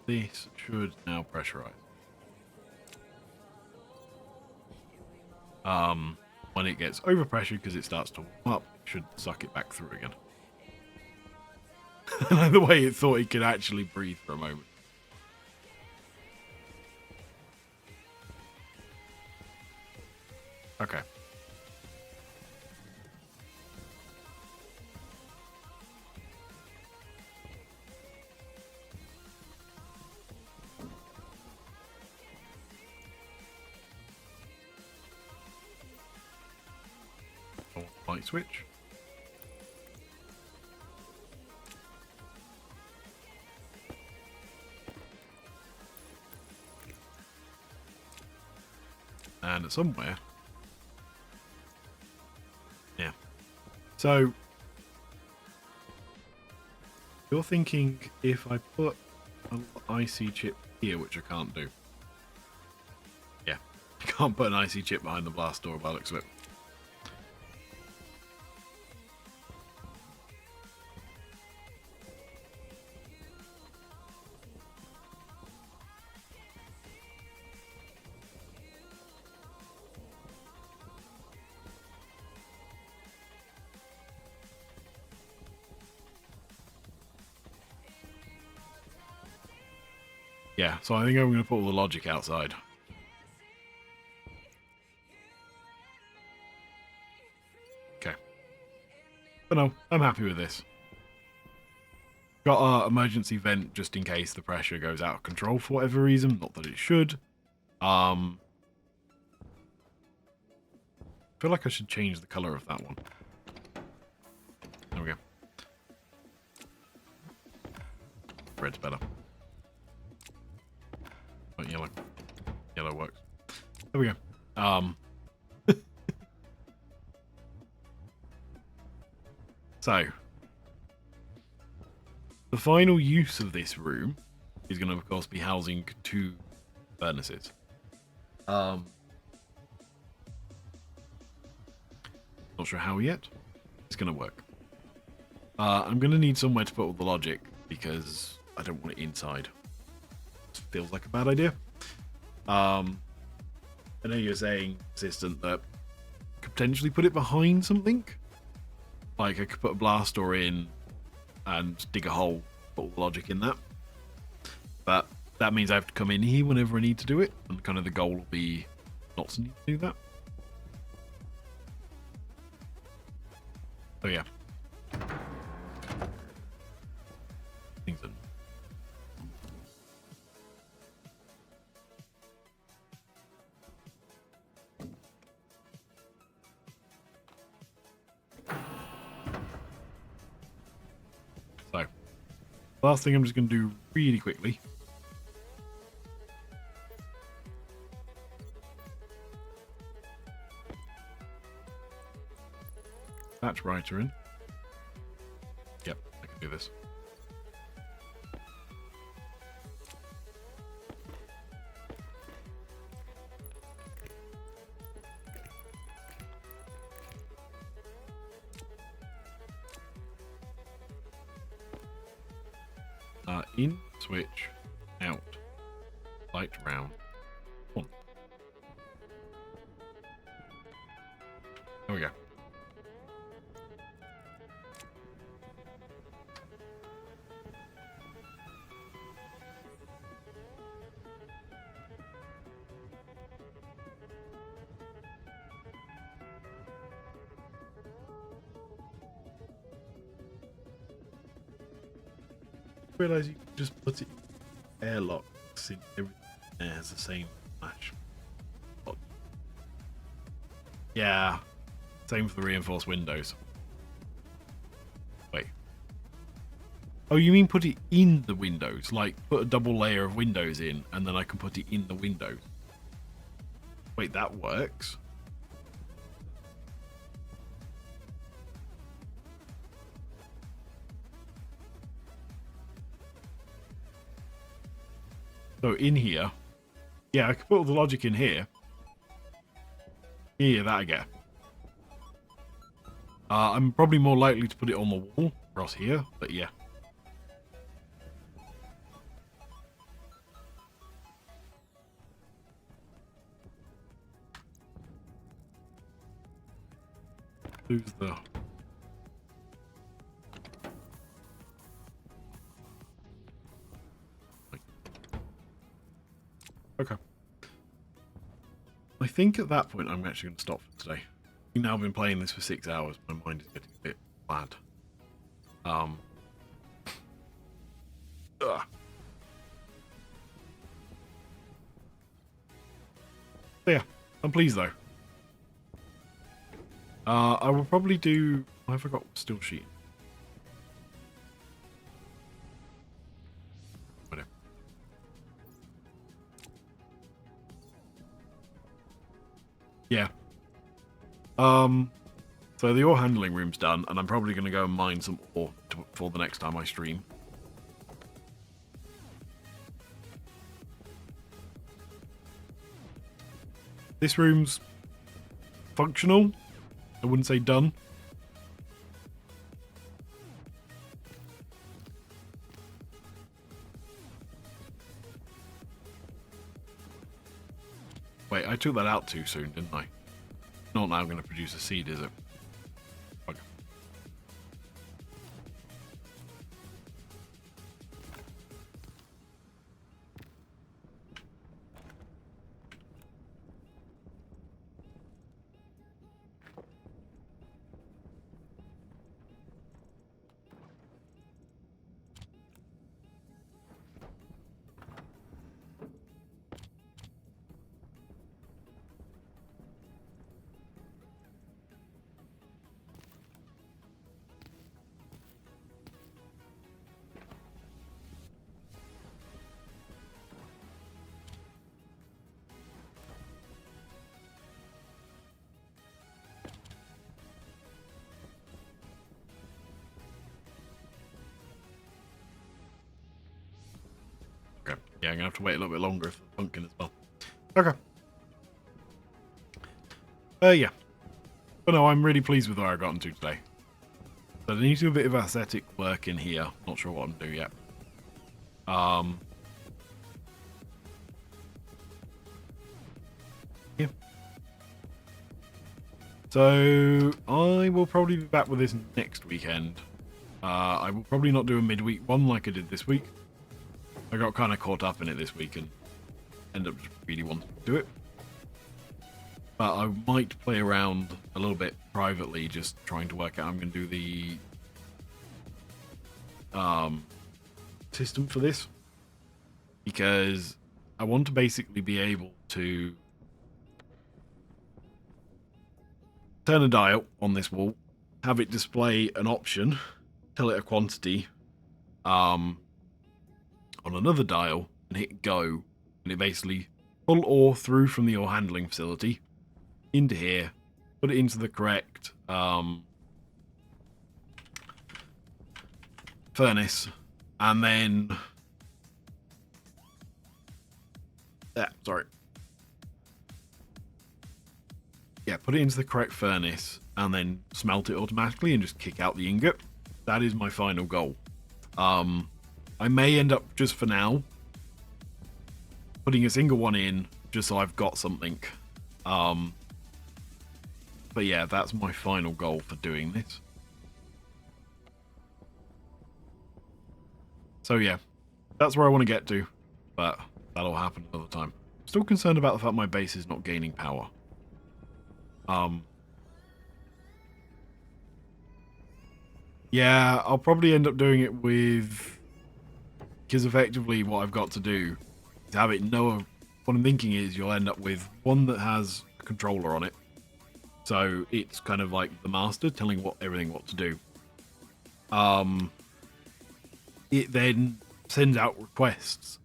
This should now pressurize. When it gets overpressured because it starts to warm up, it should suck it back through again. And either way, it thought it could actually breathe for a moment. Okay. Light switch. And somewhere. Yeah. So you're thinking if I put an IC chip here, which I can't do. Yeah. I can't put an IC chip behind the blast door by the looks of it. Yeah, so I think I'm going to put all the logic outside. Okay. But no, I'm happy with this. Got our emergency vent just in case the pressure goes out of control for whatever reason. Not that it should. I feel like I should change the colour of that one. There we go. Red's better. Oh, yellow. Yellow works. There we go. So, the final use of this room is going to, of course, be housing 2 furnaces. Not sure how yet. It's going to work. I'm going to need somewhere to put all the logic because I don't want it inside. It feels like a bad idea. I know you're saying, Assistant, that I could potentially put it behind something. Like I could put a blast door in and dig a hole, put all the logic in that. But that means I have to come in here whenever I need to do it, and kind of the goal will be not to need to do that. So yeah. Things are... So, last thing I'm just going to do really quickly. Batch writer in. Yep, I can do this. In, switch, out, light round, on. There we go. Realize you can just put it in airlocks in everything there has the same flash. Yeah, same for the reinforced windows. Wait. Oh, you mean put it in the windows? Like put a double layer of windows in and then I can put it in the windows? Wait, that works? So in here, yeah, I can put all the logic in here. Yeah, that I get. I'm probably more likely to put it on the wall across here, but yeah. lose the... Okay. I think at that point I'm actually going to stop for today. Now I've been playing this for 6 hours. My mind is getting a bit bad. Ugh. So yeah, I'm pleased though. I will probably do... I forgot still sheet. Whatever. Yeah. So the ore handling room's done, and I'm probably going to go and mine some ore for the next time I stream. This room's functional. I wouldn't say done. Wait, I took that out too soon, didn't I? Not now going to produce a seed, is it? Okay. Okay. Yeah, I'm going to have to wait a little bit longer for the pumpkin as well. Okay. Yeah. But no, I'm really pleased with where I got into today. So I need to do a bit of aesthetic work in here. Not sure what I'm doing yet. Yeah. So I will probably be back with this next weekend. I will probably not do a midweek one like I did this week. I got kind of caught up in it this week and ended up just really wanting to do it. But I might play around a little bit privately, just trying to work out how I'm going to do the system for this. Because I want to basically be able to turn a dial on this wall, have it display an option, tell it a quantity, on another dial, and hit go, and it basically pull ore through from the ore handling facility into here, put it into the correct furnace, and then put it into the correct furnace and then smelt it automatically and just kick out the ingot. That is my final goal. I may end up, just for now, putting a single one in just so I've got something. But yeah, that's my final goal for doing this. So yeah, that's where I want to get to, but that'll happen another time. Still concerned about the fact my base is not gaining power. Yeah, I'll probably end up doing it with... Because effectively what I've got to do is have it know... What I'm thinking is you'll end up with one that has a controller on it. So it's kind of like the master telling everything what to do. It then sends out requests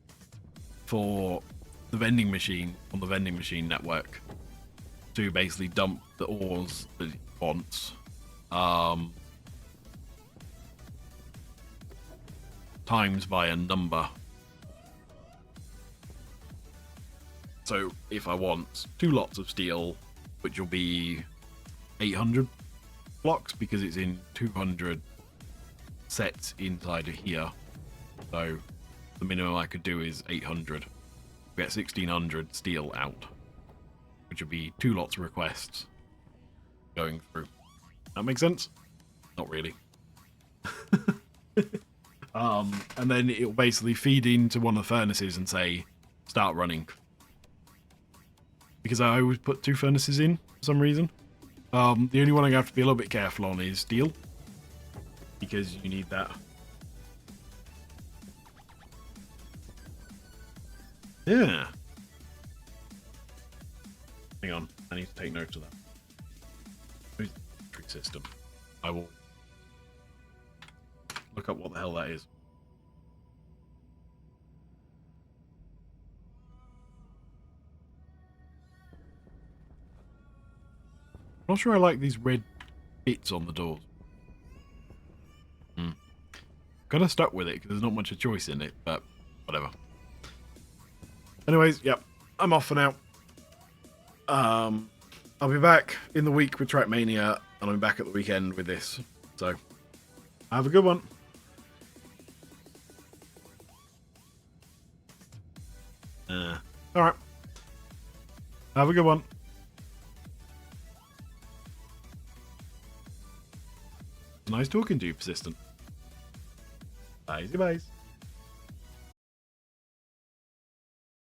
for the vending machine on the vending machine network to basically dump the ores that it wants. Times by a number. So if I want 2 lots of steel, which will be 800 blocks because it's in 200 sets inside of here. So the minimum I could do is 800. Get 1600 steel out, which would be 2 lots of requests going through. That makes sense? Not really. And then it'll basically feed into one of the furnaces and say, start running. Because I always put 2 furnaces in for some reason. The only one I have to be a little bit careful on is steel. Because you need that. Yeah. Hang on, I need to take note of that. Where's the metric system? I will look up what the hell that is. I'm not sure I like these red bits on the doors. Kind of stuck with it because there's not much of a choice in it, but whatever. Anyways, yep, I'm off for now. I'll be back in the week with Trackmania, and I'm back at the weekend with this. So, have a good one. Alright. Have a good one. Nice talking to you, Persistent. Bye, bye.